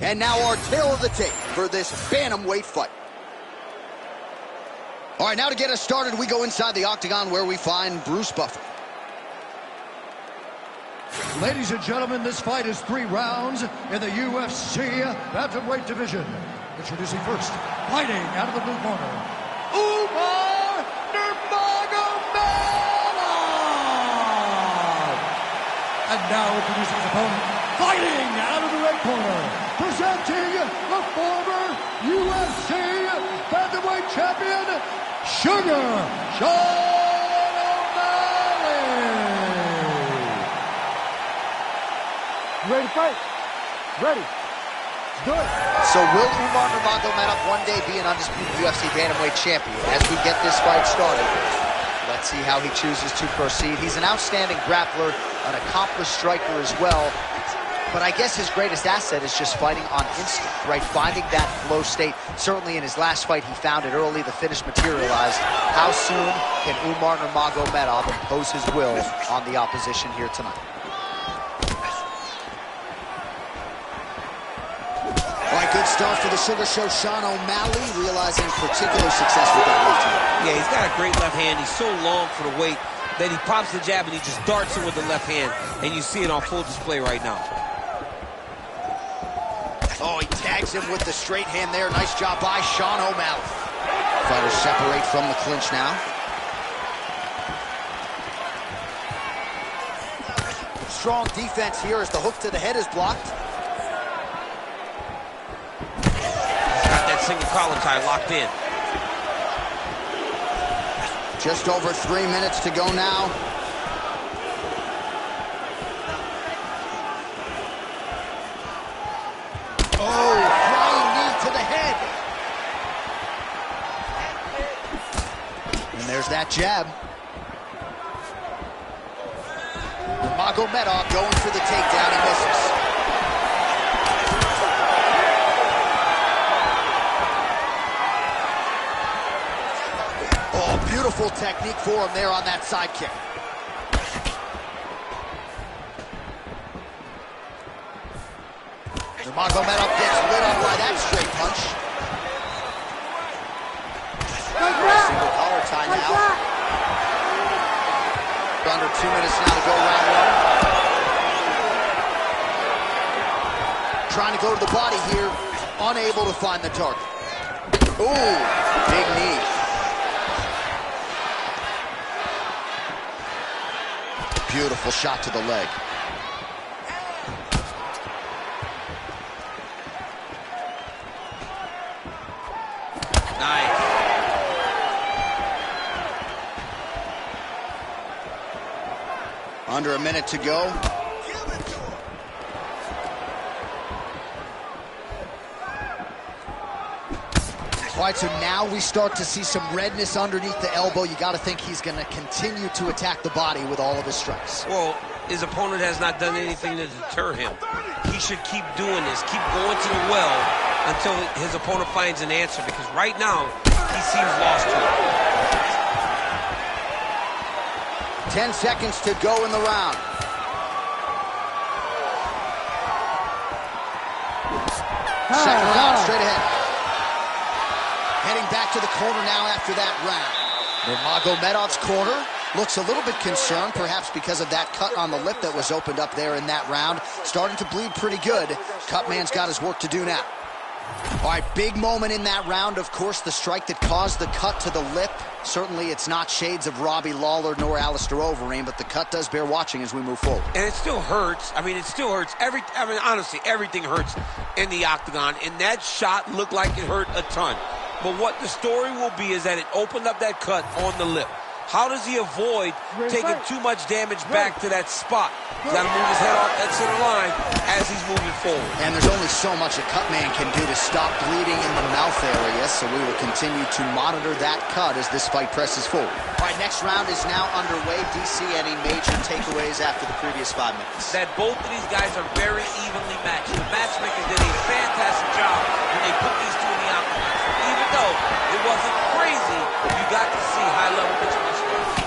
And now our tale of the tape for this bantamweight fight. All right, now to get us started, we go inside the octagon where we find Bruce Buffer. Ladies and gentlemen, this fight is 3 rounds in the UFC bantamweight division. Introducing first, fighting out of the blue corner, Umar Nurmagomedov. And now introducing his opponent, fighting out of the red corner, presenting the former UFC bantamweight champion, Sugar Sean O'Malley. Ready to fight? Ready. Let's do it. So will Umar Nurmagomedov one day be an undisputed UFC bantamweight champion? As we get this fight started, let's see how he chooses to proceed. He's an outstanding grappler, an accomplished striker as well. But I guess his greatest asset is just fighting on instinct, right? Finding that flow state. Certainly in his last fight, he found it early. The finish materialized. How soon can Umar Nurmagomedov impose his will on the opposition here tonight? All right, good start for the Sugar Show. Sean O'Malley realizing particular success with that left hand. Yeah, he's got a great left hand. He's so long for the weight that he pops the jab and he just darts it with the left hand. And you see it on full display right now. Oh, he tags him with the straight hand there. Nice job by Sean O'Malley. Fighters separate from the clinch now. Strong defense here as the hook to the head is blocked. Got that single collar tie locked in. Just over 3 minutes to go now. Oh, flying knee to the head. And there's that jab. Nurmagomedov going for the takedown. He misses. Oh, beautiful technique for him there on that side kick. Nurmagomedov gets lit up by that straight punch. Single collar tie now. Under 2 minutes now to go round one. Trying to go to the body here. Unable to find the target. Ooh, big knee. Beautiful shot to the leg. Nice. Under a minute to go. All right, so now we start to see some redness underneath the elbow. You got to think he's going to continue to attack the body with all of his strikes. Well, his opponent has not done anything to deter him. He should keep doing this, keep going to the well until his opponent finds an answer, because right now, he seems lost to it. 10 seconds to go in the round. Second round, straight ahead. Heading back to the corner now after that round. Nurmagomedov's corner looks a little bit concerned, perhaps because of that cut on the lip that was opened up there in that round. Starting to bleed pretty good. Cutman's got his work to do now. All right, big moment in that round, of course, the strike that caused the cut to the lip. Certainly it's not shades of Robbie Lawler nor Alistair Overeem, but the cut does bear watching as we move forward. And it still hurts. I mean, it still hurts. Honestly, everything hurts in the octagon, and that shot looked like it hurt a ton. But what the story will be is that it opened up that cut on the lip. How does he avoid taking too much damage back to that spot? He's got to move his head off that center line as he's moving forward. And there's only so much a cut man can do to stop bleeding in the mouth area, so we will continue to monitor that cut as this fight presses forward. All right, next round is now underway. DC, any major takeaways after the previous 5 minutes? That both of these guys are very evenly matched. The matchmakers did a fantastic job when they put these two in the octagon. So even though it wasn't crazy, you got to see high-level mixed martial arts.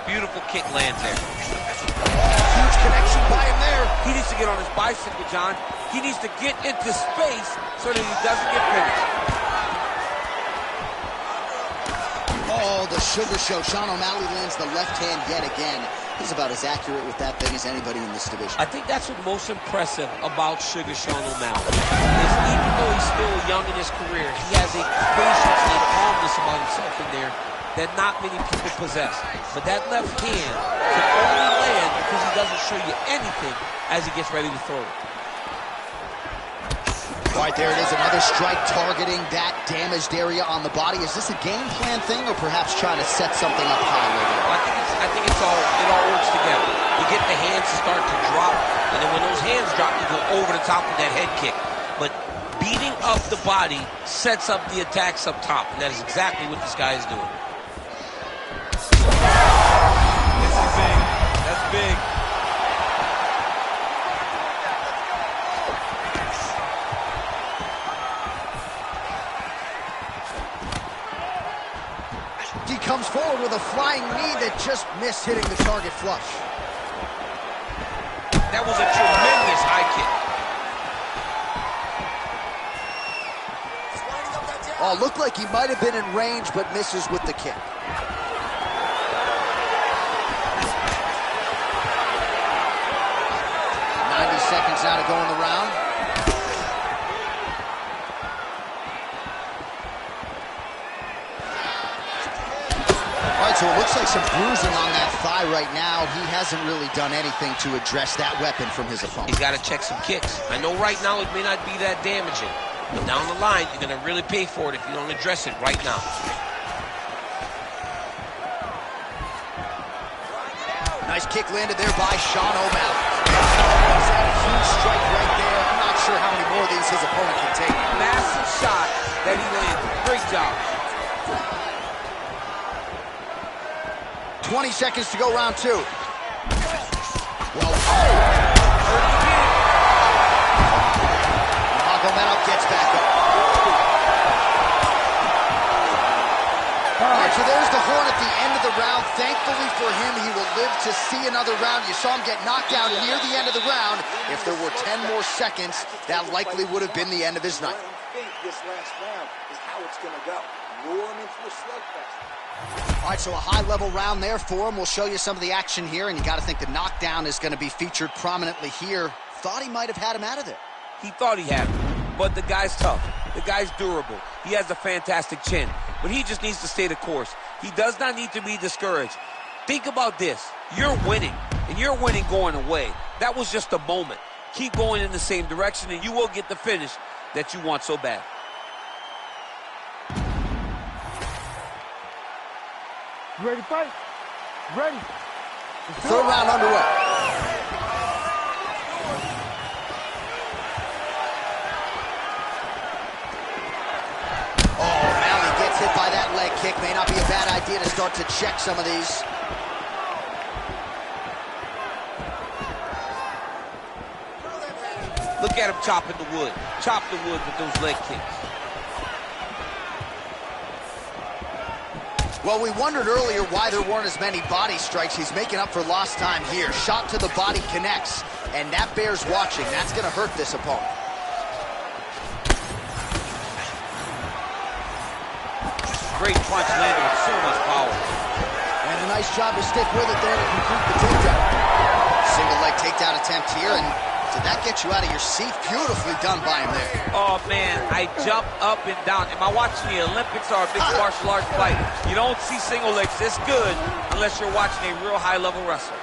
Beautiful kick lands there. to get on his bicycle, John. He needs to get into space so that he doesn't get finished. Oh, the Sugar Show. Sean O'Malley lands the left hand yet again. He's about as accurate with that thing as anybody in this division. I think that's what's most impressive about Sugar Sean O'Malley. Is even though he's still young in his career, he has a patience and a calmness about himself in there that not many people possess. But that left hand can only land because he doesn't show you anything as he gets ready to throw it. All right, there it is, another strike targeting that damaged area on the body. Is this a game plan thing or perhaps trying to set something up high later? I think it all works together. You get the hands to start to drop, and then when those hands drop, you go over the top of that head kick. But beating up the body sets up the attacks up top, and that is exactly what this guy is doing. This is big. That's big. He comes forward with a flying knee that just missed hitting the target flush. That was a tremendous high kick. Oh, looked like he might have been in range, but misses with the kick. 90 seconds now to go in the round. So it looks like some bruising on that thigh right now. He hasn't really done anything to address that weapon from his opponent. He's got to check some kicks. I know right now it may not be that damaging, but down the line, you're going to really pay for it if you don't address it right now. Nice kick landed there by Sean O'Malley. That's a huge strike right there. I'm not sure how many more of these his opponent can take. Massive shot that he landed. Great job. 20 seconds to go, round two. Well, Magomedov gets back up. All right, so there's the horn at the end of the round. Thankfully for him, he will live to see another round. You saw him get knocked down near the end of the round. If there were 10 more seconds, that likely would have been the end of his night. I think this last round is how it's going to go. Lure him into a slugfest. All right, so a high-level round there for him. We'll show you some of the action here, and you got to think the knockdown is going to be featured prominently here. Thought he might have had him out of there. He thought he had him, but the guy's tough. The guy's durable. He has a fantastic chin, but he just needs to stay the course. He does not need to be discouraged. Think about this. You're winning, and you're winning going away. That was just a moment. Keep going in the same direction, and you will get the finish that you want so bad. You ready to fight? Ready. Third round underway. Oh, O'Malley gets hit by that leg kick. May not be a bad idea to start to check some of these. Look at him chopping the wood. Chop the wood with those leg kicks. Well, we wondered earlier why there weren't as many body strikes. He's making up for lost time here. Shot to the body connects, and that bears watching. That's going to hurt this opponent. Great punch landed with so much power. And a nice job to stick with it there to complete the takedown. Single leg takedown attempt here, and did that get you out of your seat? Beautifully done by him there. Oh, man, I jumped up and down. Am I watching the Olympics or a mixed martial arts fight? You don't see single legs this good unless you're watching a real high-level wrestler.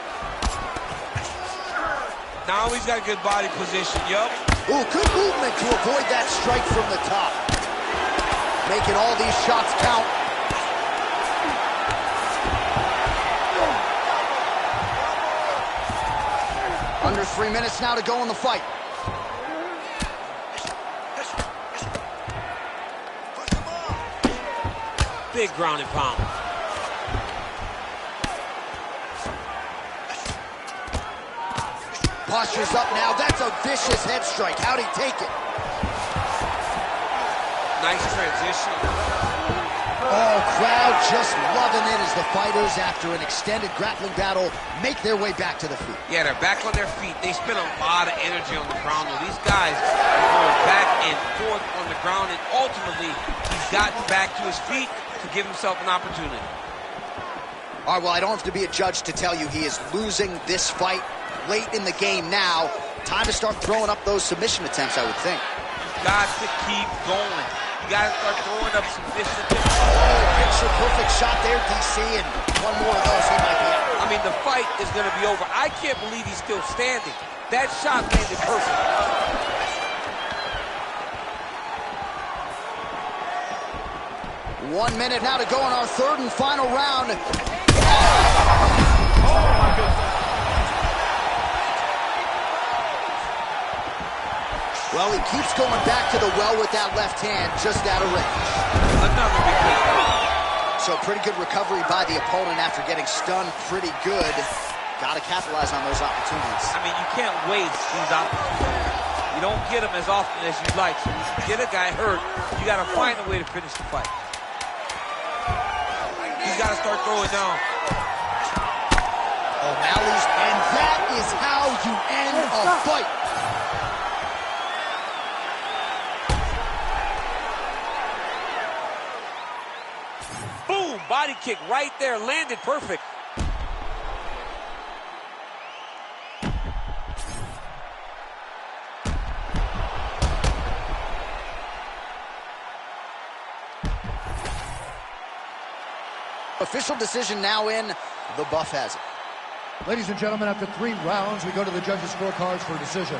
Now he's got a good body position, yup. Ooh, good movement to avoid that strike from the top. Making all these shots count. Under 3 minutes now to go in the fight. Big ground and pound. Posture's up now. That's a vicious head strike. How'd he take it? Nice transition. Oh, crowd just loving it as the fighters, after an extended grappling battle, make their way back to the feet. Yeah, they're back on their feet. They spend a lot of energy on the ground, though. These guys are going back and forth on the ground, and ultimately, he's gotten back to his feet to give himself an opportunity. All right, well, I don't have to be a judge to tell you he is losing this fight late in the game now. Time to start throwing up those submission attempts, I would think. You've got to keep going. You got to start throwing up submission attempts. Oh, picture-perfect shot there, DC, and one more of those, he might be out. I mean, the fight is going to be over. I can't believe he's still standing. That shot landed perfect. 1 minute now to go in our third and final round. Well, he keeps going back to the well with that left hand, just out of range. Another big hit. So pretty good recovery by the opponent after getting stunned pretty good. Got to capitalize on those opportunities. I mean, you can't waste these opportunities. You don't get them as often as you'd like. So when you get a guy hurt, you got to find a way to finish the fight. He's got to start throwing down. O'Malley's, and that is how you end a fight. Boom! Body kick right there, landed perfect. Official decision now in. The buff has it. Ladies and gentlemen, after 3 rounds, we go to the judges' scorecards for a decision.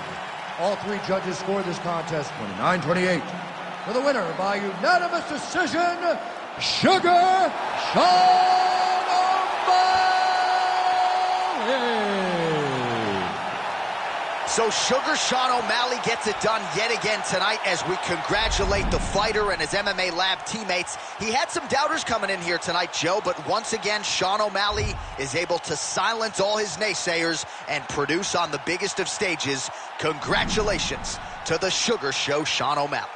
All 3 judges scored this contest 29-28. For the winner by unanimous decision, Sugar Sean O'Malley. So Sugar Sean O'Malley gets it done yet again tonight as we congratulate the fighter and his MMA Lab teammates. He had some doubters coming in here tonight, Joe, but once again, Sean O'Malley is able to silence all his naysayers and produce on the biggest of stages. Congratulations to the Sugar Show, Sean O'Malley.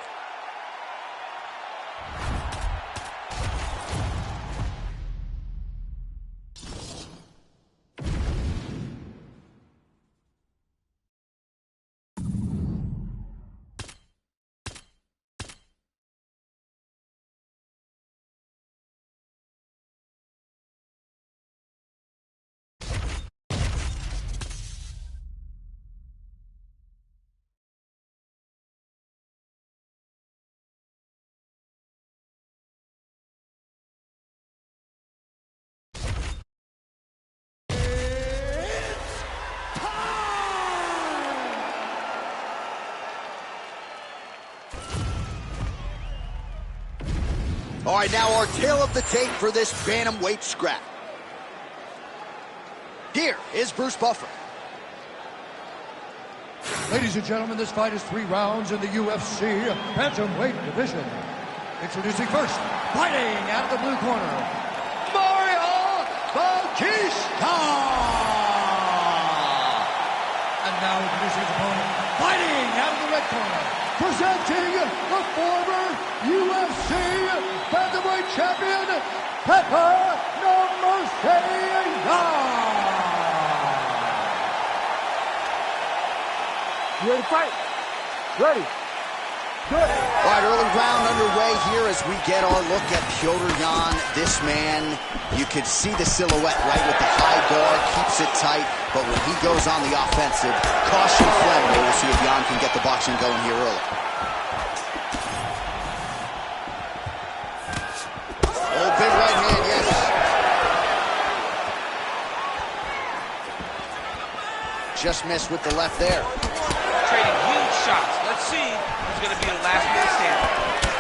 All right, now our tale of the tape for this bantamweight scrap. Here is Bruce Buffer. Ladies and gentlemen, this fight is 3 rounds in the UFC bantamweight division. Introducing first, fighting out of the blue corner, Mario Bautista. And now introducing his opponent, fighting out of the red corner, presenting the former UFC bantamweight champion, Pepper Namathiyah. You ready to fight? Ready. Good. All right, early round underway here as we get our look at Petr Yan. This man, you can see the silhouette, right, with the high guard, keeps it tight, but when he goes on the offensive, caution flammable. We'll see if Yan can get the boxing going here early. Oh, big right hand, yes. Just missed with the left there. Trading huge shots. Let's see who's going to be the last man standing.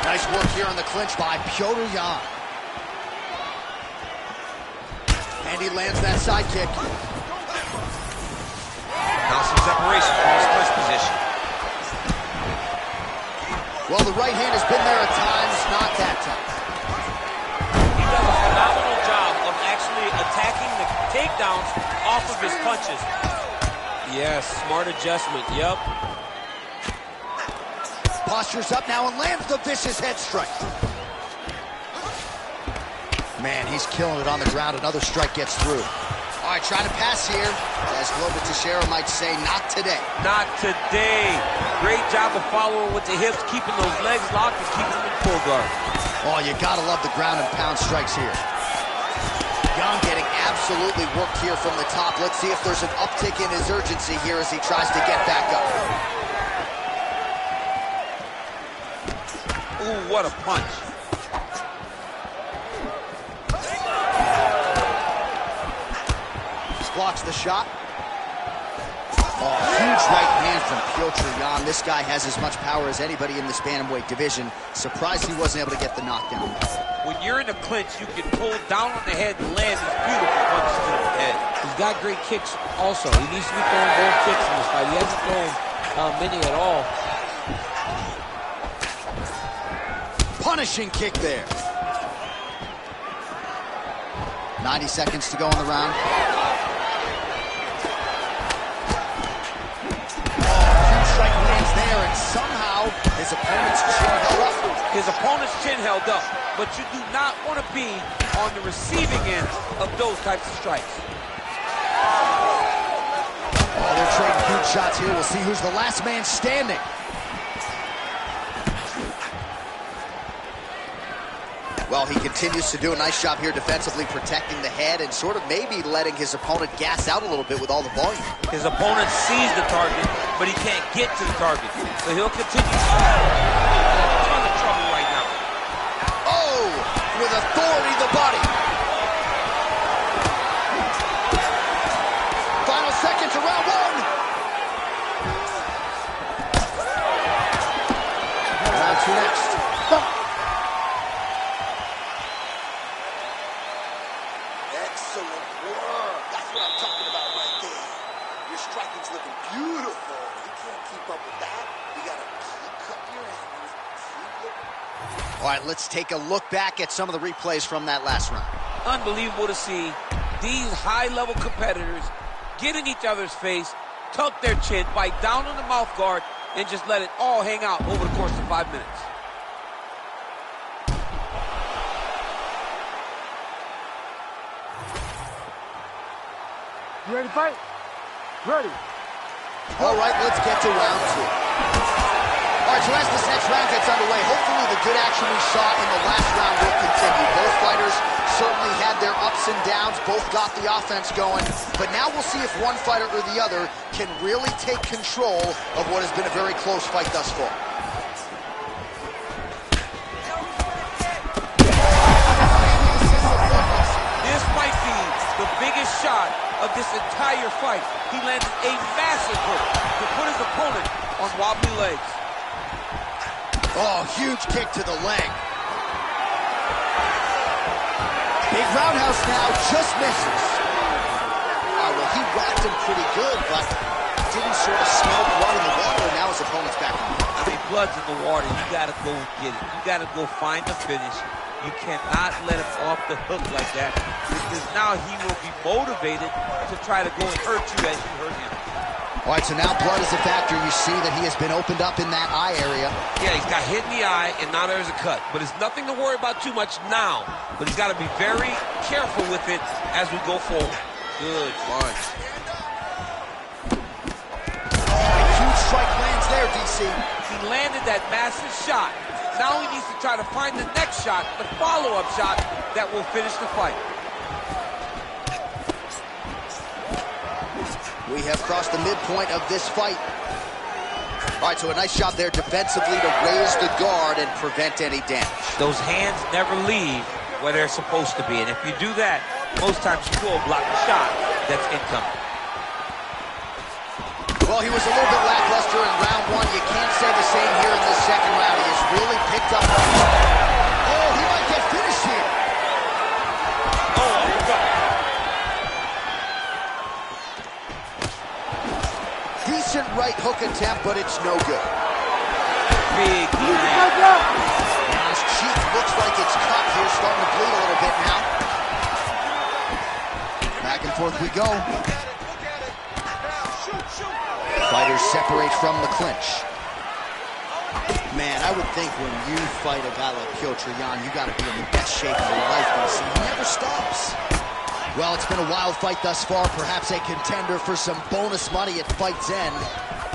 Nice work here on the clinch by Petr Yan. And he lands that side kick. Now some separation from his clinch position. Well, the right hand has been there at times, not that time. He does a phenomenal job of actually attacking the takedowns off of his punches. Yes, smart adjustment, yep. Postures up now and lands the vicious head strike. Man, he's killing it on the ground. Another strike gets through. All right, trying to pass here. As Glover Teixeira might say, not today. Not today. Great job of following with the hips, keeping those legs locked and keeping them in full guard. Oh, you gotta love the ground and pound strikes here. Young getting absolutely worked here from the top. Let's see if there's an uptick in his urgency here as he tries to get back up. Ooh, what a punch. Blocks the shot. Oh, huge right hand from Petr Yan. This guy has as much power as anybody in this bantamweight division. Surprised he wasn't able to get the knockdown. When you're in a clinch, you can pull down on the head and land these beautiful punches to the head. He's got great kicks also. He needs to be throwing more kicks in this fight. He hasn't thrown many at all. Punishing kick there. 90 seconds to go in the round. Strike lands there, and somehow his opponent's chin held up. His opponent's chin held up, but you do not want to be on the receiving end of those types of strikes. Oh, they're trading huge shots here. We'll see who's the last man standing. Well, he continues to do a nice job here defensively, protecting the head and sort of maybe letting his opponent gas out a little bit with all the volume. His opponent sees the target, but he can't get to the target. So he'll continue. Ton of trouble right now. Oh, with authority the body. Final seconds of round one. Round two next. Excellent work. That's what I'm talking about right there. Your striking's looking beautiful. You can't keep up with that. You gotta keep up your angles. Keep looking. All right, let's take a look back at some of the replays from that last round. Unbelievable to see these high-level competitors get in each other's face, tuck their chin, bite down on the mouth guard, and just let it all hang out over the course of 5 minutes. You ready to fight? Ready. All right, let's get to round two. All right, so as this next round gets underway, hopefully the good action we saw in the last round will continue. Both fighters certainly had their ups and downs, both got the offense going, but now we'll see if one fighter or the other can really take control of what has been a very close fight thus far. This might be the biggest shot of this entire fight. He landed a massive hook to put his opponent on wobbly legs. Oh, huge kick to the leg. Big roundhouse now, just misses. Oh, well, he whacked him pretty good, but didn't sort of smell blood in the water, and now his opponent's back on. I mean, blood's in the water. You got to go get it. You got to go find the finish. You cannot let him off the hook like that, because now he will be motivated to try to go and hurt you as you hurt him. All right, so now blood is a factor. You see that he has been opened up in that eye area. Yeah, he's got hit in the eye, and now there's a cut. But it's nothing to worry about too much now. But he's got to be very careful with it as we go forward. Good punch. Huge strike lands there, DC. He landed that massive shot. Now he needs to try to find the next shot, the follow-up shot that will finish the fight. We have crossed the midpoint of this fight. All right, so a nice job there defensively to raise the guard and prevent any damage. Those hands never leave where they're supposed to be, and if you do that, most times you will block a shot that's incoming. Well, he was a little bit lackluster in round one. You can't say the same here in this second round. He has really picked up. Oh, he might get finished here. Oh, uppercut. Decent right hook attempt, but it's no good. Big left. Now his cheek looks like it's cut here, starting to bleed a little bit now. Back and forth we go. Fighters separate from the clinch. Man, I would think when you fight a guy like Petr Yan, you got to be in the best shape of your life, BC. He never stops. Well, it's been a wild fight thus far. Perhaps a contender for some bonus money at fight's end.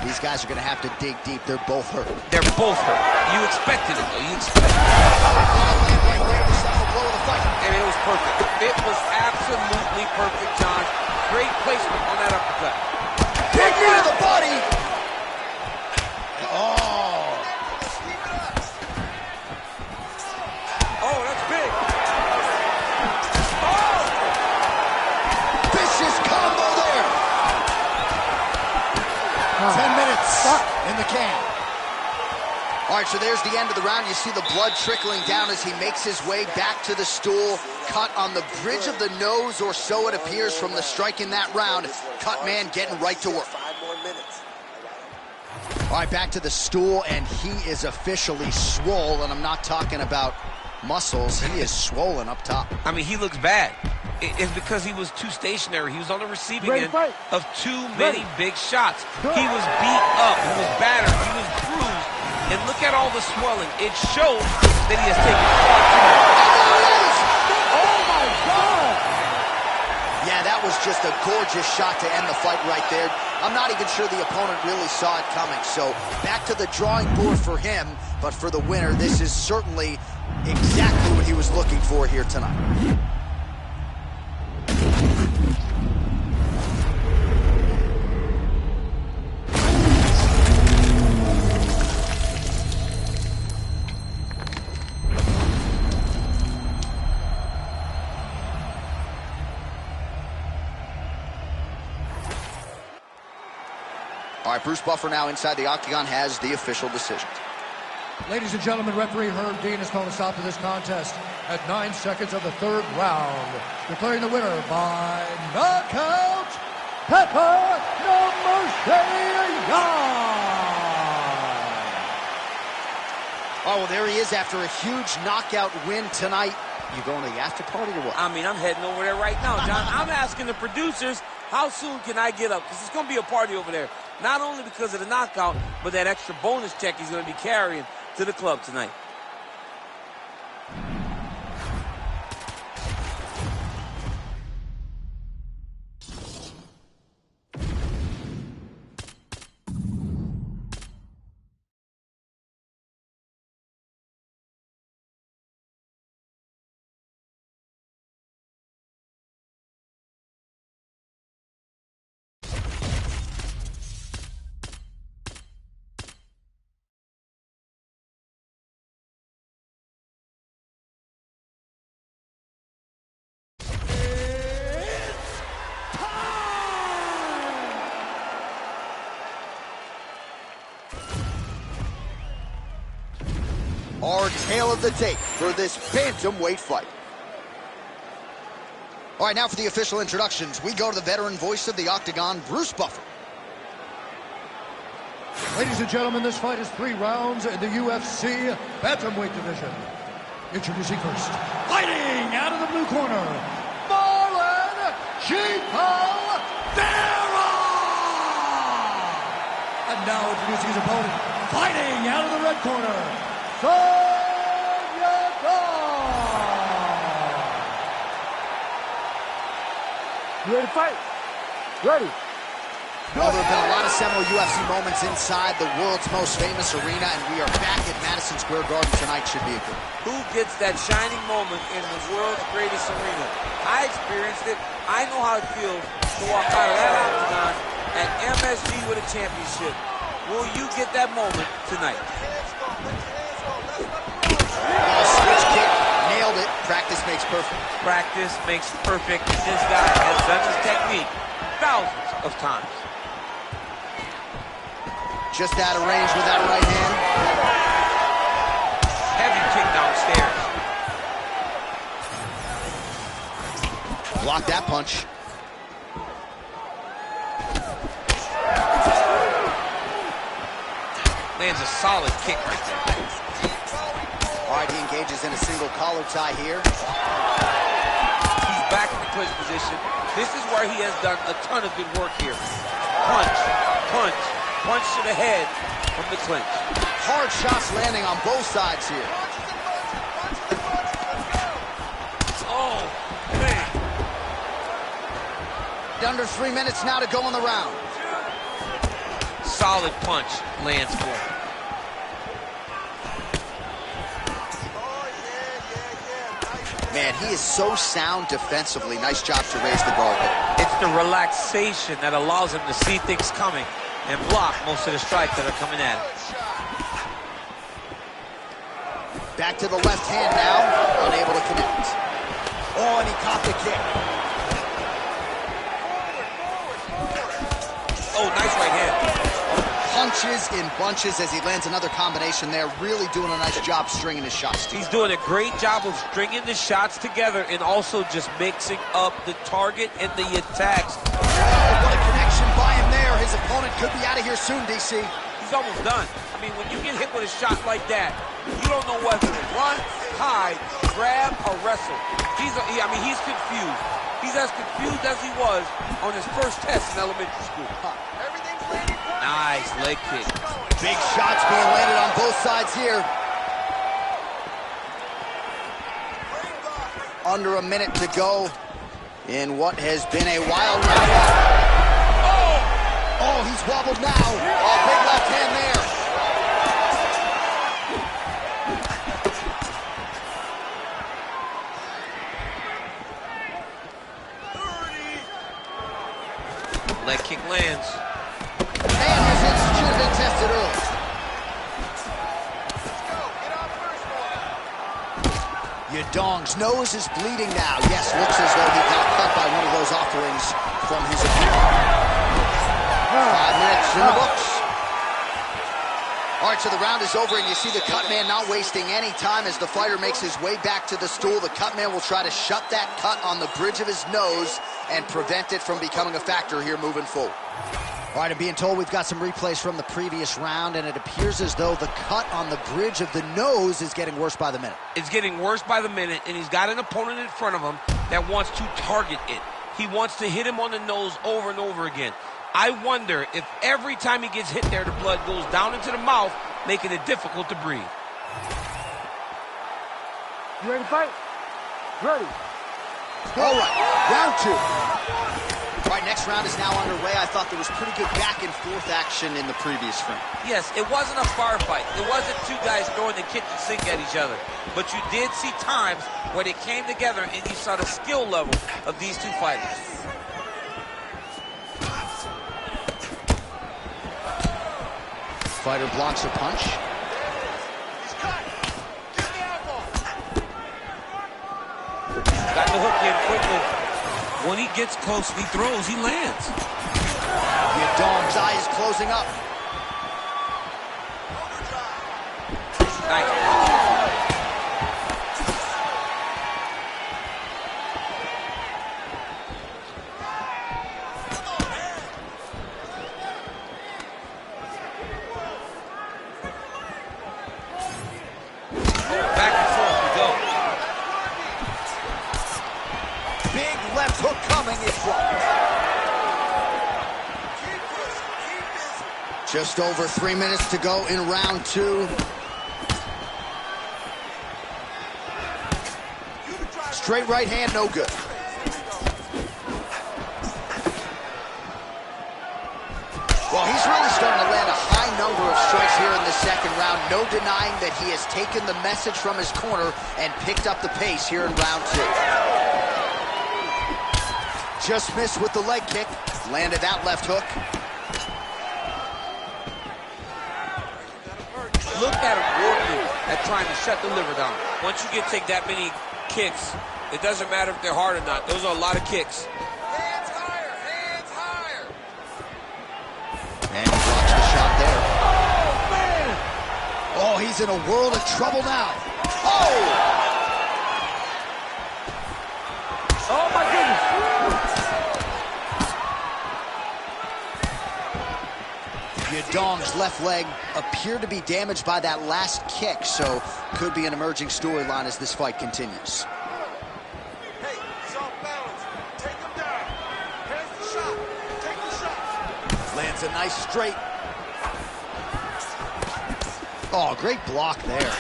These guys are going to have to dig deep. They're both hurt. They're both hurt. You expected it, though. You expected it. Right there, the second blow of the fight. And it was perfect. It was absolutely perfect, John. Great placement on that uppercut. Big knee to the body. Oh. Oh, that's big. Oh! Vicious combo there. 10 minutes in the can. All right, so there's the end of the round. You see the blood trickling down as he makes his way back to the stool. Cut on the bridge of the nose, or so it appears from the strike in that round. Cut man getting right to work. 5 more minutes. All right, back to the stool, and he is officially swole, and I'm not talking about muscles. He is swollen up top. I mean, he looks bad. It's because he was too stationary. He was on the receiving end of too many big shots. He was beat up. He was battered. He was bruised. And look at all the swelling. It shows that he has taken far too much. Oh, my God! Yeah, that was just a gorgeous shot to end the fight right there. I'm not even sure the opponent really saw it coming. So back to the drawing board for him. But for the winner, this is certainly exactly what he was looking for here tonight. All right, Bruce Buffer now inside the octagon has the official decision. Ladies and gentlemen, referee Herb Dean has called a stop to this contest at 9 seconds of the third round, declaring the winner by knockout, Petr Yan. Oh, well, there he is after a huge knockout win tonight. You going to the after party or what? I mean, I'm heading over there right now, John. I'm asking the producers, how soon can I get up? Because it's going to be a party over there. Not only because of the knockout, but that extra bonus check he's going to be carrying to the club tonight. Our tale of the tape for this bantamweight fight. All right, now for the official introductions. We go to the veteran voice of the octagon, Bruce Buffer. Ladies and gentlemen, this fight is 3 rounds in the UFC bantamweight division. Introducing first, fighting out of the blue corner, Marlon Chico Vera! And now introducing his opponent, fighting out of the red corner, Sonya Dawn! You ready to fight? Ready. Well, there have been a lot of seminal UFC moments inside the world's most famous arena, and we are back at Madison Square Garden tonight. Should be a good one. Who gets that shining moment in the world's greatest arena? I experienced it. I know how it feels to walk out of that octagon at MSG with a championship. Will you get that moment tonight? Switch kick, nailed it. Practice makes perfect. Practice makes perfect. This guy has done this technique thousands of times. Just out of range with that right hand. Heavy kick downstairs. Block that punch. Lands a solid kick right there. All right, he engages in a single collar tie here. He's back in the clinch position. This is where he has done a ton of good work here. Punch, punch, punch to the head from the clinch. Hard shots landing on both sides here. Oh, man. Under 3 minutes now to go in the round. Solid punch lands for him. Man, he is so sound defensively. Nice job to raise the guard. It's the relaxation that allows him to see things coming and block most of the strikes that are coming at him. Back to the left hand now, unable to connect. Oh, and he caught the kick. Oh, nice right hand. Punches in bunches as he lands another combination there. Really doing a nice job stringing his shots. He's doing a great job of stringing the shots together and also just mixing up the target and the attacks. Oh, what a connection by him there. His opponent could be out of here soon, DC. He's almost done. I mean, when you get hit with a shot like that, you don't know whether to run, hide, grab, or wrestle. He's confused. He's as confused as he was on his first test in elementary school. Nice leg kick. Big shots being landed on both sides here. Under a minute to go in what has been a wild round. Oh, he's wobbled now. Oh, big left hand there. Leg kick lands. And his hits should have been tested early. Yadong's nose is bleeding now. Yes, looks as though he got cut by one of those offerings from his opponent. 5 minutes in the books. All right, so the round is over, and you see the cut man not wasting any time as the fighter makes his way back to the stool. The cut man will try to shut that cut on the bridge of his nose and prevent it from becoming a factor here moving forward. All right, I'm being told we've got some replays from the previous round, and it appears as though the cut on the bridge of the nose is getting worse by the minute. It's getting worse by the minute, and he's got an opponent in front of him that wants to target it. He wants to hit him on the nose over and over again. I wonder if every time he gets hit there, the blood goes down into the mouth, making it difficult to breathe. You ready to fight? Ready. All right, round 2. All right, next round is now underway. I thought there was pretty good back and forth action in the previous frame. Yes, it wasn't a firefight. It wasn't two guys throwing the kitchen sink at each other. But you did see times where they came together and you saw the skill level of these two fighters. Fighter blocks a punch. Got the hook in quickly. When he gets close and he throws, he lands. Yadong's eye is closing up. Nice. Back and forth we go. Big left hook coming, it's blocked. Just over 3 minutes to go in round 2. Straight right hand, no good. Well, he's really starting to land a high number of strikes here in the second round. No denying that he has taken the message from his corner and picked up the pace here in round 2. Just missed with the leg kick. Landed that left hook. Look at him working at trying to shut the liver down. Once you take that many kicks, it doesn't matter if they're hard or not. Those are a lot of kicks. Hands higher, hands higher. And he blocks the shot there. Oh, man! Oh, he's in a world of trouble now. Oh! Oh, my goodness! Yadong's left leg appeared to be damaged by that last kick, so could be an emerging storyline as this fight continues. Hey, he's off balance. Take him down. Here's the shot. Take the shot. Lands a nice straight. Oh, great block there.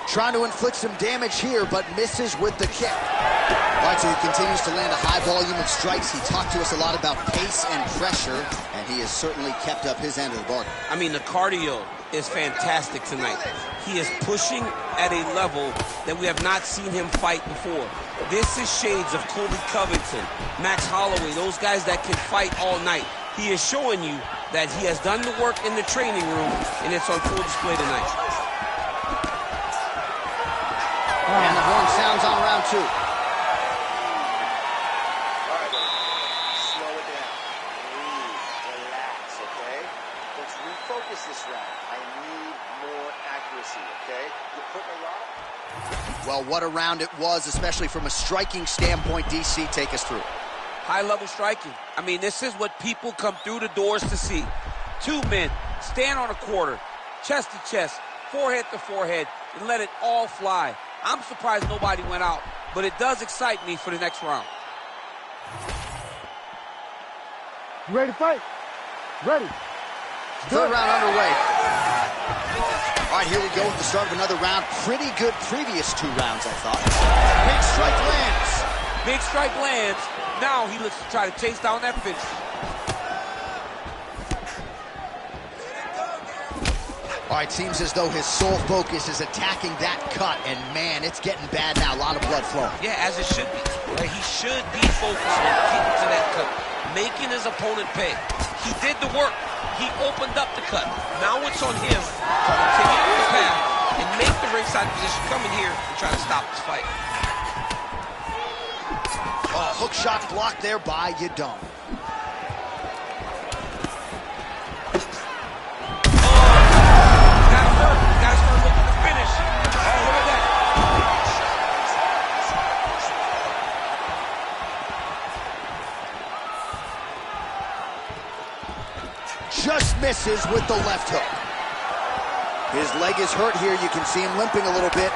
Trying to inflict some damage here, but misses with the kick. All right, so he continues to land a high volume of strikes. He talked to us a lot about pace and pressure, and he has certainly kept up his end of the bargain. I mean, the cardio is fantastic tonight. He is pushing at a level that we have not seen him fight before. This is shades of Colby Covington, Max Holloway, those guys that can fight all night. He is showing you that he has done the work in the training room, and it's on full display tonight. And the horn sounds on round 2. All right, slow it down. Breathe, relax, okay? Let's refocus this round. I need more accuracy, okay? You're putting a lot. Well, what a round it was, especially from a striking standpoint. DC, take us through. High-level striking. I mean, this is what people come through the doors to see. Two men stand on a quarter, chest to chest, forehead to forehead, and let it all fly. I'm surprised nobody went out, but it does excite me for the next round. You ready to fight? Ready. Third round underway. All right, here we go with the start of another round. Pretty good previous 2 rounds, I thought. Big strike lands. Big strike lands. Now he looks to try to chase down that finish. All right, seems as though his sole focus is attacking that cut, and man, it's getting bad now. A lot of blood flowing. Yeah, as it should be. Right? He should be focused on getting to that cut, making his opponent pay. He did the work. He opened up the cut. Now it's on him to continue the path and make the ringside position come in here and try to stop this fight. Oh, hook shot blocked there by Yadong. Just misses with the left hook. His leg is hurt here. You can see him limping a little bit.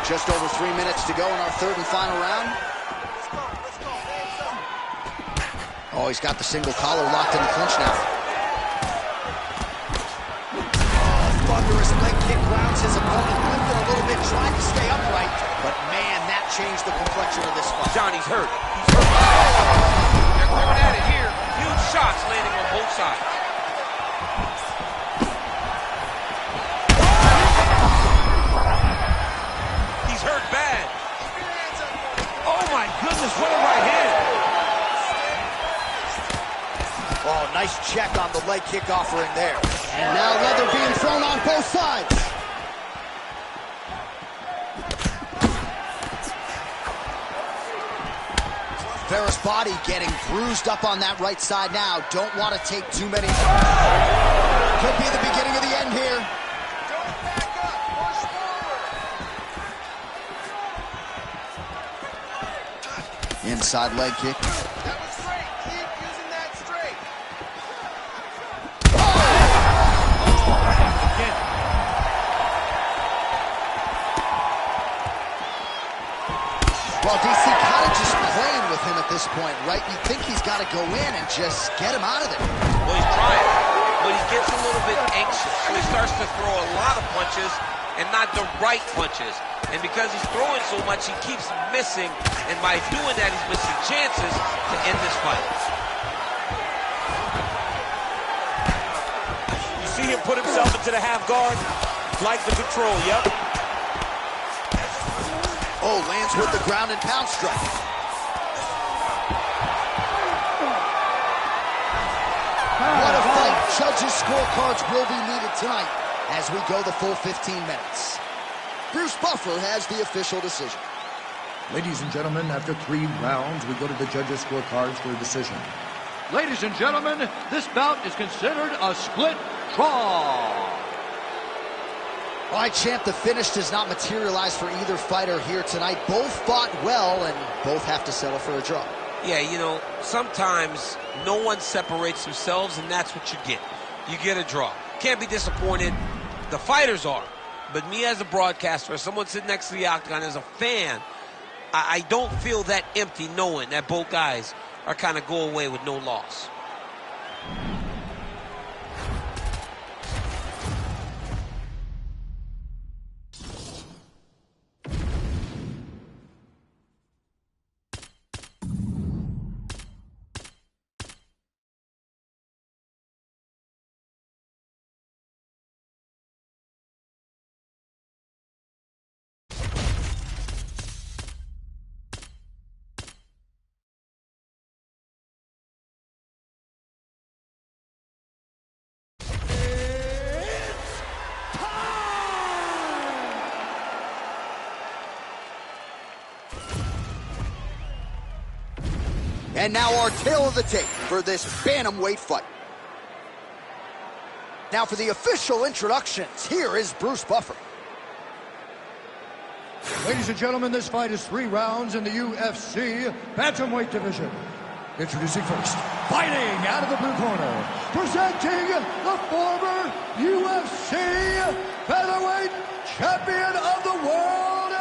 Just over 3 minutes to go in our third and final round. Oh, he's got the single collar locked in the clinch now. Oh, thunderous leg kick grounds his opponent, limping a little bit, trying to stay upright. But man, that changed the complexion of this fight. Johnny's hurt. He's hurt. They're going at it here. Huge shots landing on both sides. He's hurt bad. Oh my goodness, what a right hand. Oh, nice check on the leg kick offering there. And now leather being thrown on both sides. Ferris' body getting bruised up on that right side now. Don't want to take too many. Could be the beginning of the end here. Don't back up. Push forward. Inside leg kick. That was straight. Keep using that straight. Well, DC kind of just playing with him at this point, right? You think he's got to go in and just get him out of there. Well, he's trying, but he gets a little bit anxious. So he starts to throw a lot of punches and not the right punches. And because he's throwing so much, he keeps missing. And by doing that, he's missing chances to end this fight. You see him put himself into the half guard, like the control, yep. Oh, lands with the ground and pound strike. What a fight. Judges' scorecards will be needed tonight as we go the full 15 minutes. Bruce Buffer has the official decision. Ladies and gentlemen, after 3 rounds, we go to the judges' scorecards for a decision. Ladies and gentlemen, this bout is considered a split draw. All right, champ, the finish does not materialize for either fighter here tonight. Both fought well, and both have to settle for a draw. Yeah, you know, sometimes no one separates themselves, and that's what you get. You get a draw. Can't be disappointed. The fighters are. But me as a broadcaster, as someone sitting next to the octagon, as a fan, I don't feel that empty knowing that both guys are kind of go away with no loss. And now our tail of the tape for this bantamweight fight. Now for the official introductions, here is Bruce Buffer. Ladies and gentlemen, this fight is 3 rounds in the UFC bantamweight division. Introducing first, fighting out of the blue corner, presenting the former UFC featherweight champion of the world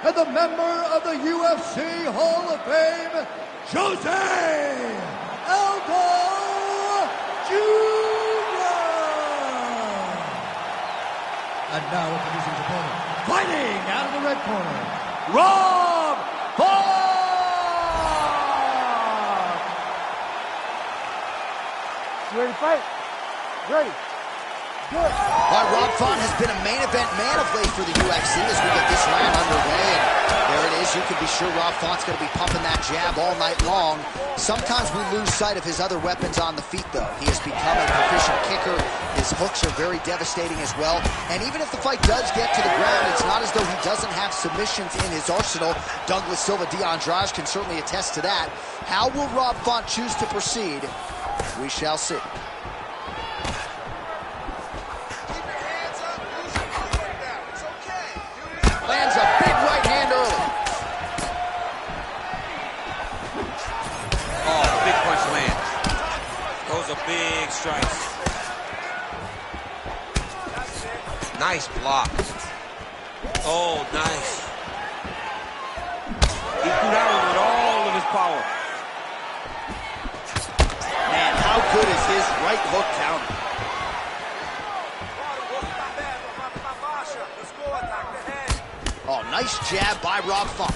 and the member of the UFC Hall of Fame, Jose Aldo Jr. And now introducing his opponent, fighting out of the red corner, Rob Font. You ready to fight? Ready. Good. Rob Font has been a main event man of late for the UFC as we get this round underway. And there it is. You can be sure Rob Font's going to be pumping that jab all night long. Sometimes we lose sight of his other weapons on the feet, though. He has become a proficient kicker. His hooks are very devastating as well. And even if the fight does get to the ground, it's not as though he doesn't have submissions in his arsenal. Douglas Silva de Andrade can certainly attest to that. How will Rob Font choose to proceed? We shall see. Lands a big right hand early. Oh, big punch lands. Those are big strikes. Nice block. Oh, nice. He threw that one with all of his power. Man, how good is his right hook counter? Oh, nice jab by Rob Font.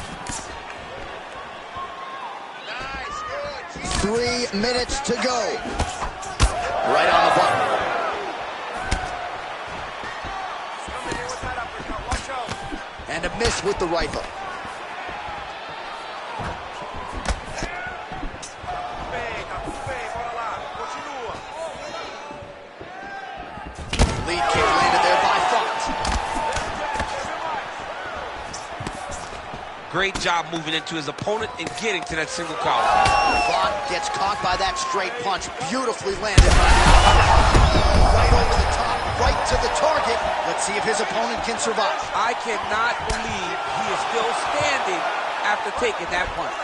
3 minutes to go. Right on the button. And a miss with the right hook. Lead kick landed there by Font. Great job moving into his opponent and getting to that single collar. Font gets caught by that straight punch. Beautifully landed by right over the top, right to the target. Let's see if his opponent can survive. I cannot believe he is still standing after taking that punch.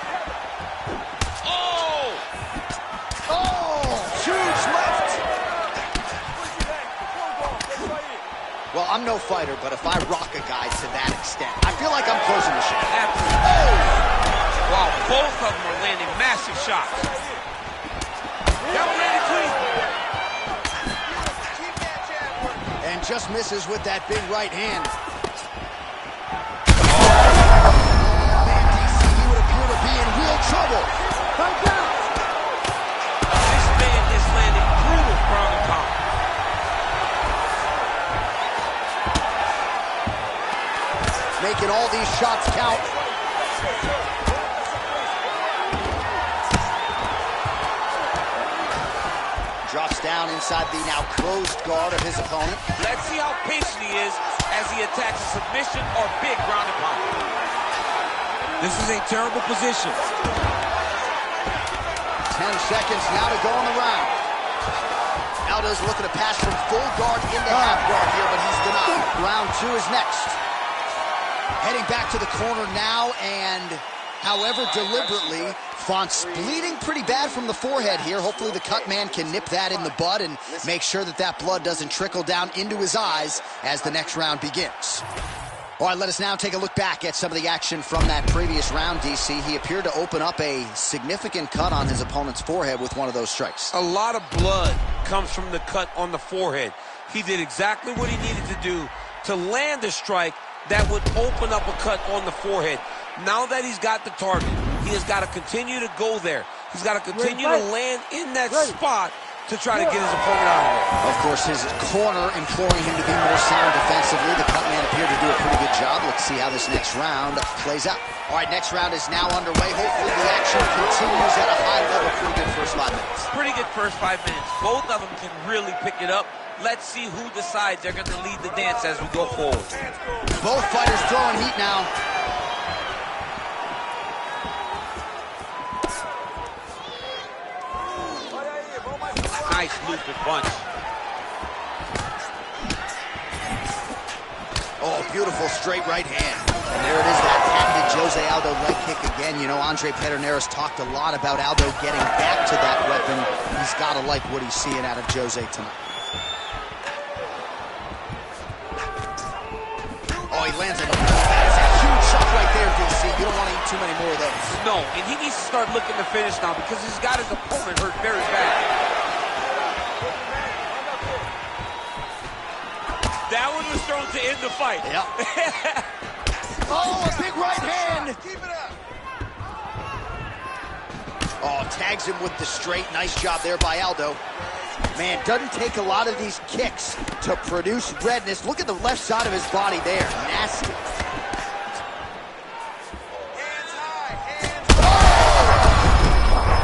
Oh! Oh, huge left. Well, I'm no fighter, but if I rock a guy to that extent, I feel like I'm closing the shot. Absolutely. Oh! Wow, both of them are landing massive shots. That one landed clean. And just misses with that big right hand. Man, DC, he would appear to be in real trouble. This man is landing brutal ground and pound. Making all these shots count. Drops down inside the now closed guard of his opponent. Let's see how patient he is as he attacks a submission or big ground and pound. This is a terrible position. 10 seconds now to go in the round. Aldo's looking to pass from full guard into half guard here, but he's denied. Round 2 is next. Heading back to the corner now, and however deliberately, Font's bleeding pretty bad from the forehead here. Hopefully the cut man can nip that in the bud and make sure that that blood doesn't trickle down into his eyes as the next round begins. All right, let us now take a look back at some of the action from that previous round, DC. He appeared to open up a significant cut on his opponent's forehead with one of those strikes. A lot of blood comes from the cut on the forehead. He did exactly what he needed to do to land a strike that would open up a cut on the forehead. Now that he's got the target, he has got to continue to go there. He's got to continue to land in that spot to try to get his opponent out of there. Of course, his corner imploring him to be more sound defensively. The cut man appeared to do a pretty good job. Let's see how this next round plays out. All right, next round is now underway. Hopefully the action continues at a high level. Pretty good first 5 minutes. Pretty good first 5 minutes. Both of them can really pick it up. Let's see who decides they're going to lead the dance as we go forward. Both fighters throwing heat now. Nice looping punch. Oh, beautiful straight right hand. And there it is, that patented Jose Aldo leg kick again. You know, Andre Pedernera's talked a lot about Aldo getting back to that weapon. He's got to like what he's seeing out of Jose tonight. Oh, he lands it. That is a huge shot right there, DC. You don't want to eat too many more of those. No, and he needs to start looking to finish now because he's got his opponent hurt very bad. That one was thrown to end the fight. Yep. Oh, a big right hand. Keep it up. Oh, tags him with the straight. Nice job there by Aldo. Man, doesn't take a lot of these kicks to produce redness. Look at the left side of his body there. Nasty. Hands high, hands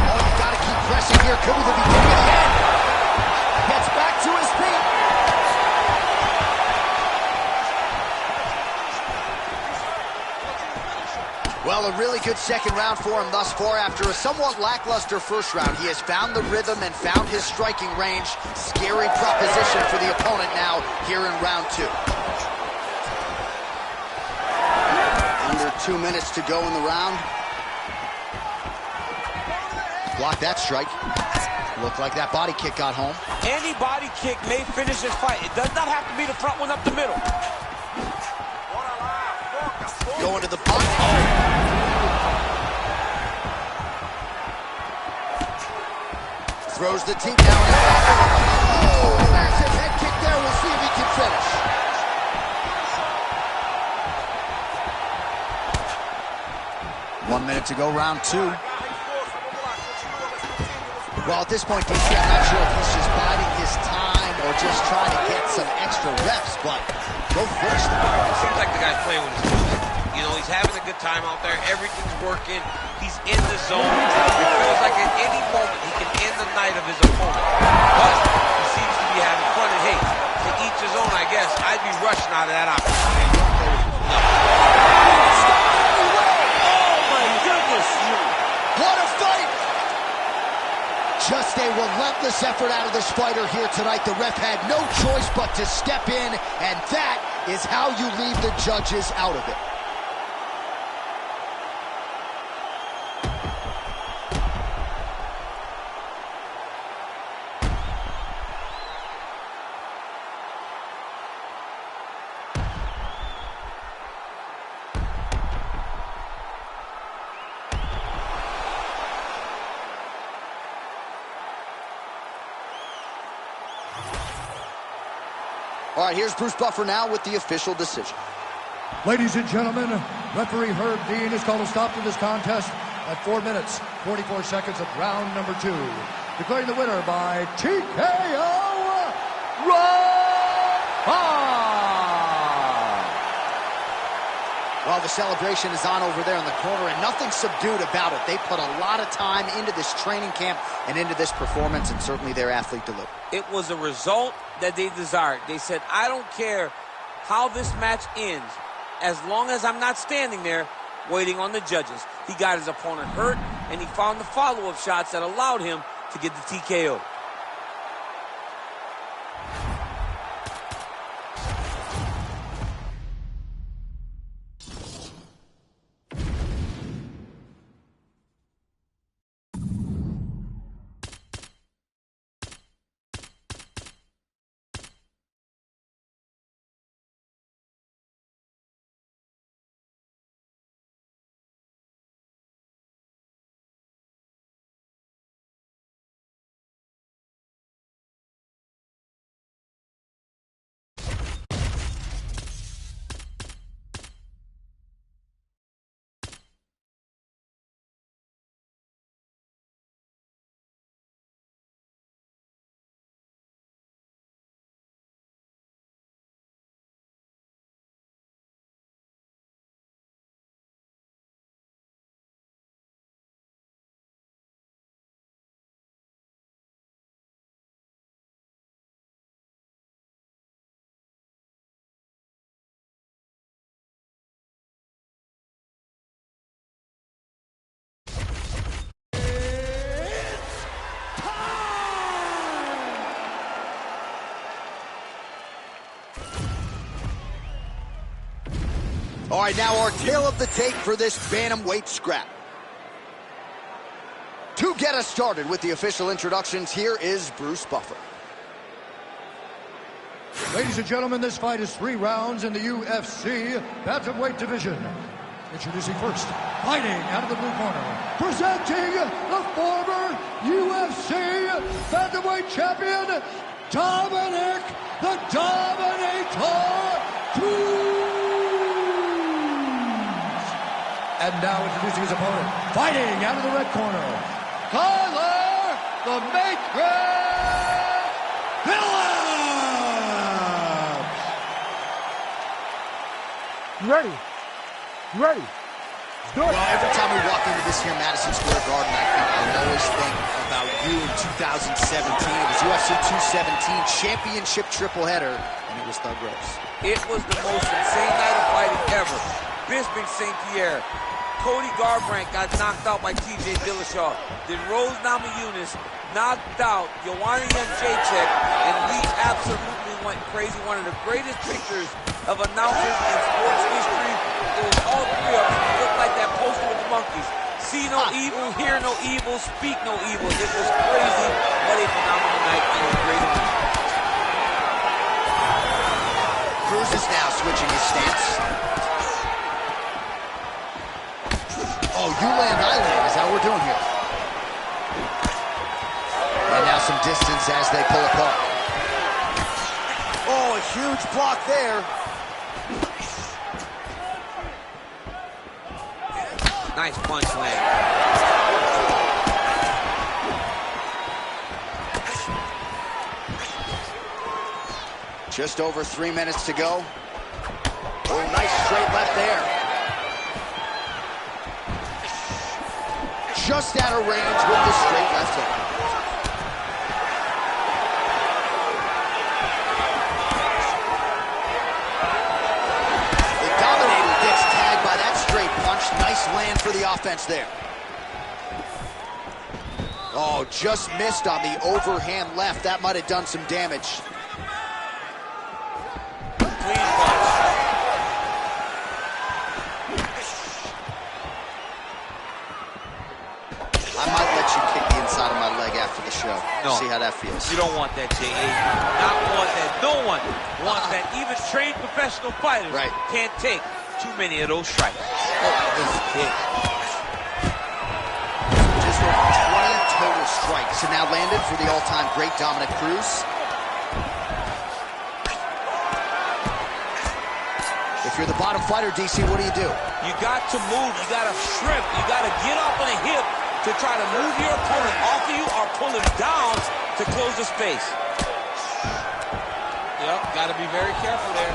Oh, you got to keep pressing here. Could be the beginning of the end. Gets back to his feet. Well, a really good second round for him thus far. After a somewhat lackluster first round, he has found the rhythm and found his striking range. Scary proposition for the opponent now here in round 2. Under 2 minutes to go in the round. Block that strike. Looked like that body kick got home. Any body kick may finish this fight. It does not have to be the front one up the middle. Going to the pocket. Throws the team down. Oh, massive head kick there. We'll see if he can finish. One minute to go, round 2. Well, at this point, DC, I'm not sure if he's just biding his time or just trying to get some extra reps, but go first. It seems like the guy's playing with his tools. You know, he's having a good time out there. Everything's working. He's in the zone. It feels like at any moment he can end the night of his opponent. But he seems to be having fun. And hey, to each his own, I guess. I'd be rushing out of that opportunity. Oh, my goodness. What a fight! Just a relentless effort out of this fighter here tonight. The ref had no choice but to step in, and that is how you leave the judges out of it. All right, here's Bruce Buffer now with the official decision. Ladies and gentlemen, referee Herb Dean has called a stop to this contest at 4 minutes, 44 seconds of round number 2. Declaring the winner by TKO, Rafa! Well, the celebration is on over there in the corner, and nothing subdued about it. They put a lot of time into this training camp and into this performance, and certainly their athlete delivered. It was a result that they desired. They said, I don't care how this match ends, as long as I'm not standing there waiting on the judges. He got his opponent hurt, and he found the follow-up shots that allowed him to get the TKO. All right, now our tale of the tape for this bantamweight scrap. To get us started with the official introductions, here is Bruce Buffer. Ladies and gentlemen, this fight is 3 rounds in the UFC bantamweight division. Introducing first, fighting out of the blue corner, presenting the former UFC bantamweight champion, Dominic the Dominator Cruz. And now introducing his opponent, fighting out of the red corner, Tyler the Matrix Phillips. You ready? You ready? Do it. Well, every time we walk into this here Madison Square Garden, I always think about you in 2017. It was UFC 217 championship triple header, and it was Thug Rose. It was the most insane night of fighting ever. Bisping St. Pierre, Cody Garbrandt got knocked out by TJ Dillashaw. Then Rose Namajunas knocked out Joanna Jędrzejczyk, and we absolutely went crazy. One of the greatest pictures of announcers in sports history. It was all 3 of them. It looked like that poster with the monkeys. See no evil, hear no evil, speak no evil. It was crazy, but a phenomenal night, and a great event. Cruz is now switching his stance. Oh, you land, I land, is how we're doing here. And now some distance as they pull apart. Oh, a huge block there. Nice punch land. Just over 3 minutes to go. Oh, nice straight left there. Just out of range with the straight left hook. The Dominator gets tagged by that straight punch. Nice land for the offense there. Oh, just missed on the overhand left. That might have done some damage. Clean punch. I might let you kick the inside of my leg after the show. No. See how that feels. You don't want that, J.A. Not want that. No one wants that. Even trained professional fighters can't take too many of those strikes. This kick. Just over 20 total strikes have now landed for the all-time great Dominic Cruz. If you're the bottom fighter, DC, what do? You got to move. You got to shrimp. You got to get up on a hip to try to move your opponent off of you or pull him down to close the space. Yep, got to be very careful there.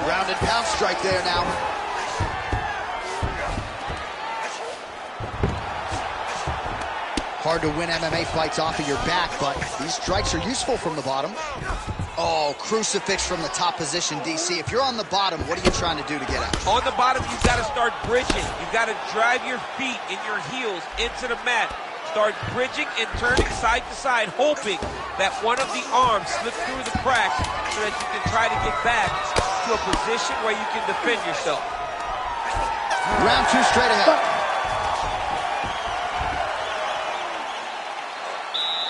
Ground and pound strike there now. Hard to win MMA fights off of your back, but these strikes are useful from the bottom. Oh, crucifix from the top position, DC. If you're on the bottom, what are you trying to do to get out? On the bottom, you've got to start bridging. You've got to drive your feet and your heels into the mat. Start bridging and turning side to side, hoping that one of the arms slips through the cracks so that you can try to get back to a position where you can defend yourself. Round 2 straight ahead.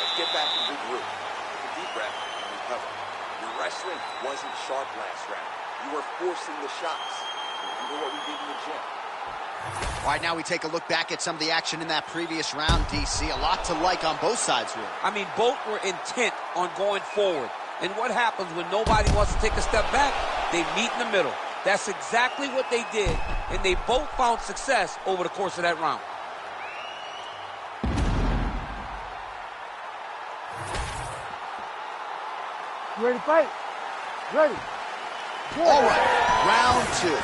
Let's get back and regroup. Take a deep breath and recover. Your wrestling wasn't sharp last round. You were forcing the shots. Remember what we did in the gym. All right, now we take a look back at some of the action in that previous round, DC. A lot to like on both sides, really. I mean, both were intent on going forward. And what happens when nobody wants to take a step back? They meet in the middle. That's exactly what they did, and they both found success over the course of that round. You ready to fight? Ready. Good. All right, round 2.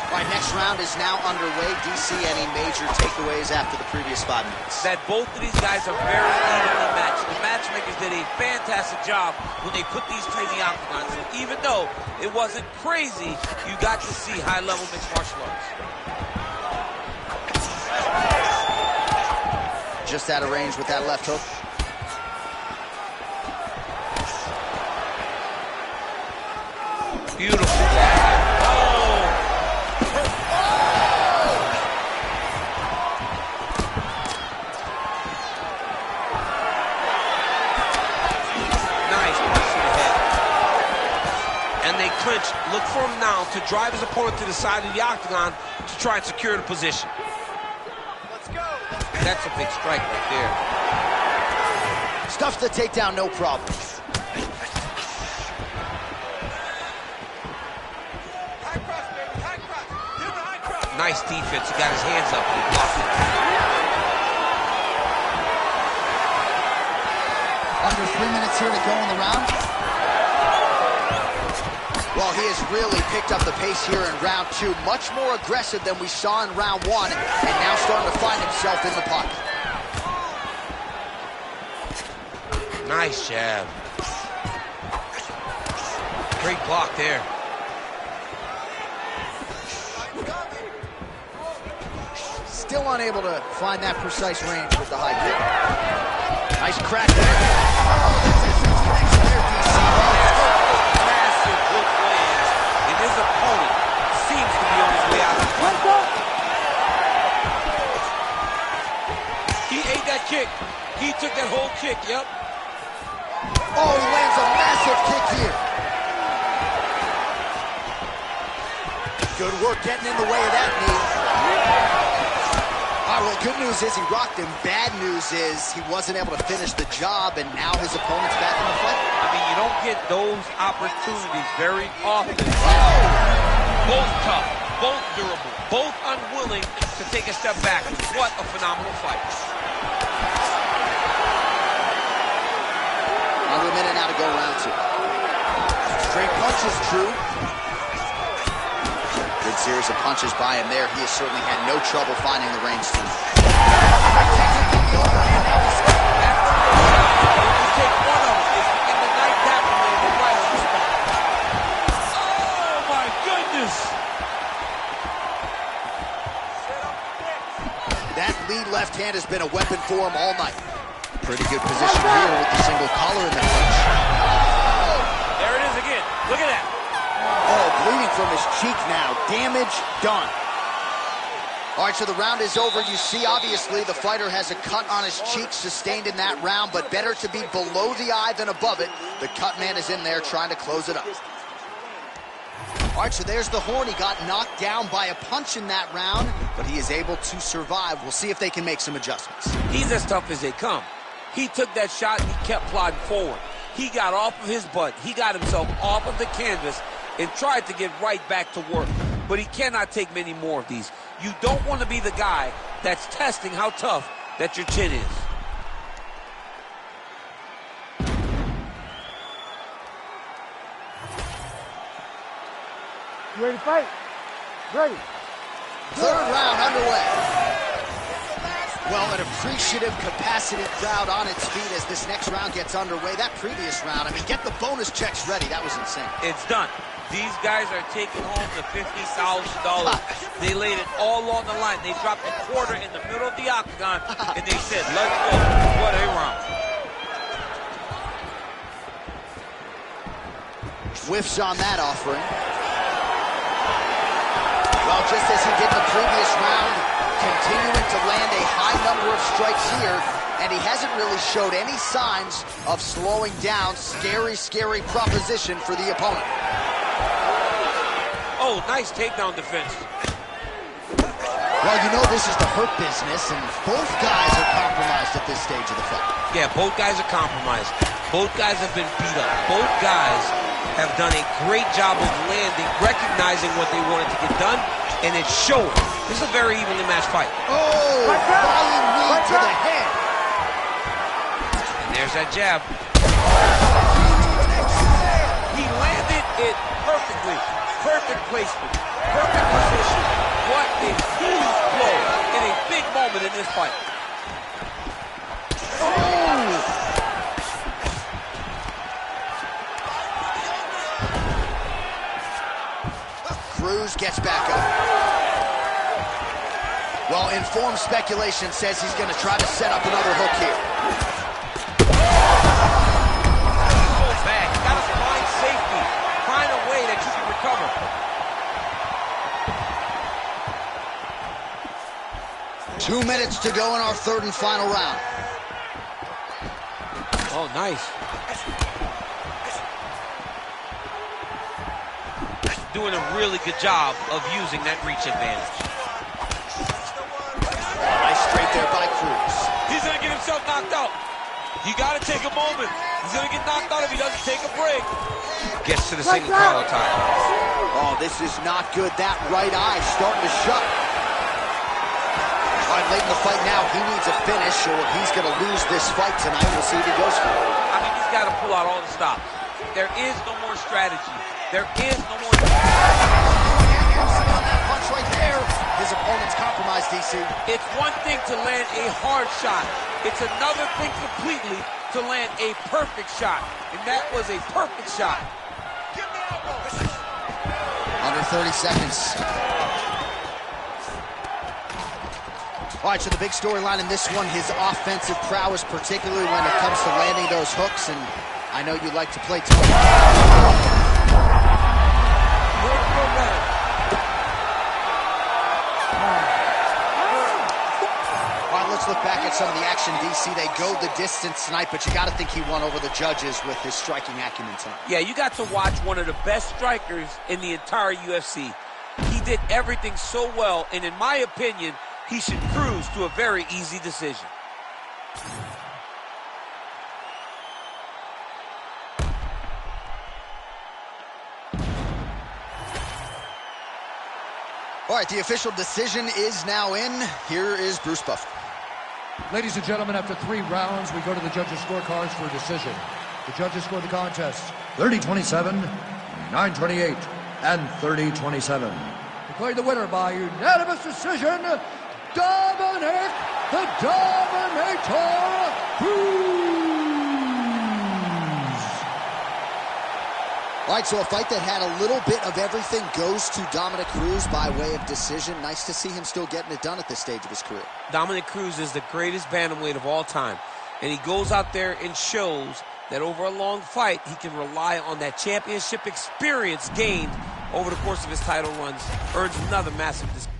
All right, next round is now underway. DC, any major takeaways after the previous 5 minutes? That both of these guys are very evenly matched. The matchmakers did a fantastic job when they put these two in the octagon. So even though it wasn't crazy, you got to see high-level mixed martial arts. Just out of range with that left hook. Beautiful. Nice punch to the head. And they clinch. Look for him now to drive his opponent to the side of the octagon to try and secure the position. Let's go. That's a big strike right there. Stuffs the takedown, no problem. High cross, baby. High cross. Give him a high cross. Nice defense. He got his hands up and he blocked it. Under 3 minutes here to go in the round. Well, he has really picked up the pace here in round 2. Much more aggressive than we saw in round 1, and now starting to find himself in the pocket. Nice jab. Great block there. Still unable to find that precise range with the high kick. Nice crack there. Massive hook lands, and his opponent seems to be on his way out of the fight. He ate that kick. He took that whole kick, yep. Oh, he lands a massive kick here. Good work getting in the way of that knee. All right, well, good news is he rocked him. Bad news is he wasn't able to finish the job, and now his opponent's back in the fight. I mean, you don't get those opportunities very often. Both tough, both durable, both unwilling to take a step back. What a phenomenal fight. Under a minute now to go round 2. Straight punches, true. Good series of punches by him there. He has certainly had no trouble finding the range to. You take one of them, it's in the night tapping lane, and right on the spot. Oh, my goodness. That lead left hand has been a weapon for him all night. Pretty good position here with the single collar in the clinch. There it is again. Look at that. Oh, bleeding from his cheek now. Damage done. All right, so the round is over. You see, obviously, the fighter has a cut on his cheek sustained in that round, but better to be below the eye than above it. The cut man is in there trying to close it up. All right, so there's the horn. He got knocked down by a punch in that round, but he is able to survive. We'll see if they can make some adjustments. He's as tough as they come. He took that shot and he kept plodding forward. He got off of his butt. He got himself off of the canvas and tried to get right back to work. But he cannot take many more of these. You don't want to be the guy that's testing how tough that your chin is. You ready to fight? Ready. Third round underway. Well, an appreciative capacity crowd on its feet as this next round gets underway. That previous round, I mean, get the bonus checks ready. That was insane. It's done. These guys are taking home the $50,000. They laid it all on the line. They dropped a quarter in the middle of the octagon, and they said, let's go. What a round. Whiffs on that offering. Well, just as he did in the previous round, continuing to land a high number of strikes here, and he hasn't really showed any signs of slowing down. Scary, scary proposition for the opponent. Oh, nice takedown defense. Well, you know this is the hurt business, and both guys are compromised at this stage of the fight. Yeah, both guys are compromised. Both guys have been beat up. Both guys have done a great job of landing, recognizing what they wanted to get done, and it's showing. This is a very evenly matched fight. Oh, flying knee to the head. And there's that jab. He landed it perfectly. Perfect placement. Perfect position. What a huge blow in a big moment in this fight. Cruz gets back up. Well, informed speculation says he's going to try to set up another hook here. Goes back. You got to find safety. Find a way that you can recover. 2 minutes to go in our third and final round. Oh, nice. doing a really good job of using that reach advantage. Nice straight there by Cruz. He's going to get himself knocked out. You got to take a moment. He's going to get knocked out if he doesn't take a break. Gets to the single collar tie. Oh, this is not good. That right eye starting to shut. All right, late in the fight now, he needs a finish or he's going to lose this fight tonight. We'll see if he goes for it. I mean, he's got to pull out all the stops. There is no more strategy. There is no more... On that punch right there. His opponent's compromised, DC. It's one thing to land a hard shot. It's another thing completely to land a perfect shot. And that was a perfect shot. Under 30 seconds. All right, so the big storyline in this one, his offensive prowess, particularly when it comes to landing those hooks. And I know you like to play Let's look back at some of the action, DC. They go the distance tonight, but you got to think he won over the judges with his striking acumen tonight. Yeah, you got to watch one of the best strikers in the entire UFC. He did everything so well, and in my opinion, he should cruise to a very easy decision. All right, the official decision is now in. Here is Bruce Buffer. Ladies and gentlemen, after 3 rounds, we go to the judges' scorecards for a decision. The judges scored the contest 30-27, 9-28, and 30-27. Declared the winner by unanimous decision, Dominic the Dominator Cruz. All right, so a fight that had a little bit of everything goes to Dominic Cruz by way of decision. Nice to see him still getting it done at this stage of his career. Dominic Cruz is the greatest bantamweight of all time. And he goes out there and shows that over a long fight, he can rely on that championship experience gained over the course of his title runs. Earns another massive discount.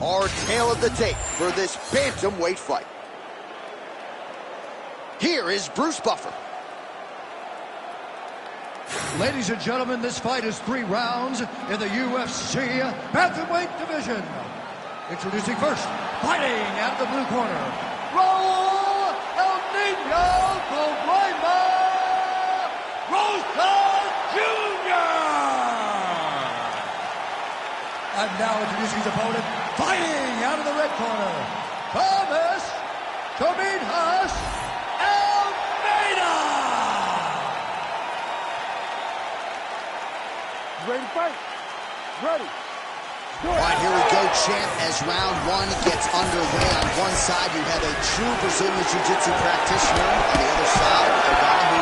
Our tale of the tape for this bantamweight fight. Here is Bruce Buffer. Ladies and gentlemen, this fight is 3 rounds in the UFC bantamweight division. Introducing first, fighting out of the blue corner, Raul El Nino Roraima Rosas Jr. And now introducing his opponent, fighting out of the red corner, Thomas Tominhas Almeida. Ready to fight? Ready. All right, here we go, champ, as round 1 gets underway. On one side, you have a true Brazilian Jiu-Jitsu practitioner. On the other side, a guy who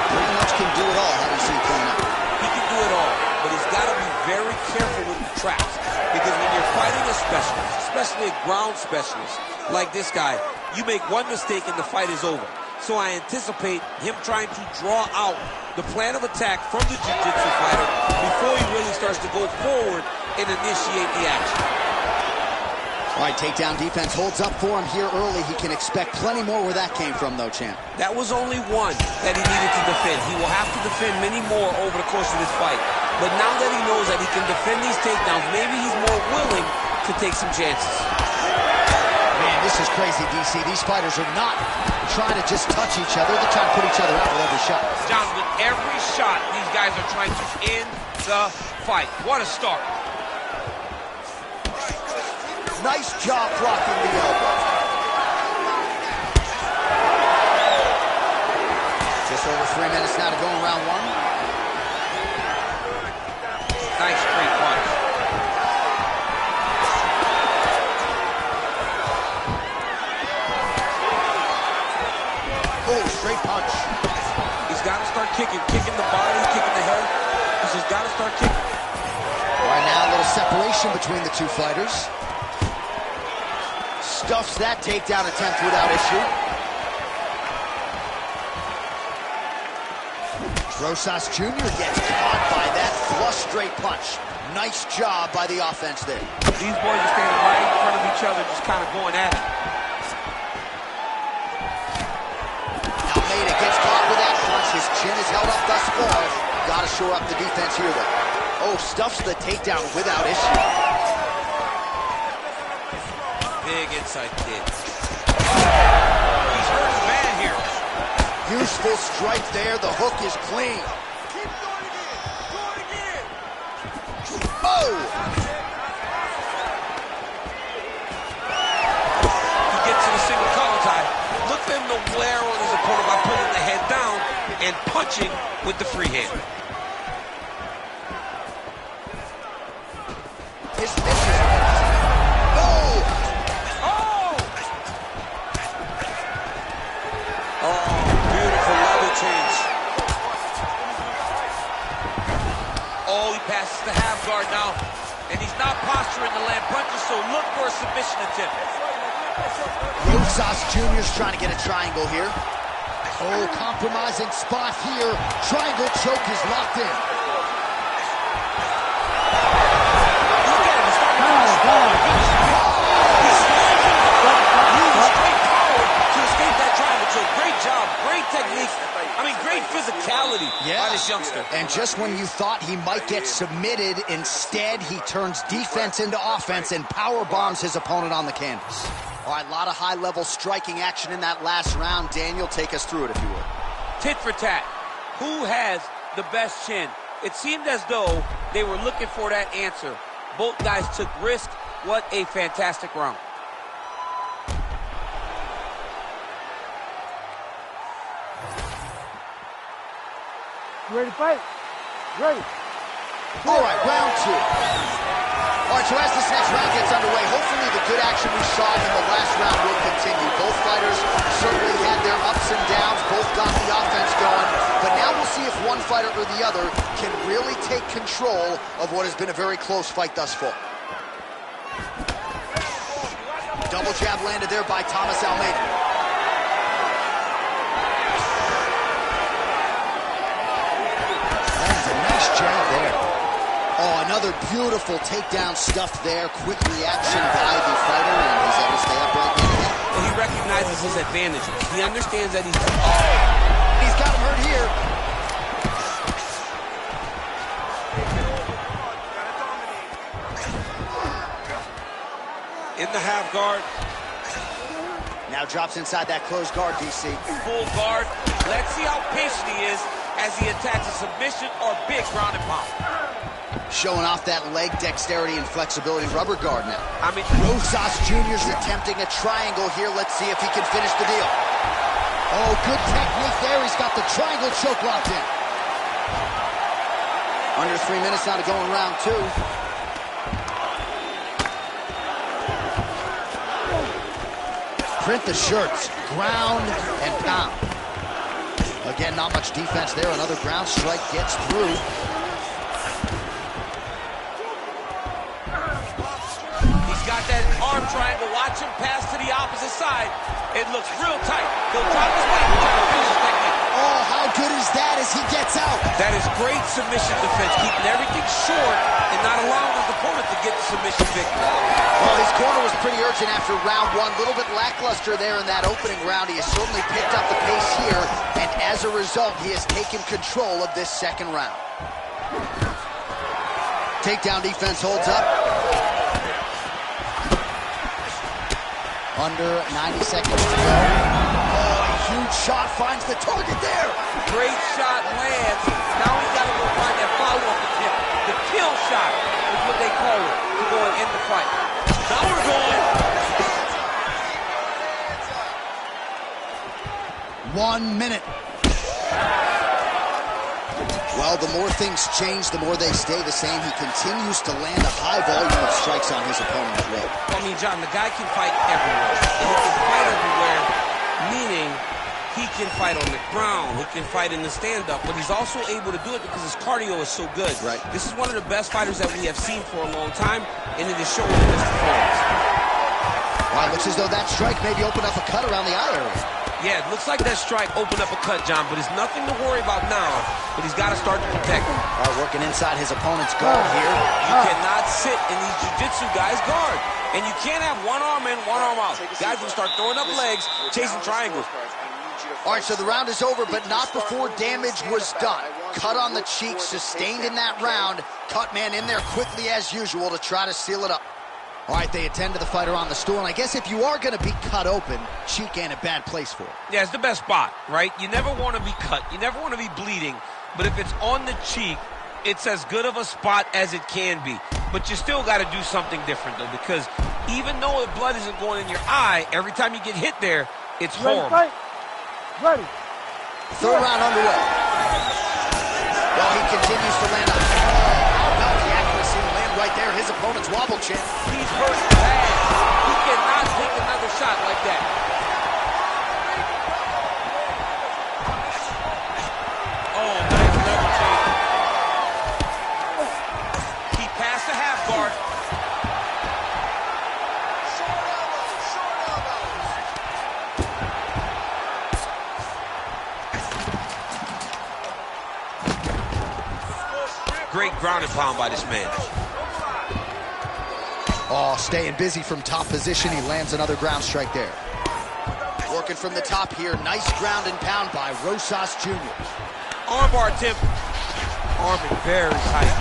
pretty much can do it all. How do you see it playing out? He can do it all, but he's got to be very careful with the traps. Because when you're fighting a specialist, especially a ground specialist like this guy, you make one mistake and the fight is over. So I anticipate him trying to draw out the plan of attack from the jiu-jitsu fighter before he really starts to go forward and initiate the action. All right, takedown defense holds up for him here early. He can expect plenty more where that came from, though, champ. That was only one that he needed to defend. He will have to defend many more over the course of this fight. But now that he knows that he can defend these takedowns, maybe he's more willing to take some chances. Man, this is crazy, DC. These fighters are not trying to just touch each other. They're trying to put each other out with every shot. John, with every shot, these guys are trying to end the fight. What a start. Nice job blocking the elbow. Just over 3 minutes now to go in round 1. Nice straight punch. kicking the body, kicking the head. He's just got to start kicking. All right, now a little separation between the two fighters. Stuffs that takedown attempt without issue. Rosas Jr. gets caught by that flush straight punch. Nice job by the offense there. These boys are standing right in front of each other, just kind of going at it. Almeida gets caught with that punch. His chin is held up thus far. Got to shore up the defense here, though. Oh, stuffs the takedown without issue. Big inside kick. He's hurt bad here. Useful strike there. The hook is clean. Keep going again. Do it again. Oh! He gets to the single collar tie. Look for him to wear on his opponent by putting the head down and punching with the free hand. His misses. Oh! Oh! Oh, beautiful level change. Oh, he passes the half guard now. And he's not posturing to land punches, so look for a submission attempt. Rosas Jr.'s trying to get a triangle here. Oh, compromising spot here. Triangle choke is locked in. Look at him, he's starting to escape that triangle choke. Great job, great technique. I mean, great physicality by this youngster. And just when you thought he might get submitted, instead he turns defense into offense and power bombs his opponent on the canvas. All right, a lot of high-level striking action in that last round. Daniel, take us through it, if you would. Tit for tat. Who has the best chin? It seemed as though they were looking for that answer. Both guys took risk. What a fantastic round. You ready to fight? Ready. All right, round two. All right, so as this next round gets underway, hopefully the good action we saw in the last round will continue. Both fighters certainly had their ups and downs. Both got the offense going. But now we'll see if one fighter or the other can really take control of what has been a very close fight thus far. Double jab landed there by Thomas Almeida. Jab there. Oh, another beautiful takedown stuffed there. Quick reaction by the fighter, and he's able to stay upright yet again. Well, he recognizes his advantages. He understands that he's... He's got him hurt here. In the half guard. Now drops inside that closed guard, DC. Full guard. Let's see how patient he is as he attacks a submission or big ground and pound. Showing off that leg dexterity and flexibility. Rubber guard now. I mean, Rosas Jr.'s attempting a triangle here. Let's see if he can finish the deal. Oh, good technique there. He's got the triangle choke locked in. Under 3 minutes now to go in round two. Print the shirts. Ground and pound. Again, not much defense there. Another ground strike gets through. He's got that arm triangle. Watch him pass to the opposite side. It looks real tight. He'll drop his leg and try to finish the technique. Oh, how good is that as he gets out? That is great submission defense, keeping everything short and not allowing his opponent to get the submission victory. Well, his corner was pretty urgent after round one. A little bit lackluster there in that opening round. He has certainly picked up the pace here, and as a result, he has taken control of this second round. Takedown defense holds up. Under 90 seconds to go. Oh, a huge shot finds the target there. Great shot lands. Now he's got to go find that follow-up attempt. The kill shot is what they call it to go and end the fight. Now we're going. 1 minute. Well, the more things change, the more they stay the same. He continues to land a high volume of strikes on his opponent's leg. I mean, John, the guy can fight everywhere. And he can fight everywhere, meaning He can fight on the ground. He can fight in the stand-up, but he's also able to do it because his cardio is so good. Right. This is one of the best fighters that we have seen for a long time, and it is showing in this performance. Wow, looks as though that strike maybe opened up a cut around the eye area. Yeah, it looks like that strike opened up a cut, John, but it's nothing to worry about now, but he's got to start to protect him. All right, working inside his opponent's guard here. You cannot sit in these jiu-jitsu guys' guard. And you can't have one arm in, one arm out. Guys will start throwing up legs, chasing triangles. All right, so the round is over, but not before damage was done. Cut on the cheek, sustained in that round. Cut man in there quickly as usual to try to seal it up. All right, they attend to the fighter on the stool, and I guess if you are going to be cut open, cheek ain't a bad place for it. Yeah, it's the best spot, right? You never want to be cut. You never want to be bleeding. But if it's on the cheek, it's as good of a spot as it can be. But you still got to do something different, though, because even though the blood isn't going in your eye, every time you get hit there, it's horrible. Ready. Third round underway. Well, he continues to land up. How about the accuracy to land right there? His opponent's wobble chin. He's hurt bad. He cannot take another shot like that. Oh, nice level change. He passed the half guard. Great ground and pound by this man. Oh, staying busy from top position. He lands another ground strike there. Working from the top here. Nice ground and pound by Rosas Jr. Armbar attempt. Arming very tight.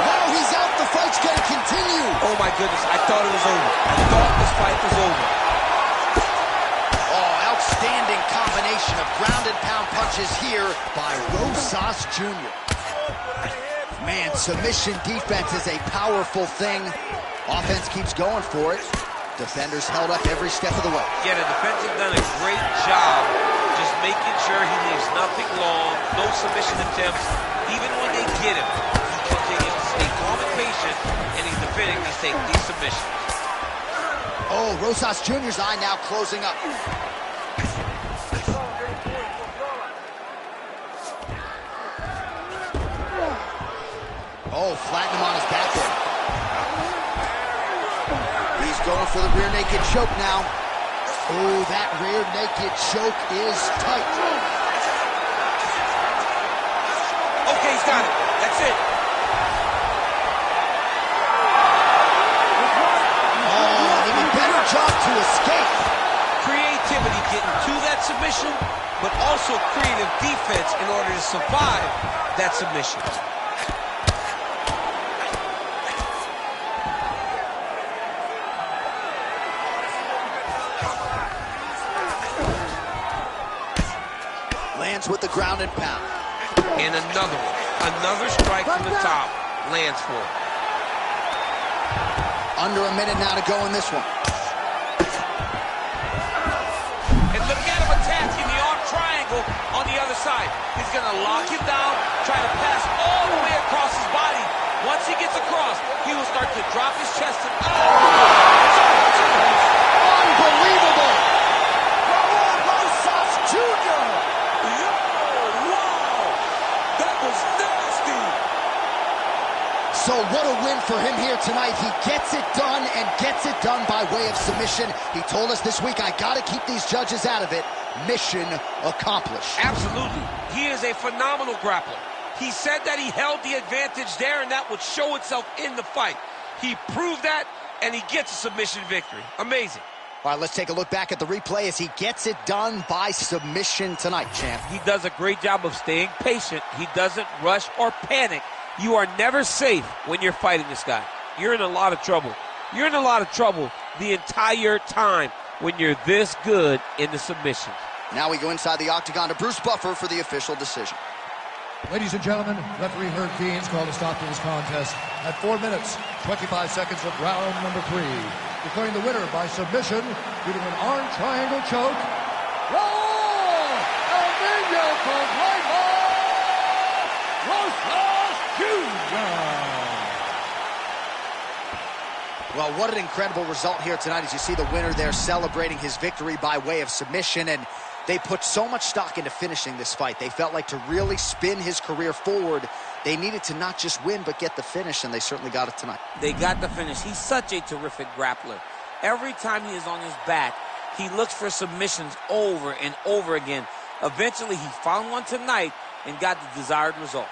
Now he's out. The fight's going to continue. Oh, my goodness. I thought it was over. I thought this fight was over. Oh, outstanding combination of ground and pound punches here by Rosas Jr. Man, submission defense is a powerful thing. Offense keeps going for it. Defenders held up every step of the way. Yeah, the defense has done a great job just making sure he leaves nothing long, no submission attempts. Even when they get him, he continues to stay calm and patient, and he's defending these submissions. Oh, Rosas Jr.'s eye now closing up. Oh, flatten him on his back there. He's going for the rear naked choke now. Oh, that rear naked choke is tight. Okay, he's got it. That's it. Oh, an even better job to escape. Creativity getting to that submission, but also creative defense in order to survive that submission. Lands with the ground and pound. And another one. Another strike from the top. Lands for it. Under a minute now to go in this one. And look at him attacking the arm triangle on the other side. He's going to lock him down, try to pass all the way across his body. Once he gets across, he will start to drop his chest. And Unbelievable! Raul Rosas Jr. So what a win for him here tonight. He gets it done and gets it done by way of submission. He told us this week, I got to keep these judges out of it. Mission accomplished. absolutely. He is a phenomenal grappler. He said that he held the advantage there, and that would show itself in the fight. He proved that, and he gets a submission victory. Amazing. All right, let's take a look back at the replay as he gets it done by submission tonight, champ. He does a great job of staying patient. He doesn't rush or panic. You are never safe when you're fighting this guy. You're in a lot of trouble. You're in a lot of trouble the entire time when you're this good in the submissions. Now we go inside the octagon to Bruce Buffer for the official decision. Ladies and gentlemen, referee Herb Deans called a stop to this contest at 4 minutes, 25 seconds of round number 3. Declaring the winner by submission due to an arm triangle choke, Raul El Nino Rosas Jr. Well, what an incredible result here tonight as you see the winner there celebrating his victory by way of submission, and they put so much stock into finishing this fight. They felt like to really spin his career forward, they needed to not just win but get the finish, and they certainly got it tonight. They got the finish. He's such a terrific grappler. Every time he is on his back, he looks for submissions over and over again. Eventually, he found one tonight and got the desired result.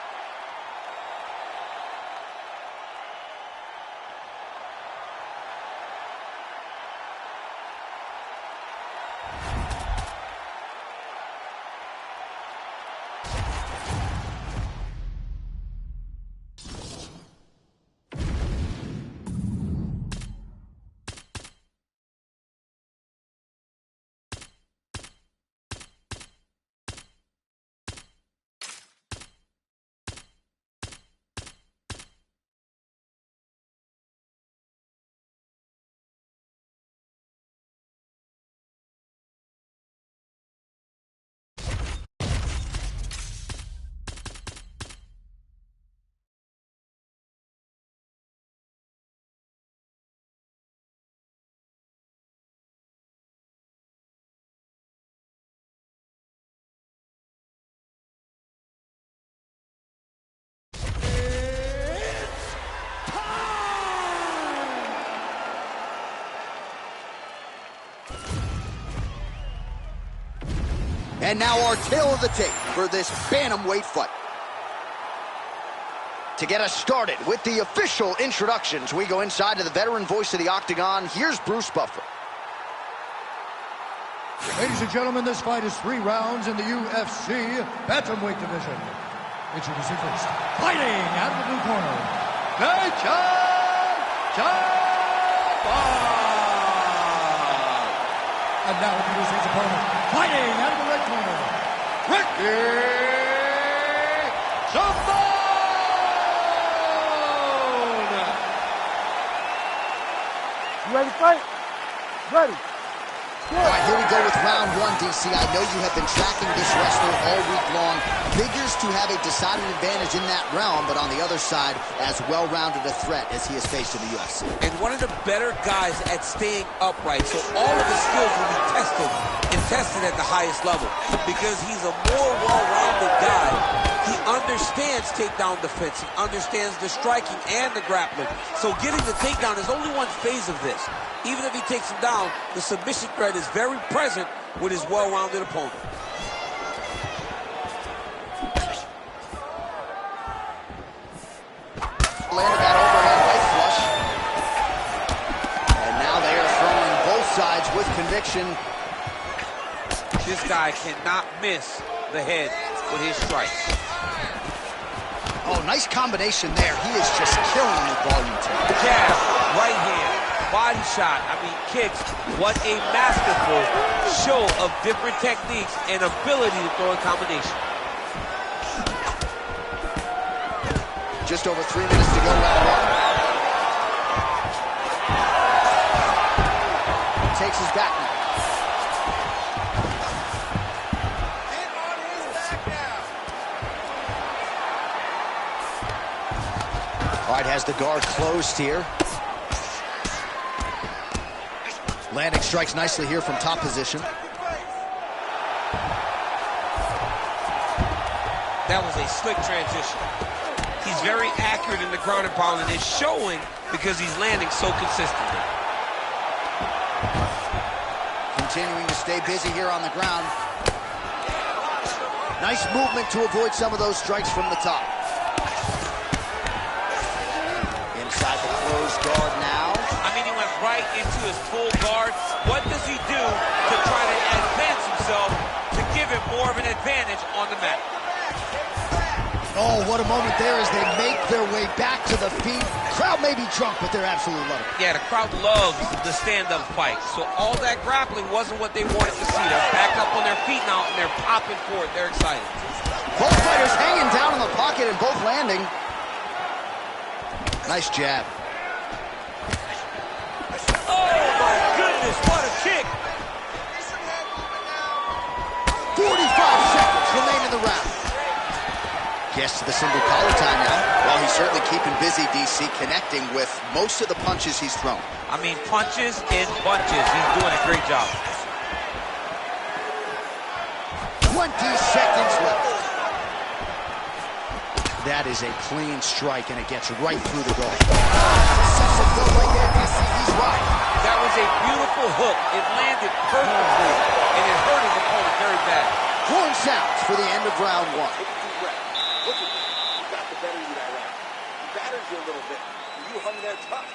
And now our tail of the tape for this bantamweight fight. To get us started with the official introductions, we go inside to the veteran voice of the Octagon. Here's Bruce Buffer. Ladies and gentlemen, this fight is 3 rounds in the UFC bantamweight division. Introducing first, fighting out of the blue corner, and now introducing his opponent, fighting out of the red corner, Ricky Simone! You ready to fight? Ready. All right, here we go with round 1, DC. I know you have been tracking this wrestler all week long. Figures to have a decided advantage in that realm, but on the other side, as well-rounded a threat as he has faced in the UFC. And one of the better guys at staying upright, so all of his skills will be tested and tested at the highest level because he's a more well-rounded guy. He understands takedown defense. He understands the striking and the grappling. So getting the takedown is only one phase of this. Even if he takes him down, the submission threat is very present with his well-rounded opponent. Landed that overhand right flush. And now they are throwing both sides with conviction. This guy cannot miss the head with his strikes. Oh, nice combination there. He is just killing with volume tonight. Jab, right hand, body shot, kicks. What a masterful show of different techniques and ability to throw a combination. Just over 3 minutes to go, round 1. Takes his back now. All right, has the guard closed here. Landing strikes nicely here from top position. That was a slick transition. He's very accurate in the ground and pound, and it's showing because he's landing so consistently. Continuing to stay busy here on the ground. Nice movement to avoid some of those strikes from the top. Inside the closed guard now. He went right into his full guard. What does he do to try to advance himself to give him more of an advantage on the mat? Oh, what a moment there as they make their way back to the feet. Crowd may be drunk, but they're absolutely loving it. Yeah, the crowd loves the stand-up fight. So all that grappling wasn't what they wanted to see. They're back up on their feet now, and they're popping for it. They're excited. Both fighters hanging down in the pocket and both landing. Nice jab. Oh, my goodness, what a kick. 45 seconds remain in the round. Gets to the single collar tie now. Well, he's certainly keeping busy, DC, connecting with most of the punches he's thrown. I mean, punches in bunches. He's doing a great job. 20 seconds left. That is a clean strike, and it gets right through the goal. He's right. That was a beautiful hook. It landed perfectly, and it hurt his opponent very bad. Horn sounds for the end of round one. Take a deep breath. Look at you. You got the better of you that round. You battered you a little bit. You hung there tough.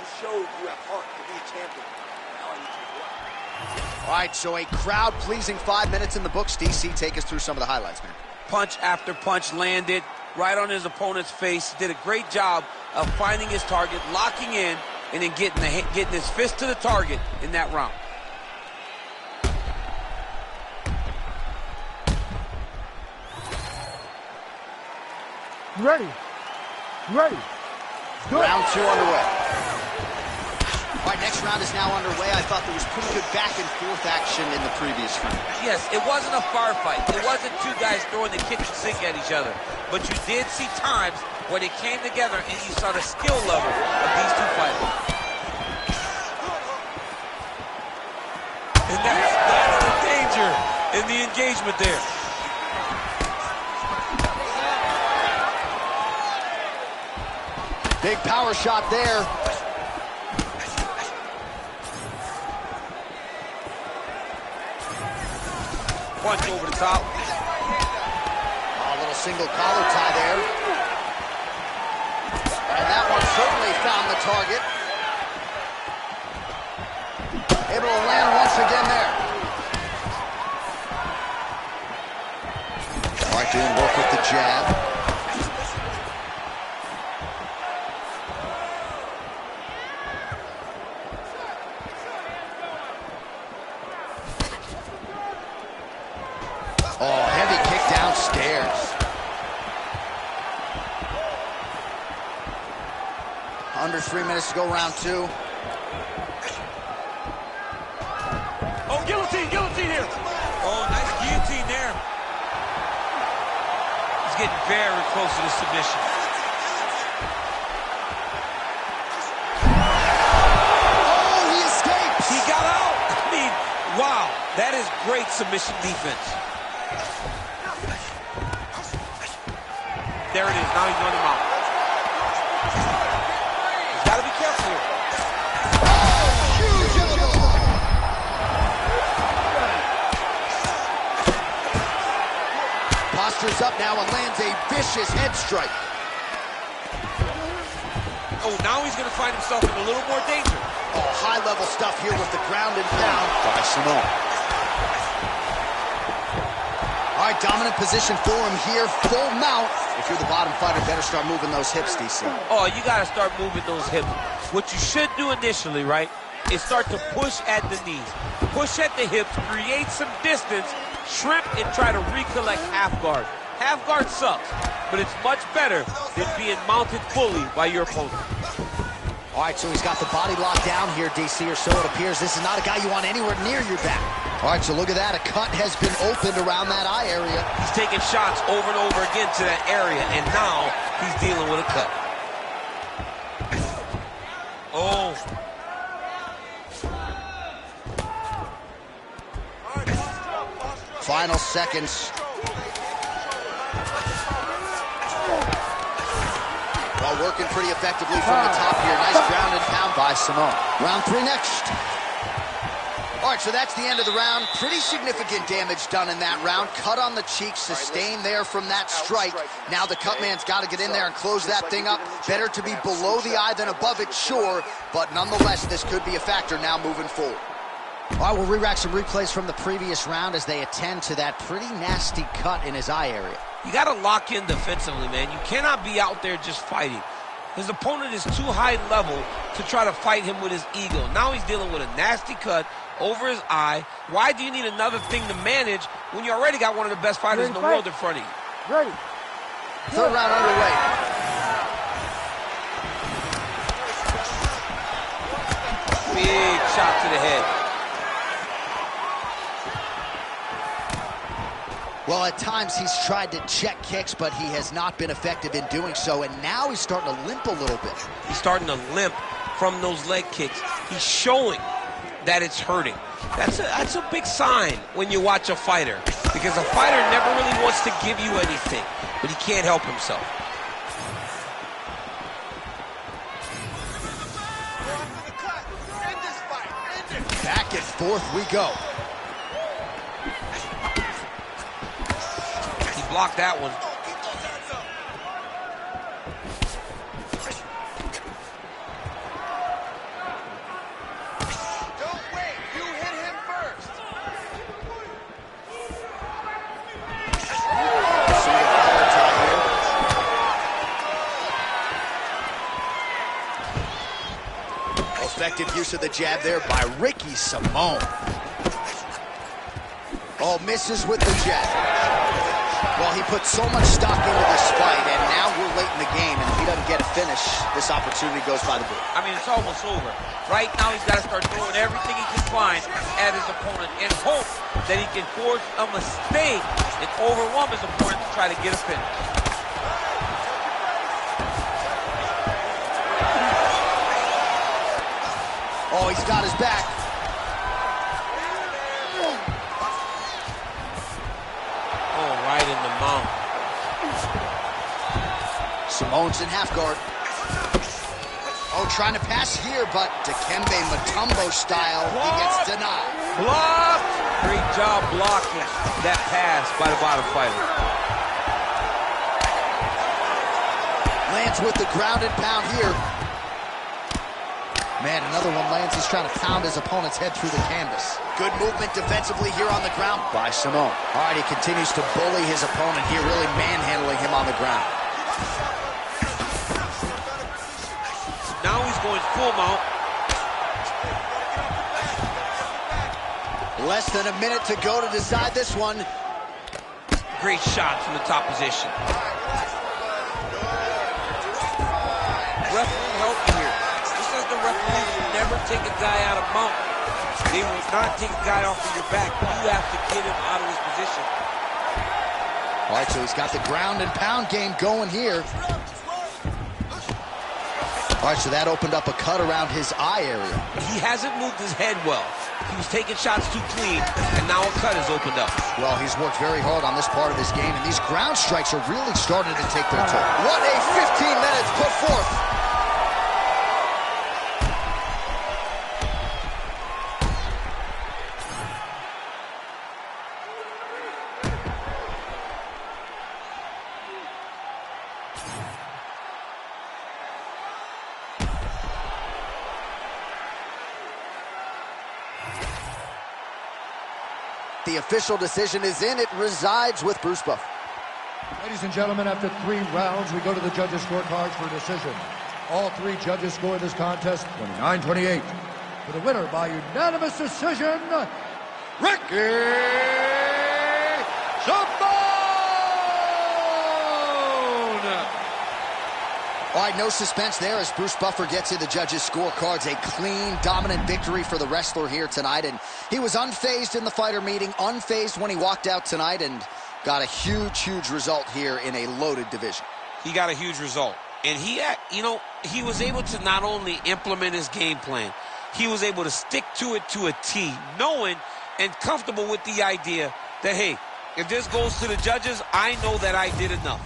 You showed you have heart to be a champion. Now I need you to go. All right, so a crowd-pleasing 5 minutes in the books. DC, take us through some of the highlights, man. Punch after punch landed right on his opponent's face. Did a great job of finding his target, locking in, and then getting his fist to the target in that round. Ready. Ready. Go. Round two underway. All right, next round is now underway. I thought there was pretty good back-and-forth action in the previous round. Yes, it wasn't a firefight. It wasn't two guys throwing the kitchen sink at each other. But you did see times when it came together and you saw the skill level of these two fighters. And that's the danger in the engagement there. Big power shot there. Punch over the top. A little single collar tie there. And that one certainly found the target. Able to land once again there. All right, doing work with the jab. Oh, heavy kick downstairs. Under 3 minutes to go, round two. Oh, guillotine here. Oh, nice guillotine there. He's getting very close to the submission. Oh, he escapes. He got out. I mean, wow, that is great submission defense. There it is. Now he's on him out. He's got to be careful here. Postures up now and lands a vicious head strike. Oh, now he's going to find himself in a little more danger. Oh, high-level stuff here with the ground and pound by Simone. All right, dominant position for him here, full mount. If you're the bottom fighter, better start moving those hips, DC. Oh, you got to start moving those hips. What you should do initially, right, is start to push at the knees. Push at the hips, create some distance, shrimp, and try to recollect half guard. Half guard sucks, but it's much better than being mounted fully by your opponent. All right, so he's got the body locked down here, DC, or so it appears. This is not a guy you want anywhere near your back. All right, so look at that. A cut has been opened around that eye area. He's taking shots over and over again to that area, and now he's dealing with a cut. Oh. Final seconds. Well, working pretty effectively from the top here. Nice ground and pound by Simone. Round three next. All right, so that's the end of the round. Pretty significant damage done in that round. Cut on the cheek, sustained there from that strike. Now the cut man's got to get in there and close that thing up. Better to be below the eye than above it, sure. But nonetheless, this could be a factor now moving forward. All right, we'll re-rack some replays from the previous round as they attend to that pretty nasty cut in his eye area. You got to lock in defensively, man. You cannot be out there just fighting. His opponent is too high level to try to fight him with his ego. Now he's dealing with a nasty cut over his eye. Why do you need another thing to manage when you already got one of the best fighters in the world in front of you? Ready. Third round underway. Big shot to the head. Well, at times he's tried to check kicks, but he has not been effective in doing so, and now he's starting to limp a little bit. He's starting to limp from those leg kicks. He's showing that it's hurting. That's a big sign when you watch a fighter, because a fighter never really wants to give you anything, but he can't help himself. Back and forth we go. He blocked that one. Don't wait. You hit him first. Effective use of the jab there by Ricky Simón. Oh, misses with the jab. Well, he put so much stock into this fight, and now we're late in the game, and if he doesn't get a finish, this opportunity goes by the book. I mean, it's almost over. Right now, he's got to start throwing everything he can find at his opponent and hope that he can force a mistake and overwhelm his opponent to try to get a finish. Oh, he's got his back. Oh, right in the mouth. Simón's in half guard. Oh, trying to pass here, but Dikembe Mutombo style, he gets denied. Blocked! Great job blocking that pass by the bottom fighter. Lands with the ground and pound here. Man, another one lands. He's trying to pound his opponent's head through the canvas. Good movement defensively here on the ground by Simón. All right, he continues to bully his opponent here, really manhandling him on the ground. Now he's going full mount. Less than a minute to go to decide this one. Great shot from the top position. Referee help here. This is the referee will never take a guy out of mount. They will not take a guy off of your back. You have to get him out of his position. All right, so he's got the ground and pound game going here. All right, so that opened up a cut around his eye area. He hasn't moved his head well. He was taking shots too clean, and now a cut has opened up. Well, he's worked very hard on this part of his game, and these ground strikes are really starting to take their toll. What a 15 minutes put forth. The official decision is in. It resides with Bruce Buffer. Ladies and gentlemen, after 3 rounds, we go to the judges' scorecards for a decision. All 3 judges score this contest 29-28. For the winner by unanimous decision, Ricky Simón! All right, no suspense there as Bruce Buffer gets to the judges' scorecards. A clean, dominant victory for the wrestler here tonight. And he was unfazed in the fighter meeting, unfazed when he walked out tonight, and got a huge, huge result here in a loaded division. He got a huge result. And he was able to not only implement his game plan, he was able to stick to it to a T, knowing and comfortable with the idea that, hey, if this goes to the judges, I know that I did enough.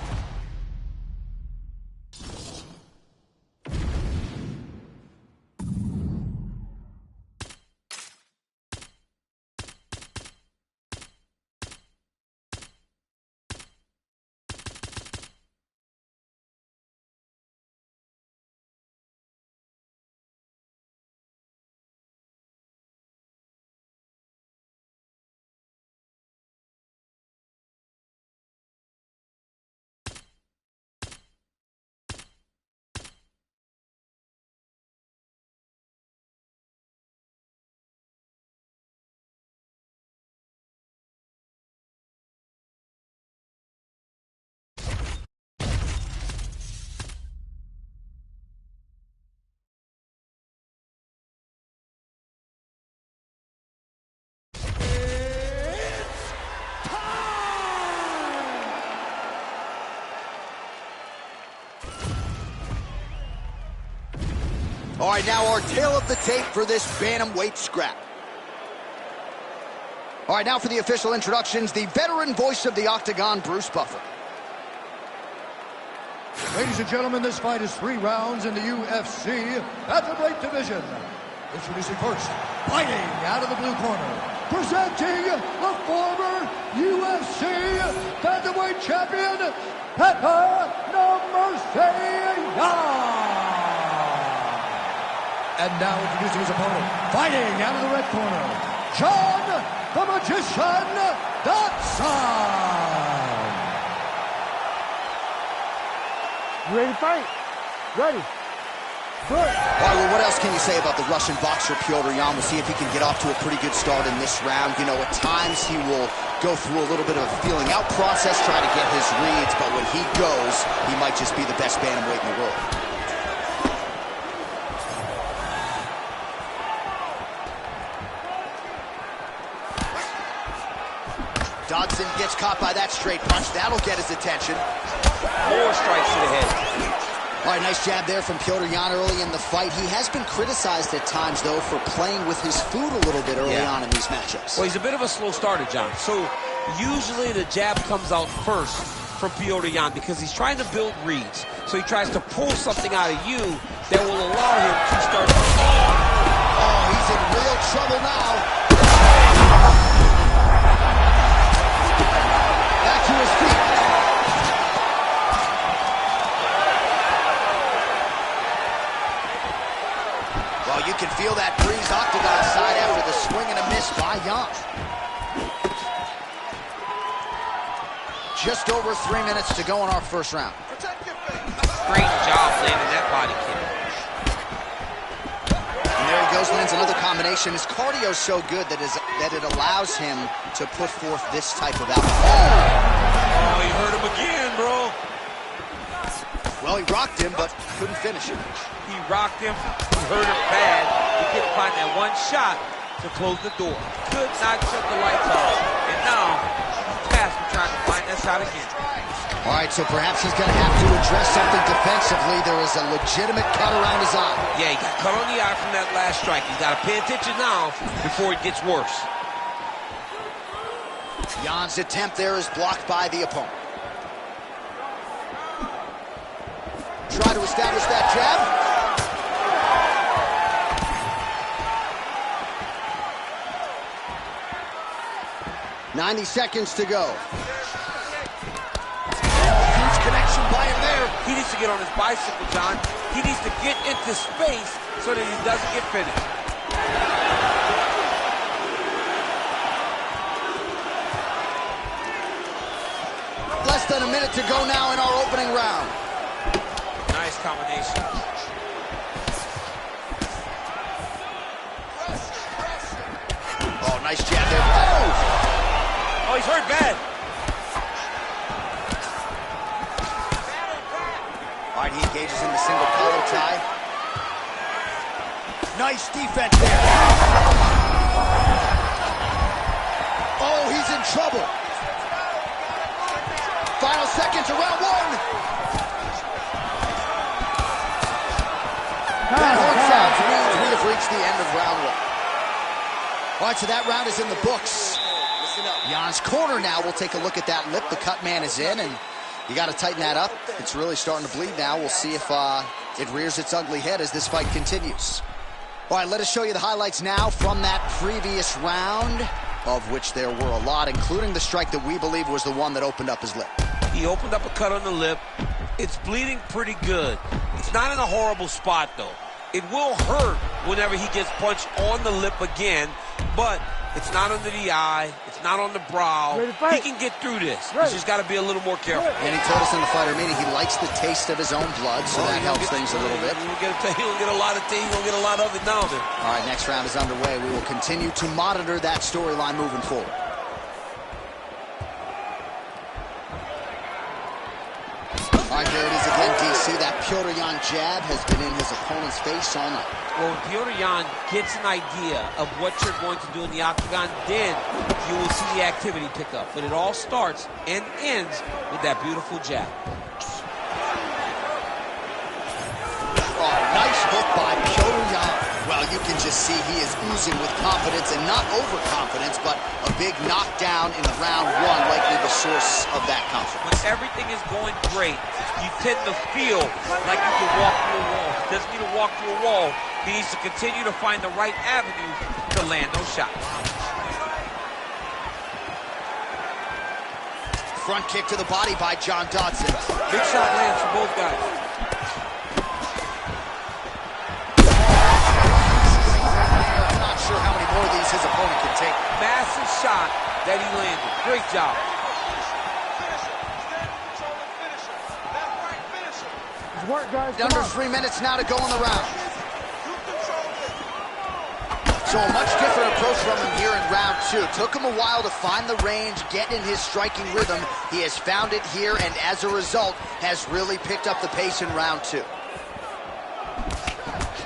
All right, now our tail of the tape for this bantamweight scrap. All right, now for the official introductions, the veteran voice of the Octagon, Bruce Buffer. Ladies and gentlemen, this fight is 3 rounds in the UFC Bantamweight division. Introducing first, fighting out of the blue corner, presenting the former UFC Bantamweight champion, Pepe No Mercy Yan. And now introducing his opponent, fighting out of the red corner, John the Magician Dodson. You ready to fight? Ready. Good. All right, well, what else can you say about the Russian boxer Petr Yan? We'll see if he can get off to a pretty good start in this round. You know, at times he will go through a little bit of a feeling out process, trying to get his reads, but when he goes, he might just be the best bantamweight in the world. Dodson gets caught by that straight punch. That'll get his attention. More strikes to the head. All right, nice jab there from Petr Yan early in the fight. He has been criticized at times, though, for playing with his food a little bit early on in these matchups. Well, he's a bit of a slow starter, John. So usually the jab comes out first from Petr Yan because he's trying to build reads. So he tries to pull something out of you that will allow him to start. Oh, he's in real trouble now. Back to his feet. Well, you can feel that breeze Octagon side after the swing and a miss by Yan. Just over 3 minutes to go in our first round. Great job landing that body kick. And there he goes, lands another combination. His cardio is so good that it allows him to put forth this type of output. Oh, he hurt him again, bro. Well, he rocked him, but couldn't finish it. He rocked him, he hurt him bad. He couldn't find that one shot to close the door. Could not shut the lights off. And now, he's tasked with trying to find that shot again. All right, so perhaps he's going to have to address something defensively. There is a legitimate cut around his eye. Yeah, he got cut on the eye from that last strike. He's got to pay attention now before it gets worse. Yan's attempt there is blocked by the opponent. Try to establish that jab. "90 seconds to go. Huge connection by him there. He needs to get on his bicycle, John. He needs to get into space so that he doesn't get finished. Less than a minute to go now in our opening round. Nice combination. Oh, nice jab there. Oh, he's hurt bad. All right, he engages in the single collar tie. Nice defense there. Oh, he's in trouble. Final seconds of round one. That horn sounds means we have reached the end of round one. All right, so that round is in the books. Yan's corner now. We'll take a look at that lip. The cut man is in, and you got to tighten that up. It's really starting to bleed now. We'll see if it rears its ugly head as this fight continues. All right, let us show you the highlights now from that previous round, of which there were a lot, including the strike that we believe was the one that opened up his lip. He opened up a cut on the lip. It's bleeding pretty good. It's not in a horrible spot, though. It will hurt whenever he gets punched on the lip again, but it's not under the eye. It's not on the brow. He can get through this. He's just got to be a little more careful. And he told us in the fighter meeting he likes the taste of his own blood, so that helps things a little bit. He don't get a lot of taste. He don't get a lot of it now. All right, next round is underway. We will continue to monitor that storyline moving forward. All right, there it is again, DC. That Petr Yan jab has been in his opponent's face all night. Well, when Petr Yan gets an idea of what you're going to do in the octagon, then you will see the activity pick up. But it all starts and ends with that beautiful jab. by Petr Yan. Well, you can just see he is oozing with confidence, and not overconfidence, but a big knockdown in round one, likely the source of that confidence. When everything is going great, you tend to feel like you can walk through a wall. He doesn't need to walk through a wall. He needs to continue to find the right avenue to land those shots. Front kick to the body by John Dodson. Big shot lands for both guys. I'm not sure how many more of these his opponent can take. Massive shot that he landed. Great job. Good work, guys. Come Under on. 3 minutes now to go in the round. So a much different approach from him here in round two. Took him a while to find the range, get in his striking rhythm. He has found it here, and as a result, has really picked up the pace in round two.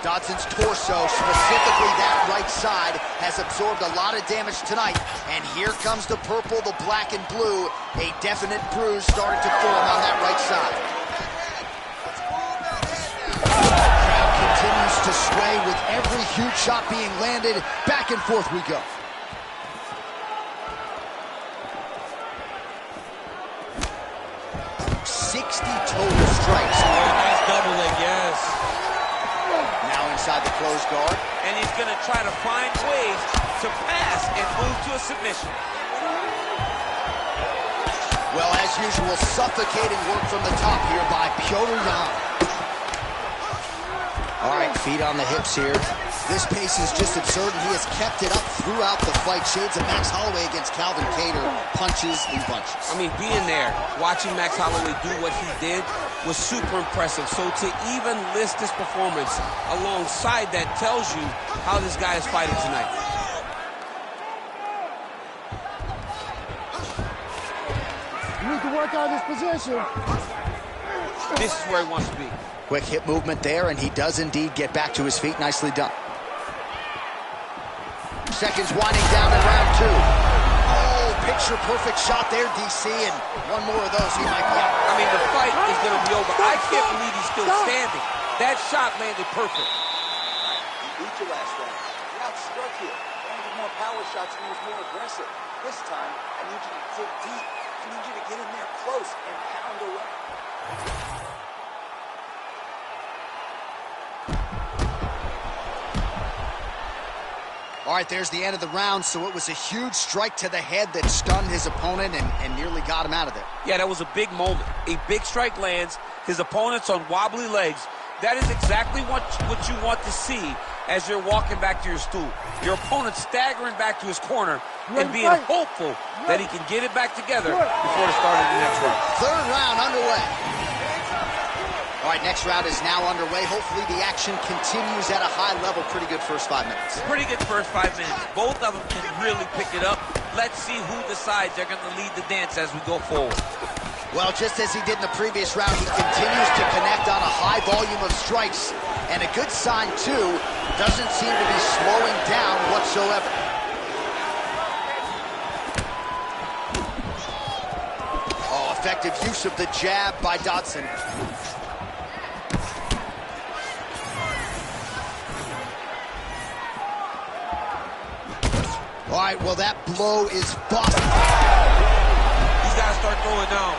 Dodson's torso, specifically that right side, has absorbed a lot of damage tonight. And here comes the purple, the black, and blue. A definite bruise starting to form on that right side. Crowd continues to sway with every huge shot being landed. Back and forth we go. Total strikes. Nice double leg, yes. Now inside the closed guard. And he's going to try to find ways to pass and move to a submission. Well, as usual, suffocating work from the top here by Petr Yan. All right, feet on the hips here. This pace is just absurd, and he has kept it up throughout the fight. Shades of Max Holloway against Calvin Kattar, punches and bunches. I mean, being there, watching Max Holloway do what he did was super impressive. So to even list this performance alongside that tells you how this guy is fighting tonight. You need to work out his position. This is where he wants to be. Quick hip movement there, and he does indeed get back to his feet. Nicely done. Seconds winding down in round two. Oh, picture perfect shot there, DC, and one more of those, he might be out. I mean, the fight is going to be over. I can't believe he's still standing. That shot landed perfect. He beat you last round. He outstruck you. Landed more power shots and he was more aggressive. This time, I need you to dig deep. I need you to get in there close and pound away. All right, there's the end of the round, so it was a huge strike to the head that stunned his opponent and nearly got him out of there. Yeah, that was a big moment. A big strike lands. His opponent's on wobbly legs. That is exactly what you want to see as you're walking back to your stool. Your opponent staggering back to his corner and being hopeful that he can get it back together before the start of the next round. Third round underway. All right, next round is now underway. Hopefully the action continues at a high level. Pretty good first 5 minutes. Pretty good first 5 minutes. Both of them can really pick it up. Let's see who decides they're going to lead the dance as we go forward. Well, just as he did in the previous round, he continues to connect on a high volume of strikes. And a good sign, too, doesn't seem to be slowing down whatsoever. Oh, effective use of the jab by Dodson. All right, well, that blow is busted. He's got to start throwing down.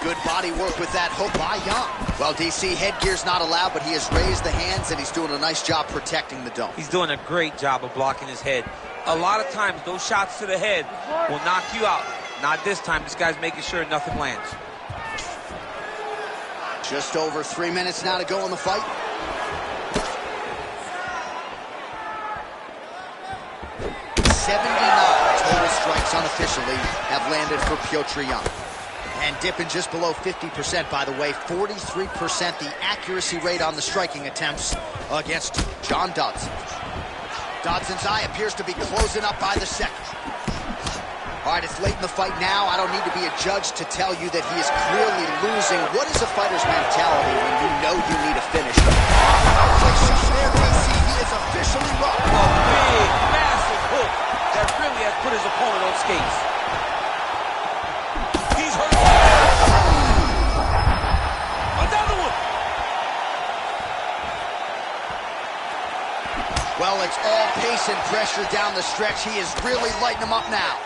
Good body work with that hook by Yan. Well, DC, headgear's not allowed, but he has raised the hands, and he's doing a nice job protecting the dome. He's doing a great job of blocking his head. A lot of times, those shots to the head will knock you out. Not this time. This guy's making sure nothing lands. Just over 3 minutes now to go in the fight. Total strikes unofficially have landed for Petr Yan. And dipping just below 50%, by the way, 43% the accuracy rate on the striking attempts against John Dodson. Dodson's eye appears to be closing up by the second. All right, it's late in the fight now. I don't need to be a judge to tell you that he is clearly losing. What is a fighter's mentality when you know you need a finish? He is officially rocked. A big, massive hook that really has put his opponent on skates. He's hurt. Well, it's all pace and pressure down the stretch. He is really lighting him up now.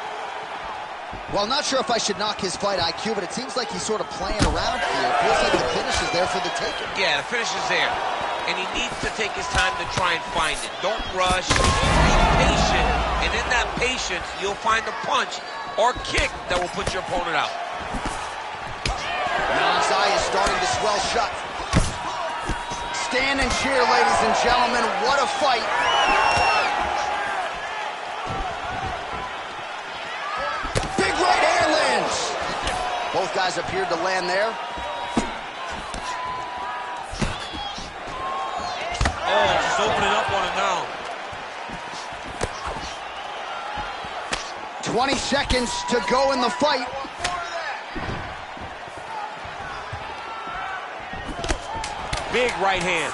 Well, not sure if I should knock his fight IQ, but it seems like he's sort of playing around here. It feels like the finish is there for the taking. Yeah, the finish is there. And he needs to take his time to try and find it. Don't rush. Be patient. And in that patience, you'll find a punch or kick that will put your opponent out. Nana's eye is starting to swell shut. Stand and cheer, ladies and gentlemen. What a fight. Big right hand lands. Both guys appeared to land there. Oh, just opening up on him now. 20 seconds to go in the fight. Big right hand.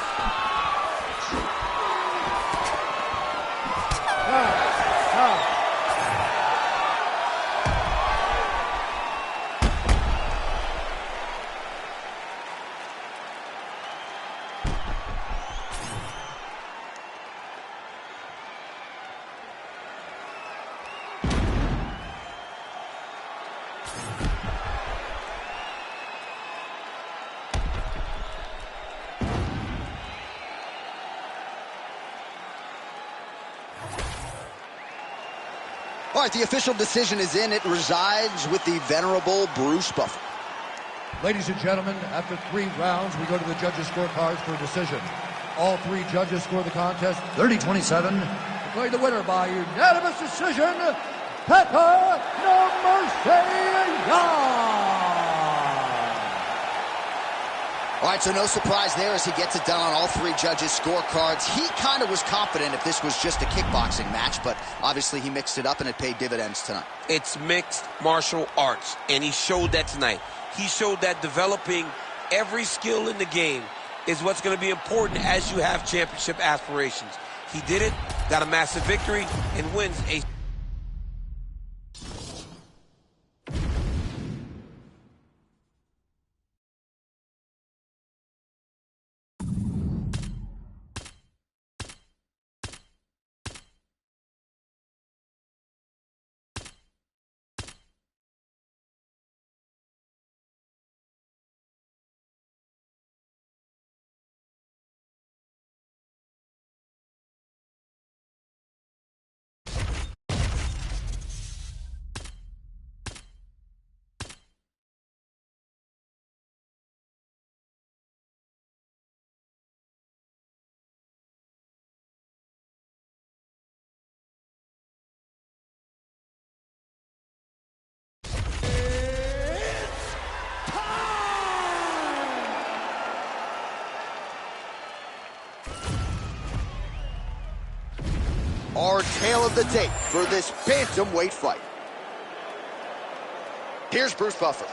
All right, the official decision is in. It resides with the venerable Bruce Buffer. Ladies and gentlemen, after 3 rounds, we go to the judges' scorecards for a decision. All 3 judges score the contest 30-27. Declared the winner by unanimous decision, Petr Nurmagomedov. All right, so no surprise there as he gets it done on all 3 judges' scorecards. He kind of was confident if this was just a kickboxing match, but obviously he mixed it up and it paid dividends tonight. It's mixed martial arts, and he showed that tonight. He showed that developing every skill in the game is what's going to be important as you have championship aspirations. He did it, got a massive victory, and wins a... Our tale of the tape for this bantamweight fight. Here's Bruce Buffer.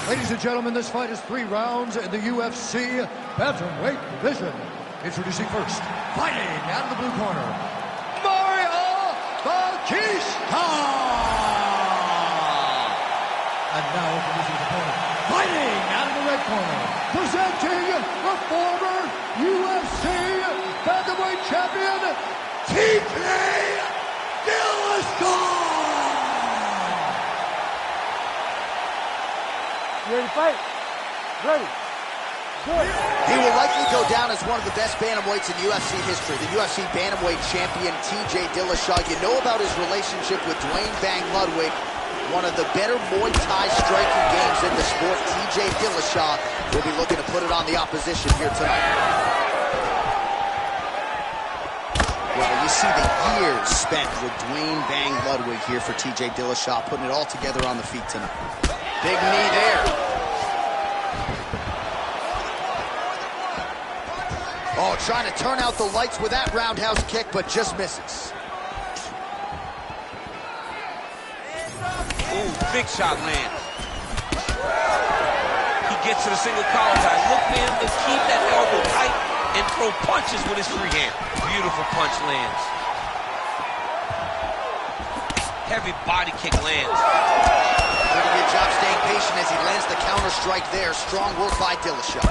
Ladies and gentlemen, this fight is 3 rounds in the UFC bantamweight division. Introducing first, fighting out of the blue corner, Mario Bautista. And now introducing his opponent, fighting out of the red corner, presenting the former UFC bantamweight champion, TJ Dillashaw. You ready to fight? Ready. Good. He will likely go down as one of the best bantamweights in UFC history. The UFC bantamweight champion, TJ Dillashaw. You know about his relationship with Duane Bang Ludwig, one of the better Muay Thai striking games in the sport. TJ Dillashaw will be looking to put it on the opposition here tonight. Well, you see the years spent with Duane Bang Ludwig here for TJ Dillashaw, putting it all together on the feet tonight. Big knee there. Oh, trying to turn out the lights with that roundhouse kick, but just misses. Ooh, big shot lands. He gets to the single collar tie. Look for him to keep that elbow tight and throw punches with his free hand. Beautiful punch lands. Heavy body kick lands. Pretty good job staying patient as he lands the counter strike there. Strong work by Dillashaw.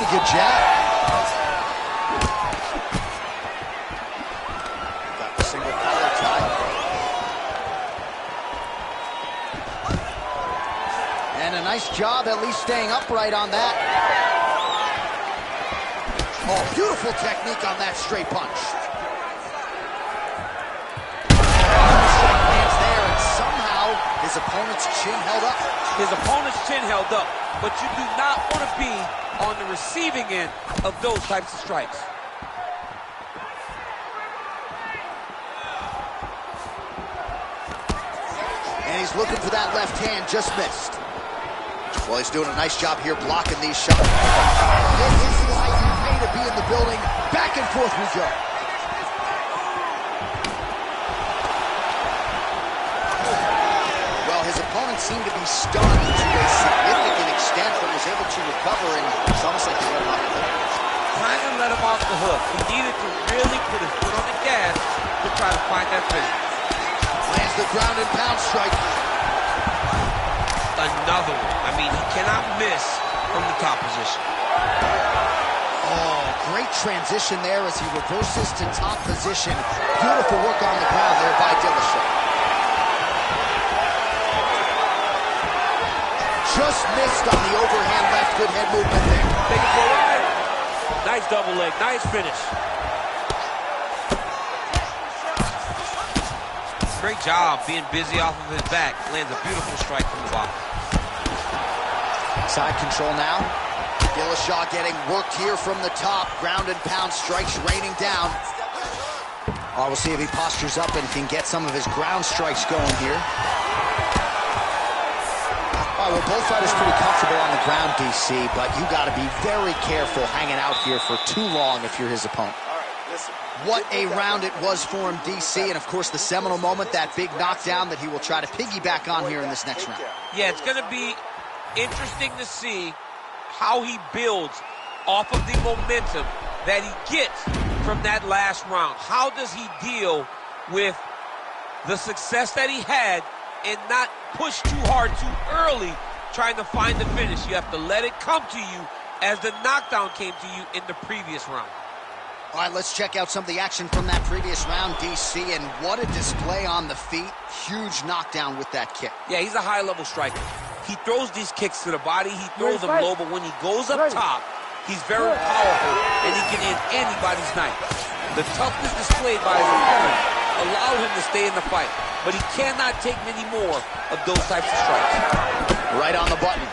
Pretty good jab. Got the single collar tie. And a nice job at least staying upright on that. Oh, beautiful technique on that straight punch. Lands there, and somehow his opponent's chin held up. His opponent's chin held up, but you do not want to be on the receiving end of those types of strikes. And he's looking for that left hand, just missed. Well, he's doing a nice job here blocking these shots. This is why you pay to be in the building. Back and forth we go. Well, his opponent seemed to be stunned to a significant extent, but was able to recover, and it's almost like he let him off the hook. Trying to let him off the hook. He needed to really put his foot on the gas to try to find that finish. Lands the ground and pound strike. Another one. I mean, he cannot miss from the top position. Oh, great transition there as he reverses to top position. Beautiful work on the ground there by Dillashaw. Just missed on the overhand left. Good head movement there. Take it for a ride. Nice double leg. Nice finish. Great job being busy off of his back. Lands a beautiful strike from the bottom. Side control now. Dillashaw getting worked here from the top. Ground and pound strikes raining down. Oh, we'll see if he postures up and can get some of his ground strikes going here. All right, well, both fighters pretty comfortable on the ground, DC, but you got to be very careful hanging out here for too long if you're his opponent. What a round it was for him, DC, and of course the seminal moment, that big knockdown that he will try to piggyback on here in this next round. Yeah, it's going to be interesting to see how he builds off of the momentum that he gets from that last round. How does he deal with the success that he had and not push too hard too early trying to find the finish? You have to let it come to you as the knockdown came to you in the previous round. All right, let's check out some of the action from that previous round, DC, and what a display on the feet. Huge knockdown with that kick. Yeah, he's a high-level striker. He throws these kicks to the body, he throws them low, but when he goes up top, he's very powerful, and he can end anybody's night. The toughness displayed by his opponent allowed him to stay in the fight, but he cannot take many more of those types of strikes. Right on the button.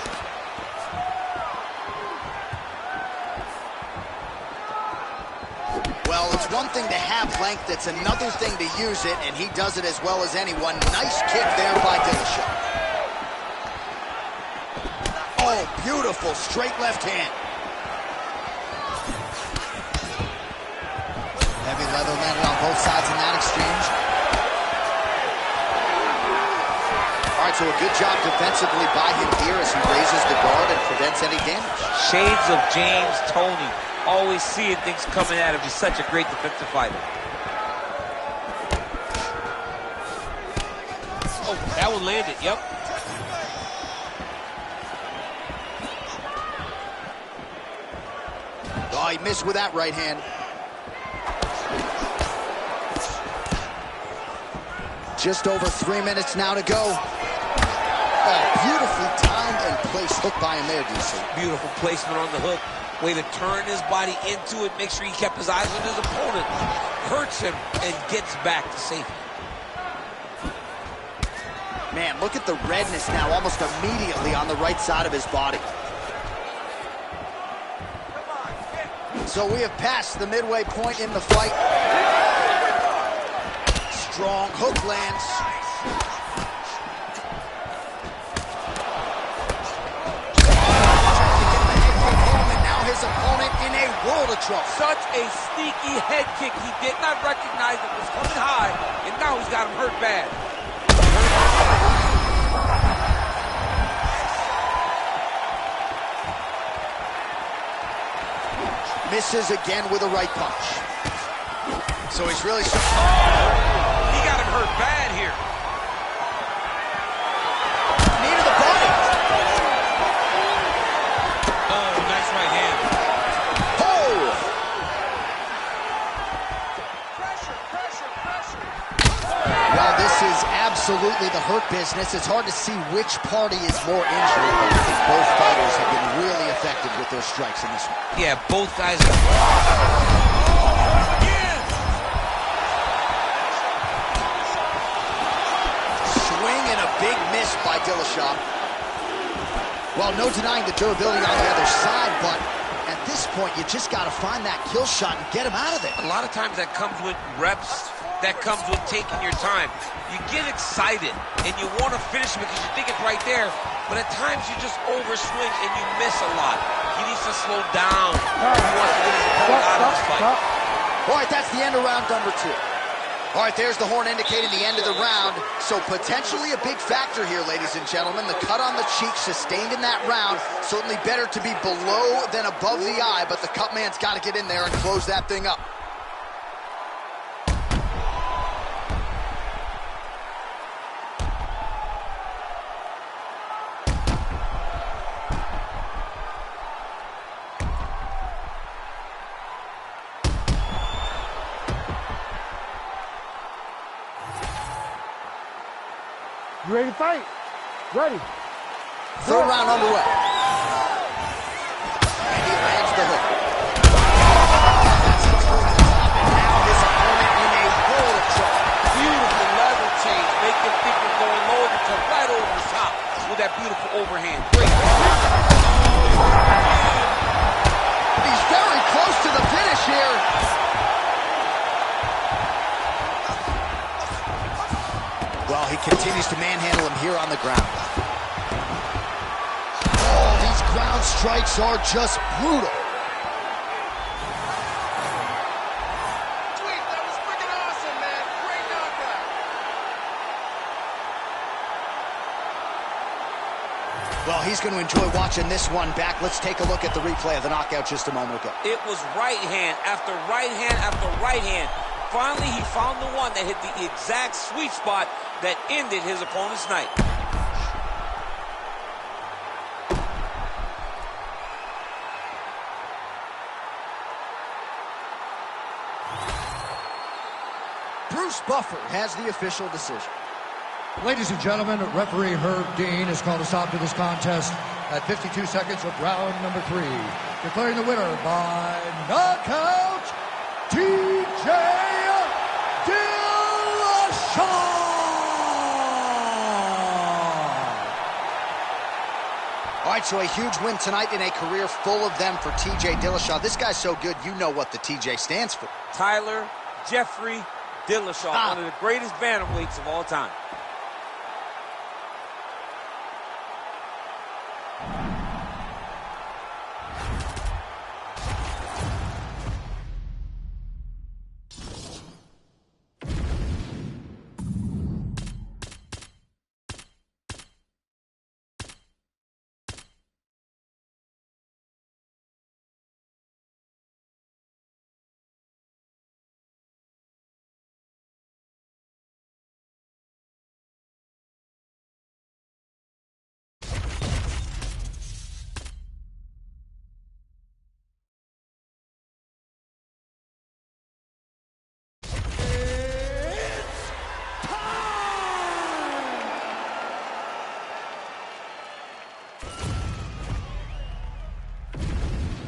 Well, it's one thing to have length, it's another thing to use it, and he does it as well as anyone. Nice kick there by Dillashaw. Oh, beautiful straight left hand. Heavy leather landed on both sides in that exchange. All right, so a good job defensively by him here as he raises the guard and prevents any damage. Shades of James Toney. Always seeing things coming at him. He's such a great defensive fighter. Oh, that one landed, yep. Oh, he missed with that right hand. Just over 3 minutes now to go. Oh, beautifully timed and placed hook by him there, DC. Beautiful placement on the hook. Way to turn his body into it, make sure he kept his eyes on his opponent. Hurts him and gets back to safety. Man, look at the redness now almost immediately on the right side of his body. So we have passed the midway point in the fight. Strong hook lands. His opponent in a world of trouble. Such a sneaky head kick. He did not recognize it was coming high, and now he's got him hurt bad. Misses again with a right punch. So he's really... Oh! He got him hurt bad here. Knee to the body. Oh, nice right hand. Well, this is absolutely the hurt business. It's hard to see which party is more injured, but I think both fighters have been really effective with their strikes in this one. Yeah, both guys. Swing and a big miss by Dillashaw. Well, no denying the durability on the other side, but at this point, you just got to find that kill shot and get him out of there. A lot of times that comes with reps. That comes with taking your time. You get excited, and you want to finish because you think it's right there, but at times you just overswing and you miss a lot. He needs to slow down if he wants to get his opponent out of this fight. All right, that's the end of round number 2. All right, there's the horn indicating the end of the round. So potentially a big factor here, ladies and gentlemen. The cut on the cheek sustained in that round. Certainly better to be below than above the eye, but the cut man's got to get in there and close that thing up. You ready to fight? Ready. Third round underway. And he lands the hook. That's the over the top, and now his opponent in a world of trouble. Beautiful level change. Make him think you're going low and come right over the top with that beautiful overhand. Great. He's very close to the finish here. Well, he continues to manhandle him here on the ground. Oh, these ground strikes are just brutal. Sweet, that was freaking awesome, man. Great knockout. Well, he's going to enjoy watching this one back. Let's take a look at the replay of the knockout just a moment ago. It was right hand after right hand after right hand. Finally, he found the one that hit the exact sweet spot that ended his opponent's night. Bruce Buffer has the official decision. Ladies and gentlemen, referee Herb Dean has called a stop to this contest at 52 seconds of round number 3. Declaring the winner by knockout, TJ Dillashaw! All right, so a huge win tonight in a career full of them for TJ Dillashaw. This guy's so good, you know what the TJ stands for. Tyler Jeffrey Dillashaw, one of the greatest bantamweights of all time.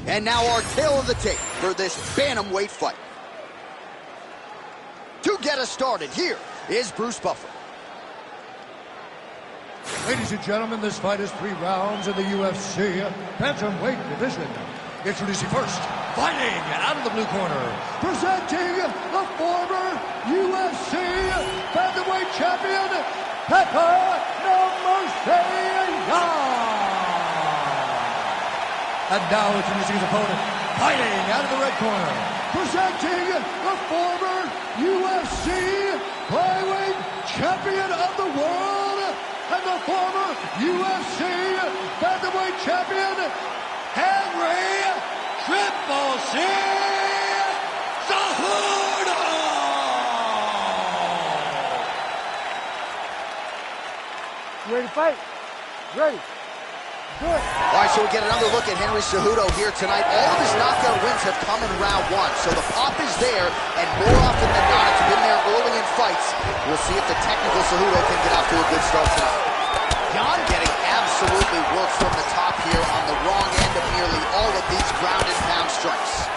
And now our tale of the tape for this bantamweight fight. To get us started, here is Bruce Buffer. Ladies and gentlemen, this fight is 3 rounds in the UFC bantamweight division. Introducing first, fighting out of the blue corner, presenting the former UFC bantamweight champion, Pepper No Mercy. And now introducing his opponent, fighting out of the red corner, presenting the former UFC flyweight champion of the world and the former UFC bantamweight champion, Henry Triple C Cejudo! You ready to fight? Ready. Good. All right, so we get another look at Henry Cejudo here tonight. All of his knockout wins have come in round 1, so the pop is there, and more often than not, it's been there early in million fights. We'll see if the technical Cejudo can get off to a good start tonight. Yan getting absolutely worked from the top here on the wrong end of nearly all of these ground and pound strikes.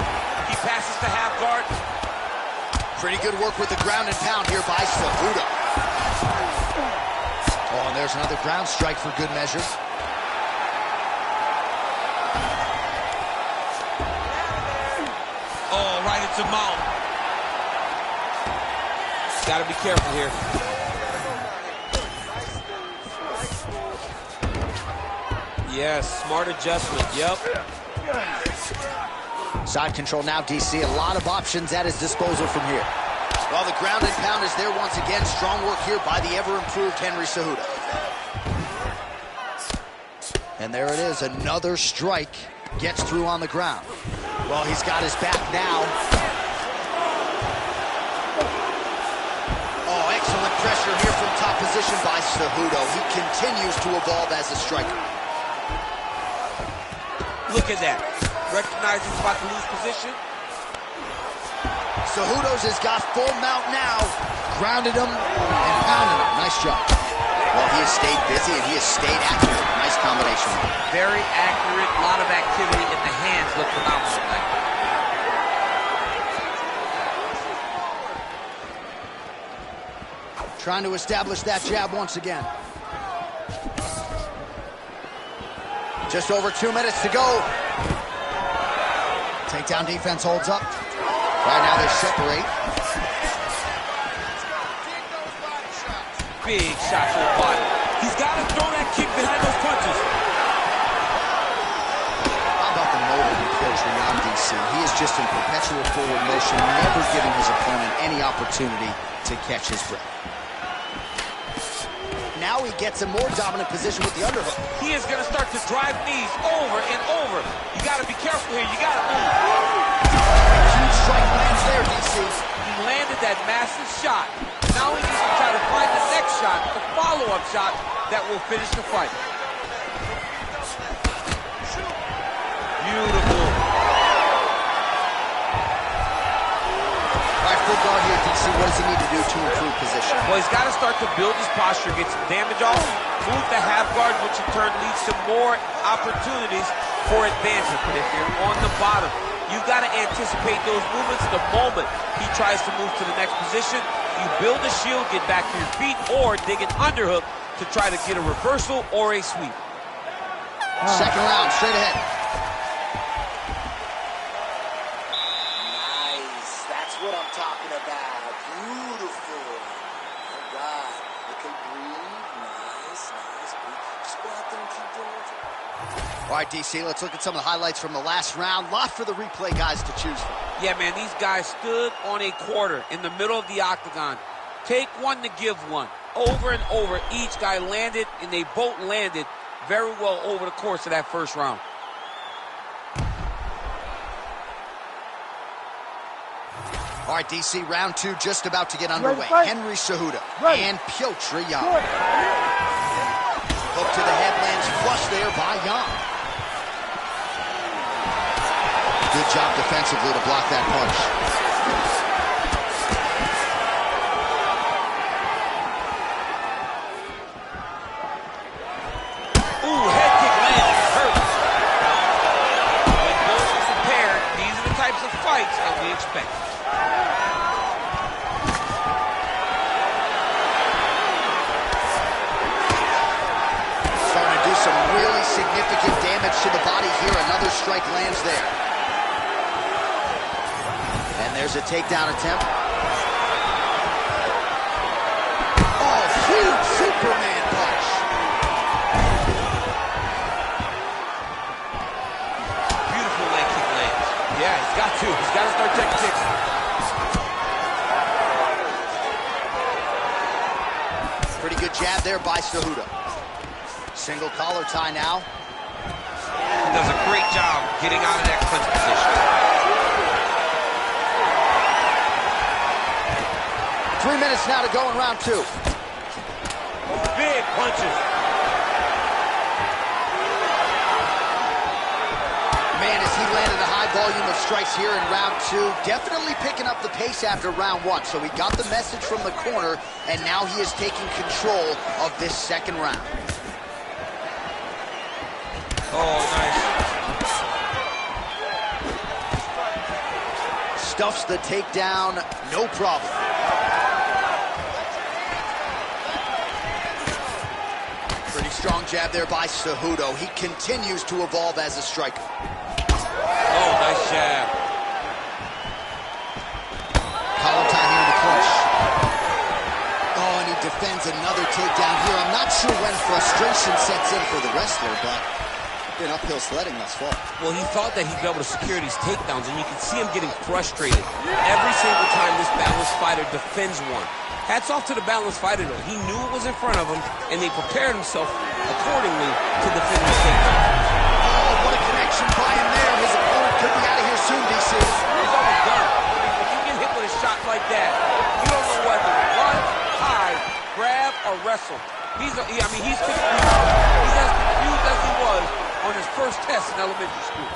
He passes to half guard. Pretty good work with the ground and pound here by Cejudo. Oh, and there's another ground strike for good measure. Oh, right into mount. Got to be careful here. Yes, smart adjustment. Yep. Side control now, DC. A lot of options at his disposal from here. Well, the ground and pound is there once again. Strong work here by the ever-improved Henry Cejudo. And there it is, another strike gets through on the ground. Well, he's got his back now. Oh, excellent pressure here from top position by Cejudo. He continues to evolve as a striker. Look at that. Recognizing he's about to lose position. Cejudo's has got full mount now. Grounded him and pounded him. Nice job. Well, he has stayed busy and he has stayed accurate. Nice combination. Very accurate. A lot of activity in the hands. Look phenomenal tonight. Trying to establish that jab once again. Just over 2 minutes to go. Takedown defense holds up. Right now they separate. Big shot to the body. He's got to throw that kick behind those punches. How about the motor he kills Ryan DC? He is just in perpetual forward motion, never giving his opponent any opportunity to catch his breath. Now he gets a more dominant position with the underhook. He is going to start to drive knees over and over. You got to be careful here. You got to move. Huge strike lands there, DC. He landed that massive shot. Now he needs to try to find the next shot, the follow-up shot that will finish the fight. Beautiful. All right, full guard here, DC. What does he need to do to improve position? Well, he's got to start to build his posture, get some damage off, move the half guard, which in turn leads to more opportunities for advancement. But if you're on the bottom, you've got to anticipate those movements the moment he tries to move to the next position. You build a shield, get back to your feet, or dig an underhook to try to get a reversal or a sweep. Second round, straight ahead. Nice. That's what I'm talking about. Beautiful. All right. Okay, breathe. Nice, nice. Breathe. Just go out there and keep doing what you're doing. All right, DC, let's look at some of the highlights from the last round. Lot for the replay guys to choose from. Yeah, man, these guys stood on a quarter in the middle of the octagon. Take one to give one. Over and over, each guy landed, and they both landed very well over the course of that first round. All right, DC, round two just about to get underway. Henry Cejudo and Piotr Yan. Hook to the head lands flush there by Yan. Good job defensively to block that punch. Ooh, head kick landed. Hurt. When both are prepared, these are the types of fights that we expect. Starting to do some really significant damage to the body here. Another strike lands there. And there's a takedown attempt. Oh, huge Superman punch. Beautiful leg kick lands. Yeah, he's got to. He's got to start checking kicks. Pretty good jab there by Cejudo. Single collar tie now. He does a great job getting out of that clinch position. 3 minutes now to go in round two. Big punches. Man, has he landed a high high volume of strikes here in round 2. Definitely picking up the pace after round 1. So he got the message from the corner, and now he is taking control of this second round. Oh, nice. Stuffs the takedown, no problem. Pretty strong jab there by Cejudo. He continues to evolve as a striker. Oh, nice jab. Collar tie here in the clinch. Oh, and he defends another takedown here. I'm not sure when frustration sets in for the wrestler, but been uphill sledding thus far. Well, he thought that he'd be able to secure these takedowns, and you can see him getting frustrated every single time this balanced fighter defends one. Hats off to the balanced fighter, though. He knew it was in front of him, and they prepared himself accordingly to defend his takedown. Oh, what a connection by him there. His opponent could be out of here soon, DC. He's almost done. When you get hit with a shot like that, you don't know whether to run, hide, grab, or wrestle. He's as confused as he was on his first test in elementary school.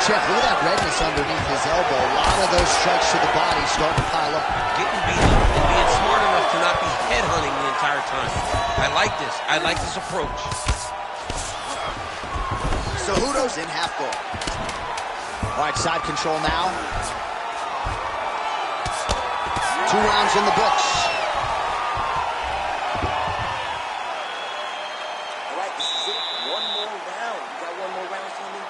Jeff, look at that redness underneath his elbow. A lot of those strikes to the body starting to pile up. Getting beat up and being smart enough to not be headhunting the entire time. I like this. I like this approach. Cejudo's in half guard. All right, side control now. 2 rounds in the books. All right, this is it. One more round. You got one more round for me?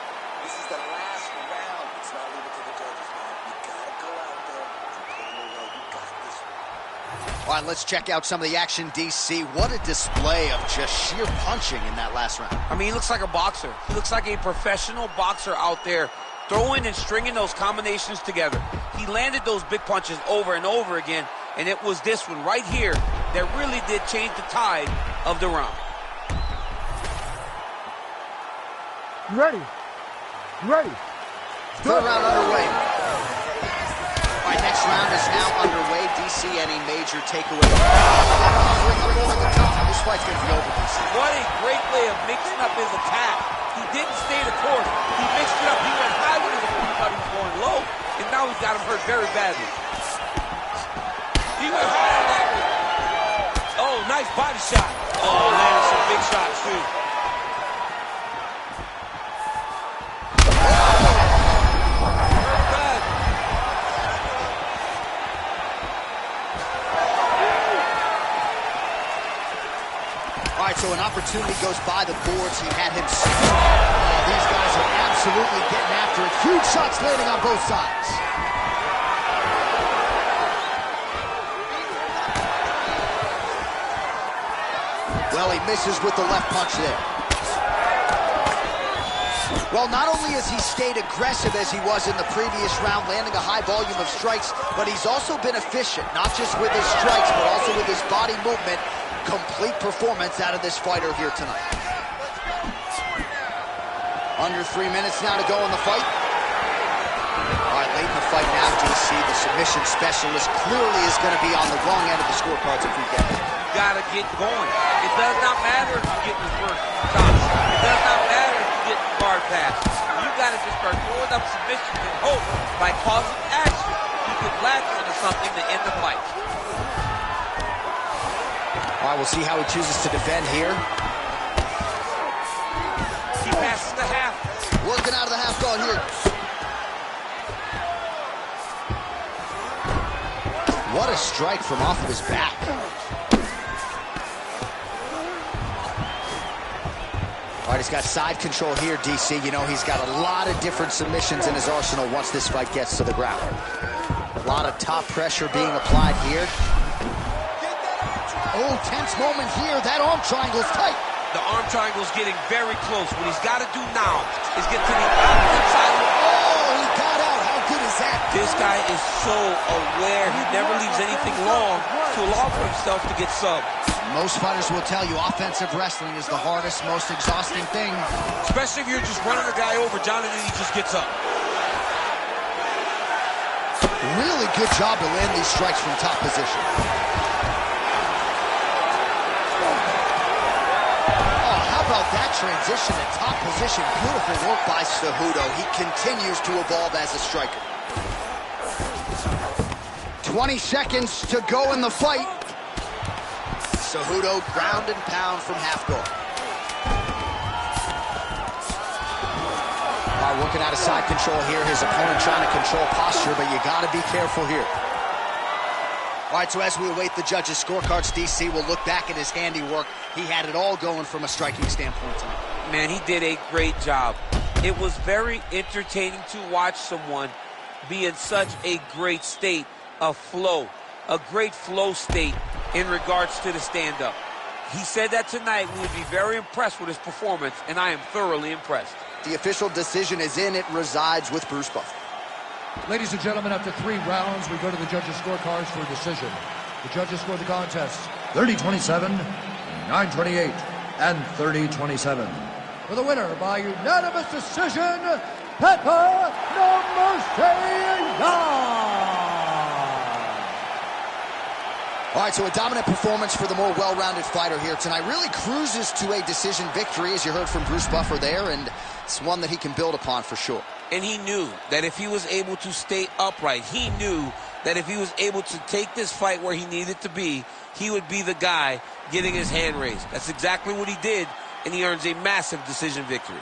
This is the last round. It's not leaving to the judges, man. You gotta go out there and play them away. You got this one. All right, let's check out some of the action, DC. What a display of just sheer punching in that last round. I mean, he looks like a boxer. He looks like a professional boxer out there, throwing and stringing those combinations together. He landed those big punches over and over again, and it was this one right here that really did change the tide of the round. You ready? You ready? Third round underway. All right, next round is now underway. DC, any major takeaway? This fight's going to be over, DC. What a great way of mixing up his attack. He didn't stay the course. He mixed it up. He went high when his opponent thought he was going low, and now he's got him hurt very badly. He went high on that one. Oh, nice body shot. Oh, landed some big shots, too. All right, so an opportunity goes by the boards. He had him. These guys are absolutely getting after it. Huge shots landing on both sides. Well, he misses with the left punch there. Well, not only has he stayed aggressive as he was in the previous round, landing a high volume of strikes, but he's also been efficient, not just with his strikes, but also with his body movement. Complete performance out of this fighter here tonight. Under 3 minutes now to go in the fight. All right, late in the fight now, DC, the submission specialist, clearly is going to be on the wrong end of the scorecards if we get it. Gotta get going. It does not matter if you get the first shot. It does not matter if you get the guard pass. You gotta just start throwing up submissions and hope by causing action you can latch onto something to end the fight. All right, we'll see how he chooses to defend here. He passes the half. Working out of the half guard here. What a strike from off of his back. All right, he's got side control here, DC. You know, he's got a lot of different submissions in his arsenal once this fight gets to the ground. A lot of top pressure being applied here. Oh, tense moment here. That arm triangle's tight. The arm triangle's getting very close. What he's got to do now is get to the opposite side of the... Oh, he got out. How good is that? This guy is so aware. He never leaves anything long to allow for himself to get subbed. Most fighters will tell you offensive wrestling is the hardest, most exhausting thing. Especially if you're just running a guy over, John, and then he just gets up. Really good job to land these strikes from top position. Oh, how about that transition to top position. Beautiful work by Cejudo. He continues to evolve as a striker. 20 seconds to go in the fight. Cejudo ground and pound from half guard. Working out of side control here. His opponent trying to control posture, but you got to be careful here. All right, so as we await the judges' scorecards, DC will look back at his handiwork. He had it all going from a striking standpoint tonight. Man, he did a great job. It was very entertaining to watch someone be in such a great state of flow, a great flow state in regards to the stand-up. He said that tonight we would be very impressed with his performance, and I am thoroughly impressed. The official decision is in. It resides with Bruce Buffer. Ladies and gentlemen, after 3 rounds, we go to the judges' scorecards for a decision. The judges score the contest 30-27, 9-28, and 30-27. For the winner by unanimous decision, Pepper No Mercy Yan! All right, so a dominant performance for the more well-rounded fighter here tonight. Really cruises to a decision victory, as you heard from Bruce Buffer there, and it's one that he can build upon for sure. And he knew that if he was able to stay upright, he knew that if he was able to take this fight where he needed to be, he would be the guy getting his hand raised. That's exactly what he did, and he earns a massive decision victory.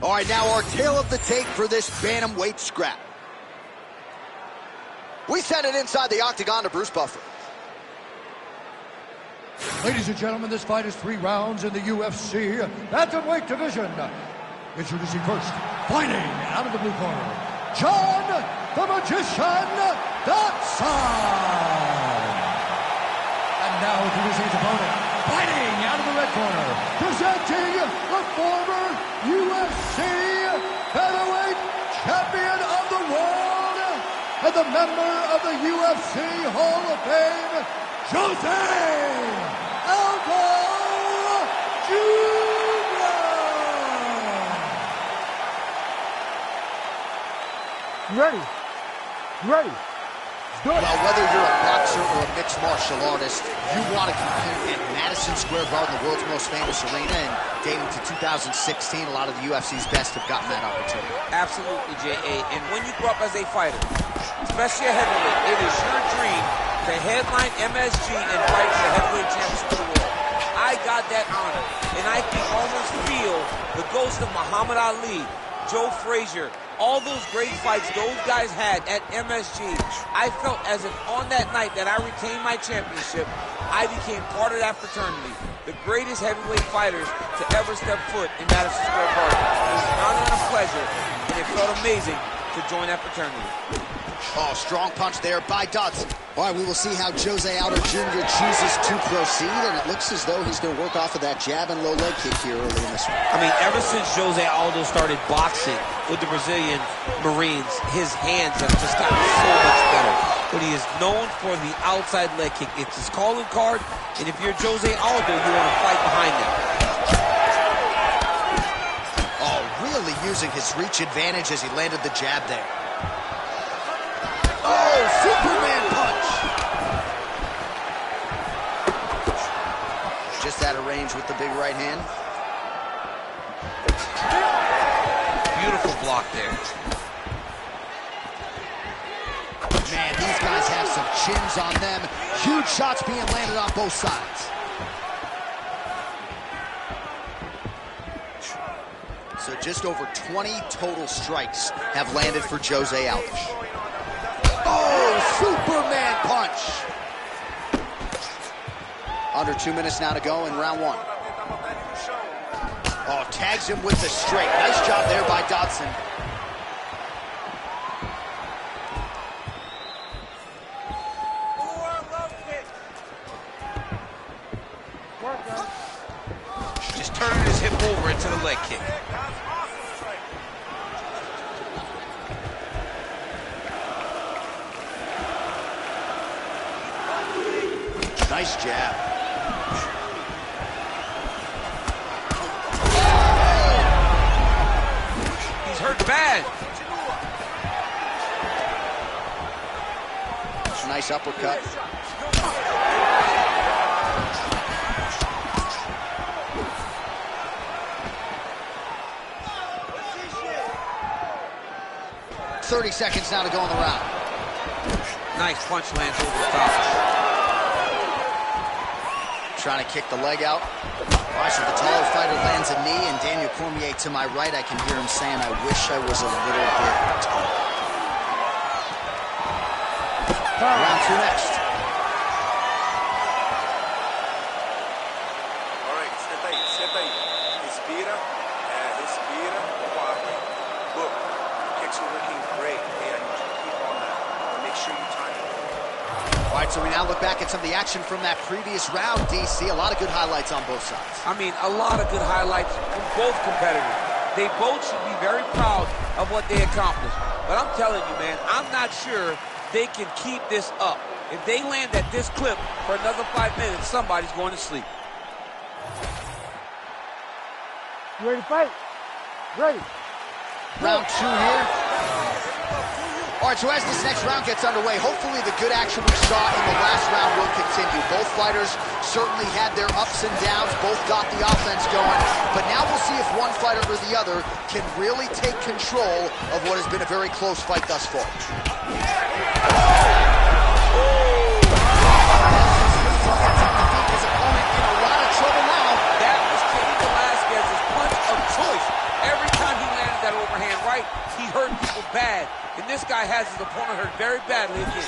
All right, now our tail of the tape for this bantamweight scrap. We send it inside the octagon to Bruce Buffer. Ladies and gentlemen, this fight is 3 rounds in the UFC bantamweight division. Introducing first, fighting out of the blue corner, John the Magician Dodson. And now introducing his opponent, fighting out of the red corner, presenting the former UFC featherweight champion of the world and the member of the UFC Hall of Fame, Jose Aldo Jr. Ready. Ready. Well, whether you're a boxer or a mixed martial artist, you want to compete at Madison Square Garden, the world's most famous arena, and dating to 2016, a lot of the UFC's best have gotten that opportunity. Absolutely, J.A. And when you grow up as a fighter, especially a heavyweight, it is your dream to headline MSG and fight for the heavyweight championship of the world. I got that honor, and I can almost feel the ghost of Muhammad Ali, Joe Frazier, all those great fights those guys had at MSG. I felt as if on that night that I retained my championship, I became part of that fraternity. The greatest heavyweight fighters to ever step foot in Madison Square Garden. It was an honor and a pleasure, and it felt amazing to join that fraternity. Oh, strong punch there by Dodson. All right, we will see how Jose Aldo Jr. chooses to proceed, and it looks as though he's going to work off of that jab and low leg kick here early in this one. I mean, ever since Jose Aldo started boxing with the Brazilian Marines, his hands have just gotten so much better. But he is known for the outside leg kick. It's his calling card, and if you're Jose Aldo, you want to fight behind him. Oh, really using his reach advantage as he landed the jab there. Oh, Superman punch! Just out of range with the big right hand. Beautiful block there. Man, these guys have some chins on them. Huge shots being landed on both sides. So just over 20 total strikes have landed for Jose Aldo. Oh, Superman punch! Under 2 minutes now to go in round one. Oh, tags him with the straight. Nice job there by Dodson. Just turning his hip over into the leg kick. Nice jab. He's hurt bad. Nice uppercut. "30 seconds now to go in the round." Nice punch lands over the top. Trying to kick the leg out. Watch, the taller fighter lands a knee, and Daniel Cormier to my right, I can hear him saying, "I wish I was a little bit taller." Round two next. All right, senta aí. Respira, respira, aguarda. Look, the kicks are working great, okay? I need you to keep on that. Make sure you time it. All right, so we now look back at some of the action from that previous round, DC. A lot of good highlights on both sides. I mean, a lot of good highlights from both competitors. They both should be very proud of what they accomplished. But I'm telling you, man, I'm not sure they can keep this up. If they land at this clip for another 5 minutes, somebody's going to sleep. You ready to fight? Ready. Round two here. All right, so as this next round gets underway, hopefully the good action we saw in the last round will continue. Both fighters certainly had their ups and downs. Both got the offense going. But now we'll see if one fighter or the other can really take control of what has been a very close fight thus far. His opponent in a lot of trouble now. That was Cain Velasquez's punch of choice. Every time he landed that overhand right, he hurt people bad. And this guy has his opponent hurt very badly again.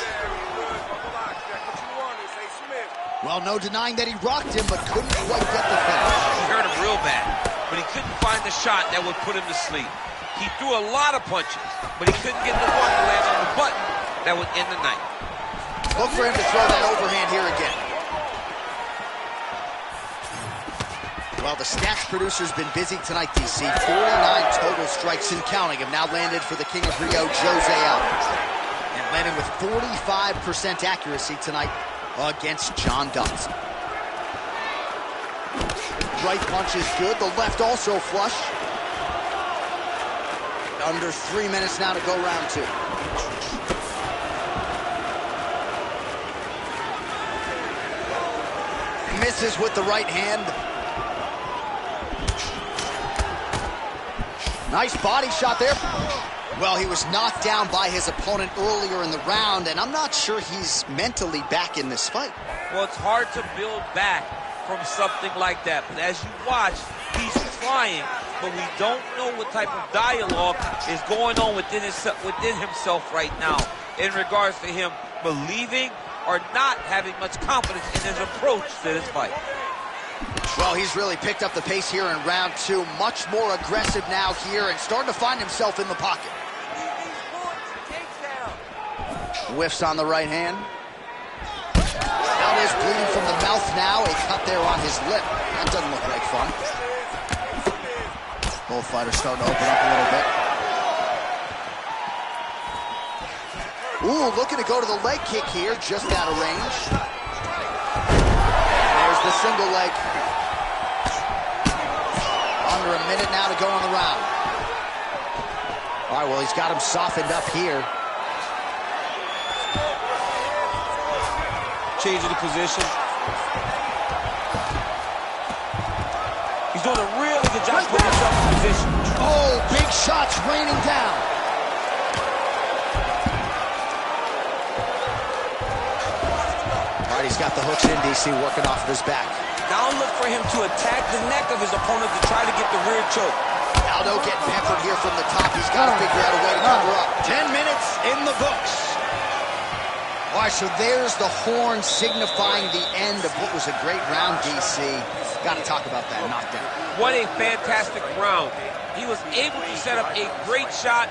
Well, no denying that he rocked him, but couldn't quite get the finish. He hurt him real bad, but he couldn't find the shot that would put him to sleep. He threw a lot of punches, but he couldn't get the one to land on the button that would end the night. Look for him to throw that overhand here again. Well, the stats producer's been busy tonight, DC. 49 total strikes and counting have now landed for the King of Rio, Jose Aldo. And landing with 45% accuracy tonight against John Dodson. Right punch is good. The left also flush. Under 3 minutes now to go round two. Misses with the right hand. Nice body shot there. Well, he was knocked down by his opponent earlier in the round, and I'm not sure he's mentally back in this fight. Well, it's hard to build back from something like that. But as you watch, he's trying, but we don't know what type of dialogue is going on within himself right now in regards to him believing or not having much confidence in his approach to this fight. Well, he's really picked up the pace here in round two. Much more aggressive now here and starting to find himself in the pocket. Whiffs on the right hand. Out is bleeding from the mouth now. A cut there on his lip. That doesn't look like fun. Both fighters starting to open up a little bit. Ooh, looking to go to the leg kick here, just out of range. There's the single leg. Under a minute now to go on the round. All right, well, he's got him softened up here. Changing the position. He's doing a really good job putting himself in position. Oh, big shots raining down. right, he's got the hooks in, DC, working off of his back. Now look for him to attack the neck of his opponent to try to get the rear choke. Aldo getting peppered here from the top. He's got to figure out a way to cover up. 10 minutes in the books. All right, so there's the horn signifying the end of what was a great round, DC. Got to talk about that knockdown. What a fantastic round. He was able to set up a great shot,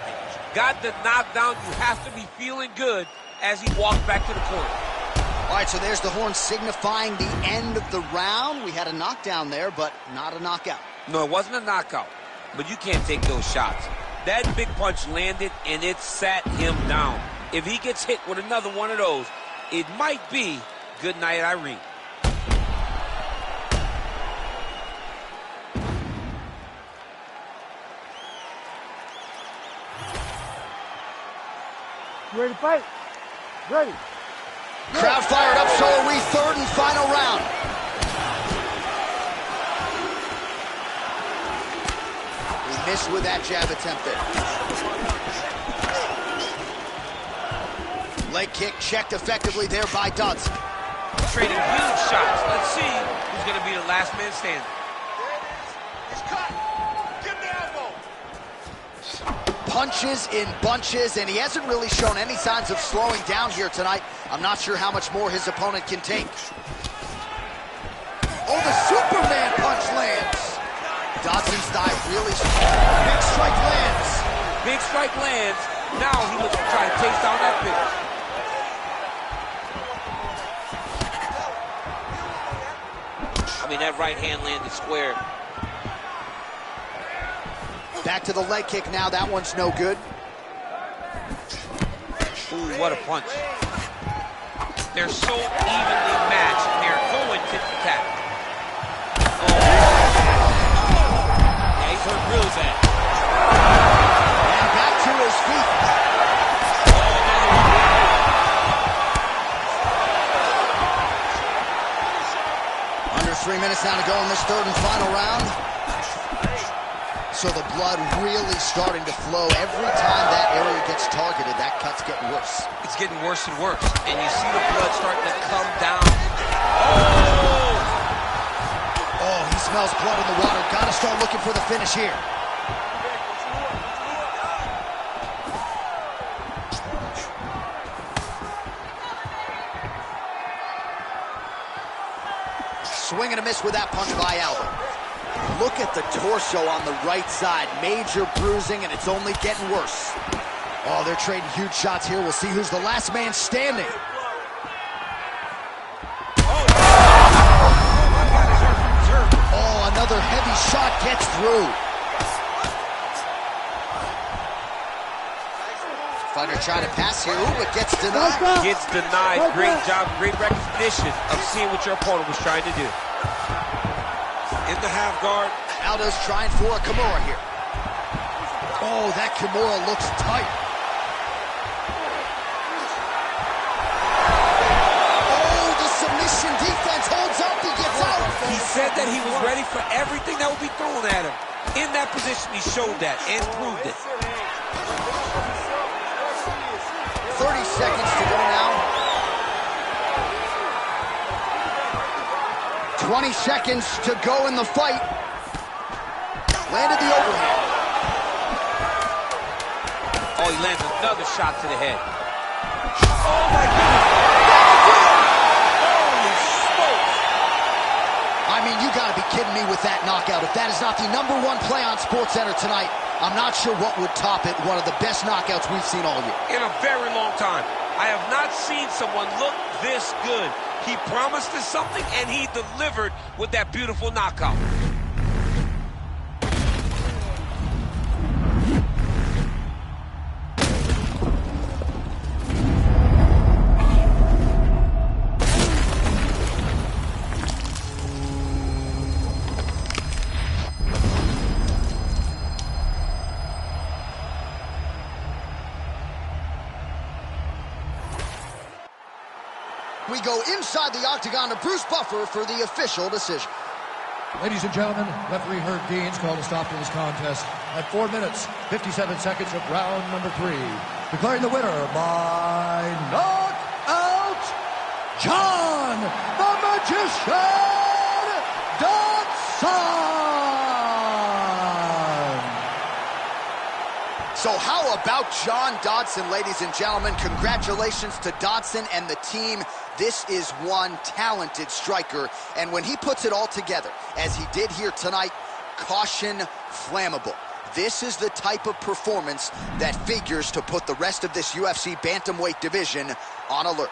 got the knockdown. You have to be feeling good as he walked back to the corner. All right, so there's the horn signifying the end of the round. We had a knockdown there, but not a knockout. No, it wasn't a knockout, but you can't take those shots. That big punch landed, and it sat him down. If he gets hit with another one of those, it might be good night, Irene. You ready to fight? Ready. Crowd fired up, so are we. Third and final round. He missed with that jab attempt there. Leg kick checked effectively there by Dodson. Trading huge shots. Let's see who's going to be the last man standing. He's cut. Give the elbow. Punches in bunches, and he hasn't really shown any signs of slowing down here tonight. I'm not sure how much more his opponent can take. Oh, the Superman punch lands. Dodson's dive really strong. Big strike lands. Big strike lands. Now he looks to try to chase down that pitch. I mean, that right hand landed square. Back to the leg kick now. That one's no good. Ooh, what a punch. They're so evenly matched. They're going tit for tat. Oh. Yeah, he's hurt really bad. And back to his feet. Under 3 minutes now to go in this third and final round. So the blood really starting to flow. Every time that area gets targeted, that cut's getting worse. It's getting worse and worse. And you see the blood starting to come down. Oh! Oh, he smells blood in the water. Got to start looking for the finish here. Swing and a miss with that punch by Aldo. Look at the torso on the right side. Major bruising, and it's only getting worse. Oh, they're trading huge shots here. We'll see who's the last man standing. Oh, another heavy shot gets through. Fighter trying to pass here, but gets denied. Gets denied. Great job, great recognition of seeing what your opponent was trying to do. In the half guard. Aldo's trying for a Kimura here. Oh, that Kimura looks tight. Oh, the submission defense holds up. He gets out. He said that he was ready for everything that would be thrown at him. In that position, he showed that and proved it. 30 seconds to go now. 20 seconds to go in the fight. Landed the overhand. Oh, he lands another shot to the head. Oh, my goodness. Holy smokes. I mean, you got to be kidding me with that knockout. If that is not the #1 play on SportsCenter tonight, I'm not sure what would top it. One of the best knockouts we've seen all year. In a very long time. I have not seen someone look this good. He promised us something, and he delivered with that beautiful knockout. We go inside the octagon to Bruce Buffer for the official decision. Ladies and gentlemen, referee Herb Deans called a stop to this contest at 4 minutes, 57 seconds of round number 3. Declaring the winner by knockout, John the Magician Dodson. So how about John Dodson, ladies and gentlemen? Congratulations to Dodson and the team. This is one talented striker, and when he puts it all together, as he did here tonight, caution flammable. This is the type of performance that figures to put the rest of this UFC bantamweight division on alert.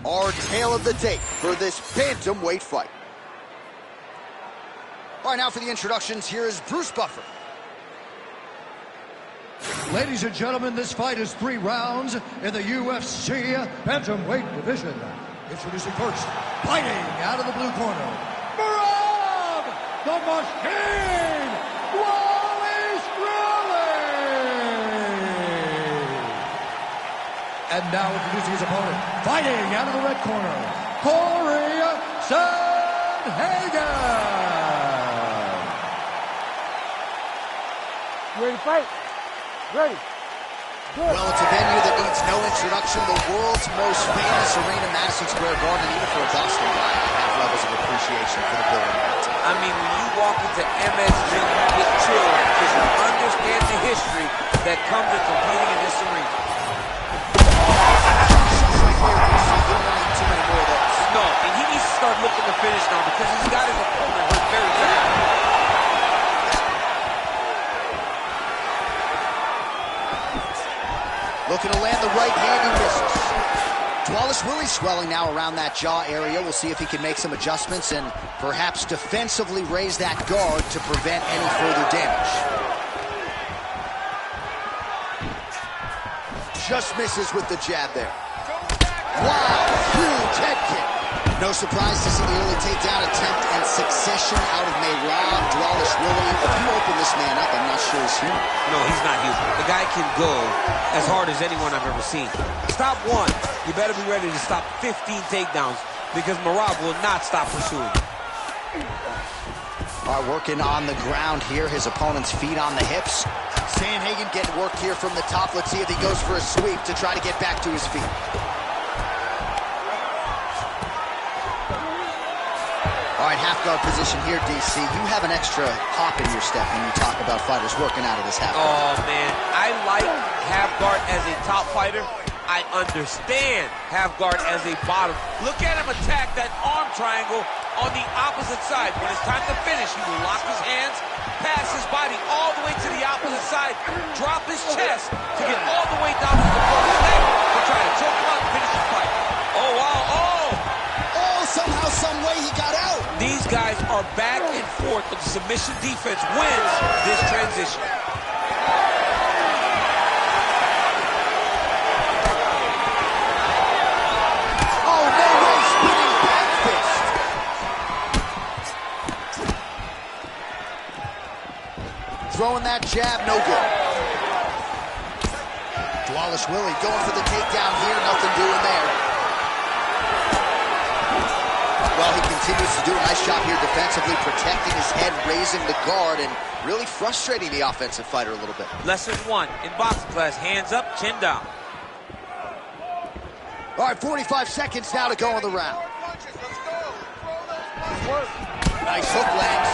Our tale of the tape for this bantamweight fight. All right, now for the introductions, here is Bruce Buffer. Ladies and gentlemen, this fight is 3 rounds in the UFC bantamweight division. Introducing first, fighting out of the blue corner, Merab the Machine Wallace Riley. And now introducing his opponent, fighting out of the red corner, Corey Sandhagen. You ready to fight? Ready. Good. Well, it's a venue that needs no introduction. The world's most famous arena, Madison Square Garden, even for a Boston guy, I have levels of appreciation for the building. I mean, when you walk into MSG, you get chilled because you understand the history that comes with competing in this arena. No, and he needs to start looking to finish now because he's got his opponent hurt very bad. Looking to land the right hand, he misses. Wallace Riley swelling now around that jaw area. We'll see if he can make some adjustments and perhaps defensively raise that guard to prevent any further damage. Just misses with the jab there. Wow, huge head kick. No surprise to see the early takedown attempt and succession out of Merab. Wallace Riley, if you open this man up, I'm not sure he's human. No, he's not human. The guy can go as hard as anyone I've ever seen. Stop one, you better be ready to stop 15 takedowns because Merab will not stop pursuing. All right, working on the ground here. His opponent's feet on the hips. Sandhagen getting work here from the top. Let's see if he goes for a sweep to try to get back to his feet. All right, half guard position here, DC. You have an extra hop in your step when you talk about fighters working out of this half guard. Oh, man. I like half guard as a top fighter. I understand half guard as a bottom. Look at him attack that arm triangle on the opposite side. When it's time to finish, he will lock his hands, pass his body all the way to the opposite side, drop his chest to get all the way down to the opponent's neck to try to choke him out and finish the fight. Oh, wow. Oh, somehow, some way he got out. These guys are back and forth, but the submission defense wins this transition. Oh, no way, spinning back fist. Throwing that jab, no good. Wallace Riley going for the takedown here, nothing doing there. Well, he continues to do a nice job here defensively, protecting his head, raising the guard, and really frustrating the offensive fighter a little bit. Lesson 1 in boxing class, hands up, chin down. All right, 45 seconds now to go in the round. Nice hook lands.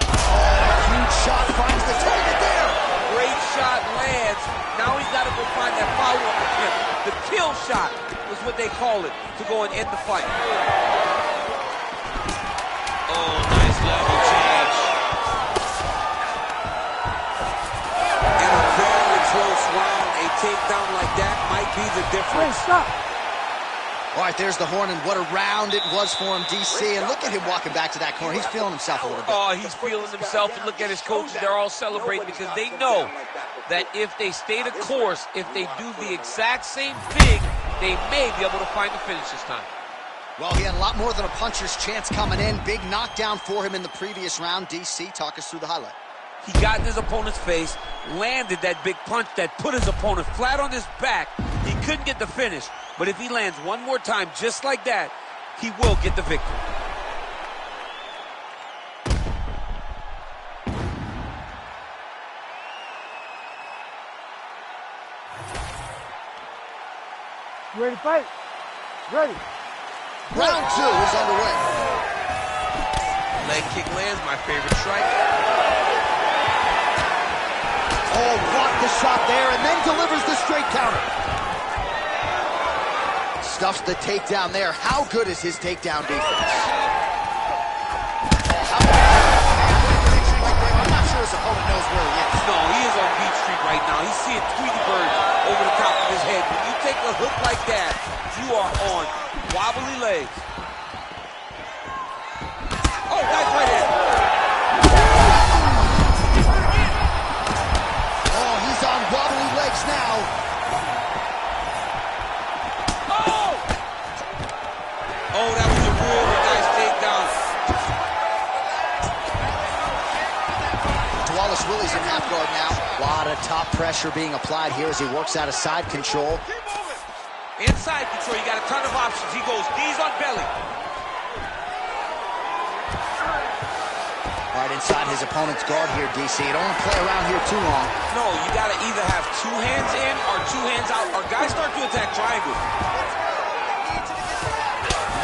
Oh, huge shot finds the target there. Great shot lands. Now he's he's got to go find that follow-up attempt. The kill shot was what they call it, to go and end the fight. Oh, nice level change. In a very close round, a takedown like that might be the difference. Hey, stop. All right, there's the horn, and what a round it was for him, DC. And look at him walking back to that corner. He's feeling himself a little bit. Oh, he's feeling himself, and look at his coaches. They're all celebrating because they know that if they stay the course, if they do the exact same thing, they may be able to find the finish this time. Well, he had a lot more than a puncher's chance coming in. Big knockdown for him in the previous round. DC, talk us through the highlight. He got in his opponent's face, landed that big punch that put his opponent flat on his back. He couldn't get the finish, but if he lands one more time just like that, he will get the victory. You ready to fight? Ready. Round 2 is underway. Leg kick lands, my favorite strike. Oh, blocked the shot there and then delivers the straight counter. Stuffs the takedown there. How good is his takedown defense? I'm not sure his opponent knows where he is. No, he is on Beach Street right now. He's seeing Tweety Bird over the top of his head. When you take a hook like that, you are on wobbly legs. Oh, nice right hand. Oh, he's on wobbly legs now. Oh! Oh, that was a really nice takedown. Wallace Willie's in half guard now. A lot of top pressure being applied here as he works out of side control. Inside control, you got a ton of options. He goes knees on belly. All right, inside his opponent's guard here, DC. Don't want to play around here too long. No, you got to either have two hands in or two hands out, or guys start to attack triangle.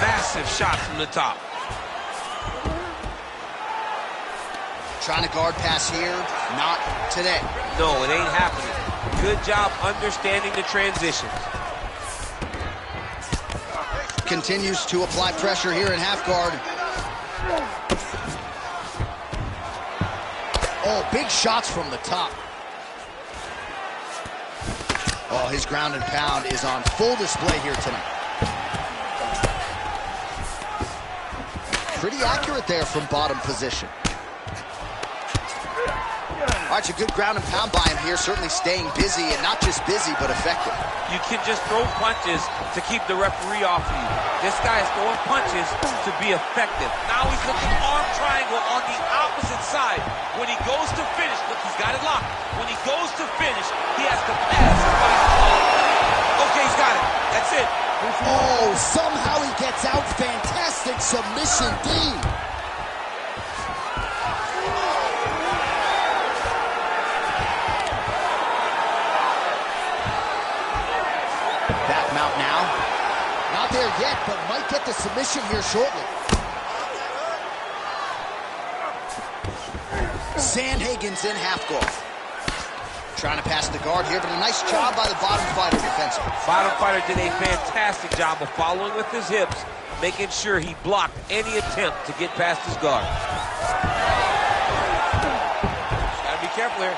Massive shot from the top. Trying to guard pass here. Not today. No, it ain't happening. Good job understanding the transitions. Continues to apply pressure here in half guard. Oh, big shots from the top. Oh, his ground and pound is on full display here tonight. Pretty accurate there from bottom position. All right, it's a good ground and pound by him here, certainly staying busy, and not just busy, but effective. You can just throw punches to keep the referee off of you. This guy is throwing punches to be effective. Now he's looking arm triangle on the opposite side. When he goes to finish, look, he's got it locked. When he goes to finish, he has to pass his fight. Okay, he's got it. That's it. Oh, somehow he gets out. Fantastic submission D. Back mount now. Not there yet, but might get the submission here shortly. Sandhagen's in half guard. Trying to pass the guard here, but a nice job by the bottom fighter defensively. Bottom fighter did a fantastic job of following with his hips, making sure he blocked any attempt to get past his guard. Gotta be careful here.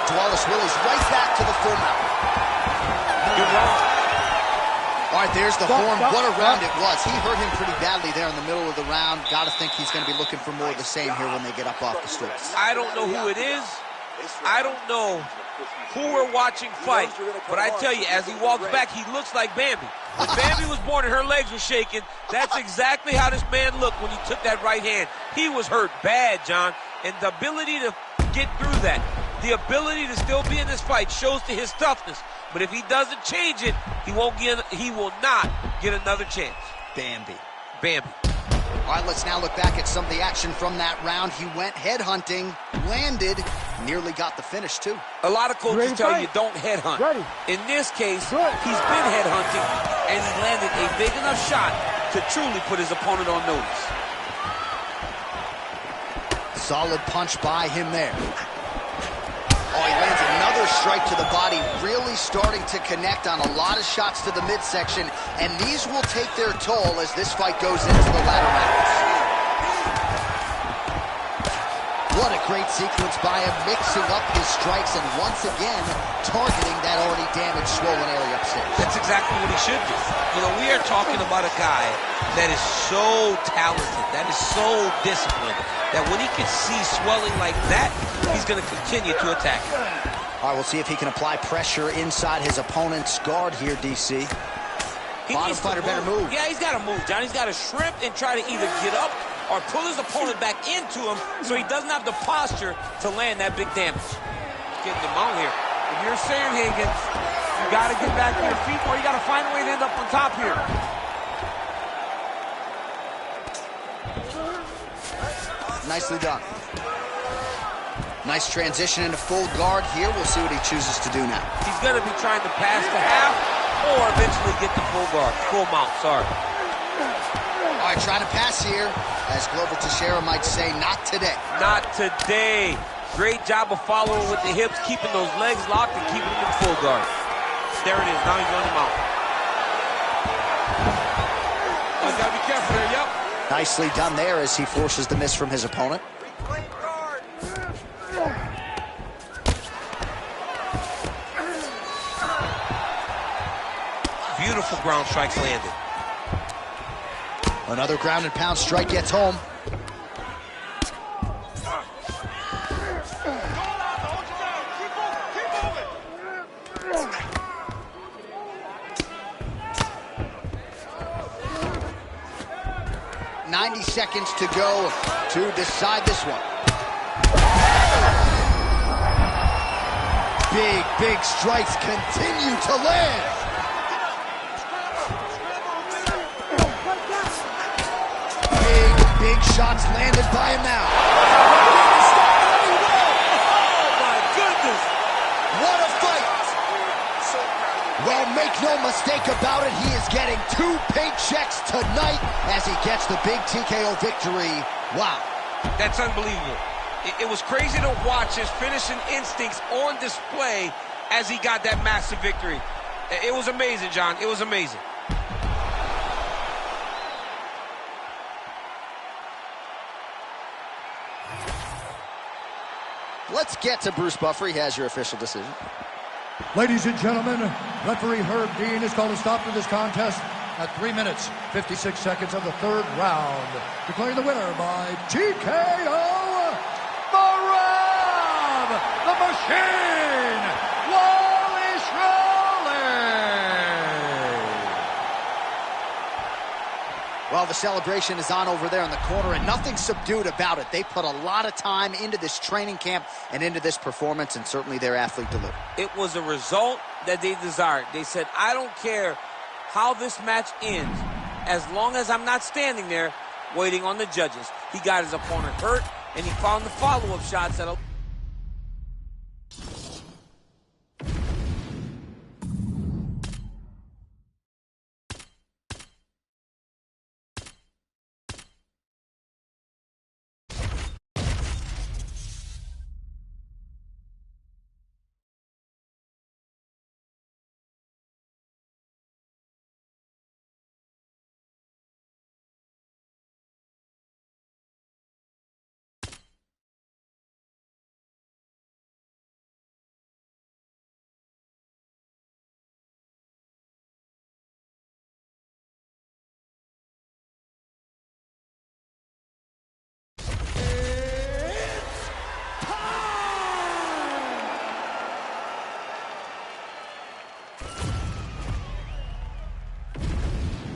Wallace Willie's right back to the full mount. Good round. All right, there's the horn. What a round it was. He hurt him pretty badly there in the middle of the round. Got to think he's going to be looking for more of the same here when they get up off the stools. I don't know who it is. I don't know who we're watching fight, but I tell you, as he walks back, he looks like Bambi. When Bambi was born and her legs were shaking, that's exactly how this man looked when he took that right hand. He was hurt bad, John, and the ability to get through that, the ability to still be in this fight shows to his toughness. But if he doesn't change it, he will not get another chance. Bambi. Bambi. All right, let's now look back at some of the action from that round. He went headhunting, landed, nearly got the finish, too. A lot of coaches tell you don't headhunt. Ready. In this case, he's been headhunting, and he landed a big enough shot to truly put his opponent on notice. Solid punch by him there. Oh, he lands another strike to the body, really starting to connect on a lot of shots to the midsection, and these will take their toll as this fight goes into the latter rounds. What a great sequence by him, mixing up his strikes and once again targeting that already damaged, swollen area upstairs. That's exactly what he should do. You know, we are talking about a guy that is so talented, that is so disciplined, that when he can see swelling like that, he's going to continue to attack it. All right, we'll see if he can apply pressure inside his opponent's guard here, DC. Bottom fighter better move. Yeah, he's got to move, John. He's got to shrimp and try to either get up or pull his opponent back into him so he doesn't have the posture to land that big damage. Getting him out here. If you're Sam Higgins, you got to get back to your feet or you got to find a way to end up on top here. Nicely done. Nice transition into full guard here. We'll see what he chooses to do now. He's going to be trying to pass the half or eventually get the full guard. Full mount, sorry. All right, trying to pass here. As Glover Teixeira might say, not today. Not today. Great job of following with the hips, keeping those legs locked and keeping them in full guard. There it is. Now he's on the mount. Oh, got to be careful there, yep. Nicely done there as he forces the miss from his opponent. Beautiful ground strikes landed. Another ground and pound strike gets home. .90 seconds to go to decide this one. Big strikes continue to land. Big shots landed by him now. Oh, my goodness. What a fight. Well, make no mistake about it, he is getting 2 paychecks tonight as he gets the big TKO victory. Wow. That's unbelievable. It was crazy to watch his finishing instincts on display as he got that massive victory. It was amazing, John. It was amazing. Let's get to Bruce Buffer. He has your official decision. Ladies and gentlemen, referee Herb Dean has called a stop to this contest at 3 minutes, 56 seconds of the third round, declaring the winner by TKO, Marab, the Machine, Wally Schroller. Well, the celebration is on over there in the corner, and nothing subdued about it. They put a lot of time into this training camp and into this performance, and certainly their athlete delivered. It was a result that they desired. They said, I don't care how this match ends, as long as I'm not standing there waiting on the judges. He got his opponent hurt, and he found the follow-up shots that...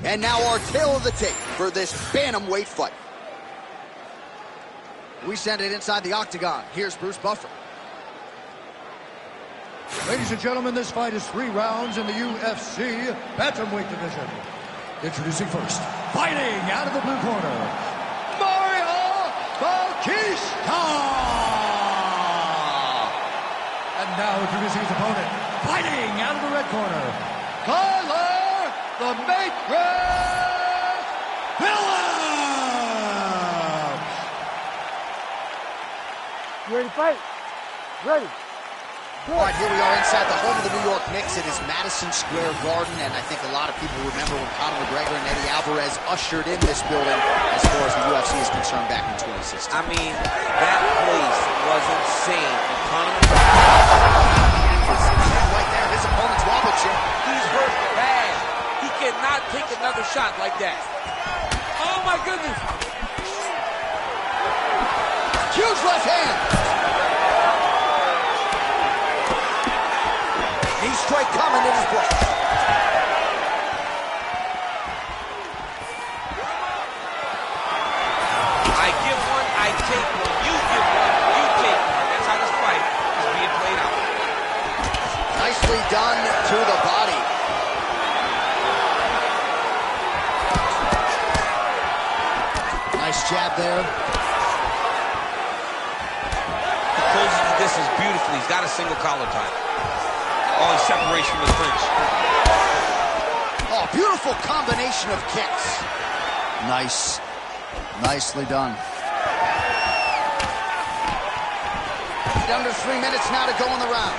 And now our tail of the tape for this bantamweight fight. We send it inside the octagon. Here's Bruce Buffer. Ladies and gentlemen, this fight is 3 rounds in the UFC bantamweight division. Introducing first, fighting out of the blue corner, Mario Bautista. And now introducing his opponent, fighting out of the red corner, Kyler the Matrix Phillips. Ready to fight? Ready. All right, here we are inside the home of the New York Knicks. It is Madison Square Garden, and I think a lot of people remember when Conor McGregor and Eddie Alvarez ushered in this building as far as the UFC is concerned back in 2016. I mean, that place was insane. And Conor McGregor, Right there, his opponent's wobble chip. he's hurt bad. He cannot take another shot like that. Oh, my goodness. Huge left hand. Knee strike coming in his block. I give one, I take one. You give one, you take one. That's how this fight is being played out. Nicely done to the body. Nice jab there. He closes the distance beautifully. He's got a single collar tie. Oh, his separation was French. Oh, beautiful combination of kicks. Nice. Nicely done. Under 3 minutes now to go in the round.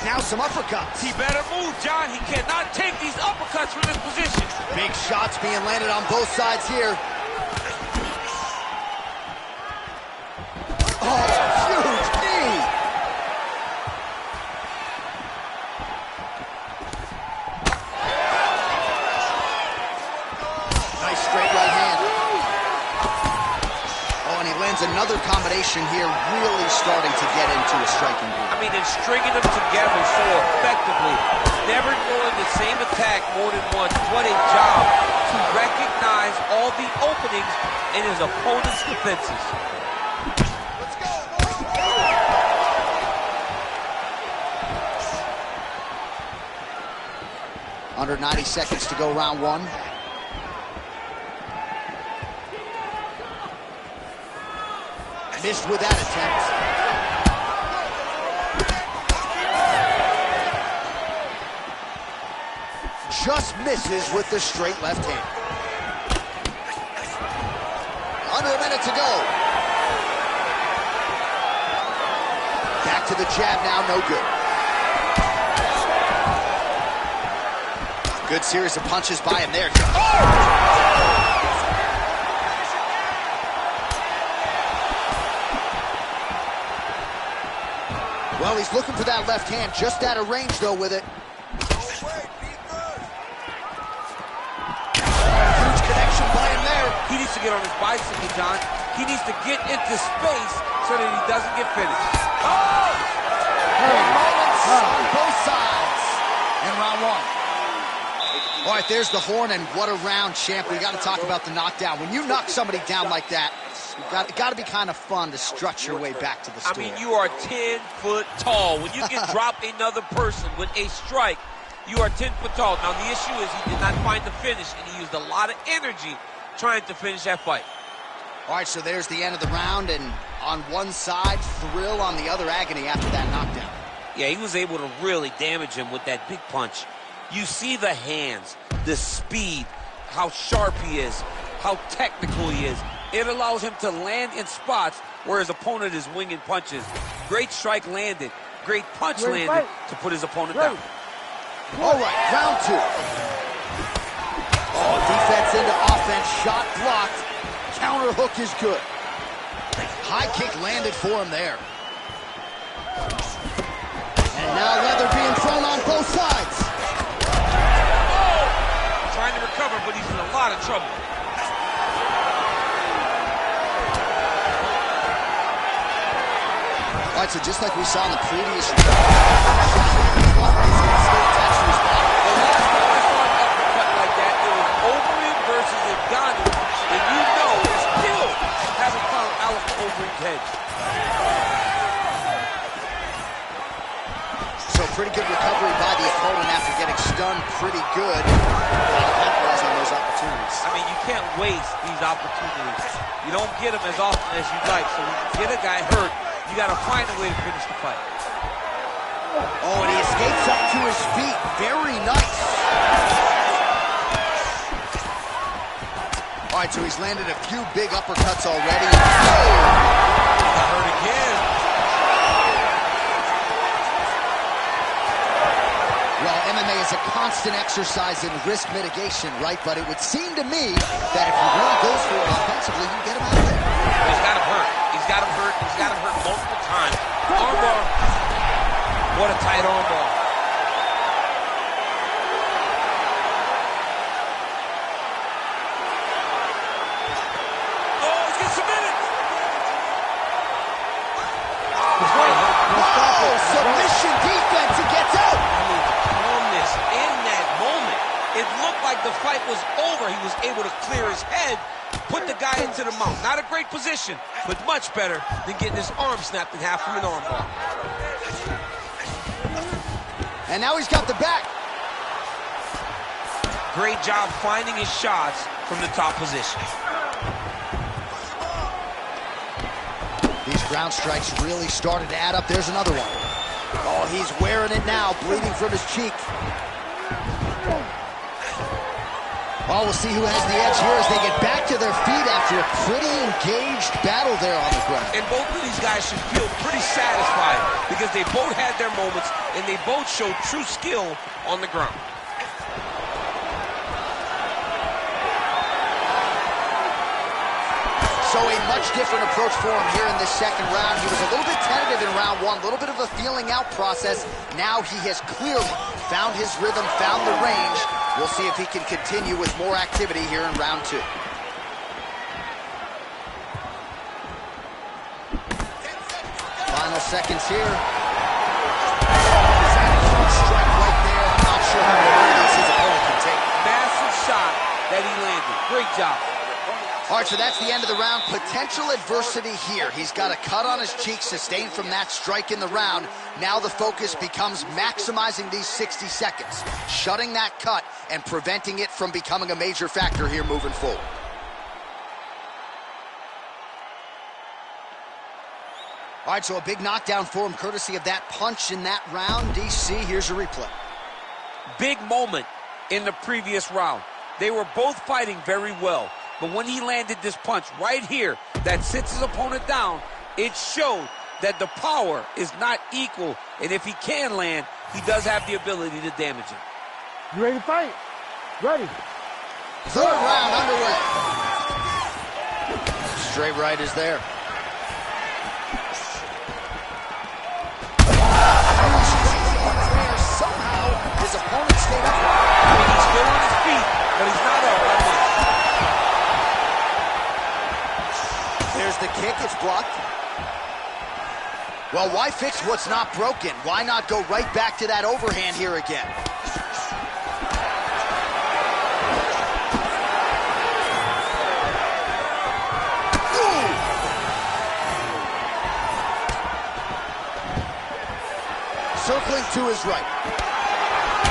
Now some uppercuts. He better move, John. He cannot take these uppercuts from this position. Big shots being landed on both sides here. Oh, huge knee. Nice straight right hand. Oh, and he lands another combination here, really starting to get into a striking groove. I mean, and stringing them together so effectively, never throwing the same attack more than once. What a job to recognize all the openings in his opponent's defenses. Under 90 seconds to go, round one. Missed with that attempt. Just misses with the straight left hand. Under a minute to go. Back to the jab now, no good. Good series of punches by him there. Well, he's looking for that left hand, just out of range, though, with it. Huge connection by him there. He needs to get on his bicycle, John. He needs to get into space so that he doesn't get finished. Moments on both sides in round one. All right, there's the horn, and what a round, champ. We got to talk about the knockdown. When you knock somebody down like that, it got to be kind of fun to strut your way back to the store. I mean, you are 10 foot tall. When you can drop another person with a strike, you are 10 foot tall. Now, the issue is he did not find the finish, and he used a lot of energy trying to finish that fight. All right, so there's the end of the round, and on one side, thrill, on the other, agony after that knockdown. Yeah, he was able to really damage him with that big punch. You see the hands, the speed, how sharp he is, how technical he is. It allows him to land in spots where his opponent is winging punches. Great strike landed, great punch landed to put his opponent down. All right, round two. Oh, defense into offense, shot blocked. Counter hook is good. High kick landed for him there. And now leather being thrown on both sides. Trying to recover, but he's in a lot of trouble. All right, so just like we saw in the previous round. The last time I saw an uppercut like that, it was Overeem versus Ngannou, and you know they still haven't found Alistair Overeem's head. So pretty good recovery by the opponent after getting stunned pretty good. Capitalizing on those opportunities. I mean, you can't waste these opportunities. You don't get them as often as you'd like. So when you get a guy hurt, you got to find a way to finish the fight. Oh, and he escapes up to his feet. Very nice. All right, so he's landed a few big uppercuts already. Oh! hurt again. Well, MMA is a constant exercise in risk mitigation, right? But it would seem to me that if he really goes for it offensively, you get him out of there. He's got him hurt. He's got him hurt. He's got him hurt multiple times. Armbar. What a tight armbar. Oh, he's getting submitted. Oh, submission defense. He gets out. I mean, the calmness in that moment. It looked like the fight was over. He was able to clear his head, put the guy into the mount. Not a great position, but much better than getting his arm snapped in half from an armbar. And now he's got the back. Great job finding his shots from the top position. These ground strikes really started to add up. There's another one. Oh, he's wearing it now, bleeding from his cheek. Oh, we'll see who has the edge here as they get back to their feet after a pretty engaged battle there on the ground. And both of these guys should feel pretty satisfied because they both had their moments and they both showed true skill on the ground. So a much different approach for him here in this second round. He was a little bit tentative in round one, a little bit of a feeling out process. Now he has clearly found his rhythm, found the range. We'll see if he can continue with more activity here in round two. Final seconds here. Is that a huge strike right there? I'm not sure how many of these his opponent can take. Massive shot that he landed. Great job. All right, so that's the end of the round. Potential adversity here. He's got a cut on his cheek sustained from that strike in the round. Now the focus becomes maximizing these 60 seconds, shutting that cut and preventing it from becoming a major factor here moving forward. All right, so a big knockdown for him courtesy of that punch in that round. DC, here's a replay. Big moment in the previous round. They were both fighting very well. But when he landed this punch right here that sits his opponent down, it showed that the power is not equal. And if he can land, he does have the ability to damage him. You ready to fight? Ready. Third round underway. Straight right is there. Somehow his opponent stayed up. I mean, he's still on his feet, but he's not up. There's the kick, it's blocked. Well, why fix what's not broken? Why not go right back to that overhand here again? Ooh. Circling to his right.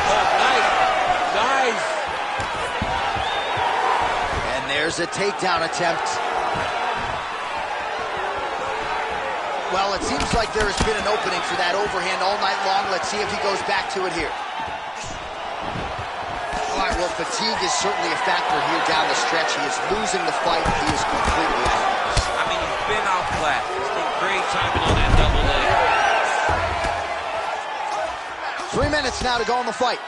Oh, nice. And there's a takedown attempt. Well, it seems like there has been an opening for that overhand all night long. Let's see if he goes back to it here. All right, well, fatigue is certainly a factor here down the stretch. He is losing the fight. He is completely out of this. I mean, he's been out flat. He's been great timing on that double leg. 3 minutes now to go in the fight.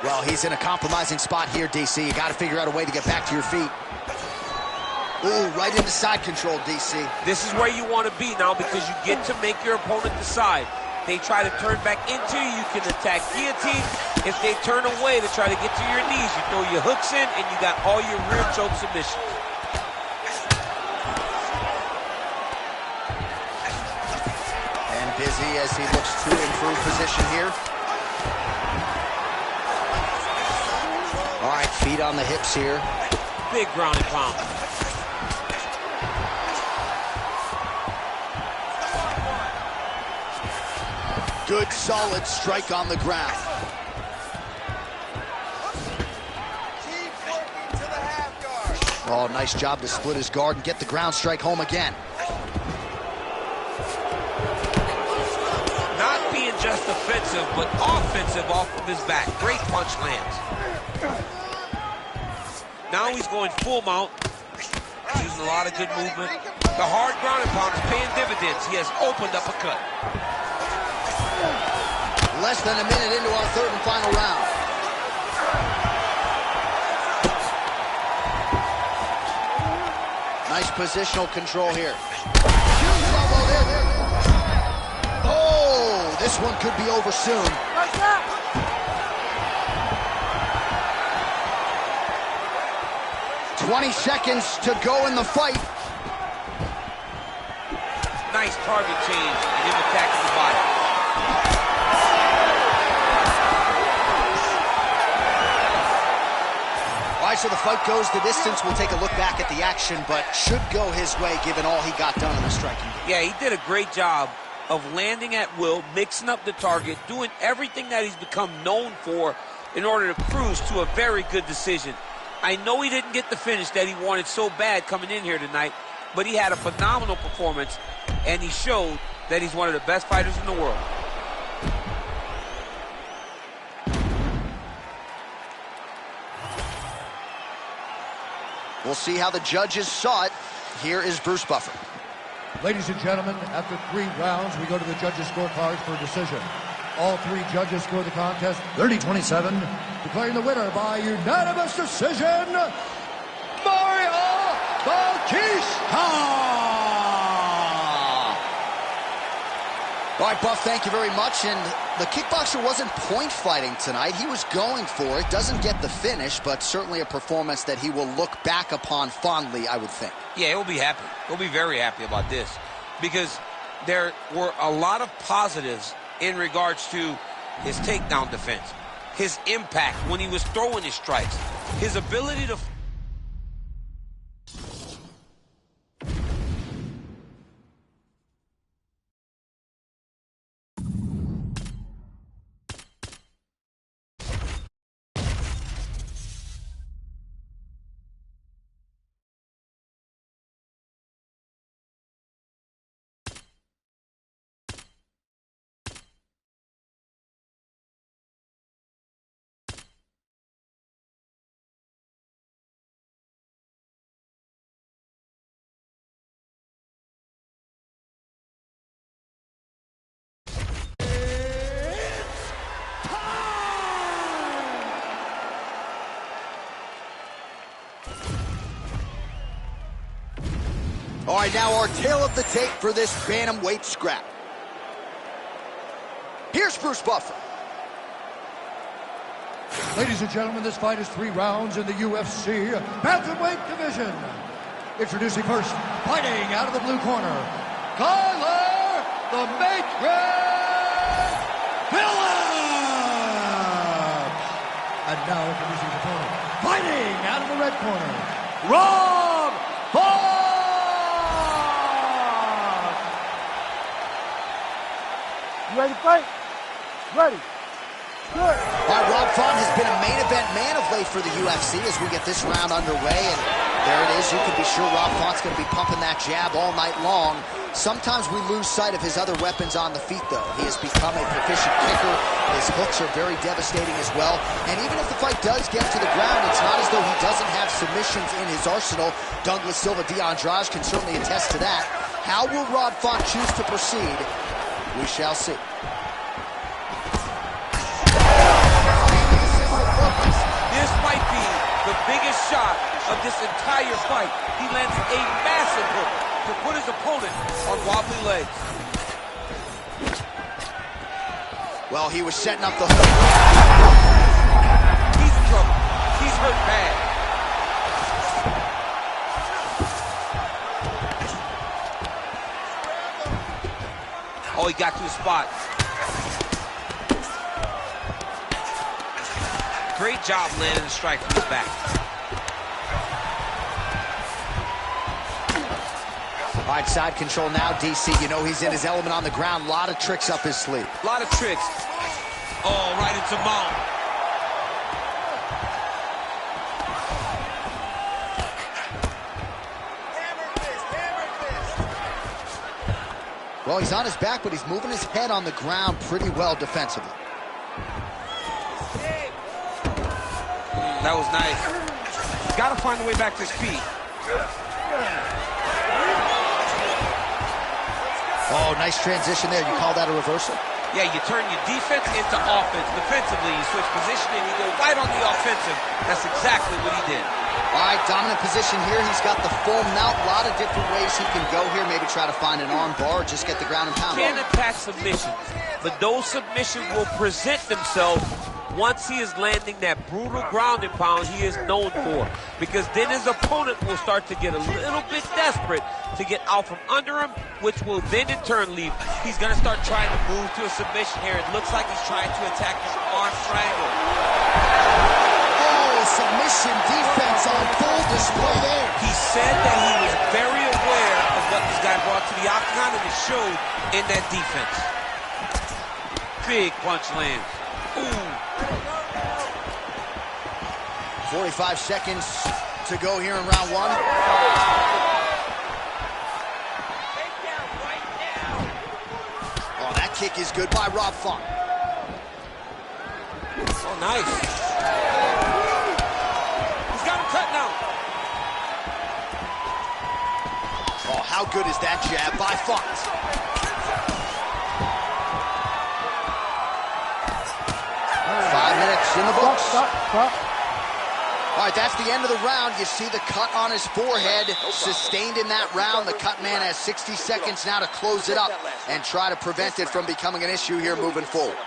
Well, he's in a compromising spot here, DC. You got to figure out a way to get back to your feet. Ooh, right into side control, DC. This is where you want to be now because you get to make your opponent decide. They try to turn back into you, you can attack guillotine. If they turn away to try to get to your knees, you throw your hooks in and you got all your rear choke submissions. And busy as he looks to improve position here. All right, feet on the hips here. Big ground and pound. Good, solid strike on the ground. Oh, nice job to split his guard and get the ground strike home again. Not being just defensive, but offensive off of his back. Great punch lands. Now he's going full mount. He's using a lot of good movement. The hard ground and pound is paying dividends. He has opened up a cut. Less than a minute into our third and final round. Nice positional control here. Oh, this one could be over soon. 20 seconds to go in the fight. Nice target change and him attacking the body. All right, so the fight goes the distance. We'll take a look back at the action, but should go his way given all he got done in the striking game. Yeah, he did a great job of landing at will, mixing up the target, doing everything that he's become known for in order to cruise to a very good decision. I know he didn't get the finish that he wanted so bad coming in here tonight, but he had a phenomenal performance, and he showed that he's one of the best fighters in the world. We'll see how the judges saw it. Here is Bruce Buffer. Ladies and gentlemen, after 3 rounds, we go to the judges' scorecards for a decision. All 3 judges score the contest 30-27, declaring the winner by unanimous decision, Mario Bautista! All right, Buff, thank you very much. And the kickboxer wasn't point fighting tonight. He was going for it. Doesn't get the finish, but certainly a performance that he will look back upon fondly, I would think. Yeah, he'll be happy. He'll be very happy about this because there were a lot of positives in regards to his takedown defense, his impact when he was throwing his strikes, his ability to... All right, now our tail of the tape for this bantamweight scrap. Here's Bruce Buffer. Ladies and gentlemen, this fight is 3 rounds in the UFC bantamweight division. Introducing first, fighting out of the blue corner, Kyler the Matrix Phillips. And now introducing his opponent, fighting out of the red corner, Rob Font. You ready to fight? Ready. Good. All right, Rob Font has been a main event man of late for the UFC as we get this round underway. And there it is. You can be sure Rob Font's going to be pumping that jab all night long. Sometimes we lose sight of his other weapons on the feet, though. He has become a proficient kicker. His hooks are very devastating as well. And even if the fight does get to the ground, it's not as though he doesn't have submissions in his arsenal. Douglas Silva de Andrade can certainly attest to that. How will Rob Font choose to proceed? We shall see. This might be the biggest shot of this entire fight. He lands a massive hook to put his opponent on wobbly legs. Well, he was setting up the hook. He's in trouble. He's hurt bad. Oh, he got to the spot. Great job landing the strike from his back. All right, side control now, DC. You know he's in his element on the ground. A lot of tricks up his sleeve. A lot of tricks. Oh, right into mount. Well, he's on his back, but he's moving his head on the ground pretty well defensively. That was nice. He's got to find a way back to his feet. Oh, nice transition there. You call that a reversal? Yeah, you turn your defense into offense. Defensively, you switch position and you go right on the offensive. That's exactly what he did. All right, dominant position here. He's got the full mount. A lot of different ways he can go here. Maybe try to find an arm bar or just get the ground and pound. Can attack submissions, but those submissions will present themselves once he is landing that brutal ground and pound he is known for. Because then his opponent will start to get a little bit desperate to get out from under him, which will then in turn leave. He's going to start trying to move to a submission here. It looks like he's trying to attack his arm triangle. Oh, submission defense on full display there. He said that he was very aware of what this guy brought to the octagon, and it showed in that defense. Big punch lands. Ooh. 45 seconds to go here in round one. Oh, that kick is good by Rob Font. Oh, nice. He's got him cut now. Oh, how good is that jab by Font? 5 minutes in the books. Stop. All right, that's the end of the round. You see the cut on his forehead, sustained in that round. The cut man has 60 seconds now to close it up and try to prevent it from becoming an issue here moving forward.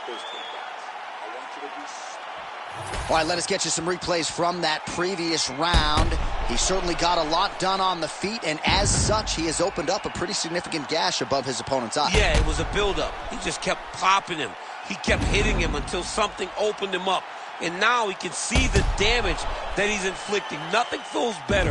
All right, let us get you some replays from that previous round. He certainly got a lot done on the feet, and as such, he has opened up a pretty significant gash above his opponent's eye. Yeah, it was a buildup. He just kept popping him. He kept hitting him until something opened him up. And now he can see the damage that he's inflicting. Nothing feels better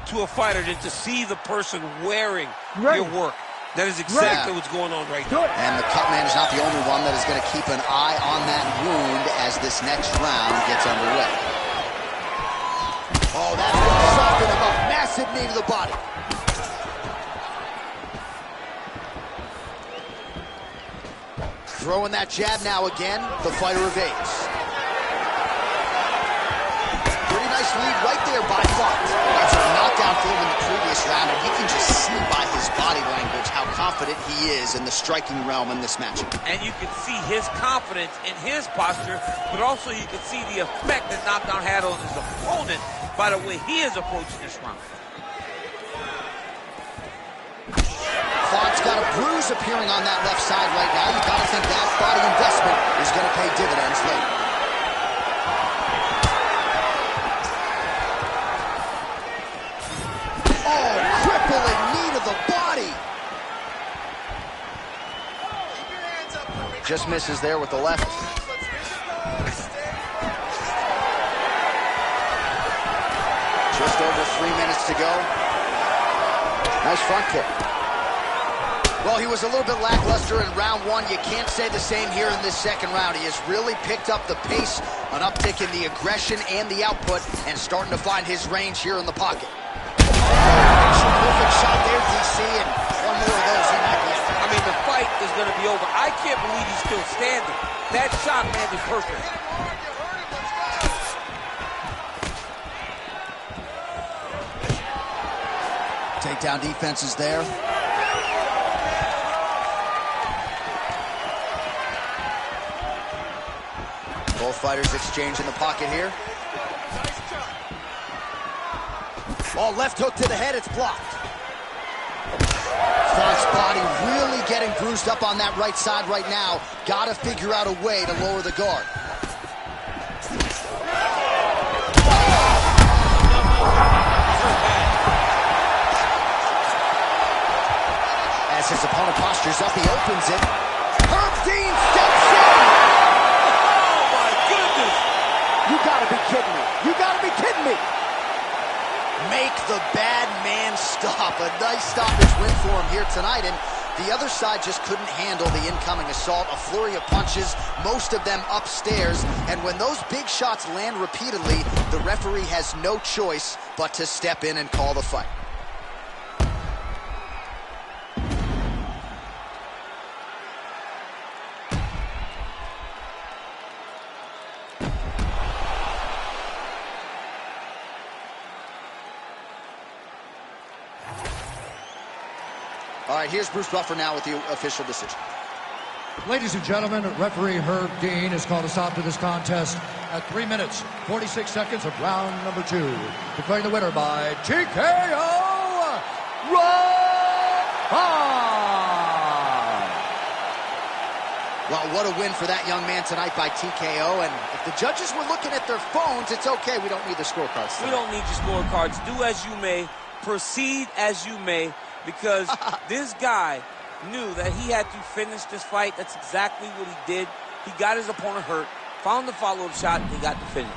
to a fighter than to see the person wearing your work. That is exactly what's going on right now. And the cut man is not the only one that is going to keep an eye on that wound as this next round gets underway. Oh, that's going to soften him up. Massive knee to the body. Throwing that jab now again. The fighter evades. Pretty nice lead right there by Font. That's a knockdown for him in the previous round, and he can just see by his body language how confident he is in the striking realm in this matchup. And you can see his confidence in his posture, but also you can see the effect that knockdown had on his opponent by the way he is approaching this round. Font's got a bruise appearing on that left side right now. You got to think that body investment is going to pay dividends later. Oh, crippling knee to the body. Just misses there with the left. Just over 3 minutes to go. Nice front kick. Well, he was a little bit lackluster in round one. You can't say the same here in this second round. He has really picked up the pace, an uptick in the aggression and the output, and starting to find his range here in the pocket. Perfect shot there, DC, and one more of those he might be out. I mean, the fight is going to be over. I can't believe he's still standing. That shot landed perfect. Takedown defense is there. Both fighters exchange in the pocket here. Oh, left hook to the head, it's blocked. Font's body really getting bruised up on that right side right now. Got to figure out a way to lower the guard. As his opponent postures up, he opens it. Herb Dean steps in! Oh, my goodness! You gotta be kidding me. You gotta be kidding me. Make the bad man stop. A nice stoppage win for him here tonight, and the other side just couldn't handle the incoming assault. A flurry of punches, most of them upstairs, and when those big shots land repeatedly, the referee has no choice but to step in and call the fight. All right, here's Bruce Buffer now with the official decision. Ladies and gentlemen, referee Herb Dean has called a stop to this contest at 3 minutes, 46 seconds of round number 2. Declaring the winner by TKO, Well, what a win for that young man tonight by TKO. And if the judges were looking at their phones, it's okay. We don't need the scorecards tonight. We don't need your scorecards. Do as you may, proceed as you may, because this guy knew that he had to finish this fight. That's exactly what he did. He got his opponent hurt, found the follow-up shot, and he got the finish.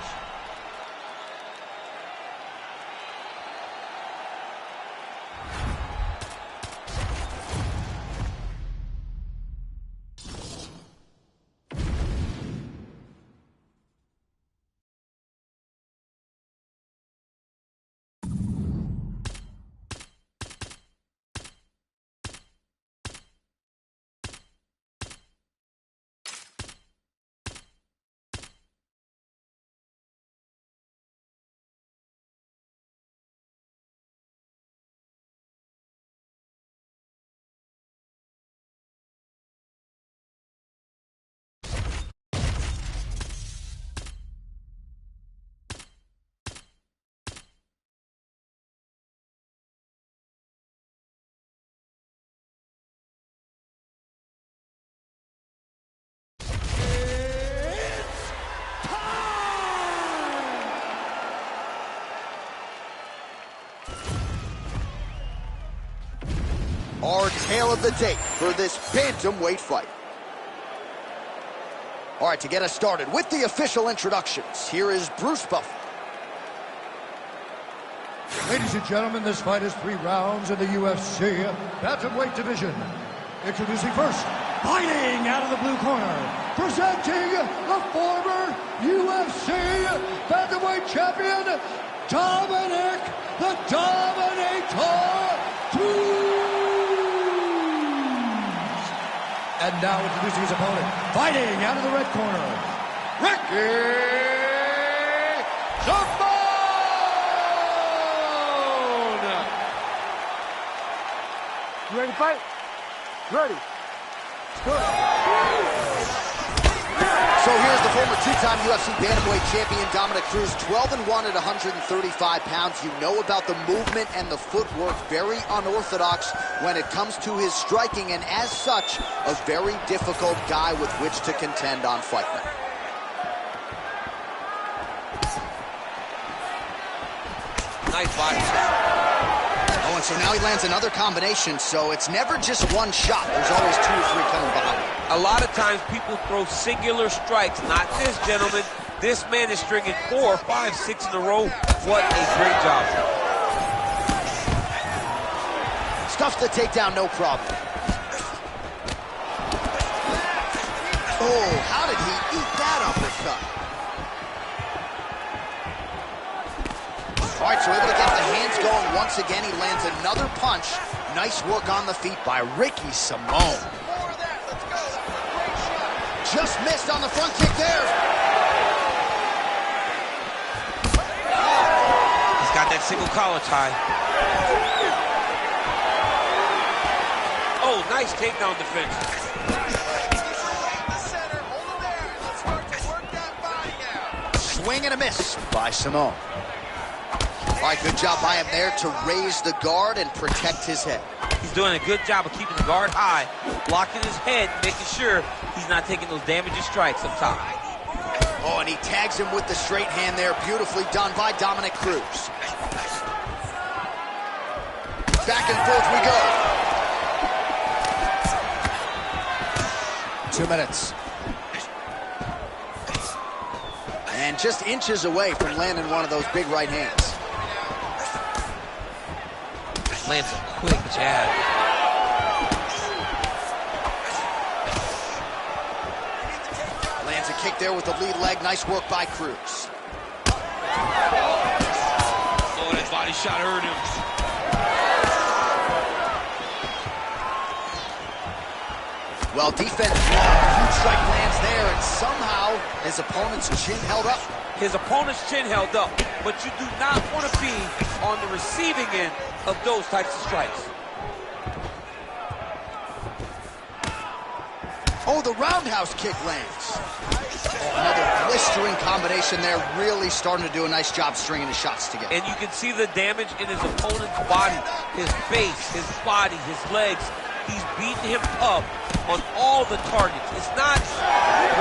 Our tale of the tape for this bantamweight fight. All right, to get us started with the official introductions, here is Bruce Buffer. Ladies and gentlemen, this fight is 3 rounds in the UFC bantamweight division. Introducing first, fighting out of the blue corner, presenting the former UFC bantamweight champion, Dominic the Dominator Cruz. And now introducing his opponent, fighting out of the red corner, Ricky Simón! You ready to fight? Ready. Good. So here's the former 2-time UFC bantamweight champion, Dominic Cruz, 12-1 at 135 pounds. You know about the movement and the footwork, very unorthodox when it comes to his striking, and as such, a very difficult guy with which to contend on Fight Night. Nice body shot. Oh, and so now he lands another combination, so it's never just one shot. There's always 2 or 3 coming behind him. A lot of times people throw singular strikes. Not this gentleman. This man is stringing 4, 5, 6 in a row. What a great job. Stuffs the takedown, no problem. Oh, how did he eat that uppercut? All right, so able to get the hands going once again. He lands another punch. Nice work on the feet by Ricky Simón. Just missed on the front kick there. He's got that single collar tie. Oh, nice takedown defense. Swing and a miss by Simón. All right, good job by him there to raise the guard and protect his head. He's doing a good job of keeping the guard high, blocking his head, making sure he's not taking those damaging strikes up top. Oh, and he tags him with the straight hand there. Beautifully done by Dominic Cruz. Back and forth we go. 2 minutes. And just inches away from landing one of those big right hands. Lands a quick jab. Lands a kick there with the lead leg. Nice work by Cruz. Oh, that body shot hurt him. Well, defense blocked. Huge strike lands there, and somehow his opponent's chin held up. His opponent's chin held up, but you do not want to be on the receiving end of those types of strikes. Oh, the roundhouse kick lands. Another blistering combination there, really starting to do a nice job stringing the shots together. And you can see the damage in his opponent's body, his face, his body, his legs. He's beating him up on all the targets. It's not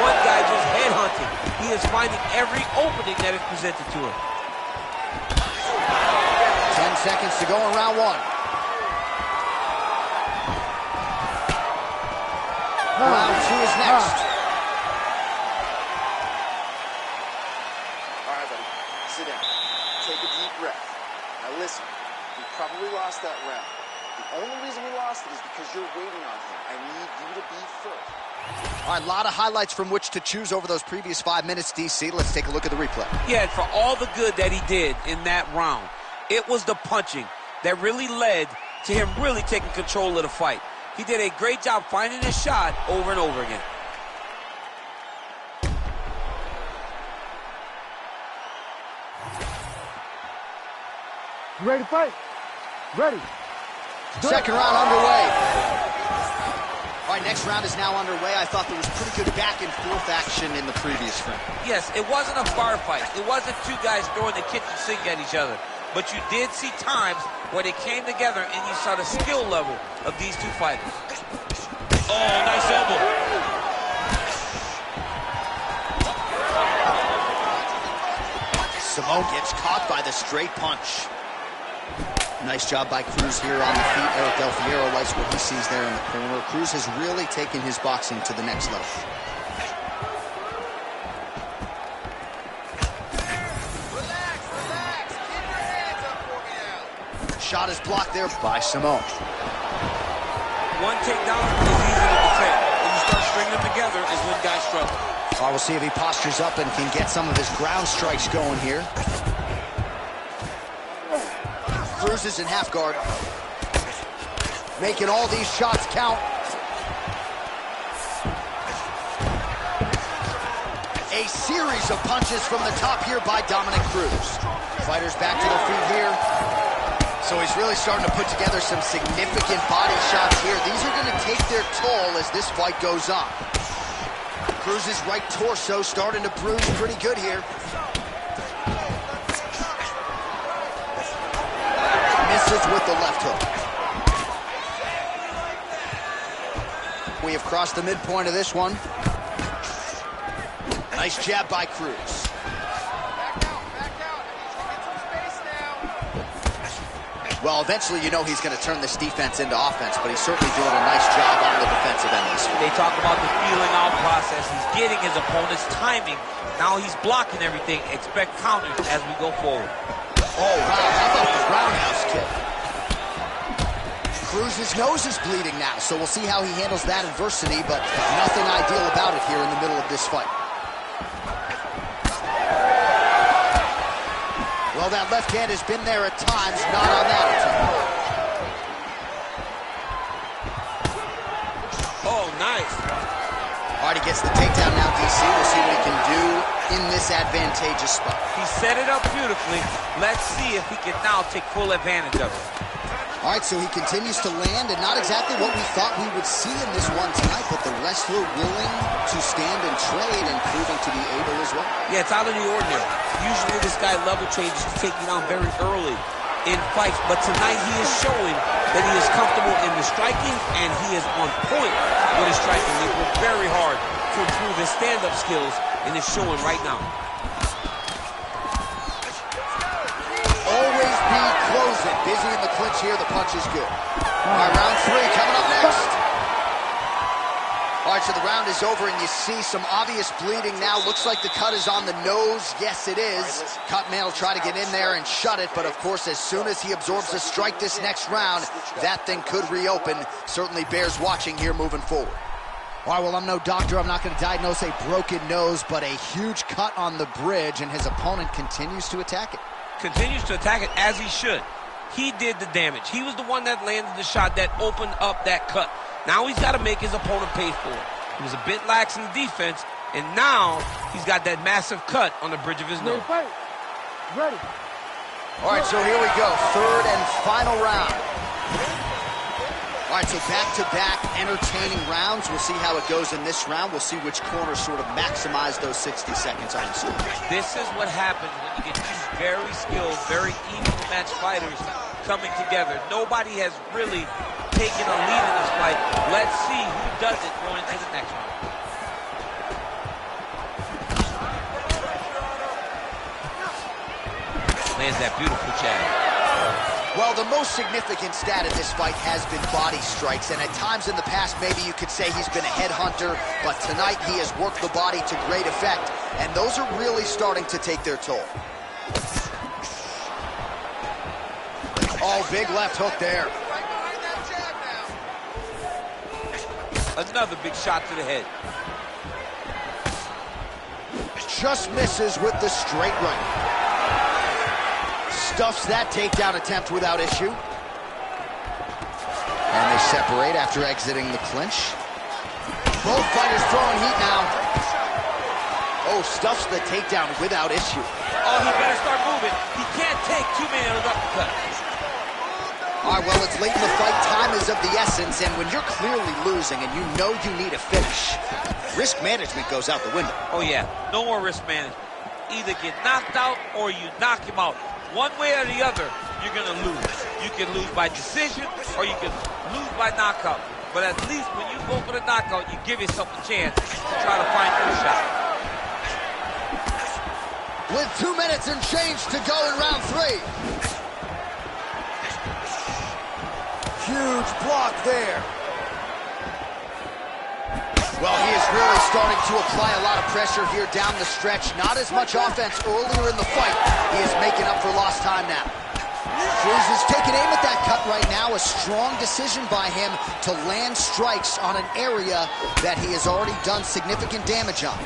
one guy just headhunting. He is finding every opening that is presented to him. 10 seconds to go in round one. Round two is next. All right, buddy. Sit down. Take a deep breath. Now listen, we probably lost that round. The only reason we lost it is because you're waiting on him. I need you to be first. All right, a lot of highlights from which to choose over those previous 5 minutes, DC. Let's take a look at the replay. Yeah, for all the good that he did in that round, it was the punching that really led to him really taking control of the fight. He did a great job finding his shot over and over again. You ready to fight? Ready. Second round underway. All right, next round is now underway. I thought there was pretty good back and forth action in the previous round. Yes, it wasn't a bar fight. It wasn't two guys throwing the kitchen sink at each other. But you did see times where they came together and you saw the skill level of these two fighters. Oh, nice elbow. Simone gets caught by the straight punch. Nice job by Cruz here on the feet. Eric Del Fierro likes what he sees there in the corner. Cruz has really taken his boxing to the next level. Shot is blocked there by Simone. One takedown is easy to defend. When you start stringing them together is when guys struggle. All right, we'll see if he postures up and can get some of his ground strikes going here. Cruz is in half guard. Making all these shots count. A series of punches from the top here by Dominick Cruz. Fighters back to their feet here. So he's really starting to put together some significant body shots here. These are going to take their toll as this fight goes on. Cruz's right torso starting to bruise pretty good here. Misses with the left hook. We have crossed the midpoint of this one. Nice jab by Cruz. Well, eventually you know he's going to turn this defense into offense, but he's certainly doing a nice job on the defensive end of this one. They talk about the feeling out process. He's getting his opponent's timing. Now he's blocking everything. Expect counters as we go forward. Oh, wow. How about the roundhouse kick? Cruz's nose is bleeding now, so we'll see how he handles that adversity, but nothing ideal about it here in the middle of this fight. Well, that left hand has been there at times, not on that attempt. Oh, nice. All right, he gets the takedown now, DC. We'll see what he can do in this advantageous spot. He set it up beautifully. Let's see if he can now take full advantage of it. All right, so he continues to land, and not exactly what we thought we would see in this one tonight, but the wrestler willing to stand and trade and proving to be able as well. Yeah, it's out of the ordinary. Usually this guy level changes to take you down very early in fights, but tonight he is showing that he is comfortable in the striking, and he is on point with his striking. He worked very hard to improve his stand-up skills, and it's showing right now. Always be closing. Busy in the clinch here. The punch is good. All right, round three coming up next. All right, so the round is over, and you see some obvious bleeding now. Looks like the cut is on the nose. Yes, it is. Cutman will try to get in there and shut it, but of course, as soon as he absorbs a strike this next round, that thing could reopen. Certainly bears watching here moving forward. All right, well, I'm no doctor. I'm not going to diagnose a broken nose, but a huge cut on the bridge, and his opponent continues to attack it. Continues to attack it as he should. He did the damage. He was the one that landed the shot that opened up that cut. Now he's got to make his opponent pay for it. He was a bit lax in the defense, and now he's got that massive cut on the bridge of his nose. Ready, fight. Ready. All right, so here we go. Third and final round. All All right, so back-to-back entertaining rounds. We'll see how it goes in this round. We'll see which corner sort of maximize those 60 seconds on the screen. This is what happens when you get these very skilled, very evenly matched fighters coming together. Nobody has really taken a lead in this fight. Let's see who does it going into the next round. Lands that beautiful jab. Well, the most significant stat in this fight has been body strikes, and at times in the past, maybe you could say he's been a headhunter, but tonight he has worked the body to great effect, and those are really starting to take their toll. Oh, big left hook there. Another big shot to the head. Just misses with the straight right. Stuffs that takedown attempt without issue. And they separate after exiting the clinch. Both fighters throwing heat now. Oh, stuffs the takedown without issue. Oh, he better start moving. He can't take too many of those uppercuts. All right, well, it's late in the fight. Time is of the essence, and when you're clearly losing and you know you need a finish, risk management goes out the window. Oh, yeah. No more risk management. Either get knocked out or you knock him out. One way or the other, you're going to lose. You can lose by decision or you can lose by knockout. But at least when you go for the knockout, you give yourself a chance to try to find your shot. With 2 minutes and change to go in round 3. Huge block there. Well, he is really starting to apply a lot of pressure here down the stretch. Not as much offense earlier in the fight. He is making up for lost time now. Cruz is taking aim at that cut right now. A strong decision by him to land strikes on an area that he has already done significant damage on.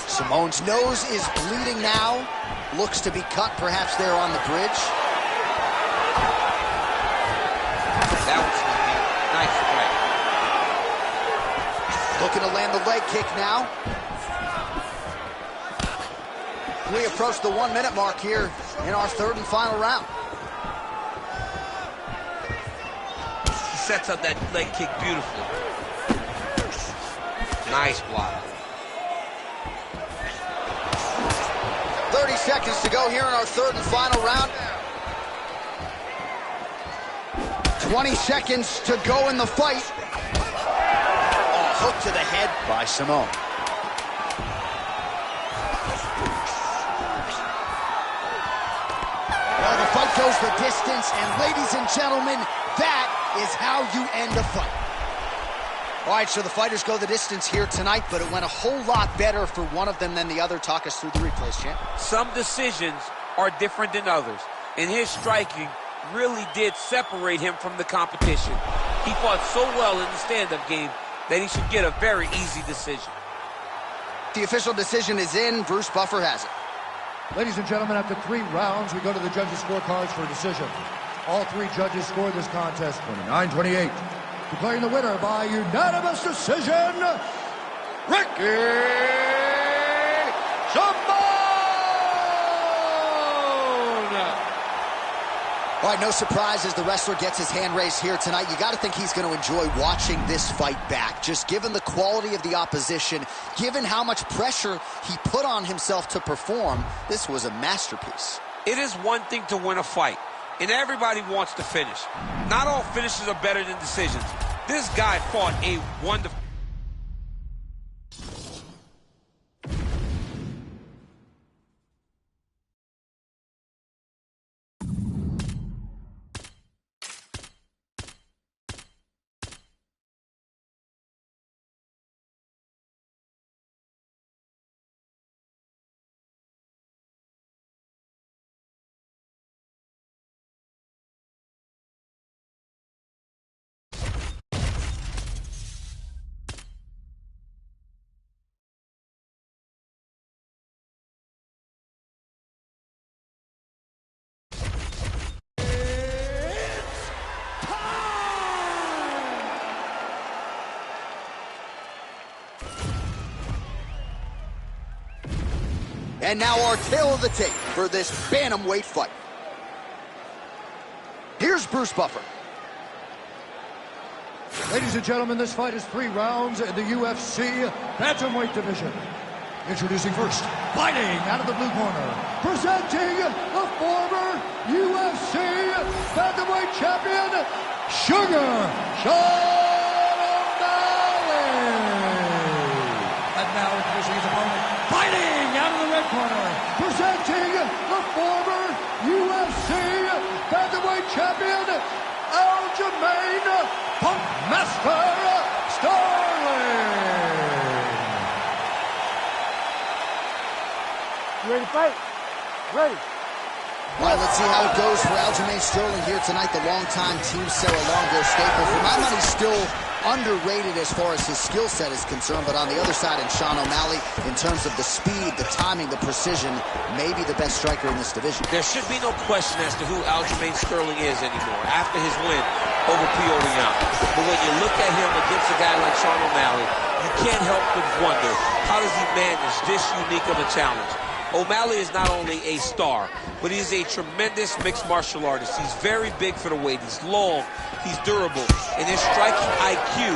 Simone's nose is bleeding now. Looks to be cut perhaps there on the bridge. That was nice strike. Looking to land the leg kick now. We approach the 1 minute mark here in our third and final round. He sets up that leg kick beautifully. Nice block. 30 seconds to go here in our third and final round. 20 seconds to go in the fight. Hook to the head by Simone. Well, the fight goes the distance, and ladies and gentlemen, that is how you end a fight. All right, so the fighters go the distance here tonight, but it went a whole lot better for one of them than the other. Talk us through the replays, champ. Some decisions are different than others, and his striking really did separate him from the competition. He fought so well in the stand-up game that he should get a very easy decision. The official decision is in. Bruce Buffer has it. Ladies and gentlemen, after 3 rounds, we go to the judges' scorecards for a decision. All 3 judges scored this contest 29-28. Declaring the winner by unanimous decision, Ricky Simone! All right, no surprise as the wrestler gets his hand raised here tonight. You got to think he's going to enjoy watching this fight back. Just given the quality of the opposition, given how much pressure he put on himself to perform, this was a masterpiece. It is one thing to win a fight, and everybody wants to finish. Not all finishes are better than decisions. This guy fought a wonderful... And now our tale of the tape for this bantamweight fight. Here's Bruce Buffer. Ladies and gentlemen, this fight is 3 rounds in the UFC Bantamweight division. Introducing first, fighting out of the blue corner, presenting the former UFC Bantamweight champion, Sugar Sean O'Malley. And now introducing his opponent, fighting out of the red corner, presenting the former UFC Bantamweight champion, Aljamain Punkmaster Sterling. You ready to fight? Ready. All right, let's see how it goes for Aljamain Sterling here tonight, the longtime Team Serra-Longo staple. For my money, still underrated as far as his skill set is concerned, but on the other side, in Sean O'Malley, in terms of the speed, the timing, the precision, maybe the best striker in this division. There should be no question as to who Aljamain Sterling is anymore after his win over Petr Yan. But when you look at him against a guy like Sean O'Malley, you can't help but wonder, how does he manage this unique of a challenge? O'Malley is not only a star, but he's a tremendous mixed martial artist. He's very big for the weight. He's long, he's durable, and his striking IQ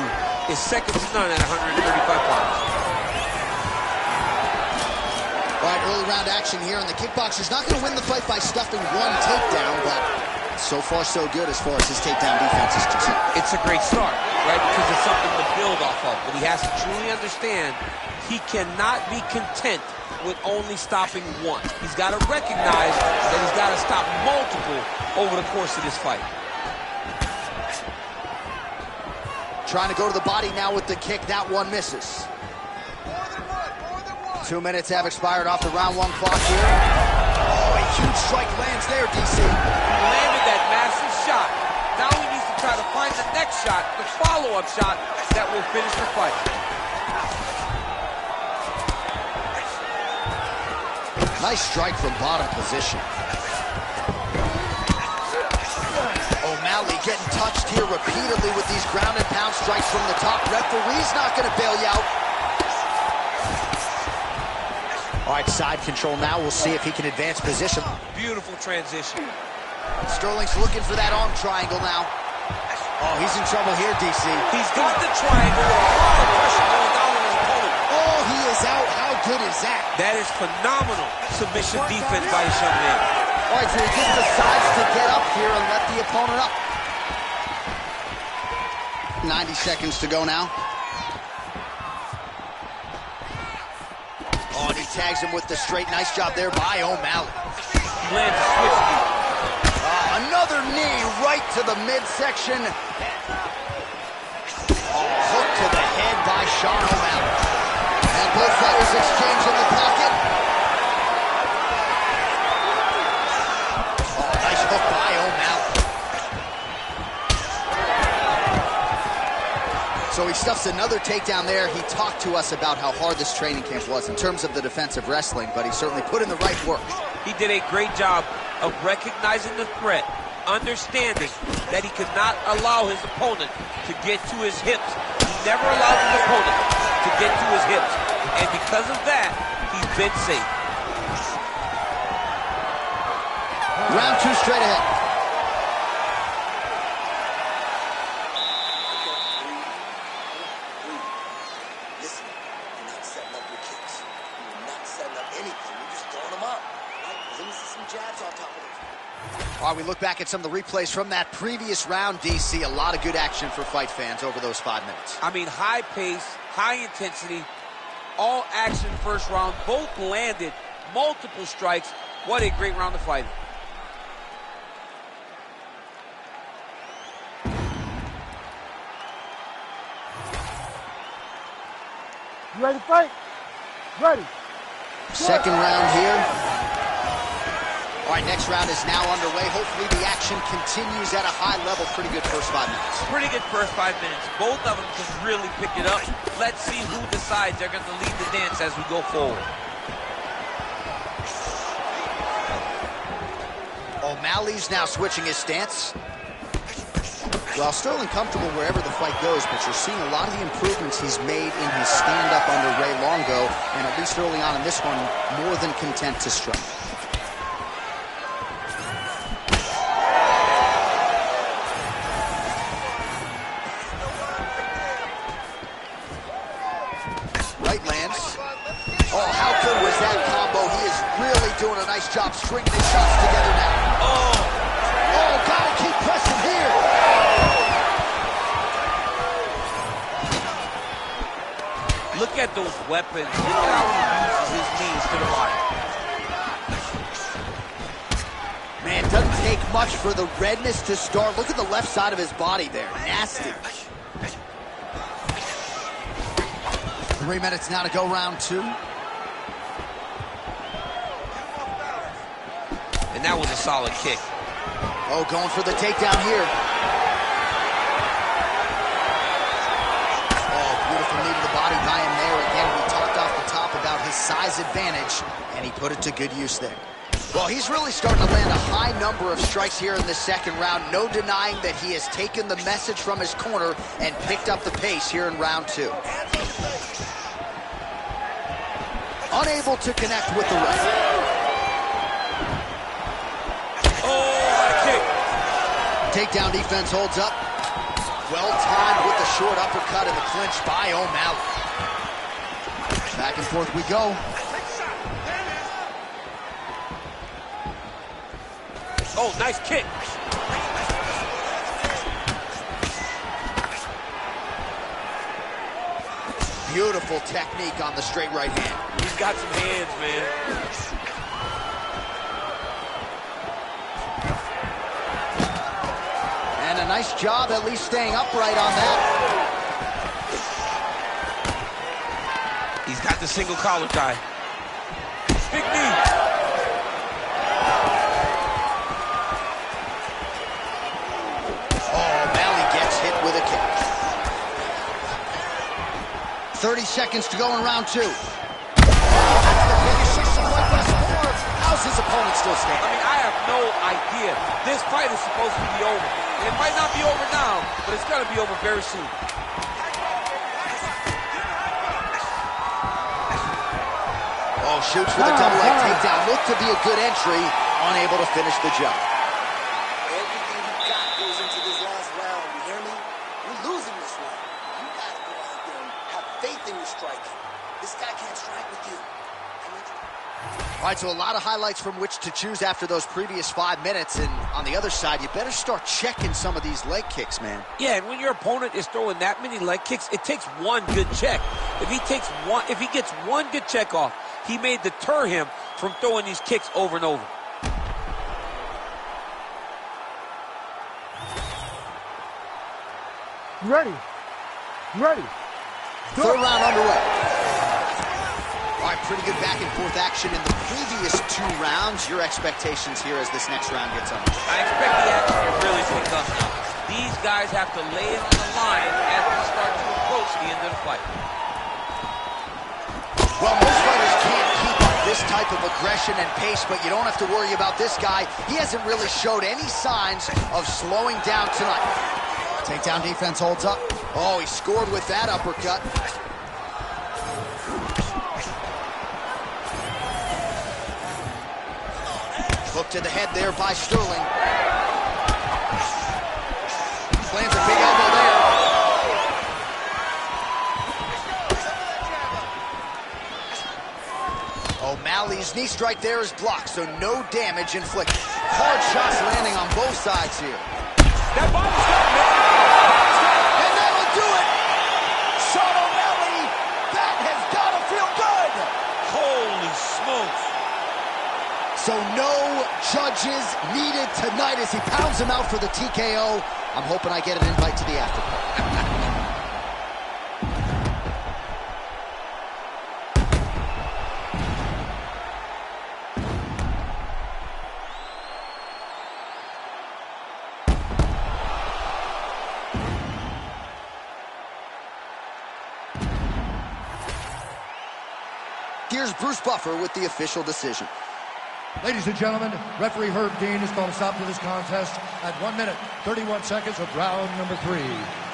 is second to none at 135 pounds. All right, early round action here, and the kickboxer's not going to win the fight by stuffing one takedown, but so far so good as far as his takedown defense is concerned. It's a great start, right, because it's something to build off of, but he has to truly understand he cannot be content with only stopping one. He's got to recognize that he's got to stop multiple over the course of this fight. Trying to go to the body now with the kick. That one misses. 2 minutes have expired off the round 1 clock here. Oh, a huge strike lands there, DC. He landed that massive shot. Now he needs to try to find the next shot, the follow-up shot that will finish the fight. Nice strike from bottom position. O'Malley getting touched here repeatedly with these ground and pound strikes from the top. Referee's not going to bail you out. All right, side control now. We'll see if he can advance position. Beautiful transition. Sterling's looking for that arm triangle now. Oh, he's in trouble here, DC. He's got the triangle with a lot of pressure going down on his opponent. Oh, he is out. How good is that? That is phenomenal submission defense by this young man. All right, so he just decides to get up here and let the opponent up. 90 seconds to go now. Oh, and he tags him with the straight. Nice job there by O'Malley. He lands a switch knee. Another knee right to the midsection. Oh, hook to the head by Sean O'Malley. And both fighters exchange in the pocket. Oh, nice hook by O'Malley. So he stuffs another takedown there. He talked to us about how hard this training camp was in terms of the defensive wrestling, but he certainly put in the right work. He did a great job of recognizing the threat, understanding that he could not allow his opponent to get to his hips. He never allowed his opponent to get to his hips. And because of that, he's been safe. Round 2 straight ahead. Listen, you're not setting up your kicks. You're not setting up anything. You're just throwing them up. Right? Let me see some jabs on top of them. All right, we look back at some of the replays from that previous round, DC. A lot of good action for fight fans over those 5 minutes. I mean, high pace, high intensity, all action first round. Both landed multiple strikes. What a great round of fighting. You ready to fight? Ready. Second round here. All right, next round is now underway. Hopefully the action continues at a high level. Pretty good first 5 minutes. Pretty good first 5 minutes. Both of them can really pick it up. Let's see who decides they're going to lead the dance as we go forward. O'Malley's now switching his stance. Well, Sterling comfortable wherever the fight goes, but you're seeing a lot of the improvements he's made in his stand-up under Ray Longo, and at least early on in this one, more than content to strike. that combo. He is really doing a nice job stringing his shots together now. Oh, gotta keep pressing here. Look at those weapons. Look at how he uses his knees to the body. Man, it doesn't take much for the redness to start. Look at the left side of his body there. Nasty. 3 minutes now to go, round 2. And that was a solid kick. Oh, going for the takedown here. Oh, beautiful knee to the body by him there. Again, we talked off the top about his size advantage, and he put it to good use there. Well, he's really starting to land a high number of strikes here in the second round. No denying that he has taken the message from his corner and picked up the pace here in round 2. Unable to connect with the right. Oh, kick. Takedown defense holds up. Well timed with the short uppercut and the clinch by O'Malley. Back and forth we go. Oh, nice kick. Beautiful technique on the straight right hand. He's got some hands, man. And a nice job at least staying upright on that. He's got the single collar tie. Big knee. Oh, O'Malley gets hit with a kick. 30 seconds to go in round 2. How's his opponent still standing? I mean, I have no idea. This fight is supposed to be over. And it might not be over now, but it's going to be over very soon. Oh, shoots for the double leg takedown. Looked to be a good entry. Unable to finish the job. Everything you got goes into this last round. You hear me? We're losing this round. You gotta go out there and have faith in your striking. This guy can't strike with you. All right, so a lot of highlights from which to choose after those previous 5 minutes. And on the other side, you better start checking some of these leg kicks, man. Yeah, and when your opponent is throwing that many leg kicks, it takes one good check. If he gets one good check off, he may deter him from throwing these kicks over and over. Ready. Ready. Third round underway. All right, pretty good back and forth action in the previous 2 rounds. Your expectations here as this next round gets underway? I expect the action to really pick up now. These guys have to lay it on the line as we start to approach the end of the fight. Well, most fighters can't keep up this type of aggression and pace, but you don't have to worry about this guy. He hasn't really showed any signs of slowing down tonight. Takedown defense holds up. Oh, he scored with that uppercut. Hook to the head there by Sterling. Lands a big elbow there. O'Malley's knee strike there is blocked, so no damage inflicted. Hard shots landing on both sides here. That body's got me. And that'll do it! Sean O'Malley, that has got to feel good! Holy smokes. So no judges needed tonight as he pounds him out for the TKO. I'm hoping I get an invite to the after party. Here's Bruce Buffer with the official decision. Ladies and gentlemen, referee Herb Dean has called a stop to this contest at 1 minute, 31 seconds of round number 3.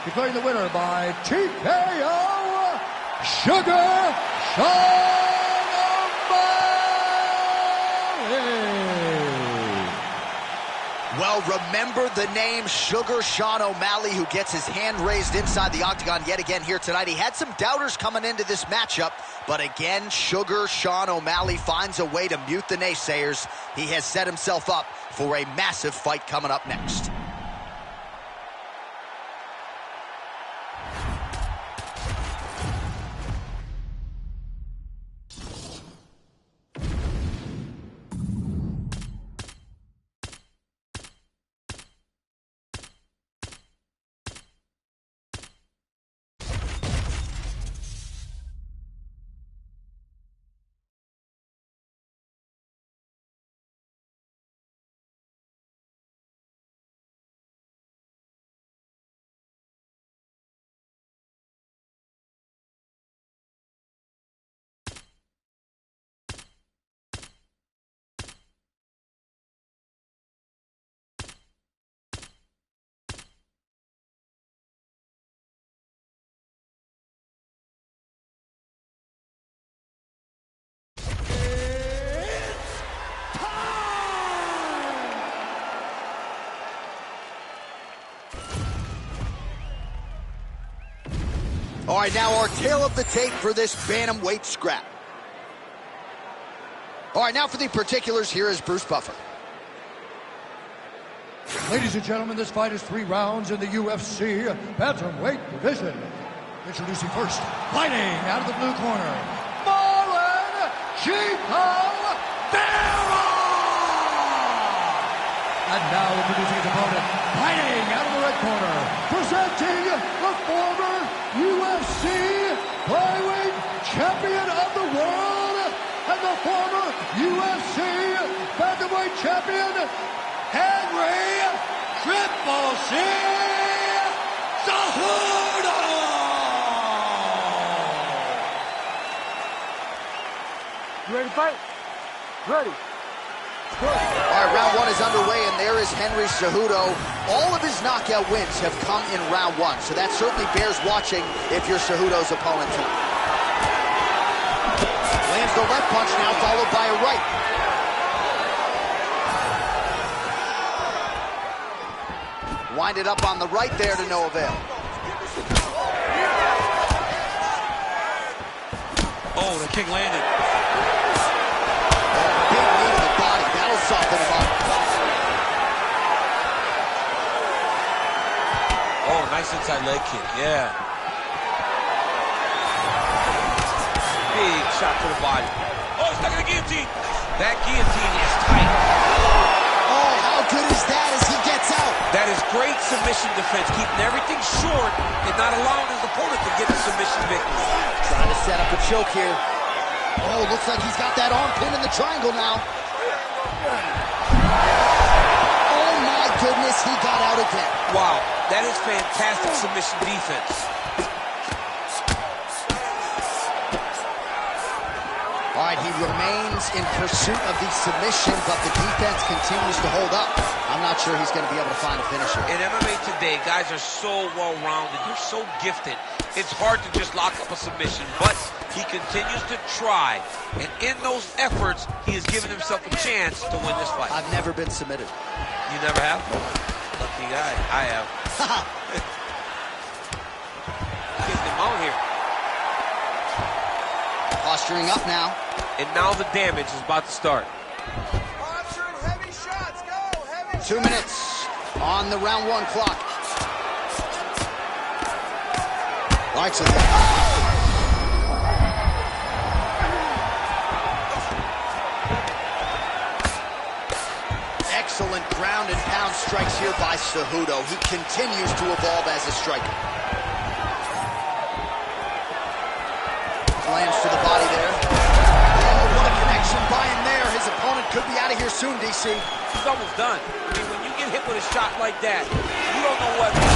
Declaring the winner by TKO, Sugar Sean O'Malley. Well, remember the name Sugar Sean O'Malley, who gets his hand raised inside the octagon yet again here tonight. He had some doubters coming into this matchup, but again, Sugar Sean O'Malley finds a way to mute the naysayers. He has set himself up for a massive fight coming up next. All right, now our tail of the tape for this bantamweight scrap. All right, now for the particulars, here is Bruce Buffer. Ladies and gentlemen, this fight is 3 rounds in the UFC bantamweight division. Introducing first, fighting out of the blue corner, Marlon Chico Vera! And now introducing his opponent, fighting out of the red corner, presenting the former UFC flyweight champion of the world and the former UFC bantamweight champion, Henry Triple C Cejudo! You ready to fight? Ready. All right, round 1 is underway, and there is Henry Cejudo. All of his knockout wins have come in round 1, so that certainly bears watching if you're Cejudo's opponent tonight. Lands the left punch now, followed by a right. Winded up on the right there to no avail. Oh, the kick landed. Big knee to the body. That'll soften him up. Oh, nice inside leg kick, yeah. Big shot to the body. Oh, he's stuck in the guillotine. That guillotine is tight. Oh, how good is that as he gets out? That is great submission defense, keeping everything short and not allowing his opponent to get the submission victory. Trying to set up a choke here. Oh, looks like he's got that arm pin in the triangle now. Oh my goodness, he got out again. Wow, that is fantastic submission defense. All right, he remains in pursuit of the submission, but the defense continues to hold up. I'm not sure he's going to be able to find a finisher. In MMA today, guys are so well-rounded. They're so gifted. It's hard to just lock up a submission, but he continues to try. And in those efforts, he has given himself a chance to win this fight. I've never been submitted. You never have? Lucky guy. I have. Getting him out here. Posturing up now. And now the damage is about to start. 2 minutes on the round 1 clock. Right to the... Excellent ground and pound strikes here by Cejudo. He continues to evolve as a striker. Lands to the body there. Oh, what a connection by him there. His opponent could be out of here soon, DC. He's almost done. I mean, when you get hit with a shot like that, you don't know what grab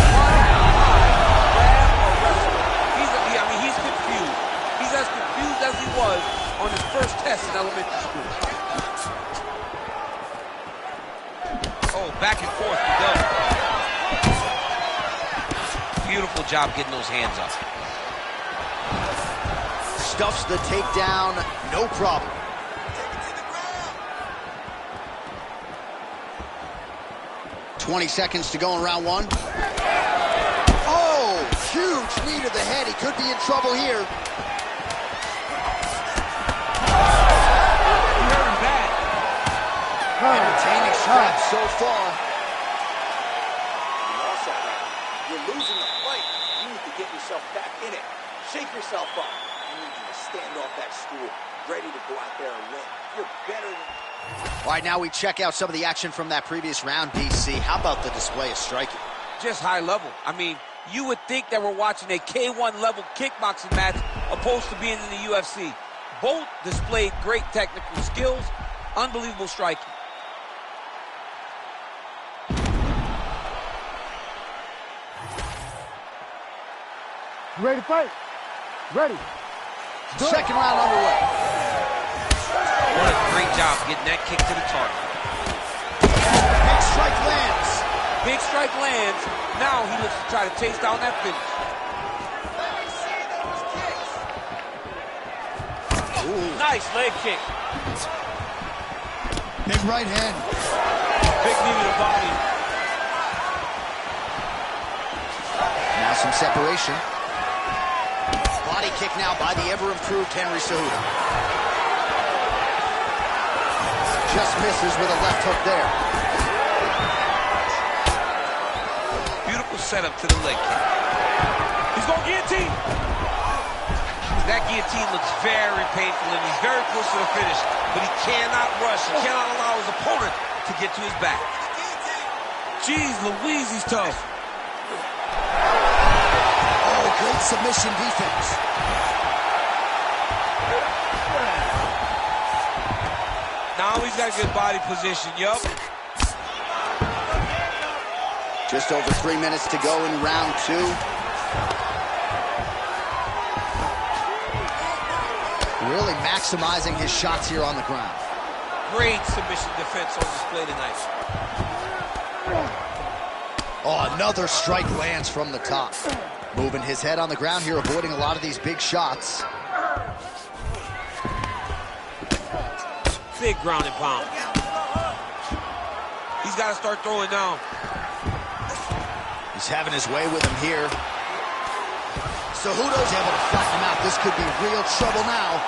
or wrestle. He's confused. He's as confused as he was on his first test in elementary school. Oh, back and forth we go. Beautiful job getting those hands up. Stuffs the takedown, no problem. 20 seconds to go in round one. Oh, huge knee to the head. He could be in trouble here. Entertaining strength so far. You're losing the fight. You need to get yourself back in it. Shake yourself up. You need to stand off that stool, ready to go out there and win. You're better than... All right, now we check out some of the action from that previous round, DC. How about the display of striking? Just high level. I mean, you would think that we're watching a K1 level kickboxing match opposed to being in the UFC. Both displayed great technical skills, unbelievable striking. You ready to fight? Ready. Second round underway. What a great job getting that kick to the target. Big strike lands. Big strike lands. Now he looks to try to chase down that finish. Ooh. Nice leg kick. Big right hand. Big knee to the body. Now some separation. Body kick now by the ever-improved Henry Cejudo. Just misses with a left hook there. Beautiful setup to the leg kick. He's going guillotine. That guillotine looks very painful, and he's very close to the finish, but he cannot rush. He cannot allow his opponent to get to his back. Jeez Louise, he's tough. Oh, great submission defense. Now he's got a good body position, yup. Just over 3 minutes to go in round two. Really maximizing his shots here on the ground. Great submission defense on display tonight. Oh, another strike lands from the top. Moving his head on the ground here, avoiding a lot of these big shots. Big ground and pound. He's got to start throwing down. He's having his way with him here. Cejudo's able to flatten him out. This could be real trouble now.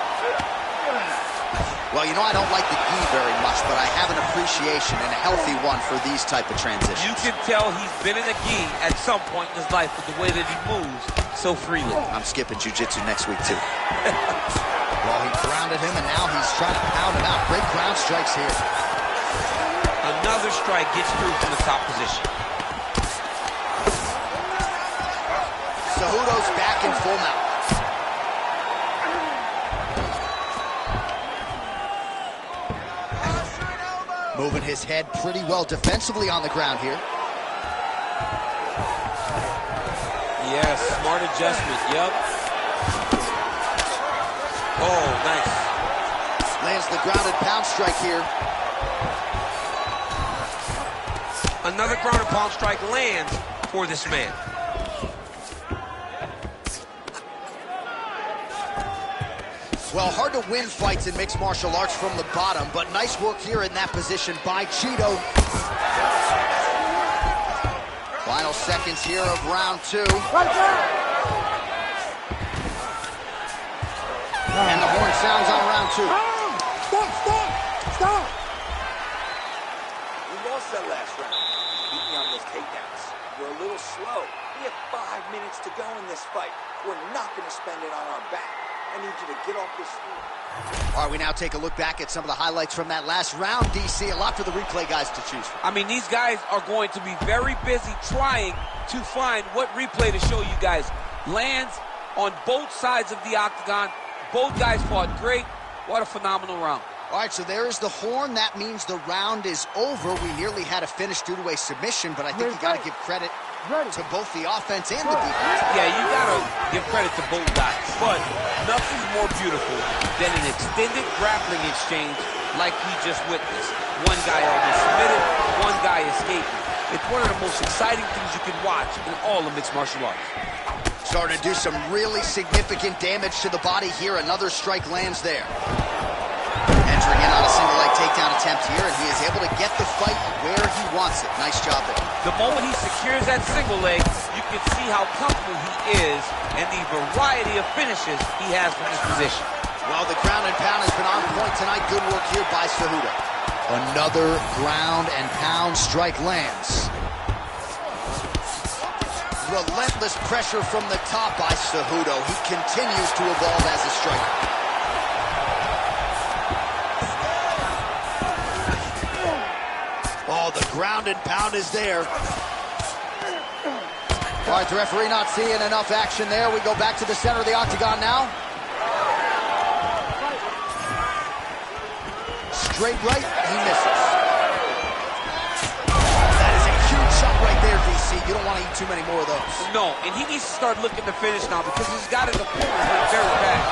Well, you know, I don't like the gi very much, but I have an appreciation and a healthy one for these type of transitions. You can tell he's been in a gi at some point in his life with the way that he moves so freely. I'm skipping jiu-jitsu next week, too. Well, he grounded him, and now he's trying to pound him out. Great ground strikes here. Another strike gets through from the top position. Cejudo's back in full mount. Moving his head pretty well defensively on the ground here. Yes, smart adjustment, yup. Oh, nice. Lands the grounded pound strike here. Another ground and pound strike lands for this man. Well, hard to win fights in mixed martial arts from the bottom, but nice work here in that position by Chito. Final seconds here of round two. And the horn sounds on round two. Stop! You lost that last round. Beat me on those takedowns. You're a little slow. We have 5 minutes to go in this fight. We're not going to spend it on our back. I need you to get off this stool. All right, we now take a look back at some of the highlights from that last round, DC. A lot for the replay guys to choose from. I mean, these guys are going to be very busy trying to find what replay to show you guys. Lands on both sides of the octagon. Both guys fought great. What a phenomenal round. All right, so there is the horn. That means the round is over. We nearly had a finish due to a submission, but I think you got to give credit to both the offense and the defense. Yeah, you got to give credit to both guys. But nothing's more beautiful than an extended grappling exchange like we just witnessed. One guy almost submitted, one guy escaping. It's one of the most exciting things you can watch in all of mixed martial arts. Starting to do some really significant damage to the body here. Another strike lands there. Entering in on a single leg takedown attempt here, and he is able to get the fight where he wants. wants it. Nice job there. The moment he secures that single leg, you can see how comfortable he is and the variety of finishes he has from this position. Well, the ground and pound has been on point tonight. Good work here by Cejudo. Another ground and pound strike lands. Relentless pressure from the top by Cejudo. He continues to evolve as a striker. Oh, the ground and pound is there. All right, the referee not seeing enough action there. We go back to the center of the octagon now. Straight right, he misses. That is a huge shot right there, DC. You don't want to eat too many more of those. No, and he needs to start looking to finish now because he's got his opponent hurt very bad.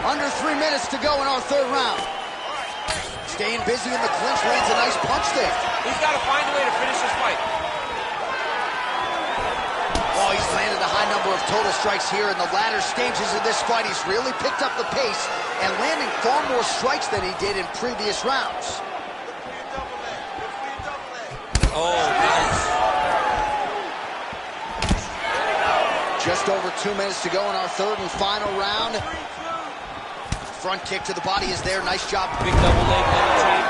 Under 3 minutes to go in our third round. Staying busy in the clinch, lands a nice punch there. He's got to find a way to finish this fight. Oh, he's landed a high number of total strikes here in the latter stages of this fight. He's really picked up the pace and landing far more strikes than he did in previous rounds. Oh, nice. Just over 2 minutes to go in our third and final round. Front kick to the body is there. Nice job. Big double leg change.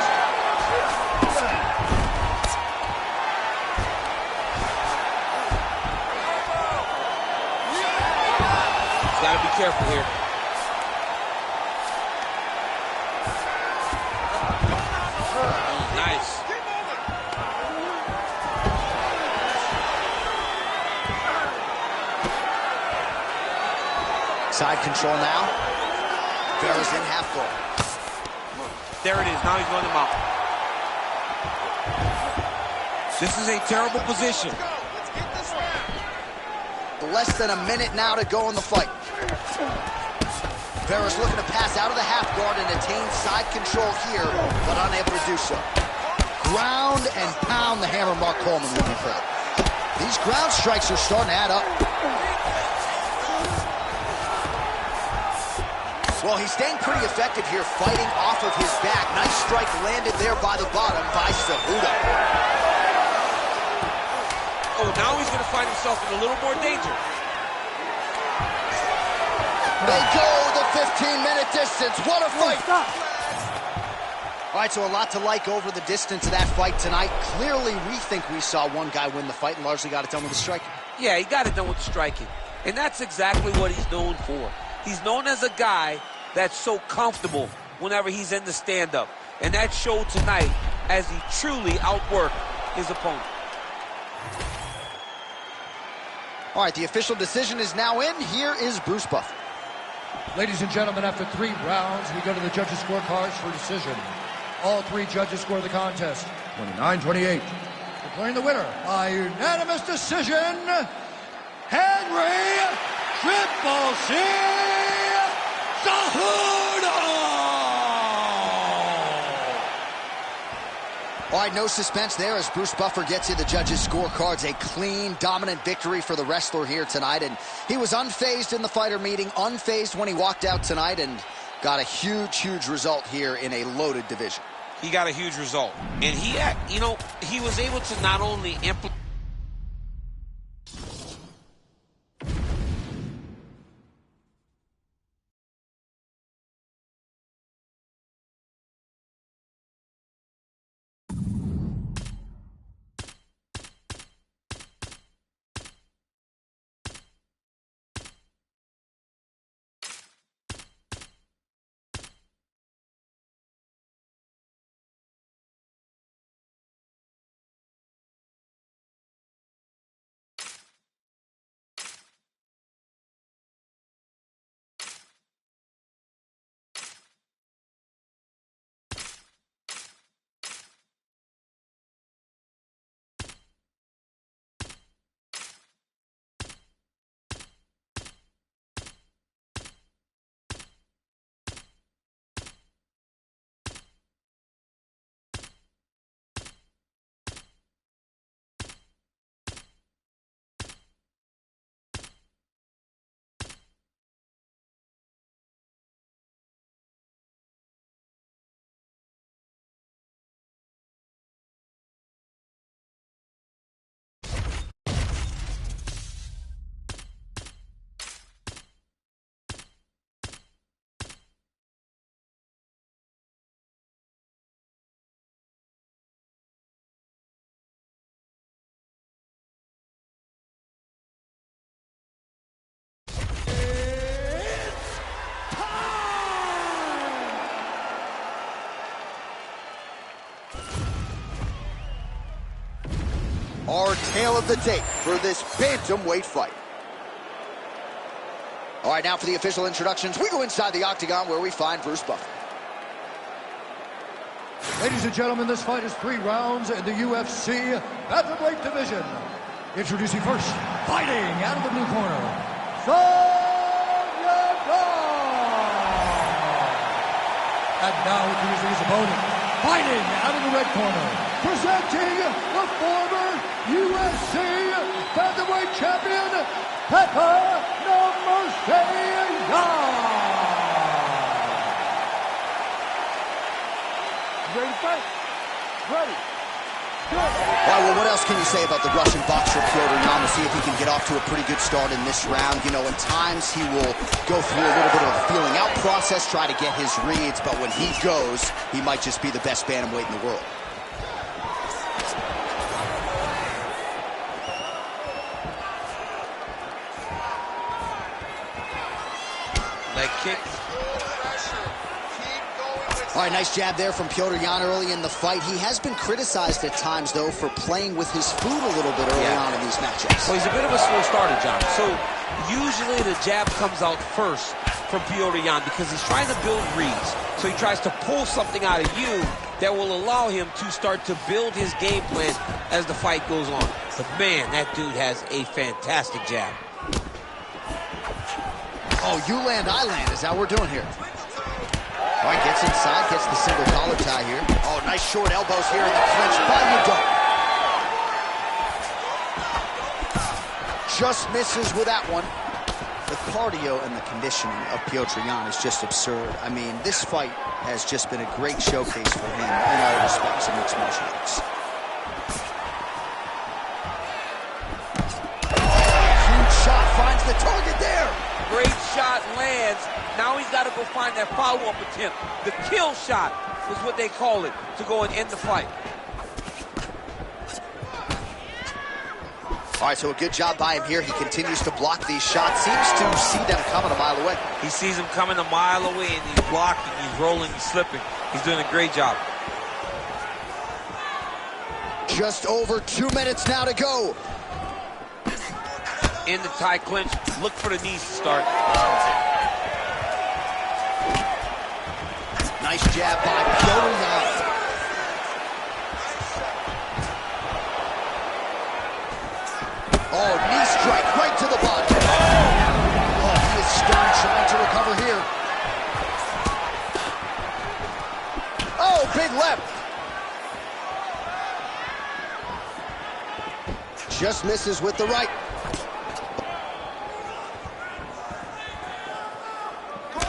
Got to be careful here. Nice. Side control now. Vera's in half guard. There it is. Now he's going to mount. This is a terrible position. Less than a minute now to go in the fight. Vera's looking to pass out of the half guard and attain side control here, but unable to do so. Ground and pound the hammer Mark Coleman looking for. These ground strikes are starting to add up. Well, he's staying pretty effective here, fighting off of his back. Nice strike landed there by the bottom by Cejudo. Oh, now he's going to find himself in a little more danger. They go the 15-minute distance. What a fight! All right, so a lot to like over the distance of that fight tonight. Clearly, we think we saw one guy win the fight and largely got it done with the striking. Yeah, he got it done with the striking. And that's exactly what he's known for. He's known as a guy that's so comfortable whenever he's in the stand-up. And that showed tonight as he truly outworked his opponent. All right, the official decision is now in. Here is Bruce Buffer. Ladies and gentlemen, after 3 rounds, we go to the judges' scorecards for decision. All 3 judges score the contest 29-28. Declaring the winner by unanimous decision, Henry Triple C Cejudo! All right, no suspense there as Bruce Buffer gets you the judges' scorecards. A clean, dominant victory for the wrestler here tonight. And he was unfazed in the fighter meeting, unfazed when he walked out tonight, and got a huge, huge result here in a loaded division. He got a huge result. And he was able to not only implement our tale of the tape for this bantamweight fight. All right, now for the official introductions, we go inside the octagon where we find Bruce Buffer. Ladies and gentlemen, this fight is 3 rounds in the UFC bantamweight division. Introducing first, fighting out of the blue corner, Sonya Deville. And now introducing his opponent, fighting out of the red corner, presenting the former UFC bantamweight champion, Pepper Nurmagomedov. Ready to fight? Ready. All right, well, what else can you say about the Russian boxer Petr Yan? To see if he can get off to a pretty good start in this round. You know, at times he will go through a little bit of a feeling out process, try to get his reads, but when he goes, he might just be the best bantamweight in the world. Leg kick. All right, nice jab there from Petr Yan early in the fight. He has been criticized at times, though, for playing with his food a little bit early on in these matchups. Well, he's a bit of a slow starter, John. So usually the jab comes out first from Petr Yan because he's trying to build reads. So he tries to pull something out of you that will allow him to start to build his game plan as the fight goes on. But man, that dude has a fantastic jab. Oh, you land, I land is how we're doing here. All right, gets inside, gets the single collar tie here. Oh, nice short elbows here in the clinch by Udon. Just misses with that one. The cardio and the conditioning of Petr Yan is just absurd. I mean, this fight has just been a great showcase for him in all respects in mixed martial arts. Huge shot finds the target there. Great shot lands. Now he's got to go find that follow-up attempt. The kill shot is what they call it, to go and end the fight. All right, so a good job by him here. He continues to block these shots. Seems to see them coming a mile away. He sees them coming a mile away, and he's blocking, he's rolling, he's slipping. He's doing a great job. Just over 2 minutes now to go. In the tie clinch, look for the knees to start. Nice jab by Petr Yan. Oh, knee strike right to the body. Oh, he is stunned, trying to recover here. Oh, big left. Just misses with the right.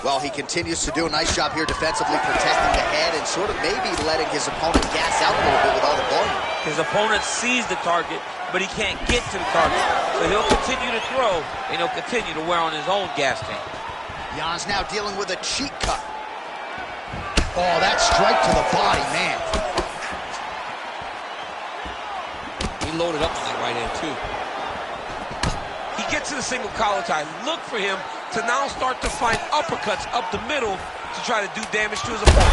Well, he continues to do a nice job here defensively, protecting the head and sort of maybe letting his opponent gas out a little bit with all the volume. His opponent sees the target, but he can't get to the target. So he'll continue to throw, and he'll continue to wear on his own gas tank. Yan's now dealing with a cheek cut. Oh, that strike to the body, man. He loaded up on that right hand, too. He gets to the single collar tie. Look for him to now start to find uppercuts up the middle to try to do damage to his opponent.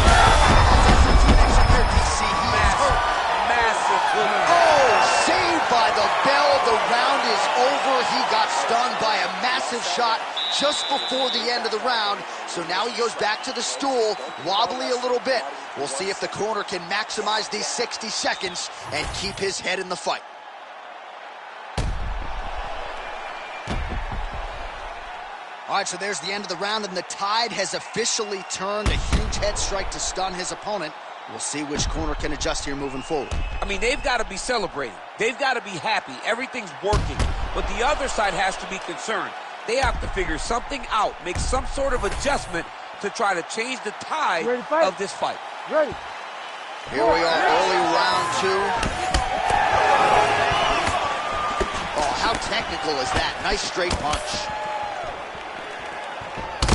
Massive hook. Oh, saved by the bell. The round is over. He got stunned by a massive shot just before the end of the round. So now he goes back to the stool, wobbly a little bit. We'll see if the corner can maximize these 60 seconds and keep his head in the fight. All right, so there's the end of the round, and the tide has officially turned. A huge head strike to stun his opponent. We'll see which corner can adjust here moving forward. I mean, they've got to be celebrating. They've got to be happy. Everything's working. But the other side has to be concerned. They have to figure something out, make some sort of adjustment to try to change the tide of this fight. Ready. Here we are, early round 2. Oh, how technical is that? Nice straight punch.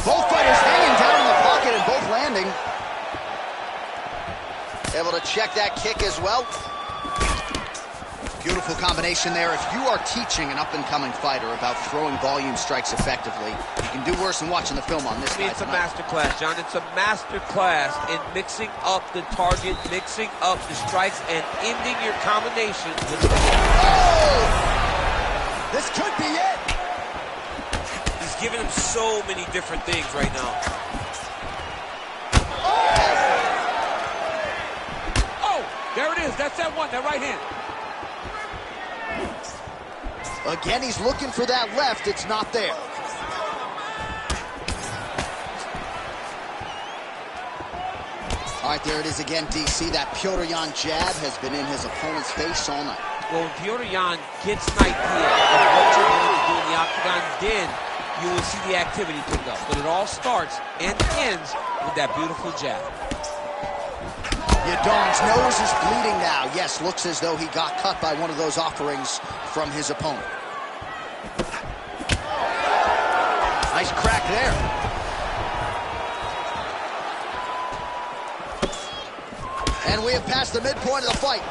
Both fighters hanging down in the pocket and both landing. Able to check that kick as well. Beautiful combination there. If you are teaching an up-and-coming fighter about throwing volume strikes effectively, you can do worse than watching the film on this guy It's a tonight. master class, John. It's a master class in mixing up the target, mixing up the strikes, and ending your combinations with the This could be it. He's giving him so many different things right now. Oh, there it is. That's that one, that right hand. Again, he's looking for that left. It's not there. All right, there it is again, DC. That Petr Yan jab has been in his opponent's face all night. Well, when Petr Yan gets an idea of what you're going to do in the octagon, then you will see the activity pick up. But it all starts and ends with that beautiful jab. Yadong's nose is bleeding now. Yes, looks as though he got cut by one of those offerings from his opponent. Nice crack there. And we have passed the midpoint of the fight.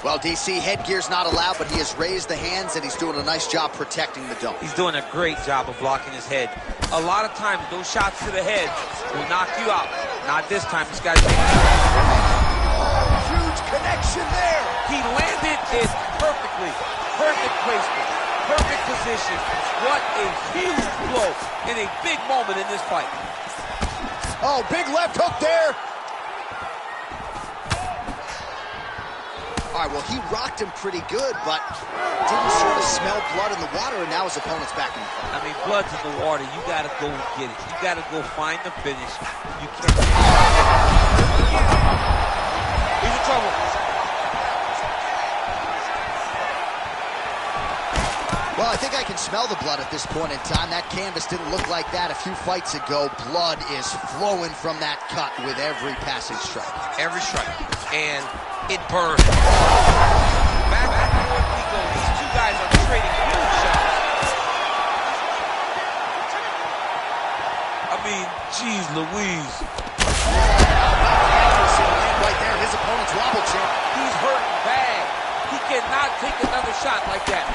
Well, DC, headgear's not allowed, but he has raised the hands, and he's doing a nice job protecting the dome. He's doing a great job of blocking his head. A lot of times, those shots to the head will knock you out. Not this time. This guy's taking Huge connection there. He landed it perfectly. Perfect placement. Perfect position. What a huge blow in a big moment in this fight. Oh, big left hook there. All right, well, he rocked him pretty good, but didn't sort of smell blood in the water, and now his opponent's back in the fight. I mean, blood's in the water. You got to go get it. You got to go find the finish. You can't. He's in trouble. Well, I think I can smell the blood at this point in time. That canvas didn't look like that a few fights ago. Blood is flowing from that cut with every passing strike. Every strike. And it burns. Back and forth we go. These two guys are trading huge shots. I mean, geez Louise. Right there, his opponent's wobble champ. He's hurting bad. He cannot take another shot like that.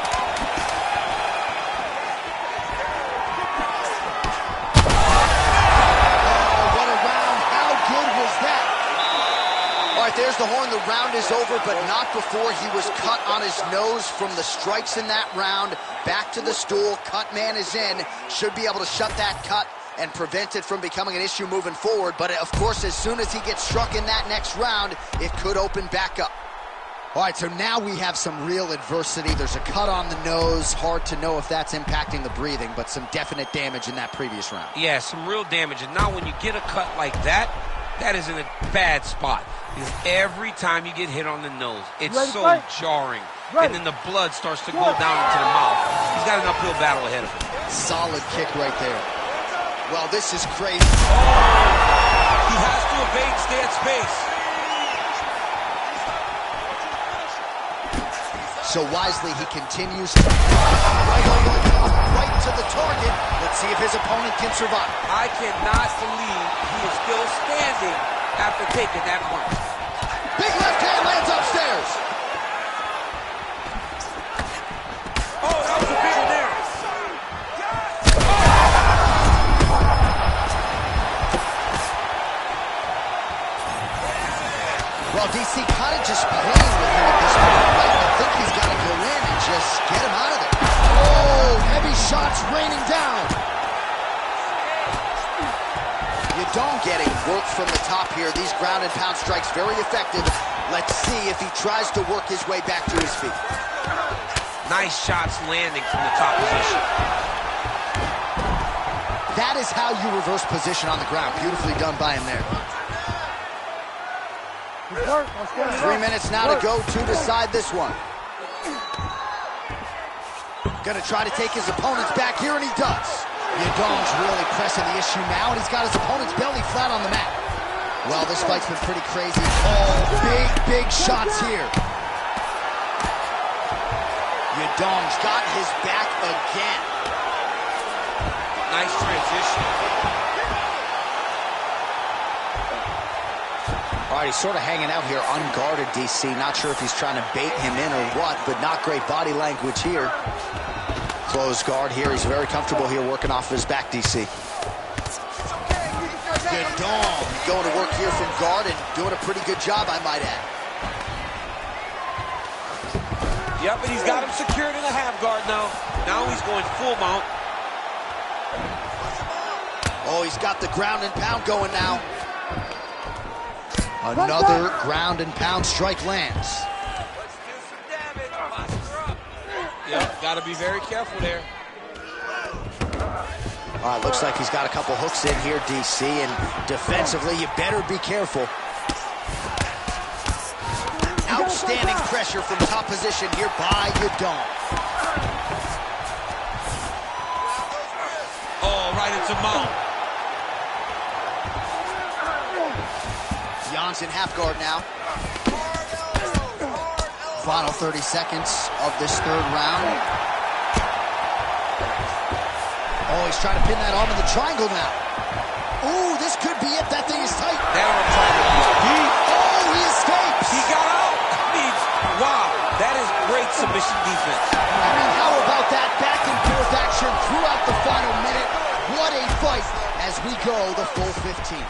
There's the horn. The round is over, but not before he was cut on his nose from the strikes in that round. Back to the stool. Cut man is in. Should be able to shut that cut and prevent it from becoming an issue moving forward. But, of course, as soon as he gets struck in that next round, it could open back up. All right, so now we have some real adversity. There's a cut on the nose. Hard to know if that's impacting the breathing, but some definite damage in that previous round. Yeah, some real damage. And now when you get a cut like that, that is in a bad spot. Because every time you get hit on the nose, it's so jarring. And then the blood starts to go down into the mouth. He's got an uphill battle ahead of him. Solid kick right there. Well, this is crazy. He has to evade, stay at space. So wisely, he continues right to the target. Let's see if his opponent can survive. I cannot believe he is still standing after taking that punch. Big left hand lands upstairs. Oh, that was a big one there. Well, DC kind of just playing with him at this point. Right? I think he's got to go in and just get him out of there. Oh, heavy shots raining down. Yadong getting work from the top here. These ground and pound strikes very effective. Let's see if he tries to work his way back to his feet. Nice shots landing from the top position. That is how you reverse position on the ground. Beautifully done by him there. 3 minutes now to go to decide this one. Gonna try to take his opponents back here, and he does. Yadong's really pressing the issue now, and he's got his opponent's belly flat on the mat. Well, this fight's been pretty crazy. Oh, big shots here. Yadong's got his back again. Nice transition. All right, he's sort of hanging out here unguarded, DC. Not sure if he's trying to bait him in or what, but not great body language here. Closed guard here. He's very comfortable here working off his back, DC. Yadong going to work here from guard and doing a pretty good job, I might add. Yep, and he's got him secured in a half guard now. Now he's going full mount. Oh, he's got the ground and pound going now. Another ground and pound strike lands. Let's do some damage. Posture up. Yep, got to be very careful there. All right, looks like he's got a couple hooks in here, DC, and defensively, you better be careful. Outstanding pressure from top position here by Yadong. Oh, right into mount. Jan's in half guard now. Final 30 seconds of this third round. Oh, he's trying to pin that arm in the triangle now. Ooh, this could be it. That thing is tight. That arm triangle is deep. Oh, he escapes. He got out. I mean, wow, that is great submission defense. I mean, how about that back and forth action throughout the final minute? What a fight as we go the full 15.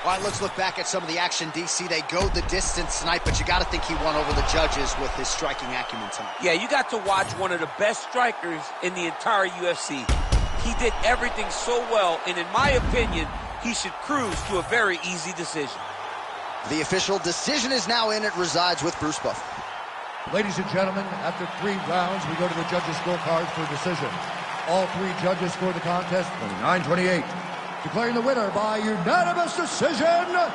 All right, let's look back at some of the action, DC. They go the distance tonight, but you got to think he won over the judges with his striking acumen tonight. Yeah, you got to watch one of the best strikers in the entire UFC. He did everything so well, and in my opinion, he should cruise to a very easy decision. The official decision is now in. It resides with Bruce Buffer. Ladies and gentlemen, after 3 rounds, we go to the judges' scorecards for a decision. All 3 judges scored the contest 29-28. Declaring the winner by unanimous decision, Song Yadong.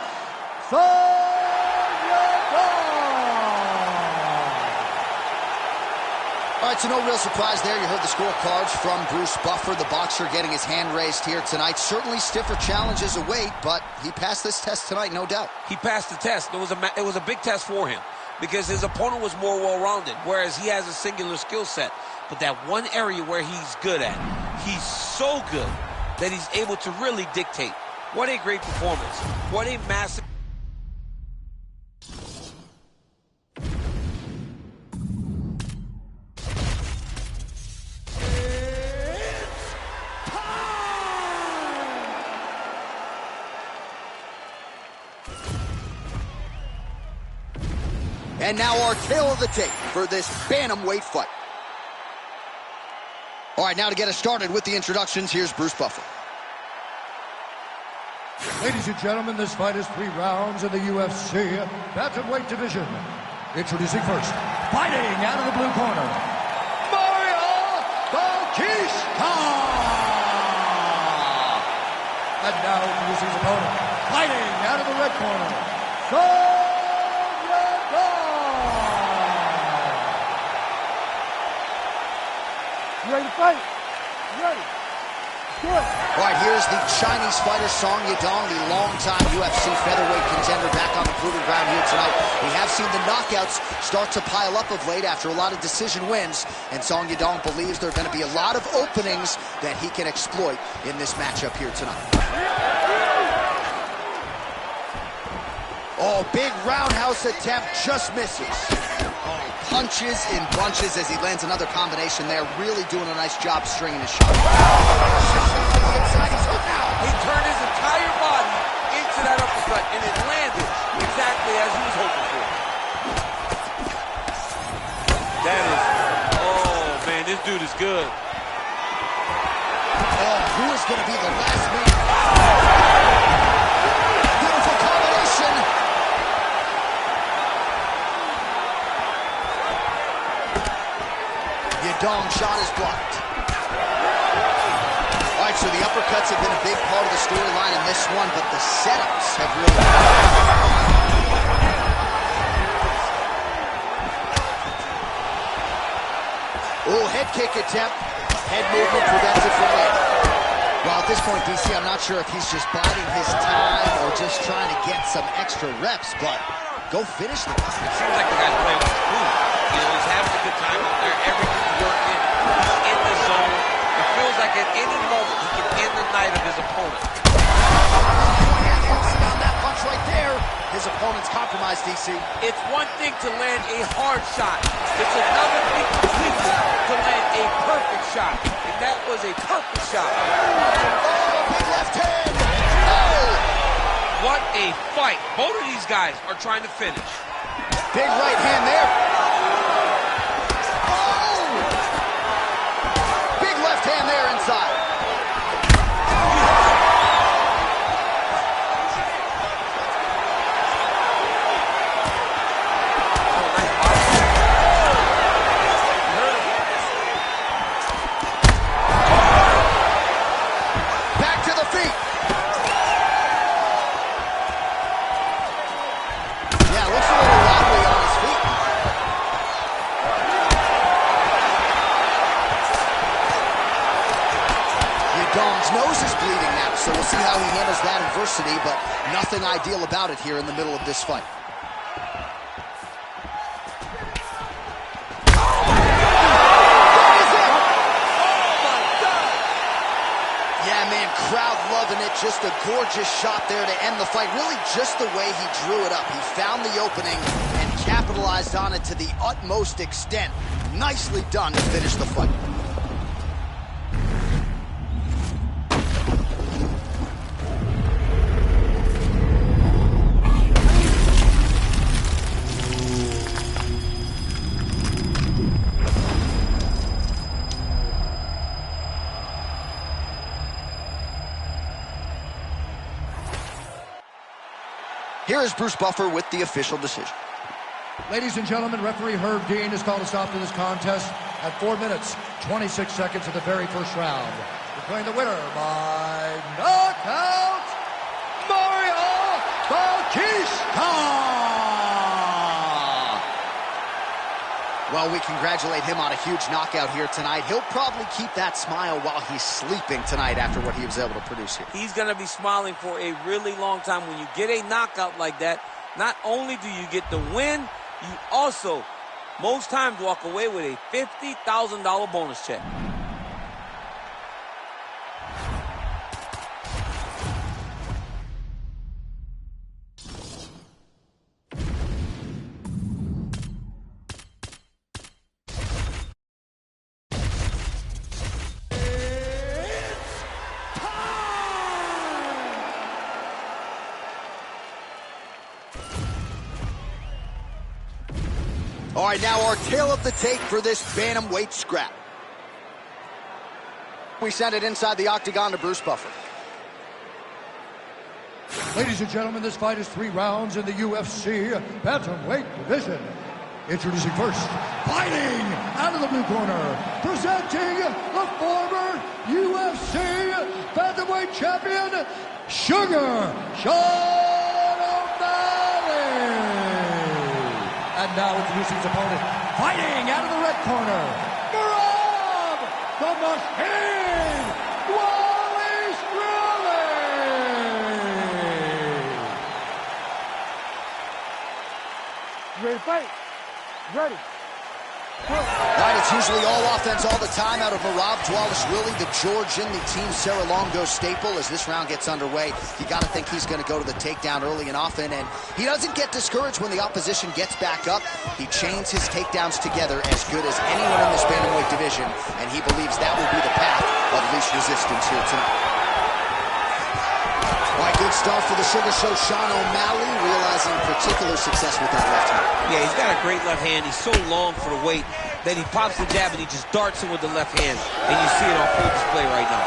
All right, so no real surprise there. You heard the scorecards from Bruce Buffer, the boxer getting his hand raised here tonight. Certainly stiffer challenges await, but he passed this test tonight, no doubt. He passed the test. It was a big test for him because his opponent was more well-rounded, whereas he has a singular skill set. But that one area where he's good at, he's so good that he's able to really dictate. What a great performance. What a massive... And now our tail of the tape for this bantamweight fight. All right, now to get us started with the introductions, here's Bruce Buffer. Ladies and gentlemen, this fight is 3 rounds in the UFC bantamweight division. Introducing first, fighting out of the blue corner, Mario Bautista. And now introducing his opponent, fighting out of the red corner, Song Yadong. You ready to fight? You ready? Good. All right, here's the Chinese fighter, Song Yadong, the longtime UFC featherweight contender back on the proving ground here tonight. We have seen the knockouts start to pile up of late after a lot of decision wins, and Song Yadong believes there are going to be a lot of openings that he can exploit in this matchup here tonight. Oh, big roundhouse attempt, just misses. Oh, punches in bunches as he lands another combination there, really doing a nice job stringing his shot. He turned his entire body into that uppercut, and it landed exactly as he was hoping for. That is, oh man, this dude is good. Oh, who is going to be the last man? Beautiful combination. Yadong shot is blocked. All right, so the uppercuts have been a big part of the storyline in this one, but the setups have really... Oh, head kick attempt. Head movement prevents it from landing. Well, at this point, DC, I'm not sure if he's just biding his time or just trying to get some extra reps, but go finish the guy. It seems like the guy's playing with his food. You know, he's having a good time out there. Everything's working. He's in the zone. It feels like at any moment he can end the night of his opponent. On that punch right there. his opponent's compromise, DC. It's one thing to land a hard shot. It's another thing completely to land a perfect shot. And that was a perfect shot. Oh, big left hand. Oh! What a fight. Both of these guys are trying to finish. Big right hand there. Oh! Big left hand there inside. So we'll see how he handles that adversity, but nothing ideal about it here in the middle of this fight. Yeah, man, crowd loving it. Just a gorgeous shot there to end the fight. Really just the way he drew it up. He found the opening and capitalized on it to the utmost extent. Nicely done to finish the fight. Here is Bruce Buffer with the official decision. Ladies and gentlemen, referee Herb Dean has called a stop to this contest at 4 minutes, 26 seconds of the very first round. Declaring the winner by knockout, Mario Bautista! Well, we congratulate him on a huge knockout here tonight. He'll probably keep that smile while he's sleeping tonight after what he was able to produce here. He's going to be smiling for a really long time. When you get a knockout like that, not only do you get the win, you also, most times, walk away with a $50,000 bonus check. All right, now our tail of the tape for this bantamweight scrap. We send it inside the octagon to Bruce Buffer. Ladies and gentlemen, this fight is 3 rounds in the UFC bantamweight division. Introducing first, fighting out of the blue corner, presenting the former UFC bantamweight champion, Sugar Sean O'Malley. And now introducing his opponent, fighting out of the red corner, Merab the Machine, Wallace Riley. Ready to fight? Ready. Right, it's usually all offense all the time out of Merab Dvalishvili, the Georgian, the Team Serra-Longo staple. As this round gets underway, you got to think he's going to go to the takedown early and often, and he doesn't get discouraged when the opposition gets back up. He chains his takedowns together as good as anyone in this bantamweight division, and he believes that will be the path of least resistance here tonight. All right, good start for the Sugar Show. Sean O'Malley realizing particular success with that left hand. Yeah, he's got a great left hand. He's so long for the weight that he pops the jab and he just darts in with the left hand. And you see it on full display right now.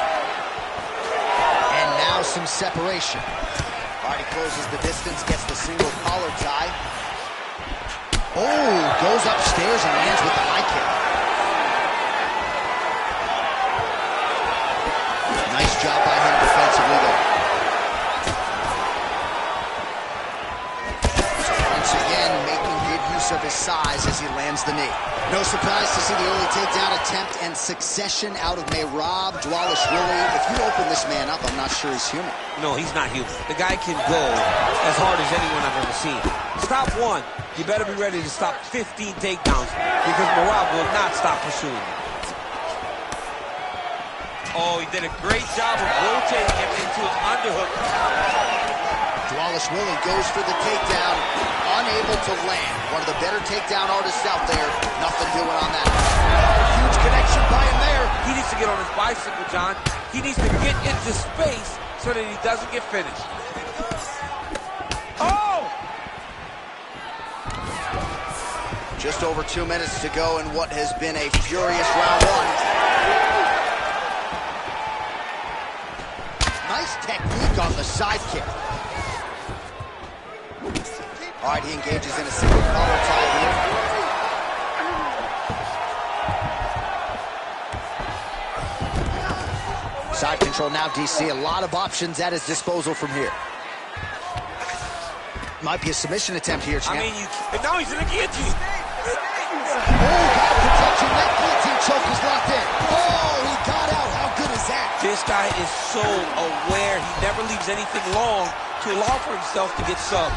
And now some separation. All right, he closes the distance, gets the single collar tie. Oh, goes upstairs and lands with the high kick. Nice job by him defensively there. Of his size as he lands the knee. No surprise to see the early takedown attempt and succession out of Merab Dvalishvili. If you open this man up, I'm not sure he's human. No, he's not human. The guy can go as hard as anyone I've ever seen. Stop one, you better be ready to stop 15 takedowns because Merab will not stop pursuing you. Oh, he did a great job of rotating him into his underhook. Wallace Willie goes for the takedown, unable to land. One of the better takedown artists out there. Nothing doing on that. Huge connection by him there. He needs to get on his bicycle, John. He needs to get into space so that he doesn't get finished. Oh! Just over 2 minutes to go in what has been a furious round one. Nice technique on the side kick. All right, he engages in a single collar tie here. Side control now, DC. A lot of options at his disposal from here. Might be a submission attempt here, champ. I mean, now he's in the guillotine. Oh, got protection. That guillotine choke is locked in. Oh, he got out. How good is that? This guy is so aware. He never leaves anything long to allow for himself to get subbed.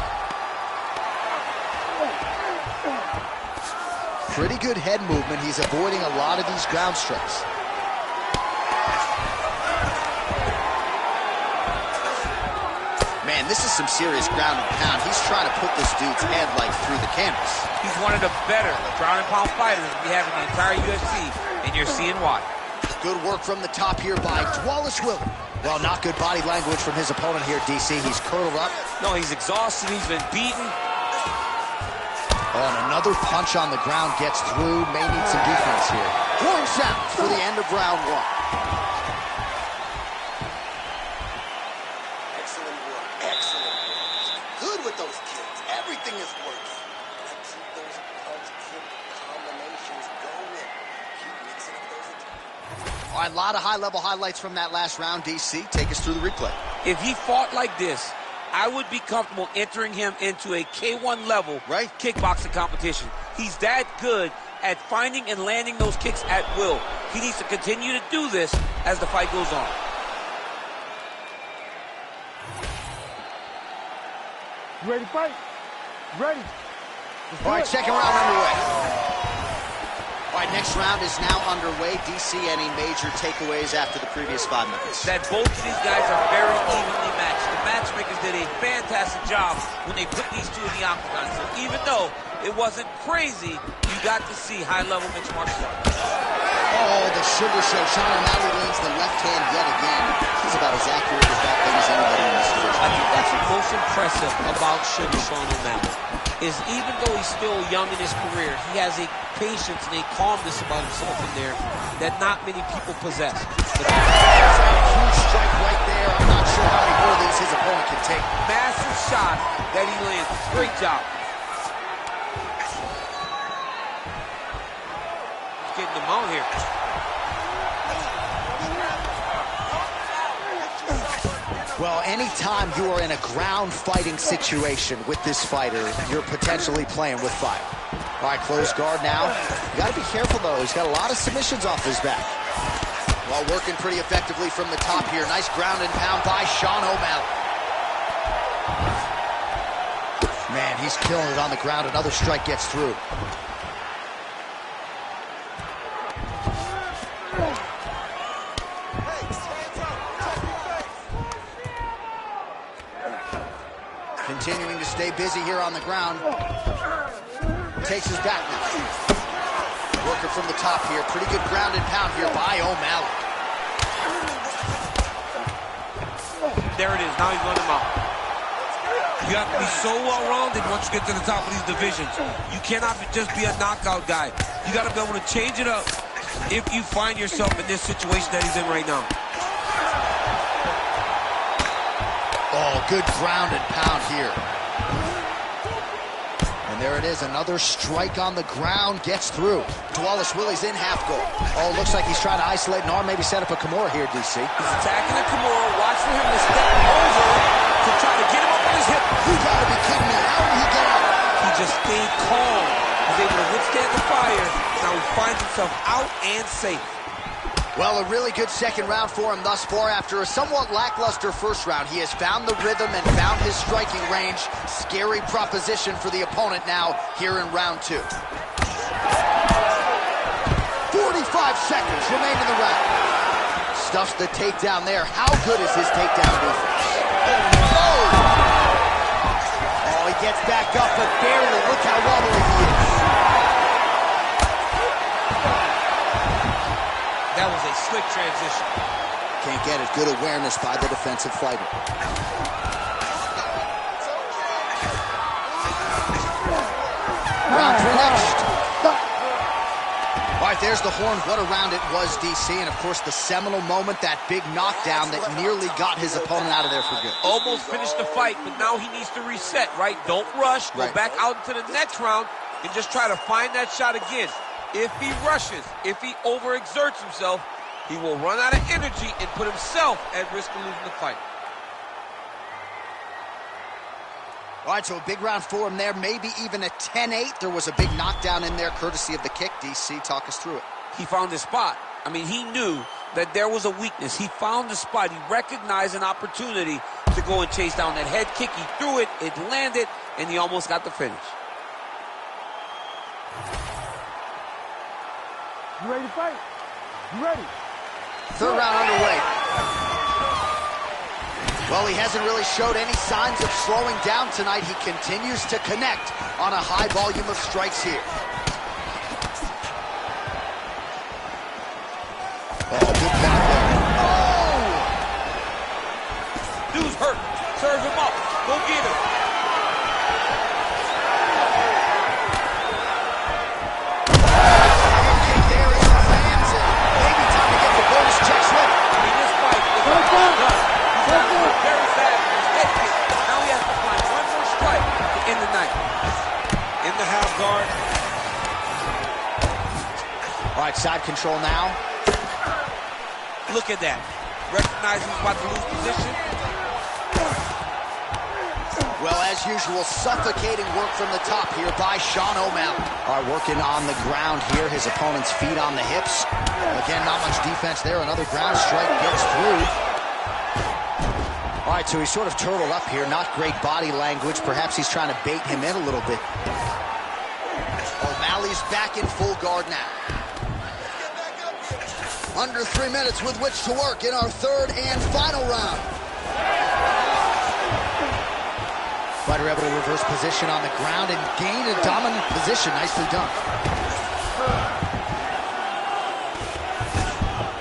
Pretty good head movement. He's avoiding a lot of these ground strikes. Man, this is some serious ground and pound. He's trying to put this dude's head like through the canvas. He's one of the better ground and pound fighters we have in the entire UFC, and you're seeing why. Good work from the top here by Wallace Willie. Well, not good body language from his opponent here, DC. He's curled up. No, he's exhausted. He's been beaten. Oh, and another punch on the ground gets through. May need some defense here. Horn sounds for the end of round one. Excellent work. Excellent work. Good with those kicks. Everything is working. Now keep those punch-kick combinations going. Keep mixing up those attacks. All right, a lot of high-level highlights from that last round, DC. Take us through the replay. If he fought like this, I would be comfortable entering him into a K1 level kickboxing competition. He's that good at finding and landing those kicks at will. He needs to continue to do this as the fight goes on. You ready to fight? Ready. All right, second round underway. All right, next round is now underway. DC, any major takeaways after the previous 5 minutes? That both of these guys are very evenly matched. The matchmakers did a fantastic job when they put these two in the octagon. So even though it wasn't crazy, you got to see high-level mixed martial arts. Oh, the sugar show. Sean O'Malley leans the left hand yet again. He's about as accurate as that thing as anybody in this division. I think that's what's most impressive about Sugar Sean O'Malley, is even though he's still young in his career, he has a patience and a calmness about himself in there that not many people possess. That's a huge strike right there. I'm not sure how many more of these his opponent can take. Massive shot that he lands. Great job. He's getting them out here. Well, anytime you are in a ground fighting situation with this fighter, you're potentially playing with fire. All right, closed guard now. You got to be careful, though. He's got a lot of submissions off his back. Well, working pretty effectively from the top here. Nice ground and pound by Sean O'Malley. Man, he's killing it on the ground. Another strike gets through. Continuing to stay busy here on the ground. Takes his back now. Working from the top here. Pretty good ground and pound here by O'Malley. There it is. Now he's running him out. You have to be so well-rounded once you get to the top of these divisions. You cannot just be a knockout guy. You got to be able to change it up if you find yourself in this situation that he's in right now. Oh, good ground and pound here. And there it is, another strike on the ground gets through. Wallace Willie's in half guard. Oh, looks like he's trying to isolate an arm, maybe set up a Kimura here, DC. He's attacking the Kimura. Watch for him to step over to try to get him up on his hip. You gotta be kidding me. How did he get out? He just stayed calm. He was able to withstand the fire. Now he finds himself out and safe. Well, a really good second round for him thus far. After a somewhat lackluster first round, he has found the rhythm and found his striking range. Scary proposition for the opponent now here in round two. 45 seconds remain in the round. Stuffs the takedown there. How good is his takedown defense? Oh! he gets back up, but barely. Look how wobbly he is. That was a slick transition. Can't get it. Good awareness by the defensive fighter. Round 3 next. All right, there's the horn. What a round it was, DC. And, of course, the seminal moment, that big knockdown that nearly got his opponent out of there for good. Almost finished the fight, but now he needs to reset, right? Don't rush. Go back out into the next round and just try to find that shot again. If he rushes, if he overexerts himself, he will run out of energy and put himself at risk of losing the fight. All right, so a big round for him there, maybe even a 10-8. There was a big knockdown in there, courtesy of the kick. DC, talk us through it. He found his spot. I mean, he knew that there was a weakness. He found the spot. He recognized an opportunity to go and chase down that head kick. He threw it, it landed, and he almost got the finish. You ready to fight? You ready? Third round underway. Well, he hasn't really showed any signs of slowing down tonight. He continues to connect on a high volume of strikes here. Oh, good back there. Oh! Dude's hurt. Serve him up. Go get him. Kick there, he lands it. Maybe time to get the bonus checks ready. I mean, this fight is done. Very fast with his head kick. Now he has to find one more strike to end the night. In the half guard. All right, side control now. Look at that. Recognize he's about to lose position. Well, as usual, suffocating work from the top here by Sean O'Malley. All right, working on the ground here. His opponent's feet on the hips. Again, not much defense there. Another ground strike gets through. All right, so he's sort of turtled up here. Not great body language. Perhaps he's trying to bait him in a little bit. O'Malley's back in full guard now. Under 3 minutes with which to work in our third and final round. Fighter able to reverse position on the ground and gain a dominant position. Nicely done.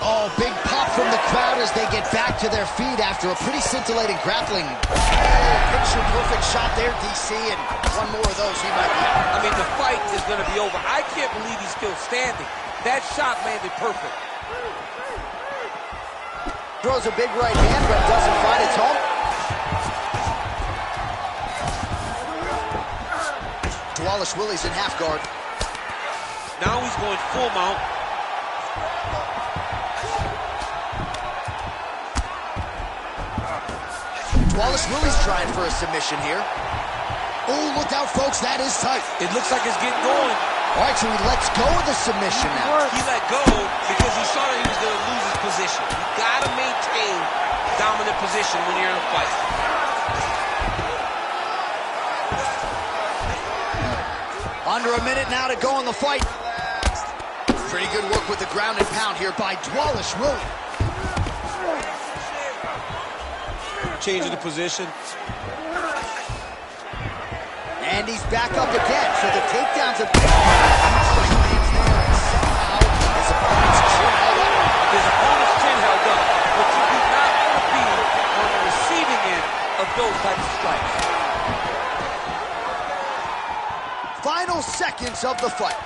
Oh, big pop from the crowd as they get back to their feet after a pretty scintillating grappling. Oh, picture-perfect shot there, DC, and one more of those, he might be out. I mean, the fight is going to be over. I can't believe he's still standing. That shot landed perfect. Throws a big right hand, but doesn't find its home. Wallace Willie's in half guard. Now he's going full mount. Wallace Willie's trying for a submission here. Oh, look out, folks. That is tight. It looks like it's getting going. All right, so he lets go of the submission now. He let go because he saw that he was going to lose his position. You got to maintain dominant position when you're in a fight. Under a minute now to go in the fight. Pretty good work with the ground and pound here by Wallace Willie. Changing the position. And he's back up again, so the takedowns have been somehow his opponent's chin held up. His opponent's chin held up, but you do not want to be on the receiving end of those types of strikes. Final seconds of the fight.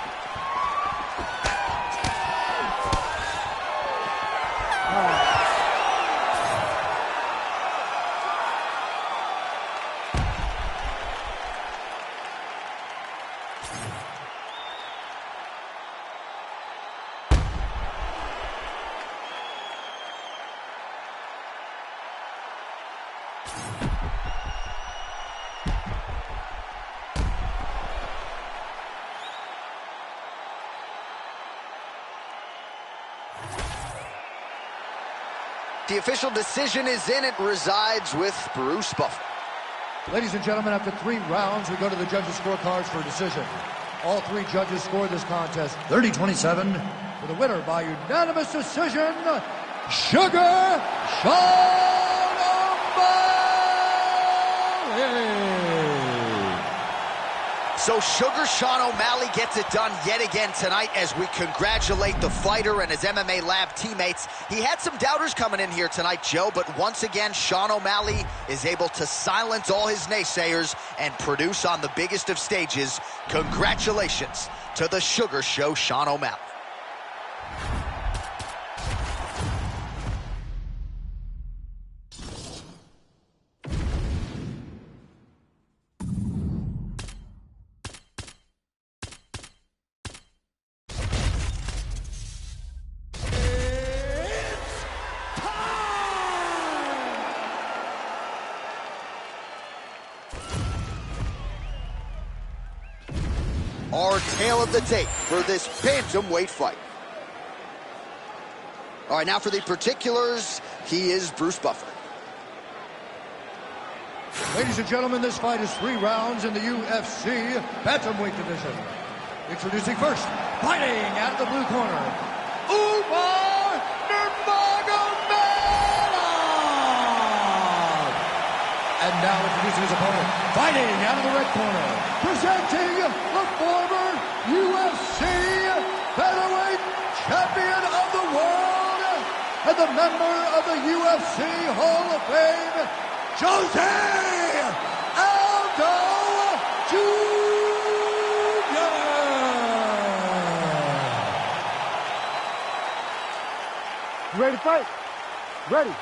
The official decision is in. It resides with Bruce Buffer. Ladies and gentlemen, after 3 rounds, we go to the judges' scorecards for a decision. All 3 judges scored this contest 30-27 for the winner by unanimous decision, Sugar Sean O'Malley. So Sugar Sean O'Malley gets it done yet again tonight as we congratulate the fighter and his MMA Lab teammates. He had some doubters coming in here tonight, Joe, but once again, Sean O'Malley is able to silence all his naysayers and produce on the biggest of stages. Congratulations to the Sugar Show, Sean O'Malley. Our tale of the tape for this bantamweight fight. All right, now for the particulars, he is Bruce Buffer. Ladies and gentlemen, this fight is 3 rounds in the UFC bantamweight division. Introducing first, fighting out of the blue corner, Umar Nurmagomedov. And now introducing his opponent, fighting out of the red corner, presenting the former UFC featherweight champion of the world and the member of the UFC Hall of Fame, Jose Aldo Jr. Ready to fight? Ready.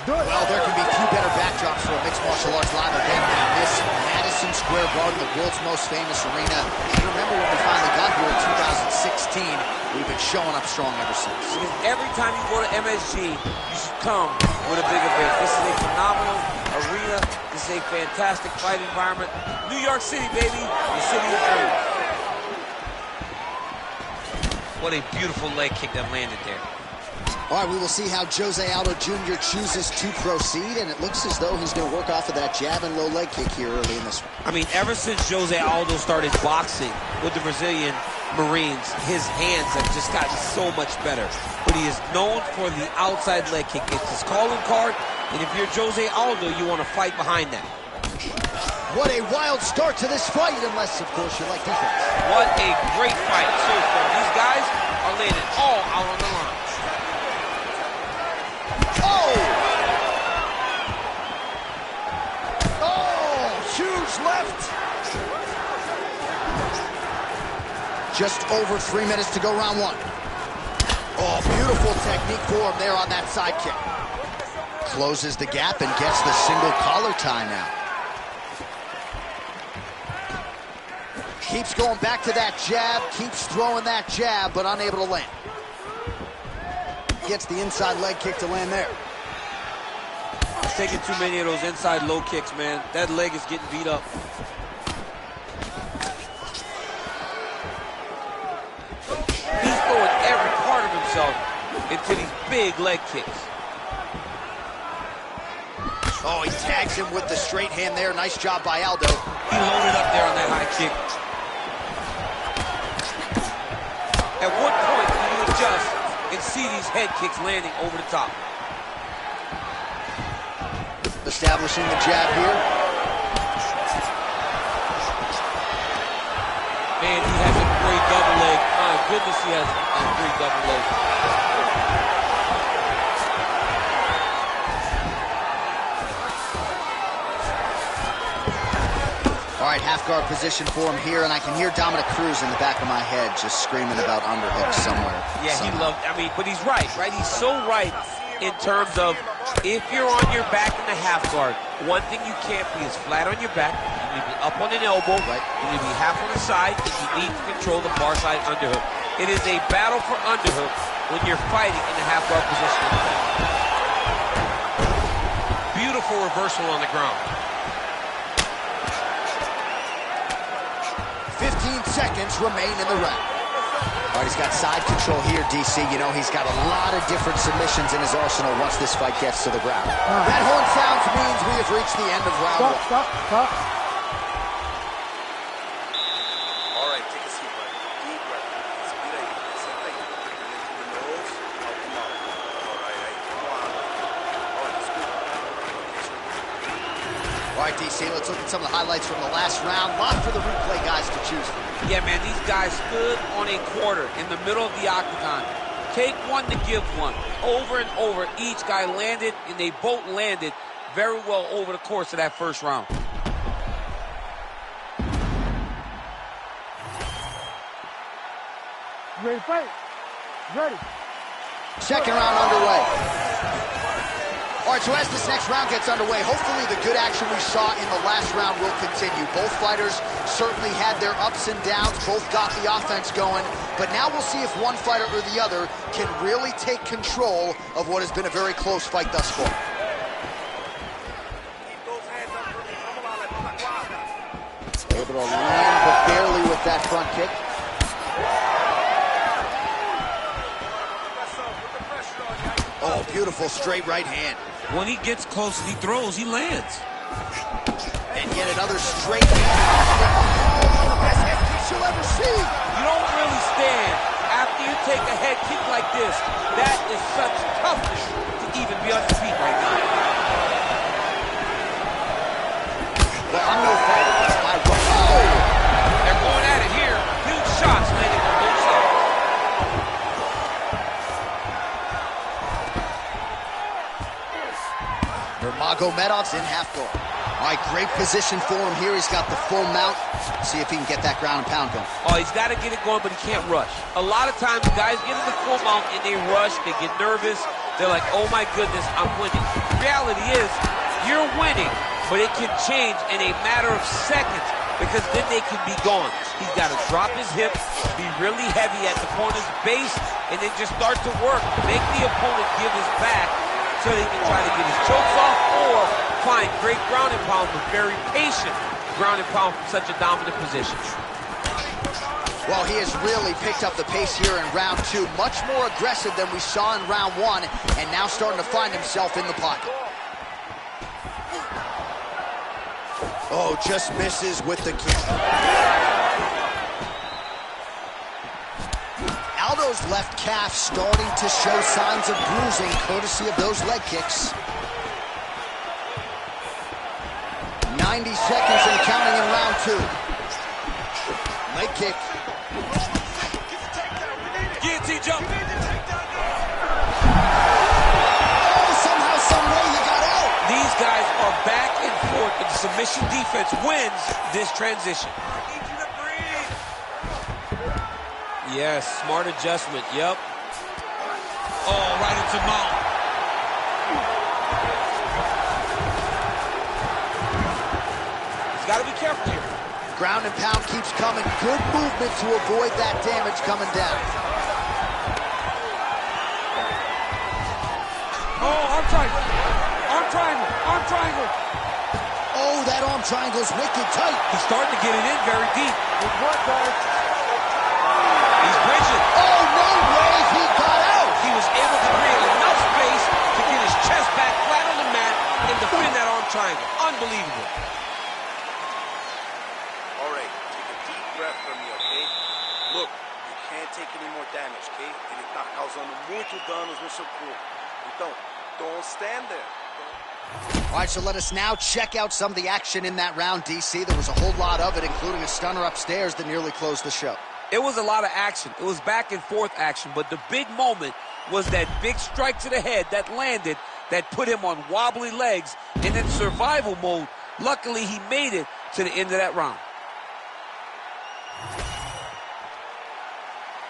Do it. Well, there can be few better backdrops for a mixed martial arts live event than this Madison Square Garden, the world's most famous arena. And you remember when we finally got here in 2016, we've been showing up strong ever since. Because every time you go to MSG, you should come with a big event. This is a phenomenal arena. This is a fantastic fight environment. New York City, baby, the city of dreams. What a beautiful leg kick that landed there. All right, we will see how Jose Aldo Jr. chooses to proceed, and it looks as though he's going to work off of that jab and low leg kick here early in this one. I mean, ever since Jose Aldo started boxing with the Brazilian Marines, his hands have just gotten so much better. But he is known for the outside leg kick. It's his calling card, and if you're Jose Aldo, you want to fight behind that. What a wild start to this fight, unless, of course, you like defense. What a great fight so far. These guys are laying it all out on the line. Left. Just over 3 minutes to go round 1. Oh, beautiful technique for him there on that side kick. Closes the gap and gets the single collar tie now. Keeps going back to that jab, keeps throwing that jab, but unable to land. Gets the inside leg kick to land there. He's taking too many of those inside low kicks, man. That leg is getting beat up. He's throwing every part of himself into these big leg kicks. Oh, he tags him with the straight hand there. Nice job by Aldo. He loaded up there on that high kick. At what point do you adjust and see these head kicks landing over the top? Establishing the jab here. Man, he has a great double leg. My goodness, he has a great double leg. All right, half guard position for him here, and I can hear Dominic Cruz in the back of my head just screaming about underhooks somewhere. Yeah, somehow. he loved, I mean, but he's right? He's so right in terms of if you're on your back in the half guard, one thing you can't be is flat on your back. You need to be up on an elbow. Right. You need to be half on the side, and you need to control the far side underhook. It is a battle for underhook when you're fighting in the half guard position. Beautiful reversal on the ground. 15 seconds remain in the round. All right, he's got side control here, DC. You know, he's got a lot of different submissions in his arsenal once this fight gets to the ground. That horn sounds means we have reached the end of round 1. Stop. All right, take a seat, buddy. Deep breath. Respira ahí. Sienta ahí. Into the nose, out the mouth. All right, ahí. Come on. Ahora, All All right, DC, let's look at some of the highlights from the last round. Lot for the replay guys to choose from. Yeah, man, these guys stood on a quarter in the middle of the octagon. Take one to give one. Over and over, each guy landed, and they both landed very well over the course of that first round. Ready to fight? Ready. Second round underway. All right, so as this next round gets underway, hopefully the good action we saw in the last round will continue. Both fighters certainly had their ups and downs, both got the offense going, but now we'll see if one fighter or the other can really take control of what has been a very close fight thus far. Able to land, but barely with that front kick. Oh, beautiful straight right hand. When he gets close and he throws, he lands. And yet another straight hand. The best head kick you'll ever see. You don't really stand after you take a head kick like this. That is such toughness to even be on your feet right now. Well, I'm no fighter. They're going at it here. Huge shots landing on both sides. Nurmagomedov's in half guard. All right, great position for him here. He's got the full mount. See if he can get that ground and pound going. Oh, he's got to get it going, but he can't rush. A lot of times, guys get in the full mount and they rush. They get nervous. They're like, oh my goodness, I'm winning. The reality is, you're winning, but it can change in a matter of seconds because then they can be gone. He's got to drop his hips, be really heavy at the opponent's base, and then just start to work. Make the opponent give his back so they can try to get his chokes off or find great ground and pound, but very patient ground and pound from such a dominant position. Well, he has really picked up the pace here in round two. Much more aggressive than we saw in round one, and now starting to find himself in the pocket. Oh, just misses with the kick. Aldo's left calf starting to show signs of bruising, courtesy of those leg kicks. 90 seconds and counting in round two. Leg kick. Guillotine jump. Somehow, some way he got out. These guys are back and forth, but the submission defense wins this transition. I need you to breathe. Yes, smart adjustment, yep. Oh, right into mount. He's got to be careful here. Ground and pound keeps coming. Good movement to avoid that damage coming down. Oh, arm triangle. Arm triangle. Arm triangle. Oh, that arm triangle's wicked tight. He's starting to get it in very deep. Good work, guys. He's bridging. Oh, no way he got out. He was able to create enough space to get his chest back flat on the mat and defend that arm triangle. Unbelievable. All right, take a deep breath from me, okay? Look, you can't take any more damage, okay? Ele tá causando muito danos no seu corpo. Então, don't stand there. All right, so let us now check out some of the action in that round, DC. There was a whole lot of it, including a stunner upstairs that nearly closed the show. It was a lot of action. It was back and forth action, but the big moment was that big strike to the head that landed, that put him on wobbly legs and in survival mode. Luckily, he made it to the end of that round.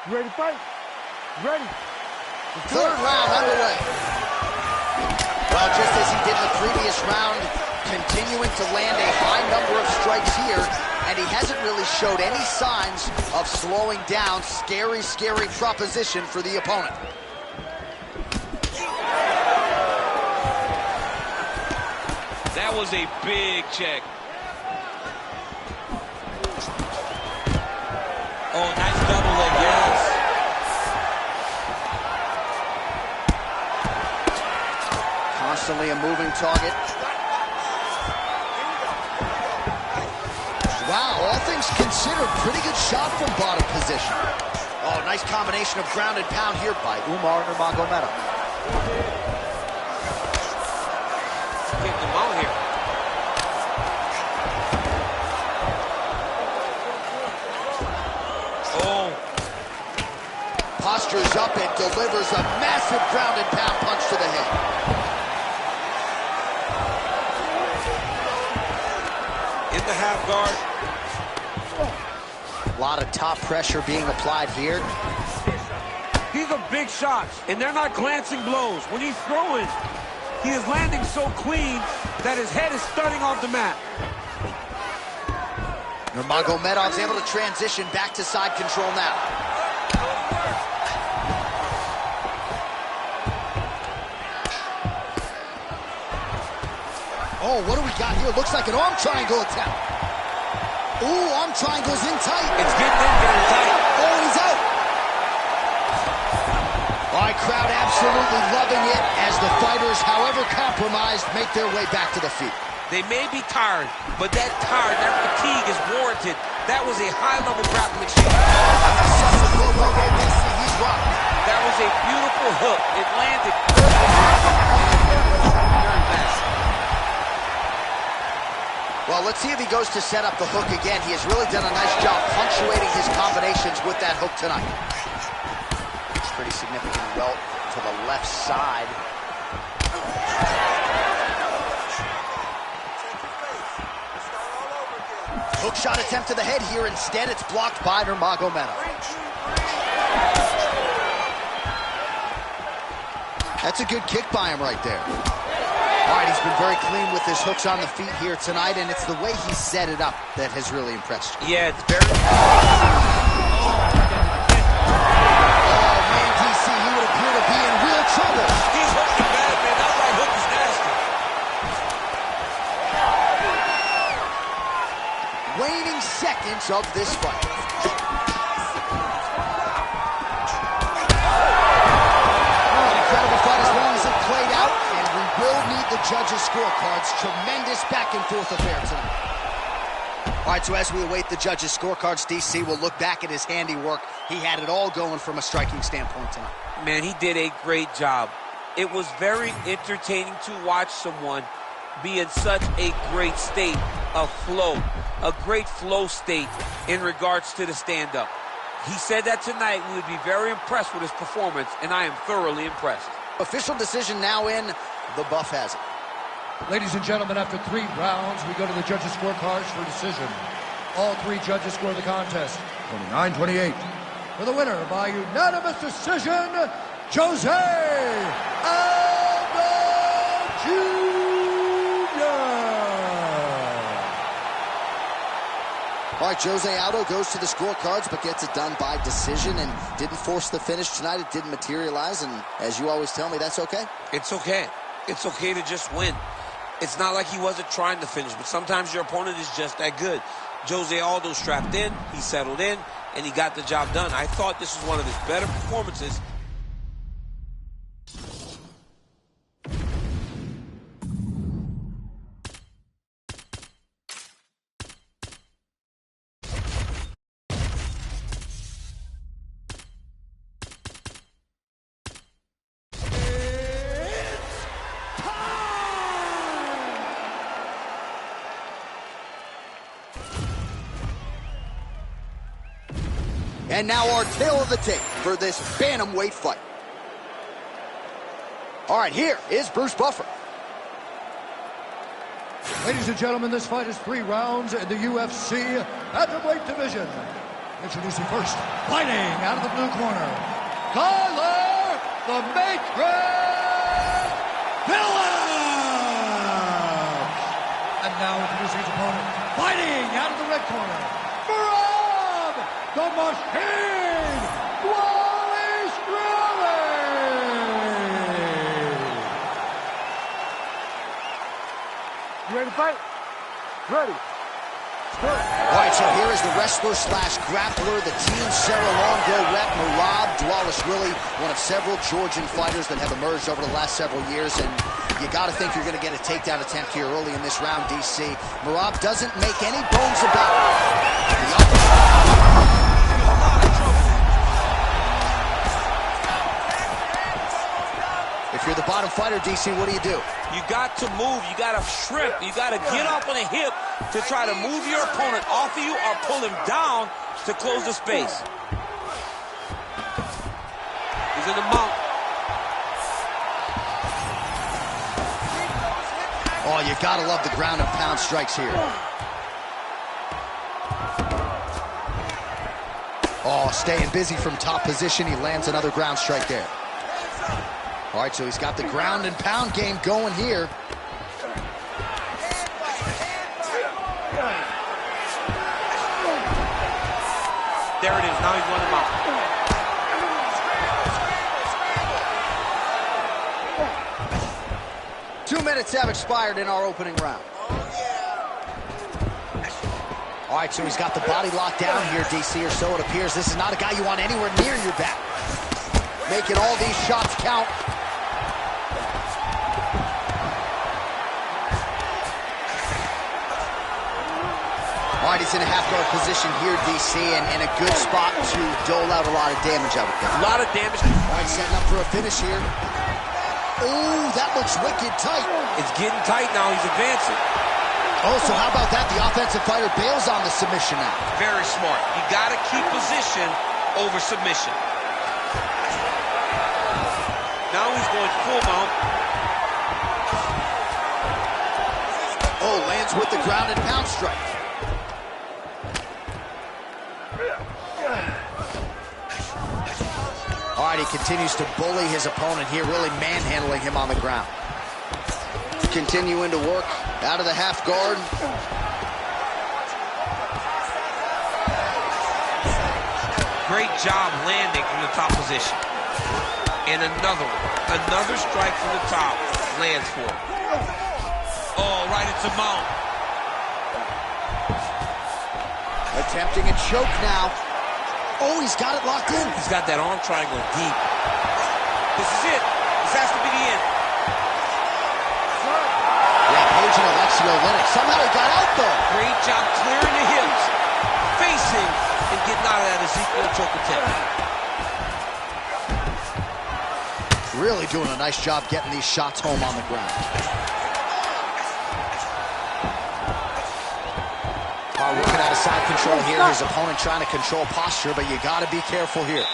You ready to fight? Ready. Third round underway. Well, just as he did in the previous round, continuing to land a high number of strikes here, and he hasn't really showed any signs of slowing down. Scary, scary proposition for the opponent. That was a big check. Oh, nice double leg, yes. Constantly a moving target. Wow, all things considered, pretty good shot from bottom position. Oh, nice combination of ground and pound here by Umar Nurmagomedov. Getting him out here. delivers a massive ground and pound punch to the head. In the half guard. A lot of top pressure being applied here. These are big shots, and they're not glancing blows. When he's throwing, he is landing so clean that his head is stunning off the mat. Nurmagomedov's able to transition back to side control now. Oh, what do we got here? Looks like an arm triangle attempt. Ooh, arm triangle's in tight. It's getting in very tight. Oh, he's out. All right, crowd absolutely loving it as the fighters, however compromised, make their way back to the feet. They may be tired, but that tired, that fatigue is warranted. That was a high-level grappling exchange. He's rocked. That was a beautiful hook. It landed very fast. Well, let's see if he goes to set up the hook again. He has really done a nice job punctuating his combinations with that hook tonight. Pretty significant welt to the left side. Hook shot attempt to the head here. Instead, it's blocked by Nurmagomedov. That's a good kick by him right there. All right, he's been very clean with his hooks on the feet here tonight, and it's the way he set it up that has really impressed you. Yeah, it's very... Trouble. He's hooking bad, man. That right hook is nasty. Waning seconds of this fight. Oh, an incredible fight as long as it played out, and we will need the judges' scorecards. Tremendous back and forth affair tonight. All right, so as we await the judges' scorecards, DC will look back at his handiwork. He had it all going from a striking standpoint tonight. Man, he did a great job. It was very entertaining to watch someone be in such a great state of flow, a great flow state in regards to the stand-up. He said that tonight we would be very impressed with his performance, and I am thoroughly impressed. Official decision now in. The buff has it. Ladies and gentlemen, after 3 rounds, we go to the judges' scorecards for decision. All 3 judges score the contest 29-28. For the winner by unanimous decision, Jose Aldo Jr. All right, Jose Aldo goes to the scorecards, but gets it done by decision and didn't force the finish tonight. It didn't materialize, and as you always tell me, that's okay. It's okay. It's okay to just win. It's not like he wasn't trying to finish, but sometimes your opponent is just that good. Jose Aldo strapped in, he settled in, and he got the job done. I thought this was one of his better performances. And now our tale of the tape for this bantamweight fight. All right, here is Bruce Buffer. Ladies and gentlemen, this fight is 3 rounds in the UFC bantamweight division. Introducing first, fighting out of the blue corner, Tyler the Matrix Phillips. And now introducing his opponent, fighting out of the red corner, Merab the Machine Wallace You ready to fight? Ready. All right, so here is the wrestler slash grappler, the Team Serra Longo rep, Merab Dvalishvili, one of several Georgian fighters that have emerged over the last several years, and you got to think you're going to get a takedown attempt here early in this round, DC. Merab doesn't make any bones about it. If you're the bottom fighter, DC, what do? You got to move. You got to shrimp. You got to get up on a hip to try to move your opponent off of you or pull him down to close the space. He's He's in the mount. Oh, you gotta love the ground and pound strikes here. Oh, staying busy from top position. He lands another ground strike there. All right, so he's got the ground and pound game going here. There it is. Now he's running out. 2 minutes have expired in our opening round. All right, so he's got the body locked down here, DC, or so it appears. This is not a guy you want anywhere near your back. Making all these shots count. All right, he's in a half-guard position here, DC, and in a good spot to dole out a lot of damage, I would think. A lot of damage. All right, setting up for a finish here. Oh, that looks wicked tight. It's getting tight now. He's advancing. Oh, so how about that? The offensive fighter bails on the submission now. Very smart. You got to keep position over submission. Now he's going full mount. Oh, lands with the ground and pound strike. All right, he continues to bully his opponent here, really manhandling him on the ground. Continuing to work out of the half guard. Great job landing from the top position. And another one. Another strike from the top. Lands for him. Oh, right into mount. Attempting a choke now. Oh, he's got it locked in. He's got that arm triangle deep. This is it. This has to be the end. Yeah, Page and Alexio Oleinik. Somehow he got out, though. Great job clearing the hips, facing, and getting out of that Ezekiel choke attempt. Really doing a nice job getting these shots home on the ground. Working out of side control here. His opponent trying to control posture, but you got to be careful here.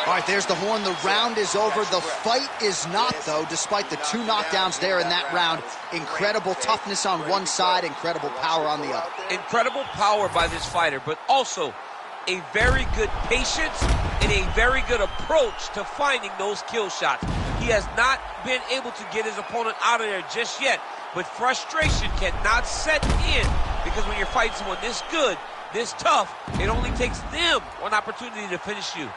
All right, there's the horn. The round is over. The fight is not, though, despite the 2 knockdowns there in that round. Incredible toughness on one side, incredible power on the other. Incredible power by this fighter, but also a very good patience and a very good approach to finding those kill shots. He has not been able to get his opponent out of there just yet, but frustration cannot set in because when you're fighting someone this good, this tough, it only takes them one opportunity to finish you.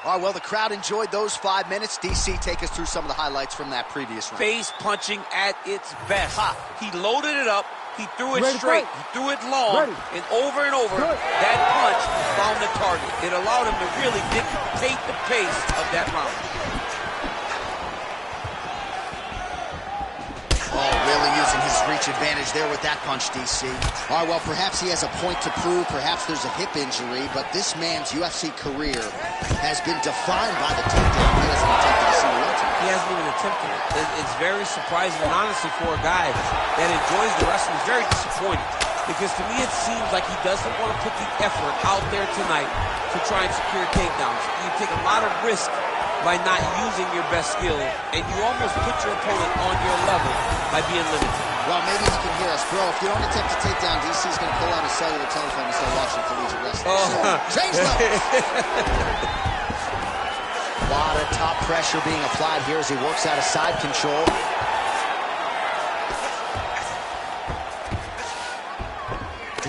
All right, well, the crowd enjoyed those 5 minutes. DC, take us through some of the highlights from that previous round. Face punching at its best. He loaded it up. He threw it Ready, straight. fight. He threw it long. Ready. And over, that punch found the target. It allowed him to really dictate the pace of that round. Oh, really using his reach advantage there with that punch, DC. All right, well, perhaps he has a point to prove. Perhaps there's a hip injury, but this man's UFC career has been defined by the takedown. He hasn't attempted a single one. He hasn't even attempted it. It's very surprising, and honestly, for a guy that enjoys the wrestling, it's very disappointing. Because to me, it seems like he doesn't want to put the effort out there tonight to try and secure takedowns. You take a lot of risk by not using your best skill, and you almost put your opponent on your level by being limited. Well, maybe he can hear us. Bro, if you don't attempt to take down, DC's going to pull out his cellular telephone and start watching collegiate wrestling. Change levels. A lot of top pressure being applied here as he works out of side control.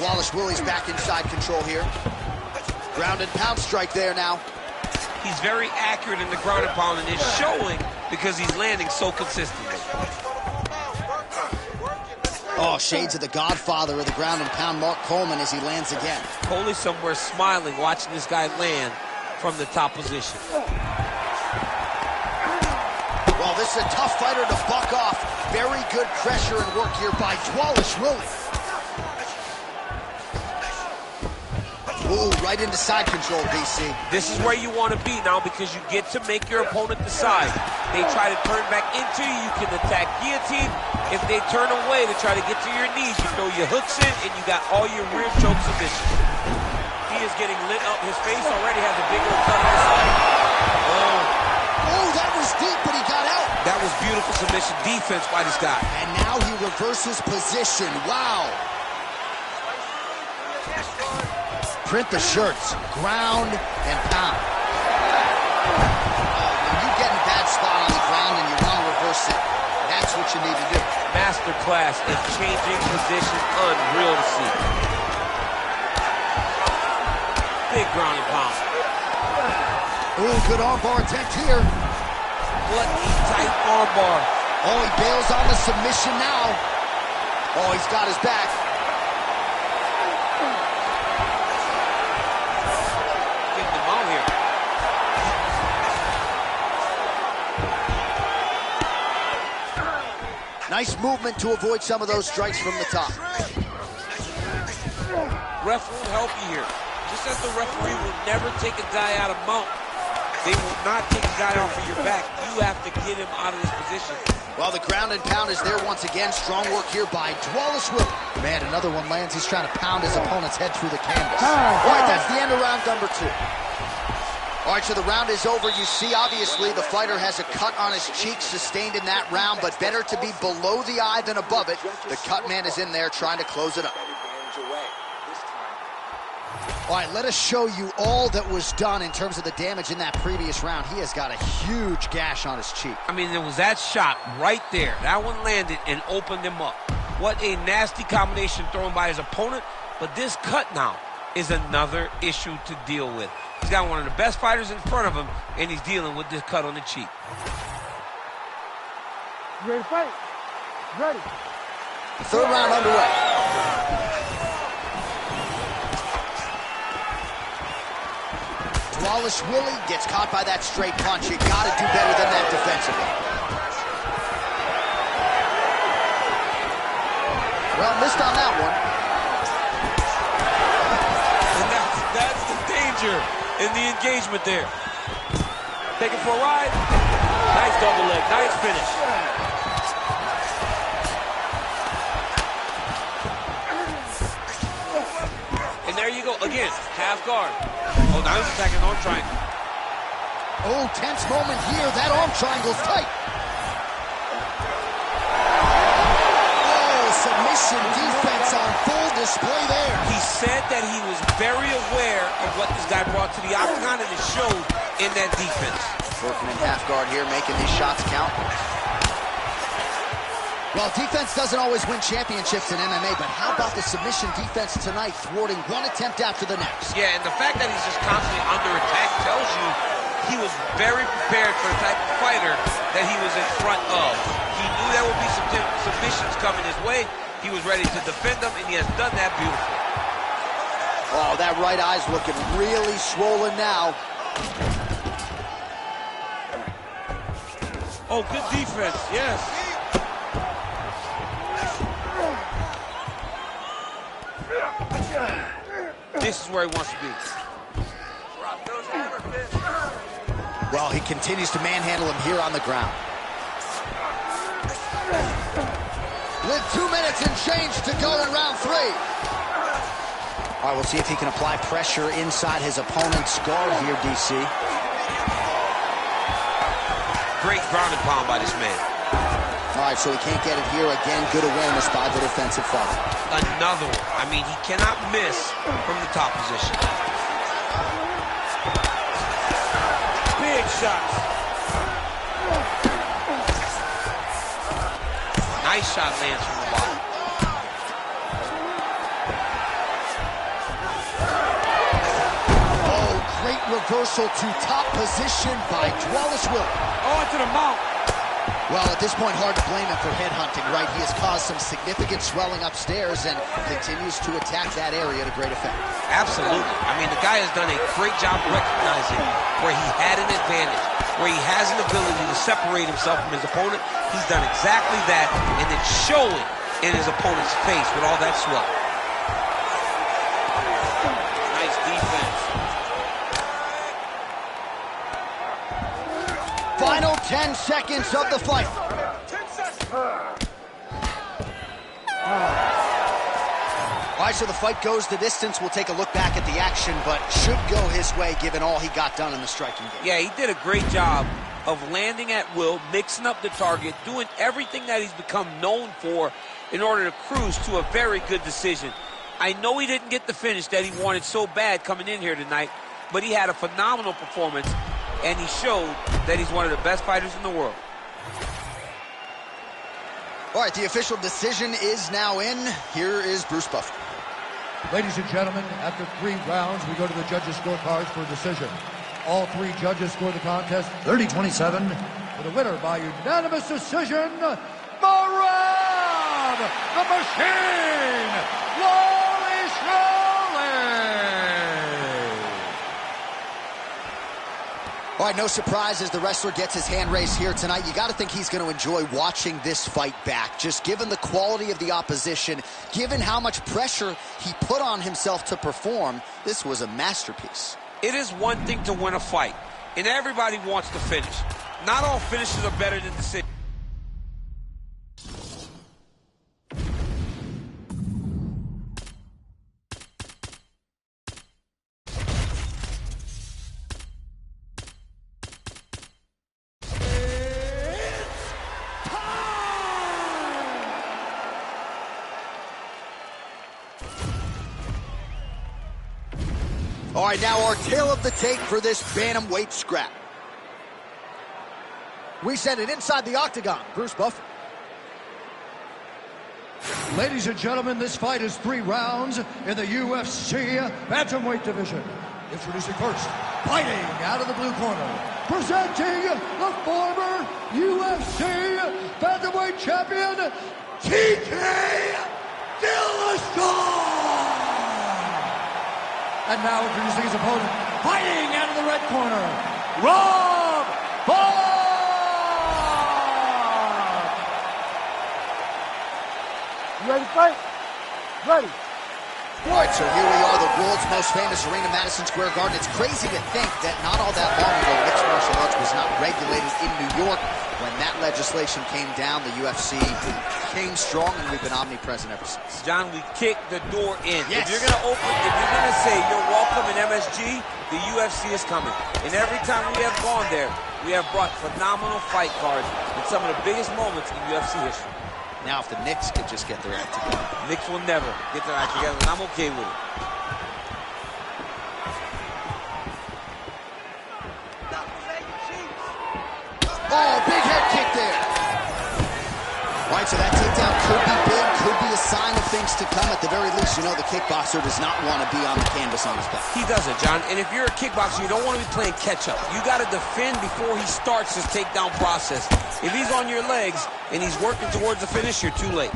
Wallace Willie's back in side control here. Ground and pound strike there now. He's very accurate in the ground and pound, and it's showing because he's landing so consistently. Oh, shades of the godfather of the ground and pound, Mark Coleman, as he lands again. Coley somewhere smiling, watching this guy land from the top position. Well, this is a tough fighter to buck off. Very good pressure and work here by Wallace Willie. Ooh, right into side control, DC. This is where you want to be now because you get to make your opponent decide. They try to turn back into you, you can attack guillotine. If they turn away to try to get to your knees, you throw your hooks in and you got all your rear choke submissions. He is getting lit up. His face already has a big old cut on his side. Oh, was deep, but he got out. That was beautiful submission defense by this guy. And now he reverses position. Wow. Print the shirts. Ground and pound. When you get in a bad spot on the ground and you want to reverse it, that's what you need to do. Masterclass in changing position. Unreal to see. Big ground and pound. Ooh, good armbar attempt here. What a tight armbar. Oh, he bails on the submission now. Oh, he's got his back. Getting them out here. Nice movement to avoid some of those strikes from the top. Ref won't help you here. Just as the referee will never take a guy out of mount, they will not take a guy off of your back. You have to get him out of this position. Well, the ground and pound is there once again. Strong work here by Dwalis Willie. Man, another one lands. He's trying to pound his opponent's head through the canvas. All right, that's the end of round number 2. All right, so the round is over. You see, obviously, the fighter has a cut on his cheek sustained in that round, but better to be below the eye than above it. The cut man is in there trying to close it up. All right, let us show you all that was done in terms of the damage in that previous round. He has got a huge gash on his cheek. I mean, there was that shot right there. That one landed and opened him up. What a nasty combination thrown by his opponent. But this cut now is another issue to deal with. He's got one of the best fighters in front of him, and he's dealing with this cut on the cheek. You ready to fight? Ready. Third round underway. Dwalis Willie gets caught by that straight punch. You got to do better than that defensively. Well, missed on that one. And that's the danger in the engagement there. Taking for a ride. Nice double leg. Nice finish. And there you go. Again, half guard. Oh, now he's attacking arm triangle. Oh, tense moment here. That arm triangle's tight. Oh, submission defense on full display there. He said that he was very aware of what this guy brought to the octagon, and it showed in that defense. Working in half guard here, making these shots count. Well, defense doesn't always win championships in MMA, but how about the submission defense tonight, thwarting one attempt after the next? Yeah, and the fact that he's just constantly under attack tells you he was very prepared for the type of fighter that he was in front of. He knew there would be some submissions coming his way. He was ready to defend them, and he has done that beautifully. Oh, that right eye's looking really swollen now. Oh, good defense, yes. This is where he wants to be. Well, he continues to manhandle him here on the ground. With 2 minutes and change to go in round 3. All right, we'll see if he can apply pressure inside his opponent's guard here, DC. Great ground and pound by this man. All right, so he can't get it here. Again, good awareness by the defensive fighter. Another one. I mean, he cannot miss from the top position. Big shots. Nice shot lands from the bottom. Oh, great reversal to top position by Dwalis Willie. Oh, into the mouth. Well, at this point, hard to blame him for headhunting, right? He has caused some significant swelling upstairs and continues to attack that area to great effect. Absolutely. I mean, the guy has done a great job recognizing where he had an advantage, where he has an ability to separate himself from his opponent. He's done exactly that, and it's showing in his opponent's face with all that swelling. Nice defense. Final 10 seconds of the fight. All right, so the fight goes the distance. We'll take a look back at the action, but should go his way given all he got done in the striking game. Yeah, he did a great job of landing at will, mixing up the target, doing everything that he's become known for in order to cruise to a very good decision. I know he didn't get the finish that he wanted so bad coming in here tonight, but he had a phenomenal performance, and he showed that he's one of the best fighters in the world. All right, the official decision is now in. Here is Bruce Buffer. Ladies and gentlemen, after 3 rounds, we go to the judges' scorecards for a decision. All 3 judges score the contest 30-27. For the winner by unanimous decision, Merab the Machine Wally Shirley. All right, no surprise as the wrestler gets his hand raised here tonight. You got to think he's going to enjoy watching this fight back. Just given the quality of the opposition, given how much pressure he put on himself to perform, this was a masterpiece. It is one thing to win a fight, and everybody wants to finish. Not all finishes are better than decisions. All right, now our tail of the tape for this bantamweight scrap. We send it inside the octagon. Bruce Buffer. Ladies and gentlemen, this fight is 3 rounds in the UFC bantamweight division. Introducing first, fighting out of the blue corner, presenting the former UFC bantamweight champion, TK Dillashaw. And now introducing his opponent, fighting out of the red corner, Rob Font. You ready to fight? Ready. All right, so here we are, the world's most famous arena, Madison Square Garden. It's crazy to think that not all that long ago, mixed martial arts was not regulated in New York. When that legislation came down, the UFC came strong, and we've been omnipresent ever since. John, we kicked the door in. Yes. If you're going to say you're welcome in MSG, the UFC is coming. And every time we have gone there, we have brought phenomenal fight cards in some of the biggest moments in UFC history. Now, if the Knicks could just get their act together. Knicks will never get their act together, and I'm okay with it. Oh, big head kick there. All right, so that takedown could be big, could be a sign of things to come. At the very least, you know the kickboxer does not want to be on the canvas on his back. He doesn't, John. And if you're a kickboxer, you don't want to be playing catch-up. You got to defend before he starts his takedown process. If he's on your legs and he's working towards the finish, you're too late.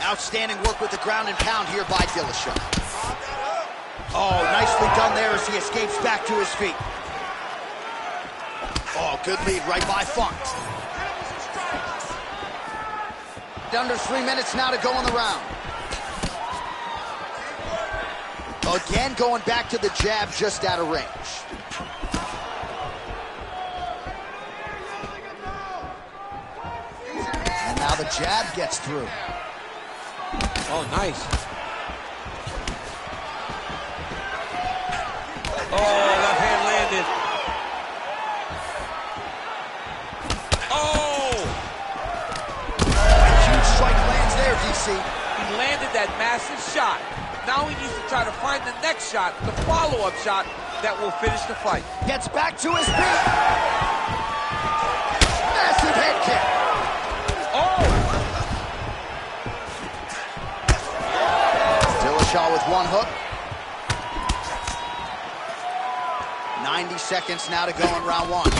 Outstanding work with the ground and pound here by Dillashaw. Oh, nicely done there as he escapes back to his feet. Oh, good lead right by Font. Under 3 minutes now to go in the round. Again, going back to the jab just out of range. And now the jab gets through. Oh, nice. Oh, left hand landed. DC. He landed that massive shot. Now he needs to try to find the next shot, the follow-up shot that will finish the fight. Gets back to his feet. Massive head kick. Oh! Dillashaw with one hook. 90 seconds now to go in round 1. Oh!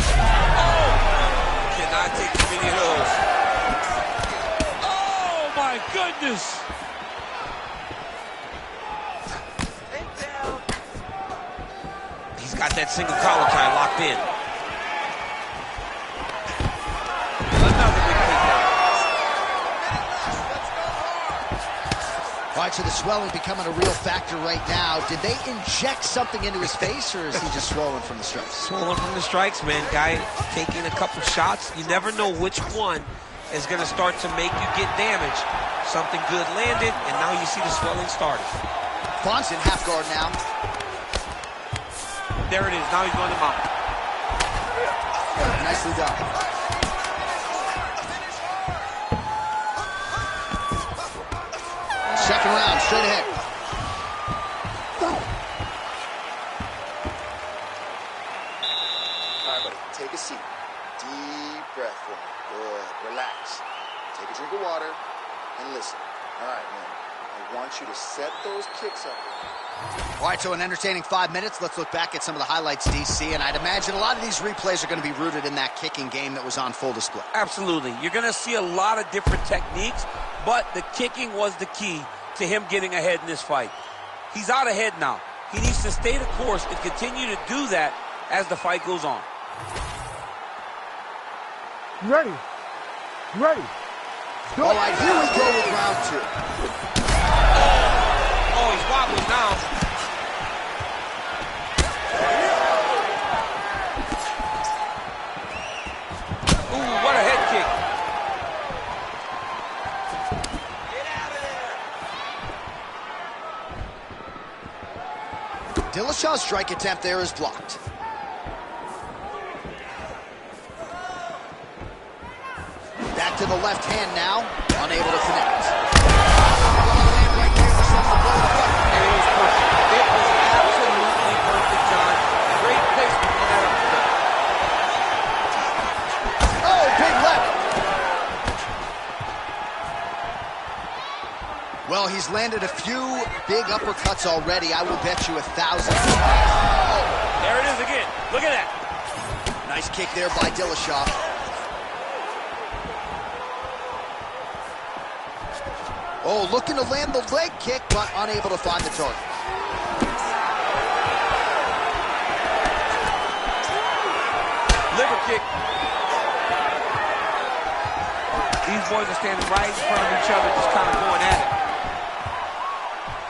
Cannot take too many of those. My goodness! He's got that single collar tie locked in. Another big takedown. All right, so the swelling becoming a real factor right now. Did they inject something into his face, or is he just swollen from the strikes? Swollen from the strikes, man. Guy taking a couple shots. You never know which one is going to start to make you get damaged. Something good landed, and now you see the swelling started. Font's in half guard now. There it is. Now he's going to mount. Nicely done. Second round, straight ahead. All right, buddy, take a seat. Deep breath for me. Good, relax. Take a drink of water and listen. All right, man. I want you to set those kicks up. All right, so an entertaining 5 minutes. Let's look back at some of the highlights, DC, and I'd imagine a lot of these replays are going to be rooted in that kicking game that was on full display. Absolutely. You're going to see a lot of different techniques, but the kicking was the key to him getting ahead in this fight. He's out ahead now. He needs to stay the course and continue to do that as the fight goes on. You ready? You ready? Go. All right, here we go with round 2. Oh, he's wobbling now. Ooh, what a head kick. Dillashaw's strike attempt there is blocked. Back to the left hand now, unable to connect. Right there to send the blow to the front. And it was perfect. It was absolutely perfect, John. Great placement on that uppercut. Oh, big left. Well, he's landed a few big uppercuts already. I will bet you 1,000. Oh, there it is again. Look at that. Nice kick there by Dillashaw. Oh, looking to land the leg kick, but unable to find the target. Liver kick. These boys are standing right in front of each other, just kind of going at it.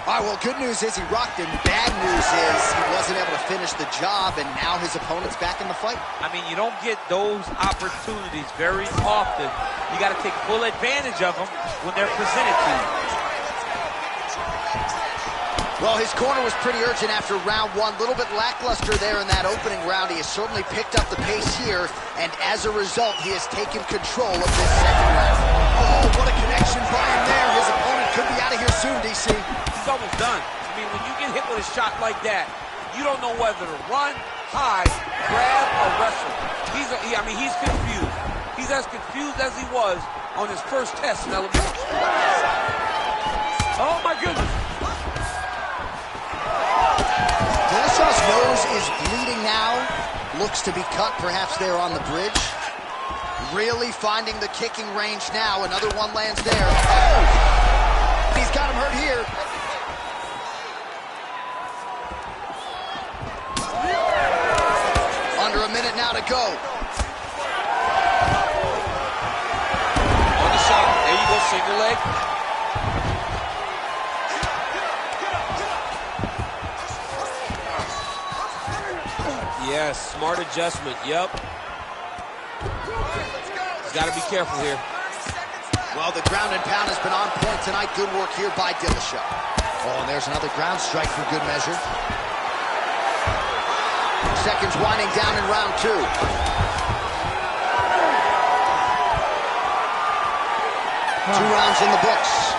All right, well, good news is he rocked him. Bad news is he wasn't able to finish the job, and now his opponent's back in the fight. I mean, you don't get those opportunities very often. You got to take full advantage of them when they're presented to you. Well, his corner was pretty urgent after round 1. A little bit lackluster there in that opening round. He has certainly picked up the pace here, and as a result, he has taken control of this second round. Oh, what a connection by him there. His opponent could be out of here soon, DC. He's almost done. I mean, when you get hit with a shot like that, you don't know whether to run, hide, grab, or wrestle. He's confused. He's as confused as he was on his first test in elementary school. Oh, my goodness. Dillashaw's nose is bleeding now. Looks to be cut, perhaps there on the bridge. Really finding the kicking range now. Another one lands there. Oh! He's got him hurt here. Under a minute now to go. On the shot. There you go, single leg. Yes, smart adjustment. Yep. He's got to be careful here. Well, the ground and pound has been on point tonight. Good work here by Dillashaw. Oh, and there's another ground strike for good measure. Seconds winding down in round 2. 2 rounds in the books.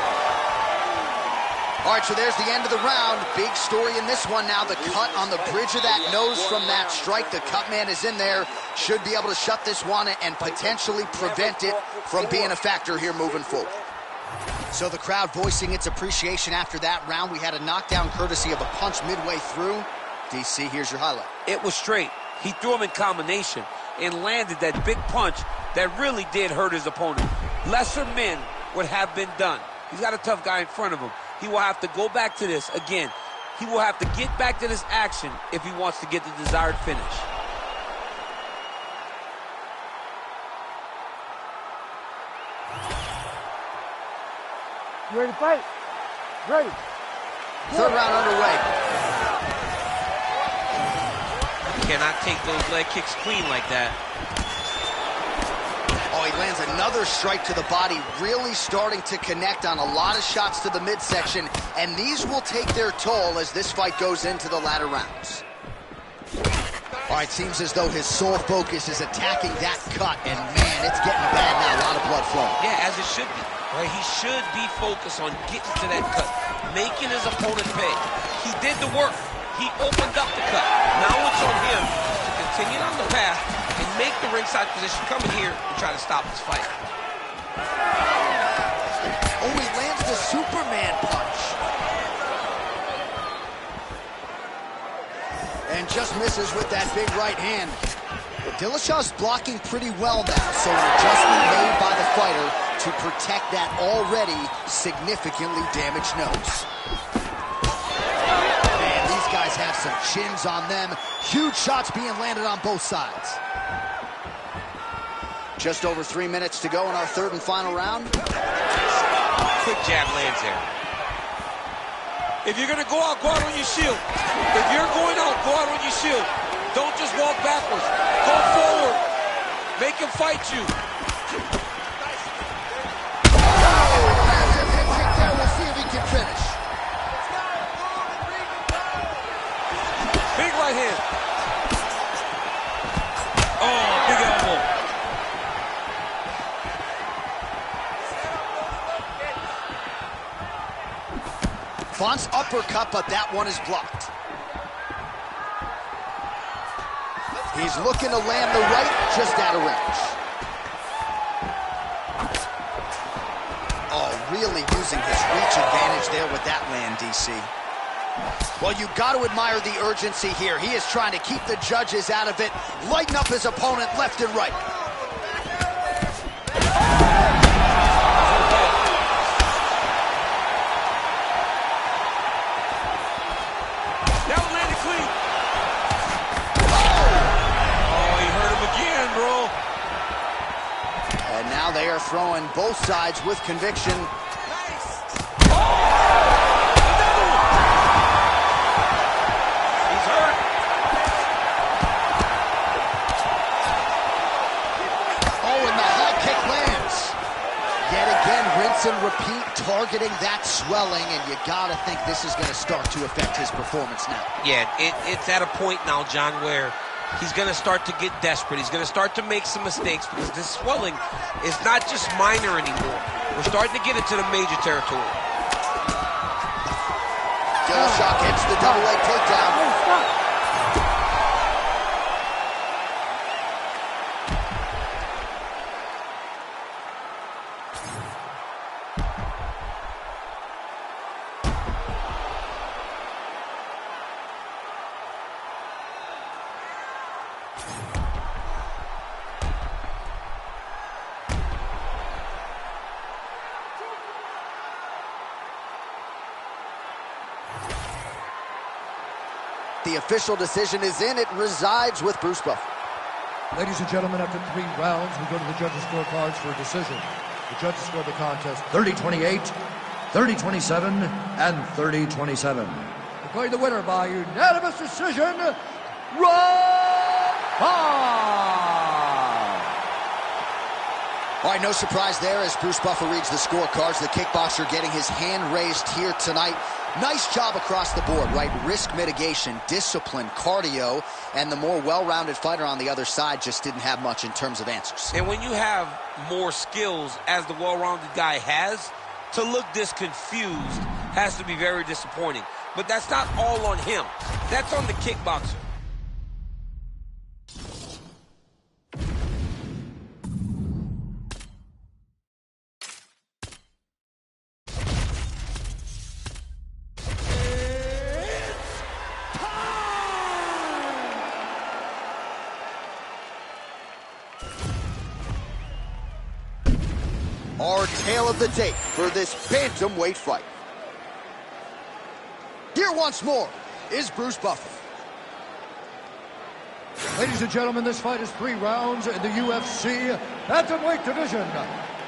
All right, so there's the end of the round. Big story in this one now. The cut on the bridge of that nose from that strike. The cut man is in there. Should be able to shut this one and potentially prevent it from being a factor here moving forward. So the crowd voicing its appreciation after that round. We had a knockdown courtesy of a punch midway through. DC, here's your highlight. It was straight. He threw him in combination and landed that big punch that really did hurt his opponent. Lesser men would have been done. He's got a tough guy in front of him. He will have to go back to this. Again, he will have to get back to this action if he wants to get the desired finish. You ready to fight? Ready. Third round underway. Cannot take those leg kicks clean like that. Oh, he lands another strike to the body, really starting to connect on a lot of shots to the midsection, and these will take their toll as this fight goes into the latter rounds. All right, seems as though his sole focus is attacking that cut, and man, it's getting bad now. A lot of blood flowing. Yeah, as it should be. Right? He should be focused on getting to that cut, making his opponent pay. He did the work. He opened up the cut. Now it's on him to continue on the path and make the ringside position, come in here and try to stop this fight. Oh, he lands the Superman punch. And just misses with that big right hand. Dillashaw's blocking pretty well now, so an adjustment made by the fighter to protect that already significantly damaged nose. Man, these guys have some chins on them. Huge shots being landed on both sides. Just over 3 minutes to go in our third and final round. Quick jab lands there. If you're going to go out on your shield. If you're going out, go out on your shield. Don't just walk backwards. Go forward. Make him fight you. We'll see if he can finish. Big right hand. Oh, big elbow. Font's uppercut, but that one is blocked. He's looking to land the right, just out of range. Oh, really using his reach advantage there with that land, DC. Well, you got to admire the urgency here. He is trying to keep the judges out of it, lighten up his opponent left and right. They are throwing both sides with conviction. Nice. He's hurt. Oh, and the high kick lands. Yet again, rinse and repeat, targeting that swelling, and you gotta think this is gonna start to affect his performance now. Yeah, it's at a point now, John, where he's going to start to get desperate. He's going to start to make some mistakes because this swelling is not just minor anymore. We're starting to get into the major territory. Dillashaw gets the double leg takedown. Hey, stop. The official decision is in. It resides with Bruce Buffer. Ladies and gentlemen, after 3 rounds, we go to the judges' scorecards for a decision. The judges scored the contest 30-28, 30-27, and 30-27. Declaring the winner by unanimous decision, Rob Font. All right, no surprise there as Bruce Buffer reads the scorecards. The kickboxer getting his hand raised here tonight. Nice job across the board, right? Risk mitigation, discipline, cardio, and the more well-rounded fighter on the other side just didn't have much in terms of answers. And when you have more skills, as the well-rounded guy has, to look this confused has to be very disappointing. But that's not all on him. That's on the kickboxer. Our tale of the tape for this bantamweight fight. Here once more is Bruce Buffer. Ladies and gentlemen, this fight is 3 rounds in the UFC bantamweight division.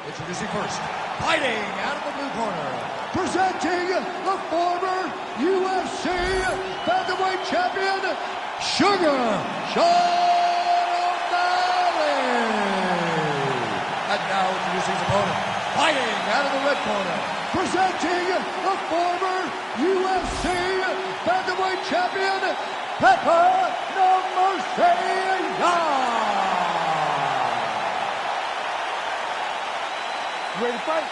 Introducing first, fighting out of the blue corner, presenting the former UFC bantamweight champion, Sugar Sean O'Malley. And now introducing his opponent, fighting out of the red corner, presenting the former UFC Bantamweight champion, Pepper No Mercy Yan. Ready to fight?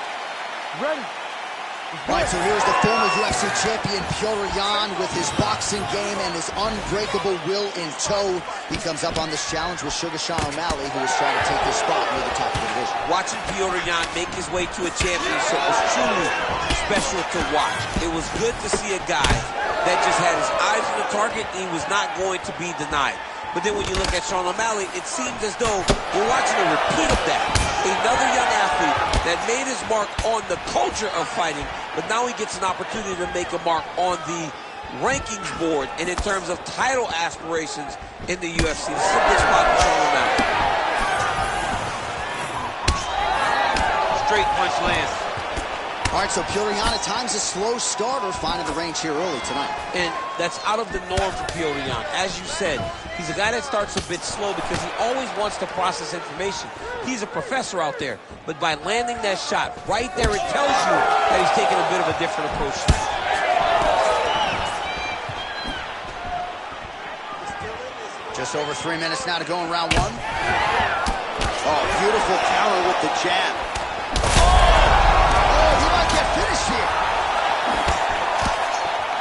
Ready. All right, so here's the former UFC champion, Petr Yan, with his boxing game and his unbreakable will in tow. He comes up on this challenge with Sugar Sean O'Malley, who is trying to take his spot near the top of the division. Watching Petr Yan make his way to a championship was truly special to watch. It was good to see a guy that just had his eyes on the target and he was not going to be denied. But then when you look at Sean O'Malley, it seems as though we're watching a repeat of that. Another young athlete that made his mark on the culture of fighting, but now he gets an opportunity to make a mark on the rankings board and in terms of title aspirations in the UFC. This is a good spot for Sean O'Malley. Straight punch lands. All right, so Petr Yan at times a slow starter, finding the range here early tonight. And that's out of the norm for Petr Yan. As you said, he's a guy that starts a bit slow because he always wants to process information. He's a professor out there. But by landing that shot, right there it tells you that he's taking a bit of a different approach. Just over 3 minutes now to go in round one. Oh, beautiful counter with the jab. He might get finished here.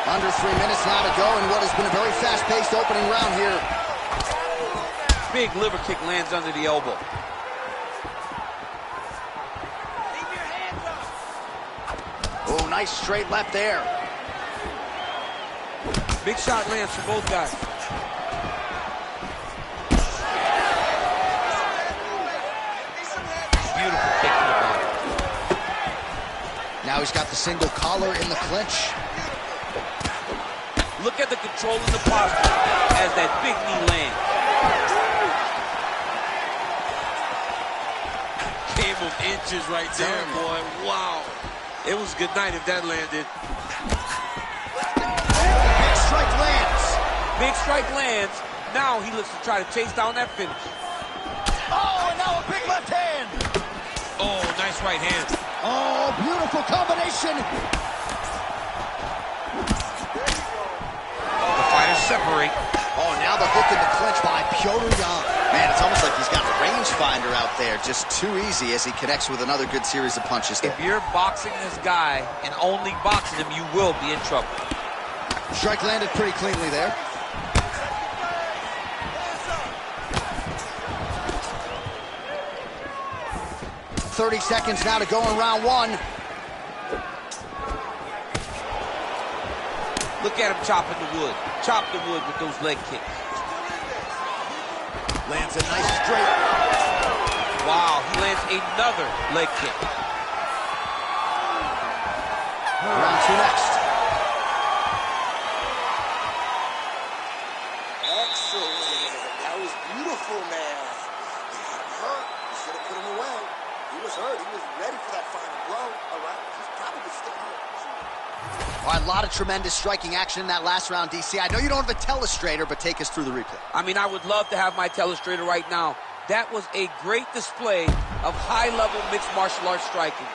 Under 3 minutes now to go in what has been a very fast-paced opening round here. Big liver kick lands under the elbow. Oh, nice straight left there. Big shot lands for both guys. Beautiful kick to the body. Now he's got the single collar in the clinch. Look at the control in the posture as that big knee lands. Game of inches right there, boy. Wow. It was good night if that landed. Big strike lands. Big strike lands. Now he looks to try to chase down that finish. Oh, and now a big left hand. Oh, nice right hand. Oh, beautiful combination. The fighters separate. Oh, now the hook in the clinch by Petr Yan. Man, it's almost like he's got a rangefinder out there. Just too easy as he connects with another good series of punches there. If you're boxing this guy and only boxing him, you will be in trouble. Strike landed pretty cleanly there. .30 seconds now to go in round one. Look at him chopping the wood. Chop the wood with those leg kicks. Lands a nice straight. Wow, he lands another leg kick. Round two next. Excellent. That was beautiful, man. He had him hurt. You should have put him away. He was hurt. He was ready for that final blow. All right. He's probably still hurt. All right, a lot of tremendous striking action in that last round, DC. I know you don't have a telestrator, but take us through the replay. I mean, I would love to have my telestrator right now. That was a great display of high-level mixed martial arts striking.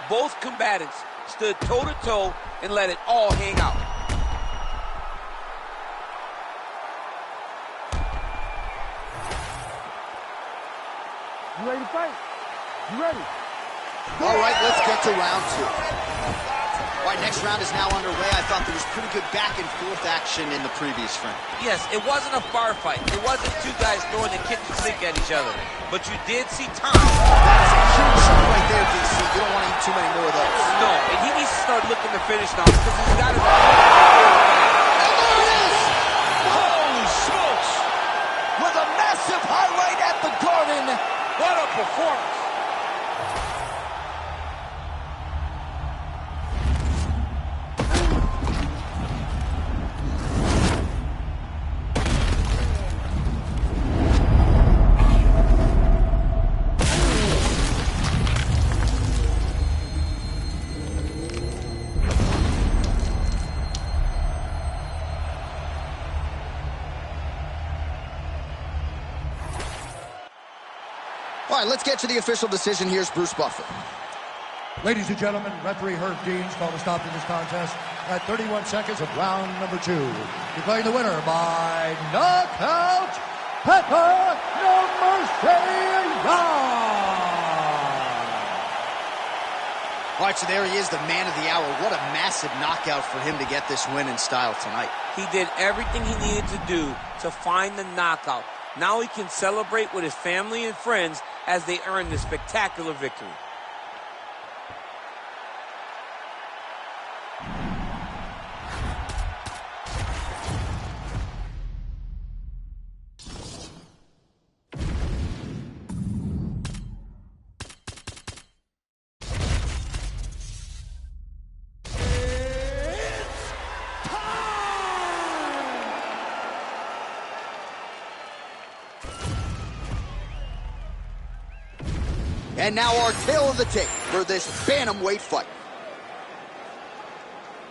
Both combatants stood toe-to-toe and let it all hang out. You ready to fight? You ready? All right, let's get to round two. All right, next round is now underway. I thought there was pretty good back-and-forth action in the previous frame. Yes, it wasn't a firefight. It wasn't two guys throwing the kitchen sink at each other. But you did see time. That is a huge shot right there, DC. You don't want to eat too many more of those. No, and he needs to start looking to finish now because he's got his... There it is! Holy smokes! With a massive highlight at the Garden. What a performance! All right, let's get to the official decision. Here's Bruce Buffer. Ladies and gentlemen, referee Herb Deans called a stop to this contest at 31 seconds of round number 2. Declaring the winner by knockout, Pepper No Mercy Young. All right, so there he is, the man of the hour. What a massive knockout for him to get this win in style tonight. He did everything he needed to do to find the knockout. Now he can celebrate with his family and friends as they earn this spectacular victory. And now our tale of the tape for this bantamweight fight.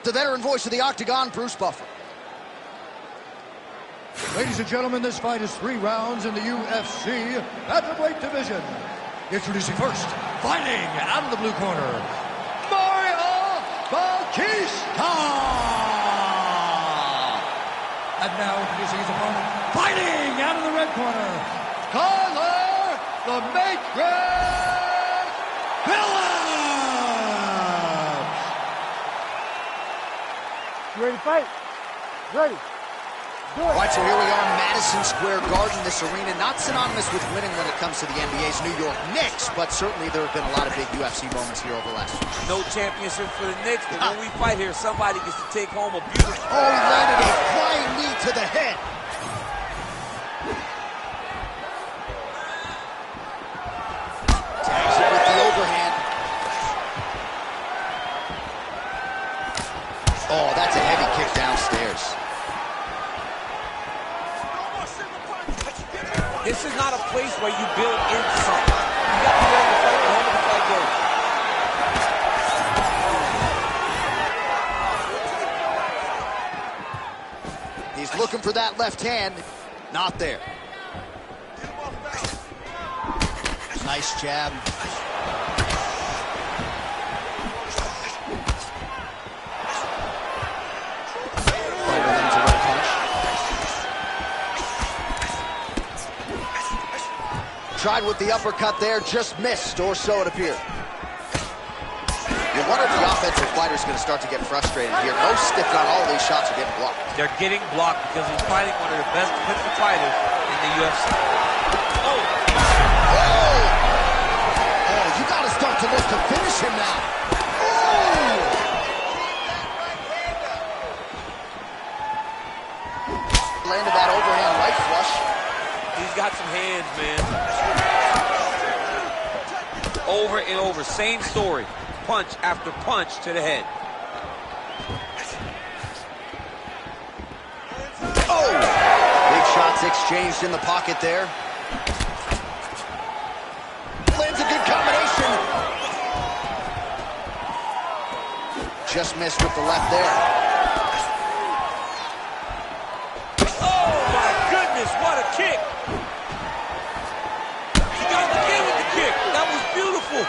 The veteran voice of the Octagon, Bruce Buffer. Ladies and gentlemen, this fight is 3 rounds in the UFC Bantamweight division. Introducing first, fighting out of the blue corner, Mario Bautista. And now introducing his opponent, fighting out of the red corner, Skyler the Matrix Phillips. You ready to fight? Ready. Do it. All right, so here we are, Madison Square Garden, this arena, not synonymous with winning when it comes to the NBA's New York Knicks, but certainly there have been a lot of big UFC moments here over the last few years. No championship for the Knicks, but when we fight here, somebody gets to take home a beautiful... Oh, he landed a flying knee to the head. Tags it with the overhand. Oh, that's a heavy kick downstairs. This is not a place where you build into something. You got to be ready to fight the moment the fight goes. He's looking for that left hand. Not there. Nice jab. Fighter lands a right punch. Tried with the uppercut there, just missed, or so it appeared. You wonder if the offensive fighter's going to start to get frustrated here. Most, if not all of these shots are getting blocked. They're getting blocked because he's fighting one of the best defensive fighters in the UFC. Oh! Oh, you got to start to look to finish him now. Oh! Landed that overhand right flush. He's got some hands, man. Over and over, same story. Punch after punch to the head. Oh! Big shots exchanged in the pocket there. Lands a good combination. Just missed with the left there. Oh my goodness, what a kick! He got the kid with the kick. That was beautiful.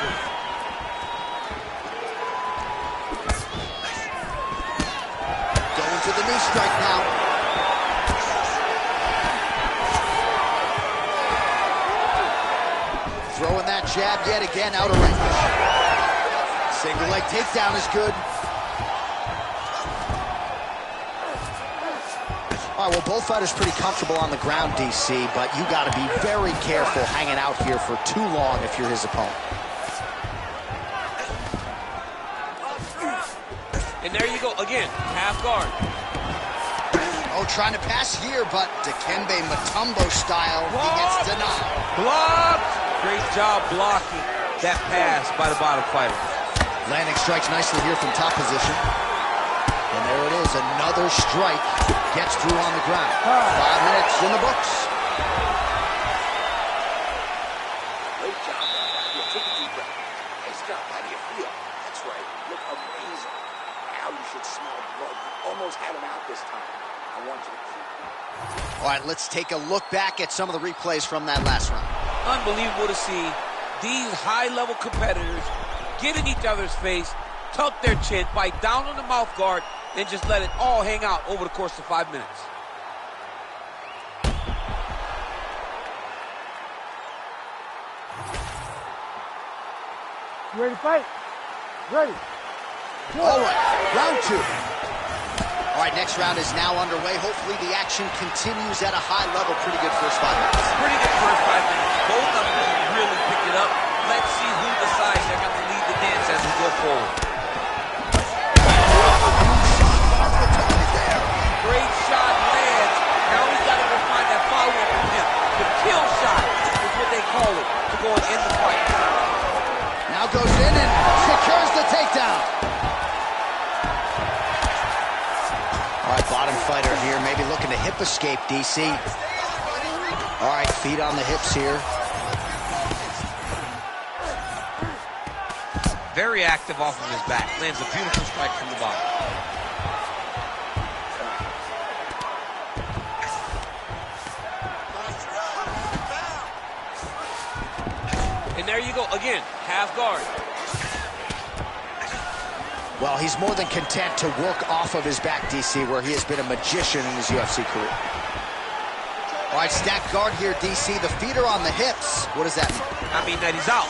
Going to the knee strike now. Throwing that jab yet again out of range. Single leg takedown is good. All right, well, both fighters pretty comfortable on the ground, DC, but you got to be very careful hanging out here for too long if you're his opponent. And there you go, again, half guard. Oh, trying to pass here, but Dikembe Mutombo style, he gets denied. Blocked! Great job blocking that pass by the bottom fighter. Landing strikes nicely here from top position. And there it is, another strike. Gets through on the ground. 5 minutes in the books. Great job, man. Yeah, take a deep breath. Nice job. How do you feel? That's right. Look amazing. Now you should smell blood. You almost had him out this time. I want you to keep it. All right, let's take a look back at some of the replays from that last round. Unbelievable to see these high-level competitors get in each other's face, tuck their chin, bite down on the mouth guard, and just let it all hang out over the course of 5 minutes. You ready to fight? Ready. All right, round 2. All right, next round is now underway. Hopefully the action continues at a high level. Pretty good first 5 minutes. Pretty good first 5 minutes. Both of them really picked it up. Let's see who decides they're going to lead the dance as we go forward. Great shot lands. Now he's got to go find that follow-up from him. The kill shot is what they call it to go and end the fight. Now goes in and secures the takedown. All right, bottom fighter here, maybe looking to hip escape, DC. All right, feet on the hips here. Very active off of his back. Lands a beautiful strike from the bottom. And there you go, again, half guard. Well, he's more than content to work off of his back, DC, where he has been a magician in his UFC career. All right, stacked guard here, DC. The feet are on the hips. What does that mean? I mean that he's out.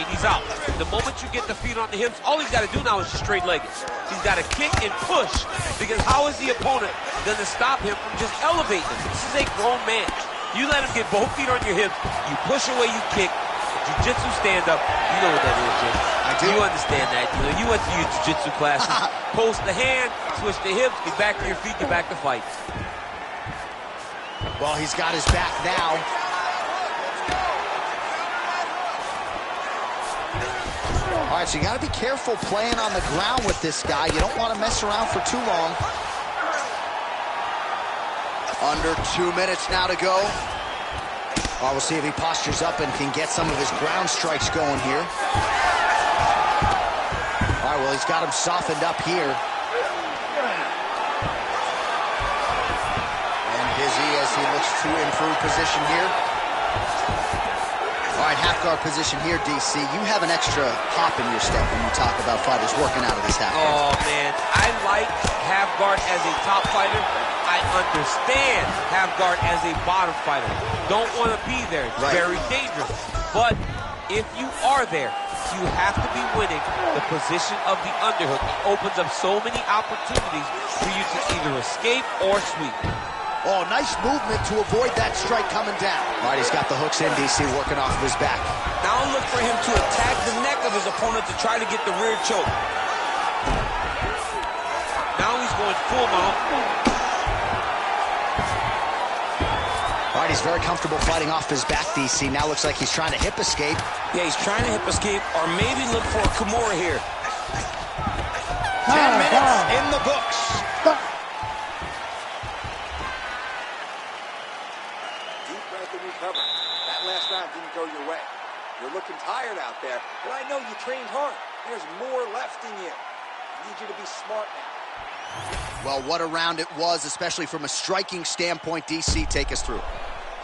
He's out. The moment you get the feet on the hips, all he's got to do now is just straight leg it. He's got to kick and push, because how is the opponent going to stop him from just elevating him? This is a grown man. You let him get both feet on your hips, you push away, you kick. Jiu-jitsu stand-up, you know what that is, Jim. I do. You understand that. You know, you went to your jiu-jitsu classes. Post the hand, switch the hips, get back to your feet, get back to fight. Well, he's got his back now. All right, so you got to be careful playing on the ground with this guy. You don't want to mess around for too long. Under 2 minutes now to go. All right, we'll see if he postures up and can get some of his ground strikes going here. All right, well, he's got him softened up here. And busy as he looks to improve position here. All right, half guard position here, DC. You have an extra hop in your step when you talk about fighters working out of this half guard. Oh, man, I like half guard as a top fighter. I understand half guard as a bottom fighter. Don't want to be there. It's very dangerous. But if you are there, you have to be winning the position of the underhook. It opens up so many opportunities for you to either escape or sweep. Oh, nice movement to avoid that strike coming down. All right, he's got the hooks in, DC, working off of his back. Now look for him to attack the neck of his opponent to try to get the rear choke. Now he's going full mount. All right, he's very comfortable fighting off his back, DC. Now looks like he's trying to hip escape. Yeah, he's trying to hip escape, or maybe look for a Kimura here. 10 minutes in the books. Deep breath and recover. That last round didn't go your way. You're looking tired out there, but I know you trained hard. There's more left in you. I need you to be smart now. Well, what a round it was, especially from a striking standpoint. DC, take us through.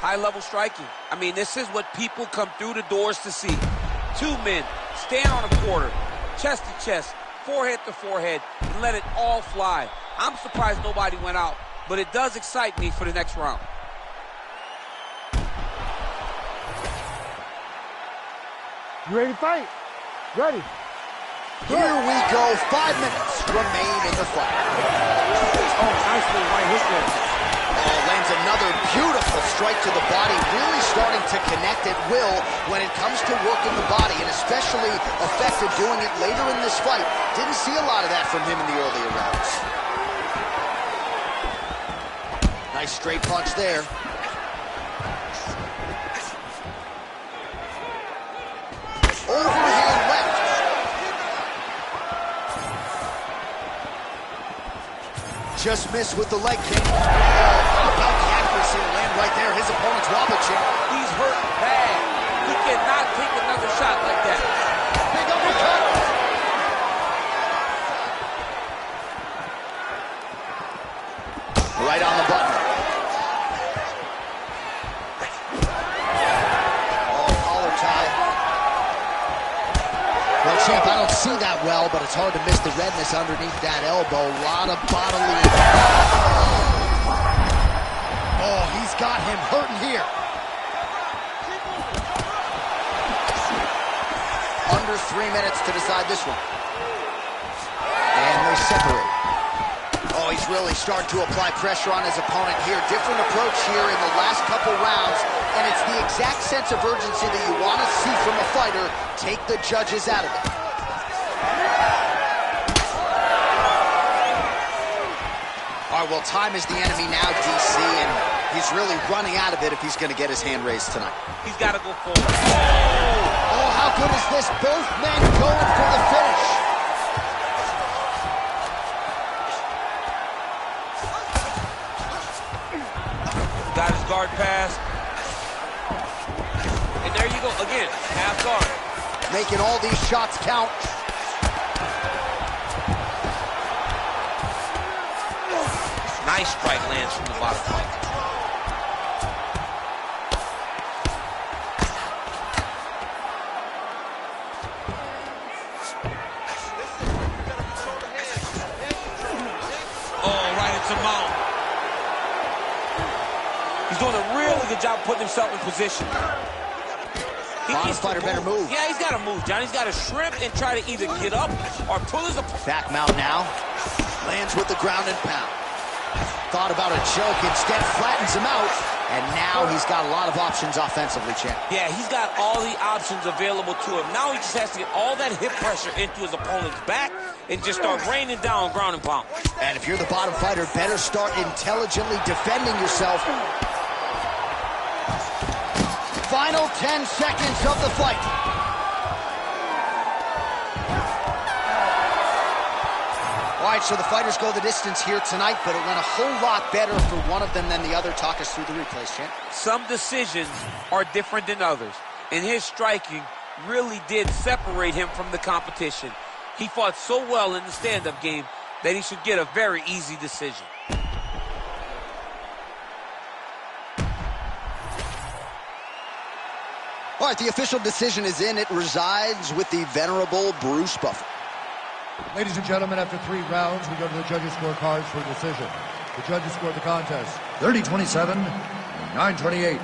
High-level striking. I mean, this is what people come through the doors to see. Two men stand on a quarter, chest to chest, forehead to forehead, and let it all fly. I'm surprised nobody went out, but it does excite me for the next round. You ready to fight? Ready. Here we go. 5 minutes remain in the fight. Oh, nice little right hook there. Oh, lands another beautiful strike to the body, really starting to connect at will when it comes to working the body, and especially effective doing it later in this fight. Didn't see a lot of that from him in the earlier rounds. Nice straight punch there. Overhand left. Just missed with the leg kick. Oh, how about the accuracy to land right there? His opponent's wobble chin. He's hurt bad. He cannot take another shot like that. Big uppercut. Right on the button. Oh, collar tie. Well, champ, champ, I don't see that well, but it's hard to miss the redness underneath that elbow. A lot of bodily... Oh, he's got him hurting here. Under 3 minutes to decide this one. And they separate. Oh, he's really starting to apply pressure on his opponent here. Different approach here in the last couple rounds, and it's the exact sense of urgency that you want to see from a fighter. Take the judges out of it. All right, well, time is the enemy now, DC, and he's really running out of it if he's going to get his hand raised tonight. He's got to go forward. Oh, how good is this? Both men going for the finish. Got his guard pass. And there you go, again, half guard. Making all these shots count. Nice strike lands from the bottom fight. Oh, right into mount. He's doing a really good job putting himself in position. Bottom fighter better move. Yeah, he's got to move, John. He's got to shrimp and try to either get up or pull his opponent. Back mount now. Lands with the ground and pound. Thought about a choke, instead flattens him out. And now he's got a lot of options offensively, champ. Yeah, he's got all the options available to him. Now he just has to get all that hip pressure into his opponent's back and just start raining down ground and pound. And if you're the bottom fighter, better start intelligently defending yourself. Final 10 seconds of the fight. All right, so the fighters go the distance here tonight, but it went a whole lot better for one of them than the other. Talk us through the replays, champ. Some decisions are different than others, and his striking really did separate him from the competition. He fought so well in the stand-up game that he should get a very easy decision. All right, the official decision is in. It resides with the venerable Bruce Buffer. Ladies and gentlemen, after 3 rounds, we go to the judges' scorecards for a decision. The judges scored the contest 30-27, 9-28,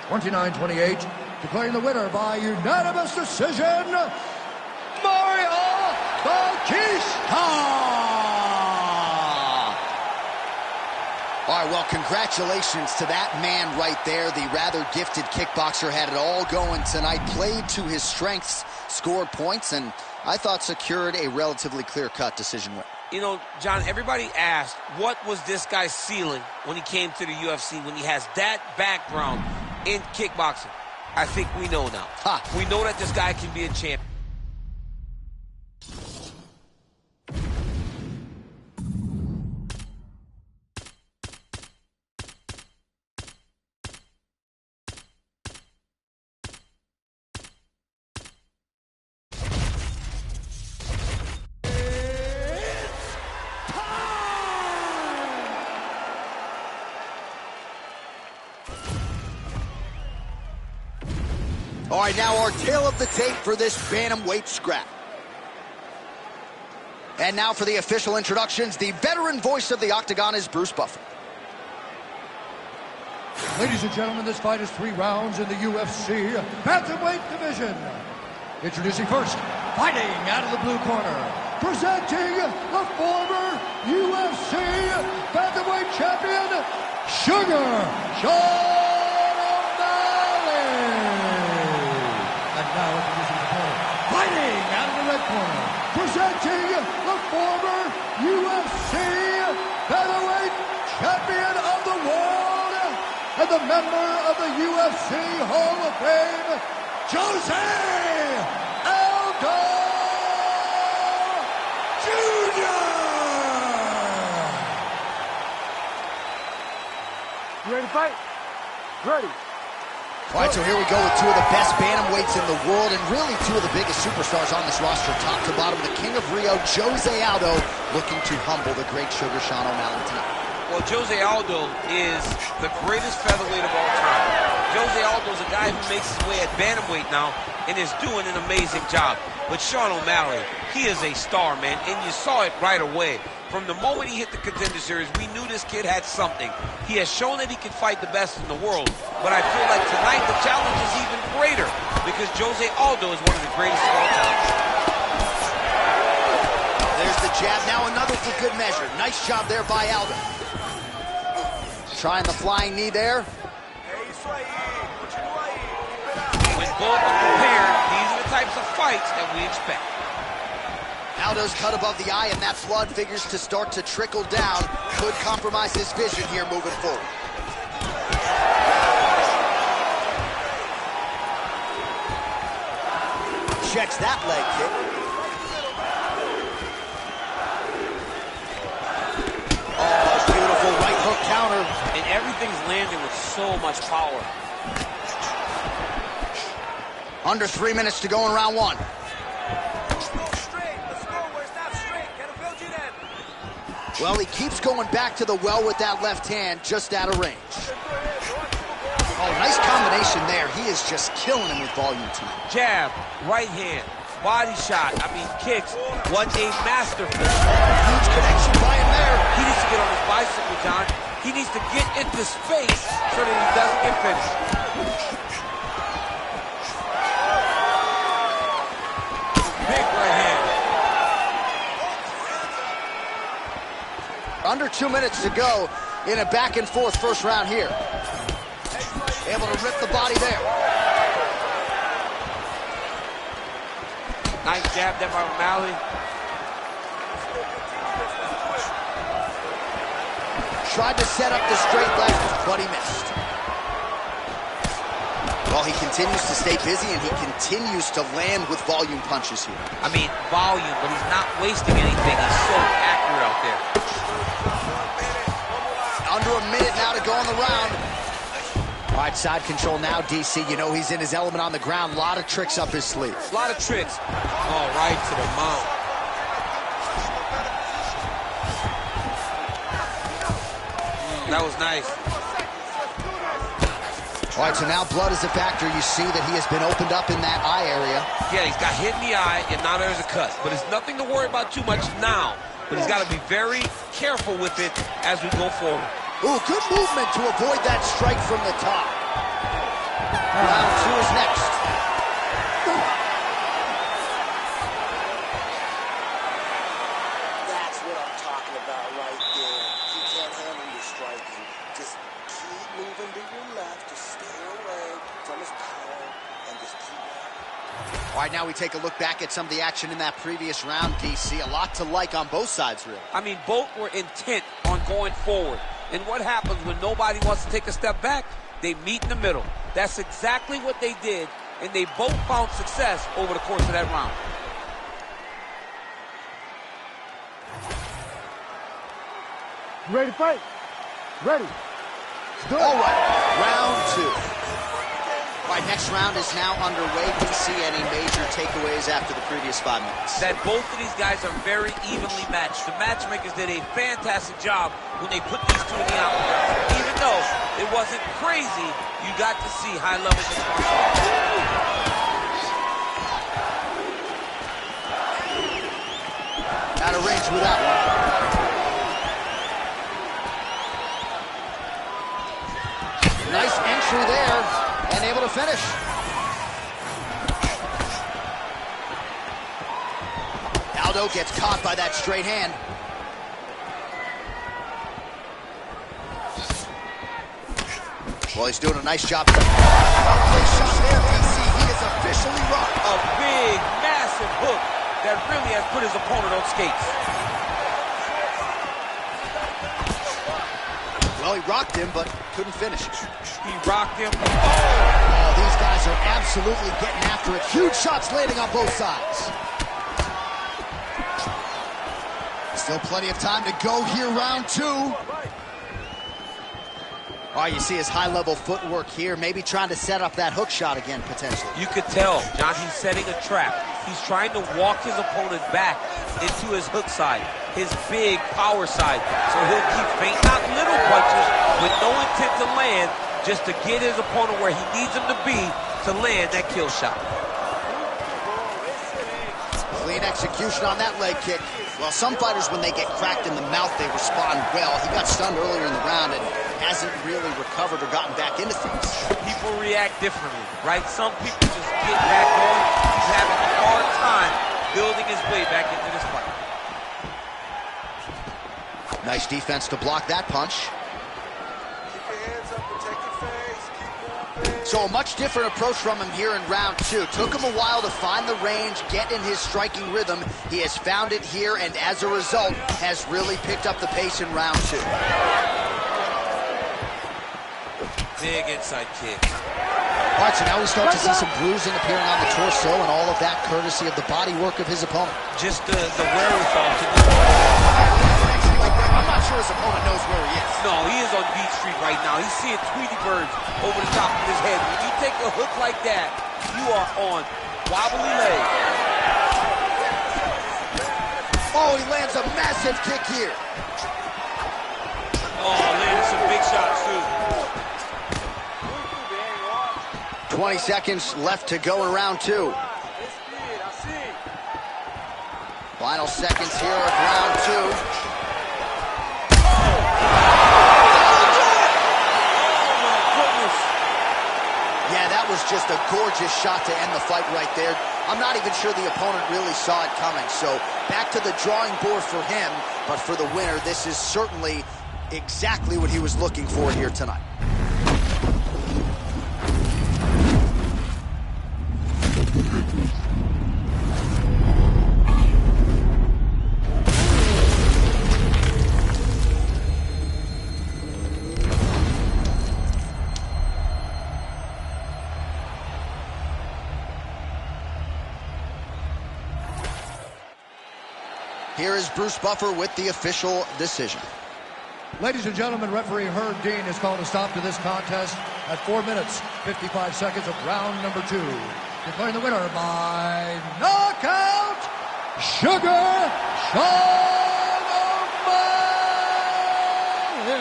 29-28, declaring the winner by unanimous decision, Mario Bautista! All right, well, congratulations to that man right there. The rather gifted kickboxer had it all going tonight, played to his strengths, scored points, and I thought secured a relatively clear-cut decision win. You know, John, everybody asked, what was this guy's ceiling when he came to the UFC, when he has that background in kickboxing? I think we know now. We know that this guy can be a champion. All right, now our tail of the tape for this bantamweight scrap. And now for the official introductions, the veteran voice of the Octagon is Bruce Buffer. Ladies and gentlemen, this fight is 3 rounds in the UFC bantamweight division. Introducing first, fighting out of the blue corner, presenting the former UFC bantamweight champion, Sugar Sean O'Malley. And now introducing his opponent, fighting out of the red corner, presenting the former UFC featherweight champion of the world and the member of the UFC Hall of Fame, Jose Aldo Jr. You ready to fight? Ready. All right, so here we go with 2 of the best bantamweights in the world and really 2 of the biggest superstars on this roster, top to bottom. The King of Rio, Jose Aldo, looking to humble the great Sugar Sean O'Malley tonight. Well, Jose Aldo is the greatest featherweight of all time. Jose Aldo is a guy who makes his way at bantamweight now and is doing an amazing job. But Sean O'Malley, he is a star, man, and you saw it right away. From the moment he hit the Contender Series, we knew this kid had something. He has shown that he can fight the best in the world, but I feel like tonight the challenge is even greater because Jose Aldo is one of the greatest of all time. There's the jab, now another for good measure. Nice job there by Aldo. Trying the flying knee there. When both are prepared, these are the types of fights that we expect. Aldo's cut above the eye, and that blood figures to start to trickle down. Could compromise his vision here moving forward. Checks that leg kick. Oh, beautiful right hook counter. And everything's landing with so much power. Under 3 minutes to go in round one. Well, he keeps going back to the well with that left hand, just out of range. Oh, nice combination there. He is just killing him with volume tonight. Jab, right hand, body shot, kicks. What a masterful. Huge connection by him there. He needs to get on his bicycle, John. He needs to get into space so that he doesn't get finished. Big right hand. Under 2 minutes to go in a back and forth first round here. Able to rip the body there. Nice jab there by O'Malley. Tried to set up the straight left, but he missed. Well, he continues to stay busy, and he continues to land with volume punches here. Volume, but he's not wasting anything. He's so accurate out there. Under a minute now to go on the round. All right, side control now, DC. You know he's in his element on the ground. A lot of tricks up his sleeve. A lot of tricks. Oh, right to the mount. That was nice. All right, so now blood is a factor. You see that he has been opened up in that eye area. Yeah, he's got hit in the eye, and now there's a cut. But it's nothing to worry about too much now. But he's got to be very careful with it as we go forward. Ooh, good movement to avoid that strike from the top. Round two is next. That's what I'm talking about right there. He can't handle your striking. Just keep moving to your left. Just stay away from his power and just keep moving. All right, now we take a look back at some of the action in that previous round, DC. A lot to like on both sides, really. Both were intent on going forward. And what happens when nobody wants to take a step back? They meet in the middle. That's exactly what they did, and they both found success over the course of that round. You ready to fight? Ready. Let's do it. All right, round two. All right, next round is now underway. Do you see any major takeaways after the previous 5 minutes? That both of these guys are very evenly matched. The matchmakers did a fantastic job when they put these two in the octagon. Even though it wasn't crazy, you got to see high levels of martial arts. Out of range with that one. Nice entry there, and able to finish. Aldo gets caught by that straight hand. Well, he's doing a nice job. Well-placed shot there, DC. He is officially rocked. A big, massive hook that really has put his opponent on skates. Well, he rocked him, but couldn't finish it. He rocked him. Oh, these guys are absolutely getting after it. Huge shots landing on both sides. Still plenty of time to go here, round two. All right, you see his high-level footwork here, maybe trying to set up that hook shot again, potentially. You could tell, John, he's setting a trap. He's trying to walk his opponent back into his hook side, his big power side. So he'll keep feinting out little punches with no intent to land, just to get his opponent where he needs him to be to land that kill shot. Clean execution on that leg kick. Well, some fighters, when they get cracked in the mouth, they respond well. He got stunned earlier in the round and hasn't really recovered or gotten back into things. People react differently, right? Some people just get back going. He's having a hard time building his way back into this fight. Nice defense to block that punch. Keep your hands up, protect your face, keep moving. So a much different approach from him here in round 2. Took him a while to find the range, get in his striking rhythm. He has found it here, and as a result, has really picked up the pace in round 2. Big inside kick. All right, so now we start to see some bruising appearing on the torso, and all of that courtesy of the body work of his opponent. Just the wherewithal to do. I'm not sure his opponent knows where he is. No, he is on Beat Street right now. He's seeing Tweety birds over the top of his head. When you take a hook like that, you are on wobbly legs. Oh, he lands a massive kick here. Oh, landed some big shots, too. 20 seconds left to go in round 2. Final seconds here of round 2. Yeah, that was just a gorgeous shot to end the fight right there. I'm not even sure the opponent really saw it coming. So back to the drawing board for him, but for the winner, this is certainly exactly what he was looking for here tonight. Here is Bruce Buffer with the official decision. Ladies and gentlemen, referee Herb Dean has called a stop to this contest at 4 minutes, 55 seconds of round number 2. Declaring the winner by knockout, Sugar Sean O'Malley.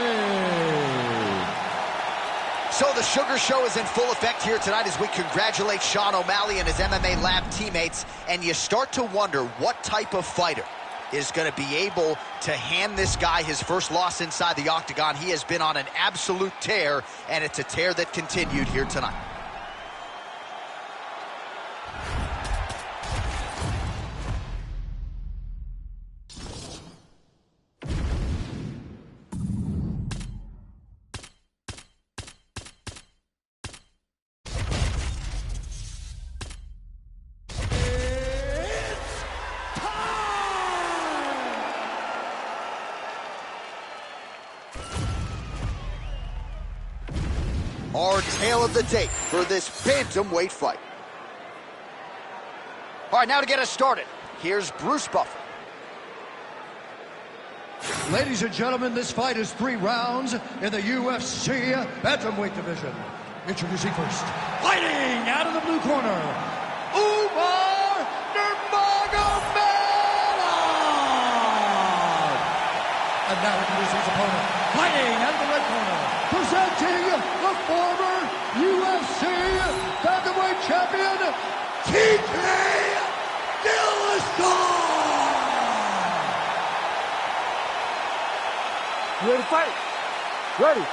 So the Sugar Show is in full effect here tonight as we congratulate Sean O'Malley and his MMA Lab teammates. And you start to wonder what type of fighter is going to be able to hand this guy his first loss inside the octagon. He has been on an absolute tear, and it's a tear that continued here tonight. Our tale of the tape for this bantamweight fight. All right, now to get us started, here's Bruce Buffer. Ladies and gentlemen, this fight is 3 rounds in the UFC bantamweight division. Introducing first, fighting out of the blue corner, Umar Nurmagomedov. And now introducing his opponent, fighting out of the red corner, presenting the former UFC bantamweight champion, TJ Dillashaw. You ready to fight? Ready.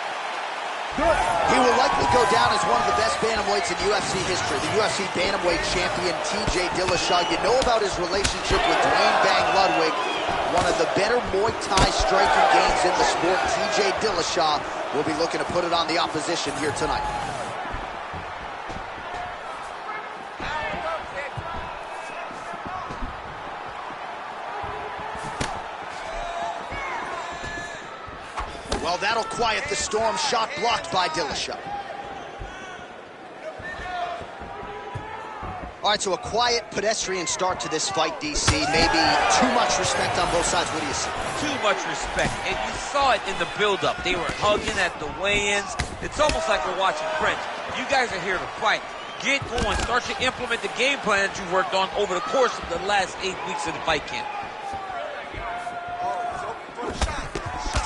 Good. He will likely go down as one of the best bantamweights in UFC history. The UFC bantamweight champion, TJ Dillashaw. You know about his relationship with Duane Bang Ludwig, one of the better Muay Thai striking games in the sport. TJ Dillashaw will be looking to put it on the opposition here tonight. Well, that'll quiet the storm. Shot blocked by Dillashaw. All right, so a quiet, pedestrian start to this fight, DC. Maybe too much respect on both sides. What do you see? Too much respect, and you saw it in the build-up. They were hugging at the weigh-ins. It's almost like we're watching French. You guys are here to fight. Get going. Start to implement the game plan that you worked on over the course of the last 8 weeks of the fight camp.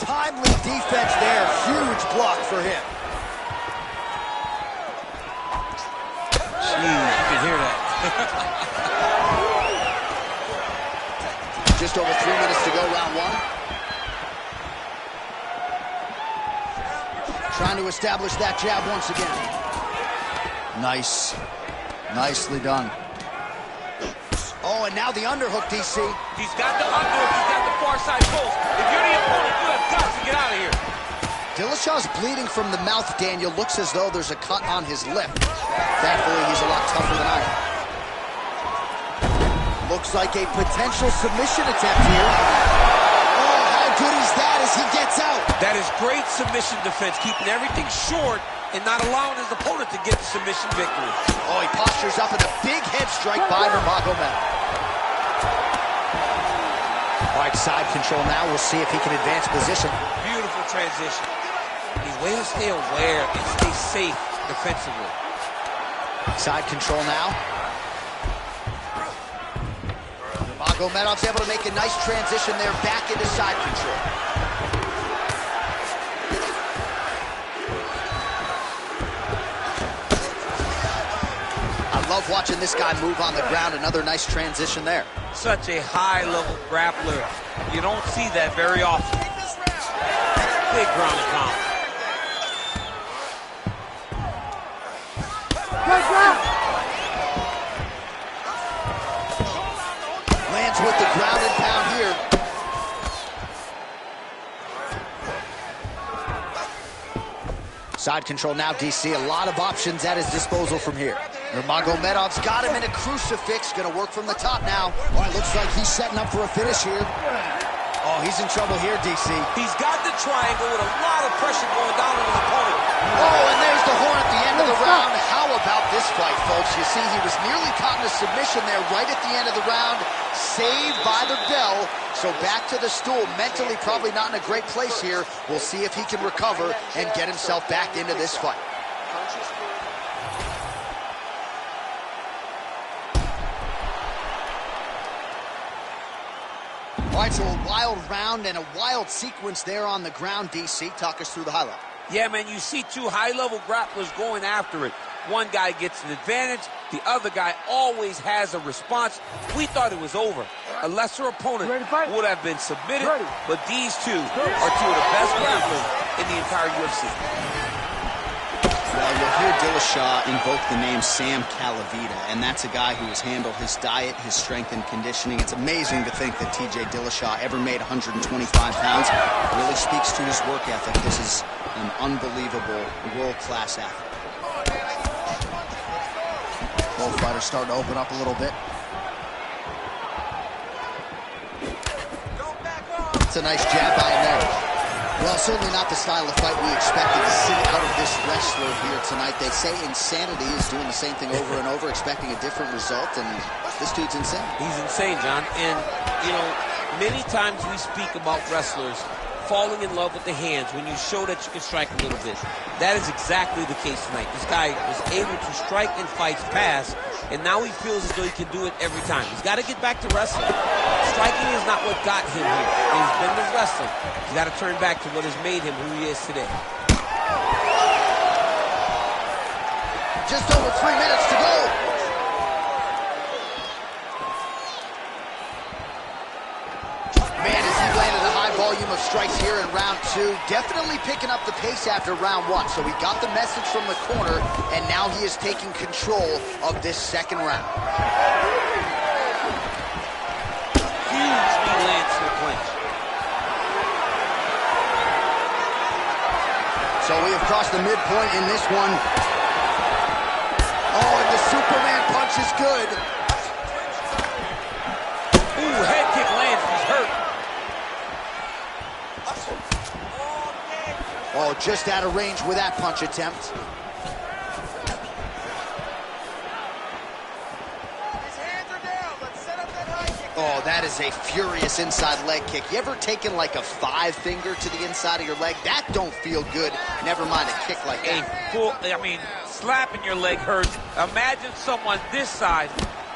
Timely defense there. Huge block for him. Jeez, you can hear that. Just over 3 minutes to go, round one. Trying to establish that jab once again. Nice. Nicely done. Oh, and now the underhook, DC. He's got the underhook. He's got the far side post. If you're the opponent, you have got to get out of here. Dillashaw's bleeding from the mouth, Daniel. Looks as though there's a cut on his lip. Thankfully, he's a lot tougher than I am. Looks like a potential submission attempt here. Oh, how good is that as he gets out? That is great submission defense, keeping everything short and not allowing his opponent to get the submission victory. Oh, he postures up in a big head strike by Nurmagomedov. All right, side control now. We'll see if he can advance position. Beautiful transition. He's way to stay aware and stay safe defensively. Side control now. Nurmagomedov's able to make a nice transition there back into side control. I love watching this guy move on the ground. Another nice transition there. Such a high-level grappler. You don't see that very often. Big ground and pound. Lands with the ground and pound here. Side control now, DC. A lot of options at his disposal from here. Nurmagomedov's got him in a crucifix. Gonna work from the top now. Oh, it looks like he's setting up for a finish here. Oh, he's in trouble here, DC. He's got the triangle with a lot of pressure going down on his opponent. Oh, and there's the horn at the end of the round. How about this fight, folks? You see, he was nearly caught in a submission there right at the end of the round. Saved by the bell. So back to the stool. Mentally probably not in a great place here. We'll see if he can recover and get himself back into this fight. All right, so a wild round and a wild sequence there on the ground, DC. Talk us through the highlight. Yeah, man, you see two high-level grapplers going after it. One guy gets an advantage. The other guy always has a response. We thought it was over. A lesser opponent would have been submitted, but these two are two of the best grapplers in the entire UFC. Well, you'll hear Dillashaw invoke the name Sam Calavita, and that's a guy who has handled his diet, his strength and conditioning. It's amazing to think that TJ Dillashaw ever made 125 pounds. It really speaks to his work ethic. This is an unbelievable world-class athlete. Both fighters starting to open up a little bit. It's a nice jab by him there. Well, certainly not the style of fight we expected to see out of this wrestler here tonight. They say insanity is doing the same thing over and over, expecting a different result, and this dude's insane. He's insane, John. And, you know, many times we speak about wrestlers falling in love with the hands when you show that you can strike a little bit. That is exactly the case tonight. This guy was able to strike in fights past, and now he feels as though he can do it every time. He's got to get back to wrestling. Striking is not what got him here. He's been with wrestling. He's got to turn back to what has made him who he is today. Just over 3 minutes to go. Man, as he landed a high volume of strikes here in round two, definitely picking up the pace after round one. So he got the message from the corner, and now he is taking control of this second round. Huge knee lands to the clinch. So we have crossed the midpoint in this one. Oh, and the Superman punch is good. Ooh, head kick lands. He's hurt. Oh, just out of range with that punch attempt. Oh, that is a furious inside leg kick. You ever taken like a 5-finger to the inside of your leg? That don't feel good. Never mind a kick like that. Slapping your leg hurts. Imagine someone this size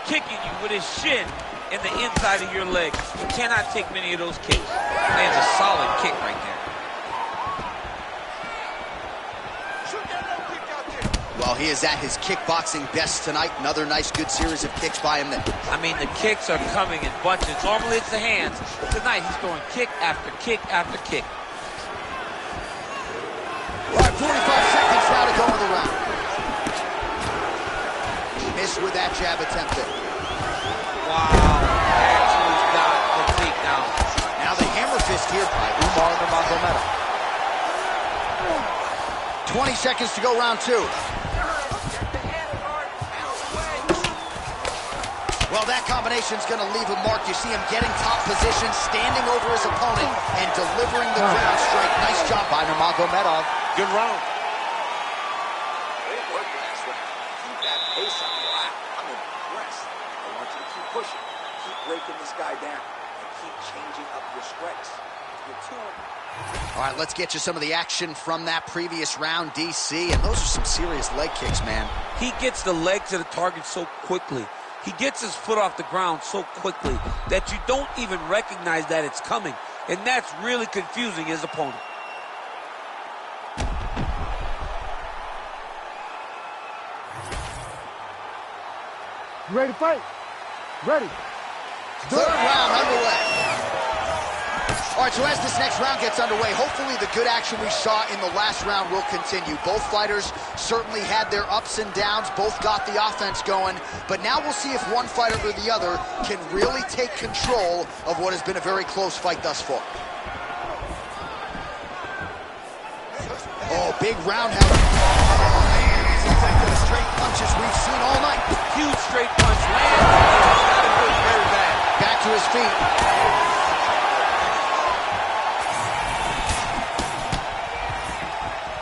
kicking you with his shin in the inside of your leg. You cannot take many of those kicks. Lands a solid kick right there. Well, he is at his kickboxing best tonight. Another nice, good series of kicks by him. I mean, the kicks are coming in bunches. Normally it's the hands. Tonight he's throwing kick after kick after kick. All right, 45 seconds now to go in the round. Missed with that jab attempted. Wow, actually got the takedown. Now the hammer fist here by Umar Nurmagomedov. 20 seconds to go, round 2. Well, that combination's going to leave a mark. You see him getting top position, standing over his opponent, and delivering the ground strike. Nice job by Nurmagomedov. Good round. Great work last round. Keep that pace up. Wow, I'm impressed. I want you to keep pushing. Keep breaking this guy down. And keep changing up your strikes. Get to him. All right, let's get you some of the action from that previous round, DC. And those are some serious leg kicks, man. He gets the leg to the target so quickly. He gets his foot off the ground so quickly that you don't even recognize that it's coming. And that's really confusing his opponent. You ready to fight? Ready. Third round underway. All right, so as this next round gets underway, hopefully the good action we saw in the last round will continue. Both fighters certainly had their ups and downs. Both got the offense going. But now we'll see if one fighter or the other can really take control of what has been a very close fight thus far. Oh, big roundhouse. Oh, man, these effective straight punches we've seen all night. Huge straight punch lands. Got to do it very bad. Back to his feet.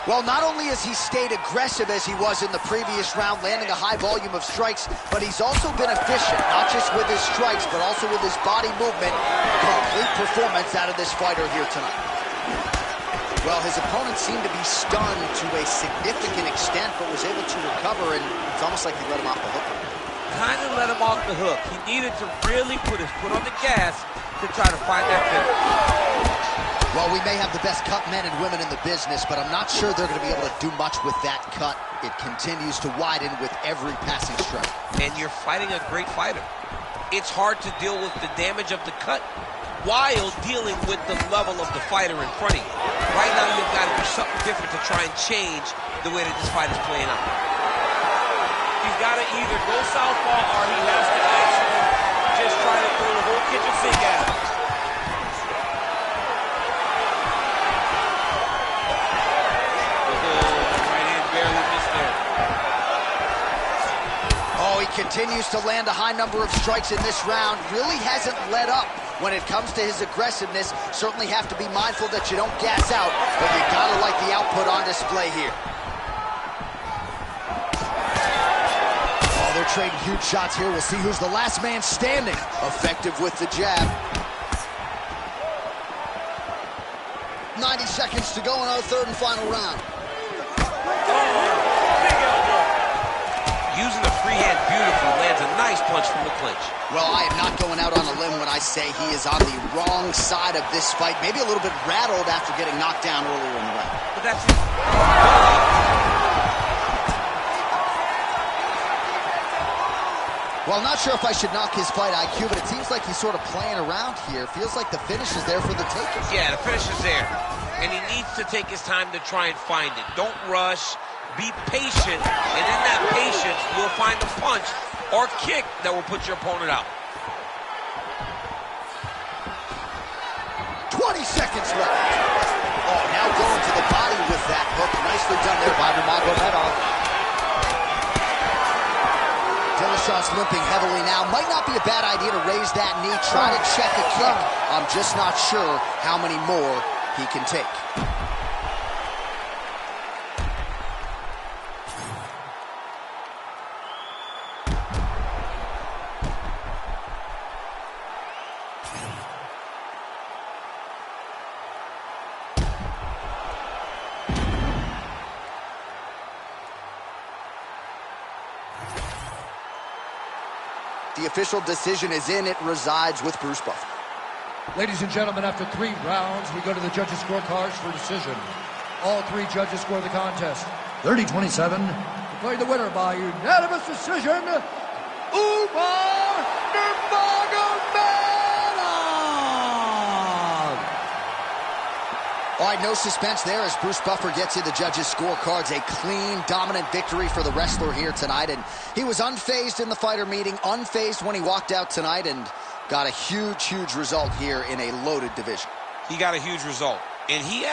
Well, not only has he stayed aggressive as he was in the previous round, landing a high volume of strikes, but he's also been efficient, not just with his strikes, but also with his body movement. Complete performance out of this fighter here tonight. Well, his opponent seemed to be stunned to a significant extent, but was able to recover, and it's almost like he let him off the hook. Kind of let him off the hook. He needed to really put his foot on the gas to try to find that finish. Well, we may have the best cut men and women in the business, but I'm not sure they're going to be able to do much with that cut. It continues to widen with every passing strike. And you're fighting a great fighter. It's hard to deal with the damage of the cut while dealing with the level of the fighter in front of you. Right now, you've got to do something different to try and change the way that this fight is playing out. He's got to either go southpaw or he has to actually just try to throw the whole kitchen sink at him. Oh, he continues to land a high number of strikes in this round. Really hasn't let up when it comes to his aggressiveness. Certainly have to be mindful that you don't gas out, but you gotta like the output on display here. Oh, they're trading huge shots here. We'll see who's the last man standing. Effective with the jab. 90 seconds to go in our third and final round. Using the free hand beautifully, lands a nice punch from the clinch. Well, I am not going out on a limb when I say he is on the wrong side of this fight. Maybe a little bit rattled after getting knocked down earlier in the round. But that's... Well, I'm not sure if I should knock his fight IQ, but it seems like he's sort of playing around here. Feels like the finish is there for the taking. Yeah, the finish is there. And he needs to take his time to try and find it. Don't rush. Be patient, and in that patience, you'll find a punch or kick that will put your opponent out. 20 seconds left. Oh, now going to the body with that hook. Nicely done there by Nurmagomedov. Dillashaw's limping heavily now. Might not be a bad idea to raise that knee, try to check a kick. I'm just not sure how many more he can take. The official decision is in. It resides with Bruce Buffer. Ladies and gentlemen, after 3 rounds, we go to the judges' scorecards for decision. All 3 judges score the contest 30-27, declaring the winner by unanimous decision, Umar Nurmagomedov! All right, no suspense there as Bruce Buffer gets you the judges' scorecards. A clean, dominant victory for the wrestler here tonight. And he was unfazed in the fighter meeting, unfazed when he walked out tonight, and got a huge, huge result here in a loaded division. He got a huge result. And he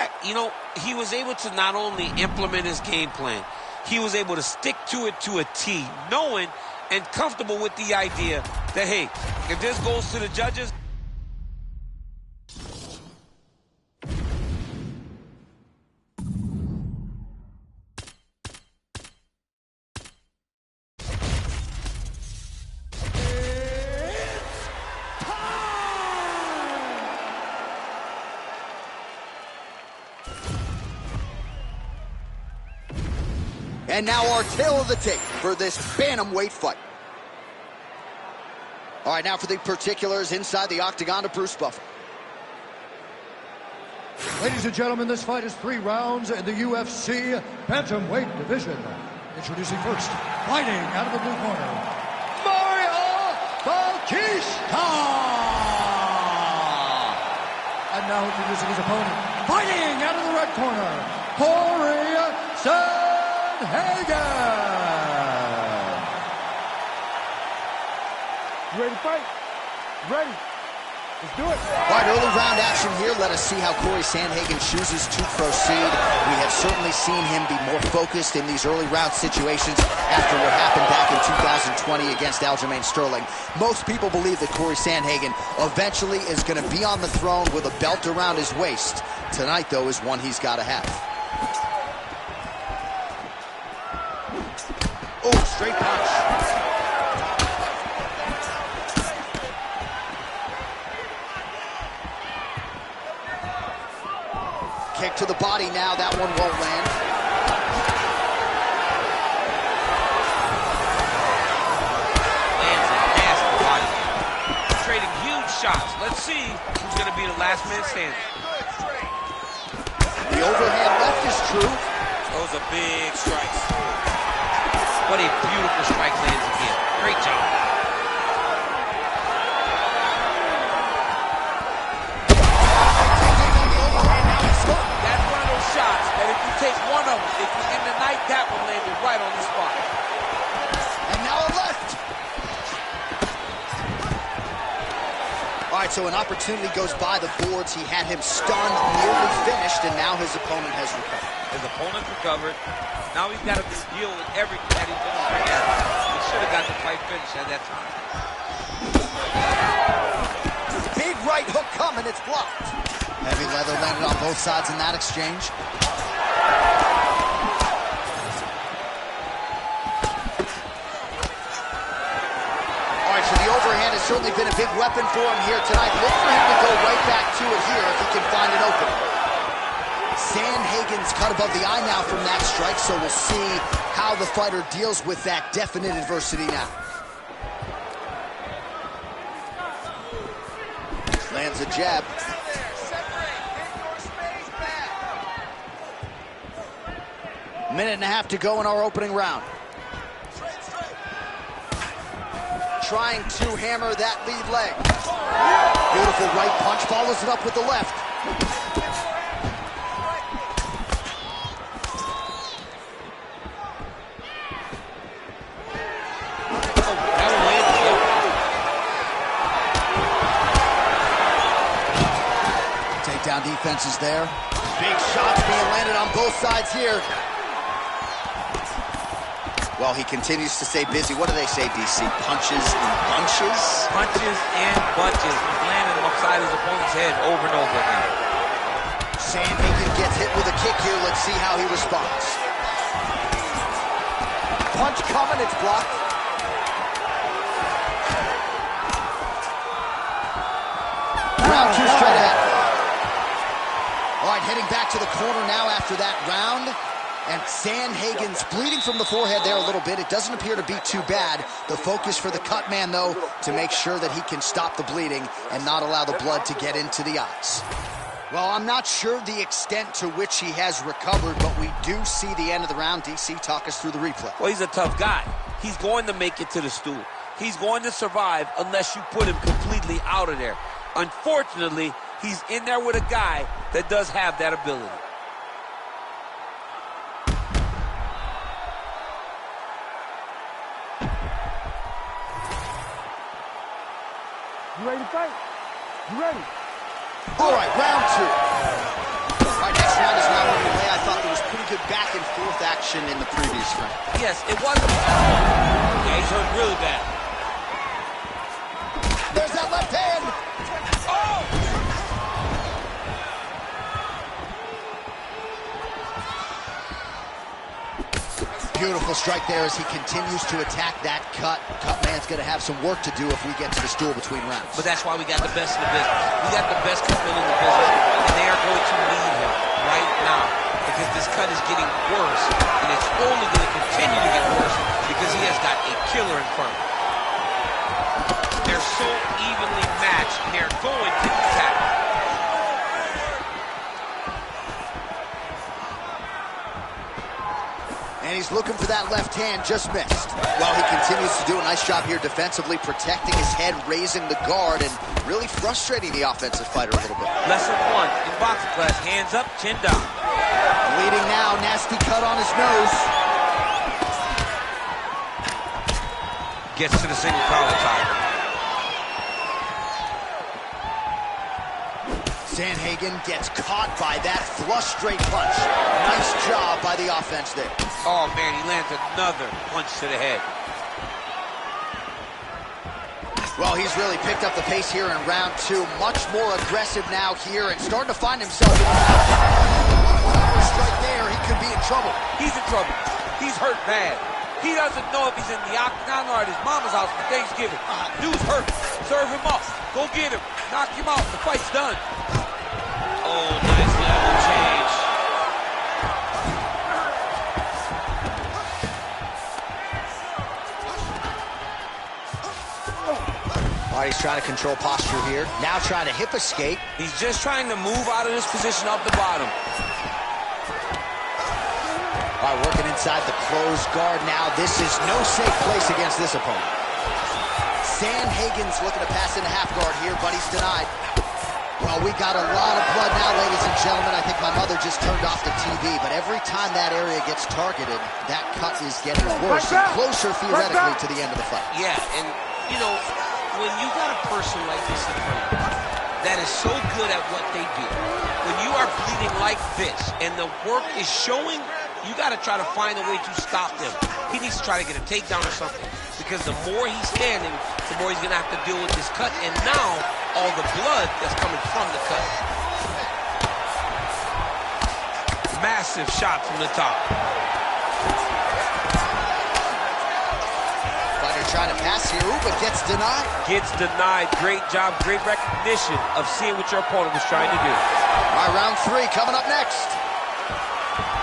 was able to not only implement his game plan, he was able to stick to it to a T, knowing and comfortable with the idea that, hey, if this goes to the judges, And now our tail of the tape for this bantamweight fight. All right, now for the particulars inside the octagon to Bruce Buffer. Ladies and gentlemen, this fight is 3 rounds in the UFC bantamweight division. Introducing first, fighting out of the blue corner, Mario Bautista! And now introducing his opponent, fighting out of the red corner, Corey Sandhagen! You ready to fight? Ready. Let's do it. All right, early round action here. Let us see how Corey Sandhagen chooses to proceed. We have certainly seen him be more focused in these early round situations after what happened back in 2020 against Aljamain Sterling. Most people believe that Corey Sandhagen eventually is going to be on the throne with a belt around his waist. Tonight, though, is one he's got to have. Oh, straight punch. Kick to the body now. That one won't land. lands a nasty body. Trading huge shots. Let's see who's going to be the last man standing. The overhand left is true. Those are big strikes. What a beautiful strike lands again. Great job. That's one of those shots that if you take one of them, if you end the night, that one landed right on the spot. And now a left. All right, so an opportunity goes by the boards. He had him stunned, nearly finished, and now his opponent has recovered. His opponent's recovered. Now he's got to deal with everything that he's going to bring at him. He should have got the fight finished at that time. Big right hook coming, it's blocked. Heavy leather landed on both sides in that exchange. All right, so the overhand has certainly been a big weapon for him here tonight. Look for him to go right back to it here if he can find an opening. Sandhagen's cut above the eye now from that strike, so we'll see how the fighter deals with that definite adversity now. Lands a jab. Minute and a half to go in our opening round. Trying to hammer that lead leg. Beautiful right punch, follows it up with the left. Takedown defense is there. Big shots being landed on both sides here. Well, he continues to stay busy. What do they say, DC? Punches in bunches? Punches and bunches. He's landing upside his opponent's head over and over again. Sandhagen gets hit with a kick here. Let's see how he responds. Punch coming, it's blocked. Round 2 straight ahead. All right, heading back to the corner now after that round. And Sandhagen's bleeding from the forehead there a little bit. It doesn't appear to be too bad. The focus for the cut man, though, to make sure that he can stop the bleeding and not allow the blood to get into the eyes. Well, I'm not sure the extent to which he has recovered, but we do see the end of the round. DC, talk us through the replay. Well, he's a tough guy. He's going to make it to the stool. He's going to survive unless you put him completely out of there. Unfortunately, he's in there with a guy that does have that ability. You ready to fight? You ready? All right, round 2. All right, next round is now underway. I thought there was pretty good back and forth action in the previous round. Yes, it wasn't. Yeah, he's hurt really bad. There's that left hand. Oh! Beautiful strike there as he continues to attack that cut. Cutman's going to have some work to do if we get to the stool between rounds. But that's why we got the best in the business. We got the best cutman in the business, and they are going to lead him right now because this cut is getting worse, and it's only going to continue to get worse because he has got a killer in front of him. They're so evenly matched, and they're going to attack. And he's looking for that left hand, just missed. Well, he continues to do a nice job here defensively, protecting his head, raising the guard, and really frustrating the offensive fighter a little bit. Lesson 1 in boxing class, hands up, chin down. Bleeding now, nasty cut on his nose. Gets to the single collar tie. Sandhagen gets caught by that flush straight punch. Nice job by the offense there. Oh, man, he lands another punch to the head. Well, he's really picked up the pace here in round 2. Much more aggressive now here and starting to find himself in the strike there. He could be in trouble. He's in trouble. He's hurt bad. He doesn't know if he's in the octagon or at his mama's house for Thanksgiving. Dude's hurt. Serve him up. Go get him. Knock him out. The fight's done. Oh, nice level change. All right, he's trying to control posture here. Now trying to hip escape. He's just trying to move out of this position off the bottom. All right, working inside the closed guard now. This is no safe place against this opponent. Sandhagen's looking to pass into half guard here, but he's denied. Well, we got a lot of blood now, ladies and gentlemen. I think my mother just turned off the TV, but every time that area gets targeted, that cut is getting worse and closer, theoretically, to the end of the fight. Yeah, and, you know, when you got a person like this in front of you that is so good at what they do, when you are bleeding like this and the work is showing, you got to try to find a way to stop them. He needs to try to get a takedown or something, because the more he's standing, the more he's going to have to deal with this cut, and now all the blood that's coming from the cut. Massive shot from the top. Fighter trying to pass here, but gets denied. Gets denied. Great job, great recognition of seeing what your opponent was trying to do. All right, round 3 coming up next.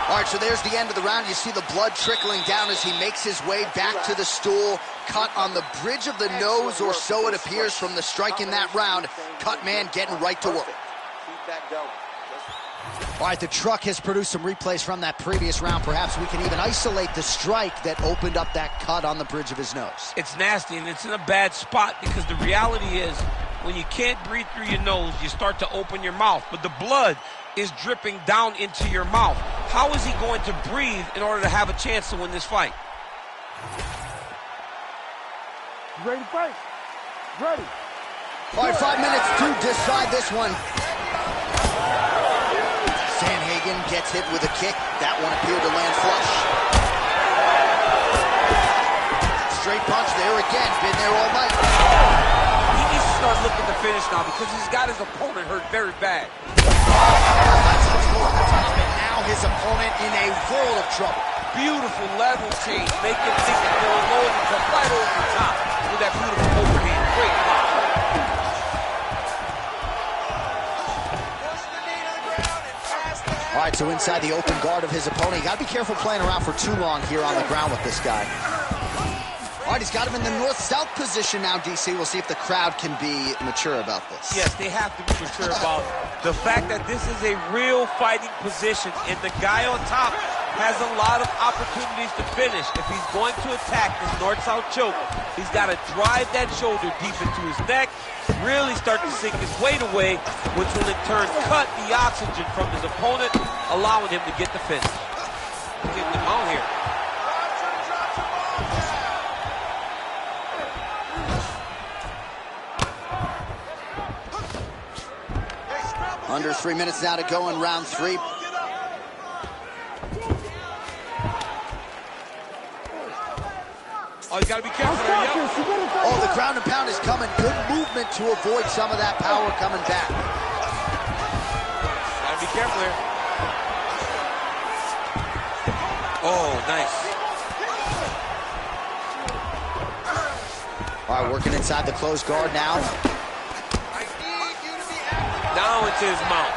All right, so there's the end of the round. You see the blood trickling down as he makes his way back to the stool. Cut on the bridge of the nose, or so it appears from the strike in that round. Cutman getting right to work. Keep that going. All right, the truck has produced some replays from that previous round. Perhaps we can even isolate the strike that opened up that cut on the bridge of his nose. It's nasty, and it's in a bad spot, because the reality is when you can't breathe through your nose, you start to open your mouth, but the blood is dripping down into your mouth. How is he going to breathe in order to have a chance to win this fight? You ready to fight? Ready. All right, 5 minutes to decide this one. Sandhagen gets hit with a kick. That one appeared to land flush. Straight punch there again. Been there all night. He needs to start looking to finish now, because he's got his opponent hurt very bad. That's over the top, and now his opponent in a world of trouble. Beautiful level change. Make him think that going low and come right over the top with that beautiful overhand. Great pop. All right, so inside the open guard of his opponent. You got to be careful playing around for too long here on the ground with this guy. All right, he's got him in the north-south position now, DC. We'll see if the crowd can be mature about this. Yes, they have to be mature about The fact that this is a real fighting position and the guy on top has a lot of opportunities to finish. If he's going to attack this north-south choke, he's got to drive that shoulder deep into his neck, really start to sink his weight away, which will in turn cut the oxygen from his opponent, allowing him to get the finish. Getting him out here. Under 3 minutes now to go in round 3. Oh, you gotta be careful there, yo. Oh, the ground and pound is coming. Good movement to avoid some of that power coming back. Gotta be careful here. Oh, nice. All right, working inside the closed guard now. Now into his mouth.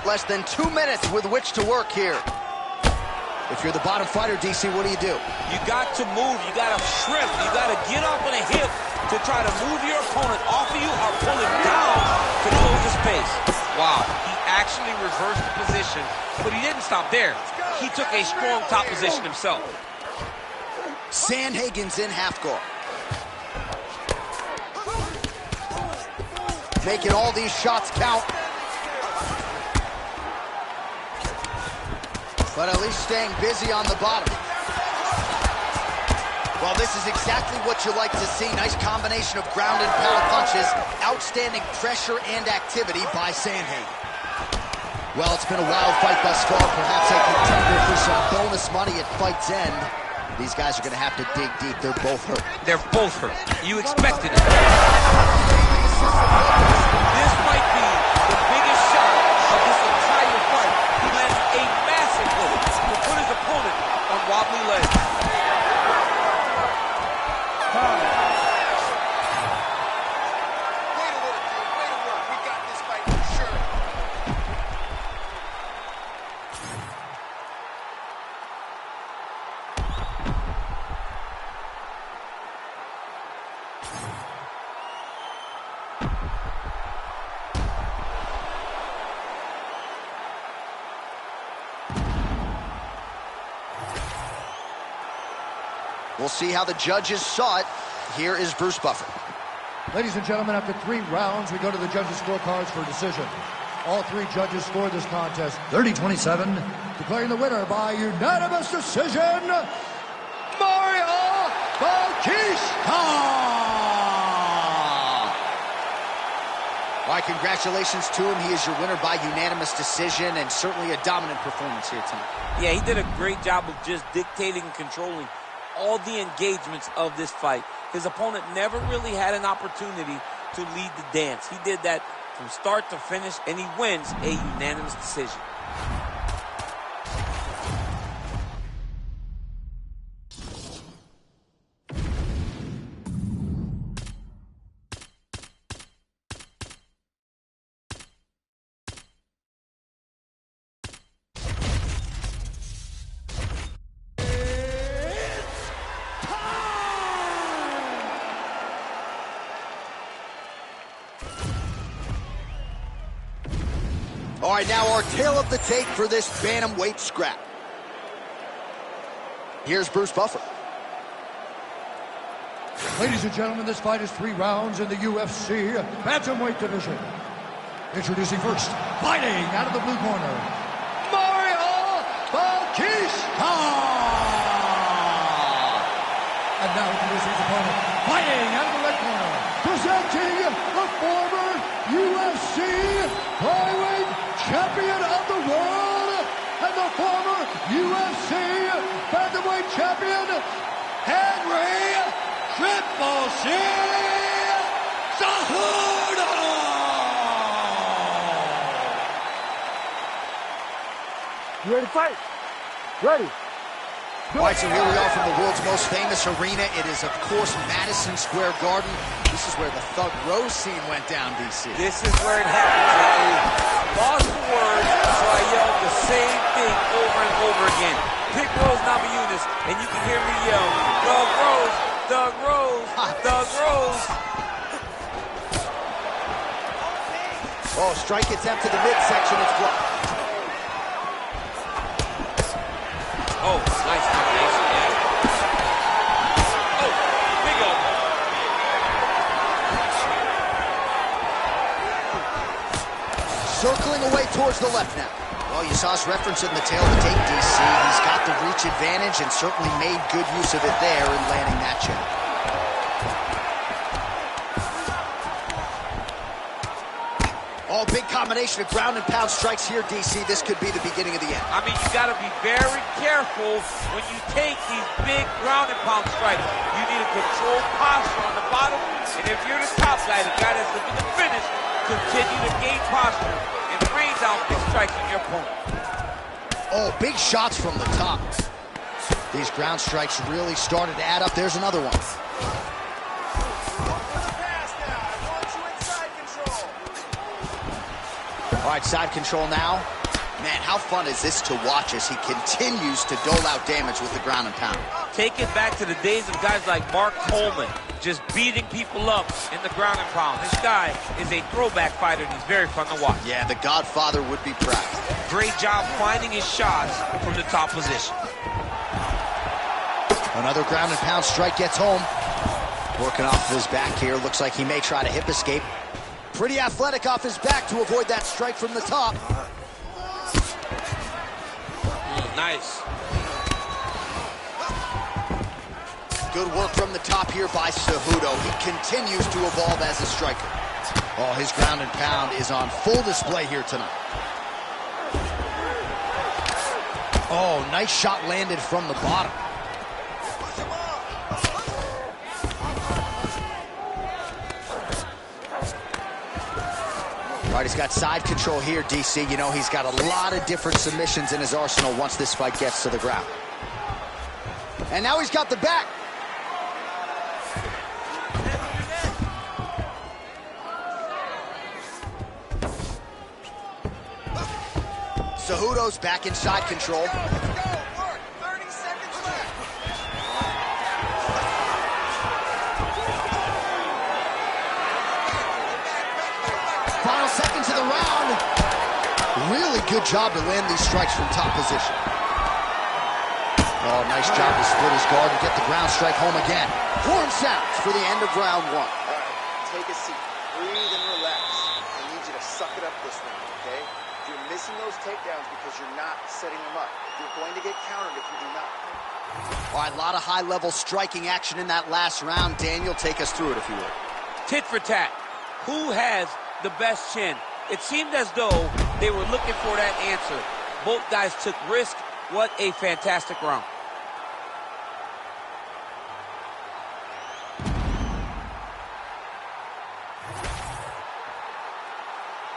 Less than 2 minutes with which to work here. If you're the bottom fighter, DC, what do? You got to move. You got to shrimp. You got to get up on a hip to try to move your opponent off of you or pull him down to close the space. Wow. He actually reversed the position, but he didn't stop there. He took a strong top position himself. Sandhagen's in half guard. Making all these shots count. But at least staying busy on the bottom. Well, this is exactly what you like to see. Nice combination of ground and pound punches. Outstanding pressure and activity by Sandhagen. Well, it's been a wild fight thus far. Perhaps a contender for some bonus money at fight's end. These guys are going to have to dig deep. They're both hurt. They're both hurt. You expected it. This might be the biggest shot of this entire fight. He lands a massive hook to put his opponent on wobbly legs. Wait a little, kid. Way to work. We got this fight for sure. We'll see how the judges saw it. Here is Bruce Buffer. Ladies and gentlemen, after 3 rounds, we go to the judges' scorecards for decision. All 3 judges scored this contest 30-27, declaring the winner by unanimous decision, Mario Bautista! All right, congratulations to him. He is your winner by unanimous decision, and certainly a dominant performance here tonight. Yeah, he did a great job of just dictating and controlling all the engagements of this fight. His opponent never really had an opportunity to lead the dance. He did that from start to finish, and he wins a unanimous decision. All right, now our tail of the tape for this bantamweight scrap. Here's Bruce Buffer. Ladies and gentlemen, this fight is 3 rounds in the UFC bantamweight division. Introducing first, fighting out of the blue corner, Mario Bautista! And now introducing his opponent, fighting out of the red corner, presenting the former UFC flyweight champion of the world and the former UFC bantamweight champion, Henry Triple C Cejudo! You ready to fight? Ready. All right, so here we are from the world's most famous arena. It is, of course, Madison Square Garden. This is where the Thug Rose scene went down, DC. This is where it happens. I lost the words, so I yelled the same thing over and over again. Pick Rose Namajunas, and you can hear me yell, Thug Rose, Thug Rose, Thug Rose. Oh, strike attempt to the midsection. It's blocked. Oh, nice combination, yeah. Oh, big elbow. Circling away towards the left now. Well, you saw us reference it in the tail of the tape, DC. He's got the reach advantage and certainly made good use of it there in landing that jab. Oh, big combination of ground and pound strikes here, DC. This could be the beginning of the end. I mean, you got to be very careful when you take these big ground and pound strikes. You need a controlled posture on the bottom, and if you're the top guy, the guy that's looking to finish, continue to gain posture and rain down big strikes on your opponent. Oh, big shots from the top. These ground strikes really started to add up. There's another one. All right, side control now. Man, how fun is this to watch as he continues to dole out damage with the ground and pound. Take it back to the days of guys like Mark Coleman, just beating people up in the ground and pound. This guy is a throwback fighter, and he's very fun to watch. Yeah, the Godfather would be proud. Great job finding his shots from the top position. Another ground and pound strike gets home. Working off of his back here. Looks like he may try to hip escape. Pretty athletic off his back to avoid that strike from the top. Nice. Good work from the top here by Cejudo. He continues to evolve as a striker. Oh, his ground and pound is on full display here tonight. Oh, nice shot landed from the bottom. All right, he's got side control here, DC. You know, he's got a lot of different submissions in his arsenal once this fight gets to the ground. And now he's got the back. Cejudo's back in side control. Final seconds of the round. Really good job to land these strikes from top position. Oh, nice job to split his guard and get the ground strike home again. Horn sounds for the end of round one. All right, take a seat. Breathe and relax. I need you to suck it up this round, okay? You're missing those takedowns because you're not setting them up. You're going to get countered if you do not. All right, a lot of high-level striking action in that last round. Daniel, take us through it if you would. Tit for tat. Who has the best chin? It seemed as though they were looking for that answer. Both guys took risk. What a fantastic round.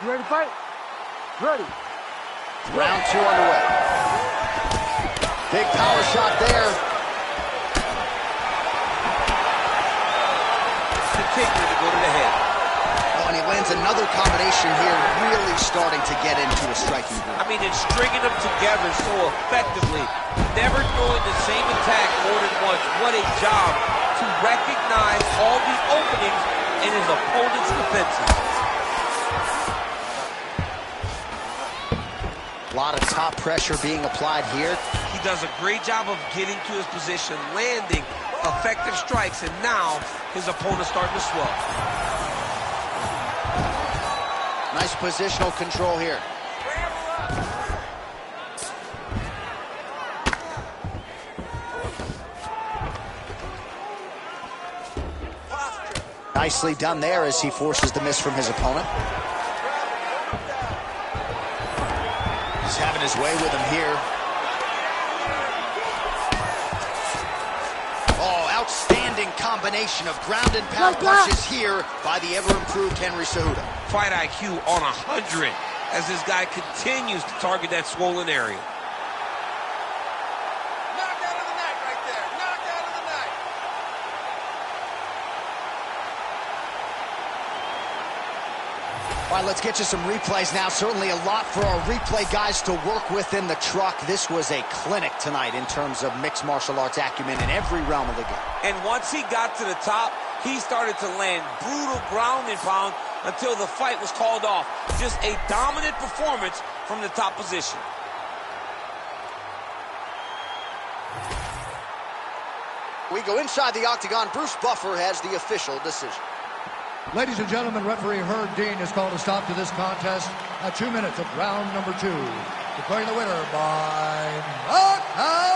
You ready to fight? Ready. Round two underway. Big power shot there. Continuing to go to the head. Oh, and he lands another combination here, really starting to get into a striking groove. I mean, and stringing them together so effectively. Never throwing the same attack more than once. What a job to recognize all the openings in his opponent's defenses. A lot of top pressure being applied here. He does a great job of getting to his position, landing effective strikes, and now his opponent's starting to swell. Nice positional control here. Nicely done there as he forces the miss from his opponent. He's having his way with him here. Oh, outstanding combination of ground and pound punches here by the ever-improved Henry Cejudo. Fight IQ on 100 as this guy continues to target that swollen area. Knockout of the night right there. Knockout of the night. All right, let's get you some replays now. Certainly a lot for our replay guys to work with in the truck. This was a clinic tonight in terms of mixed martial arts acumen in every realm of the game. And once he got to the top, he started to land brutal ground and pound until the fight was called off. just a dominant performance from the top position. We go inside the octagon. Bruce Buffer has the official decision. Ladies and gentlemen, referee Herb Dean has called a stop to this contest at 2 minutes of round number 2, declaring the winner by knockout.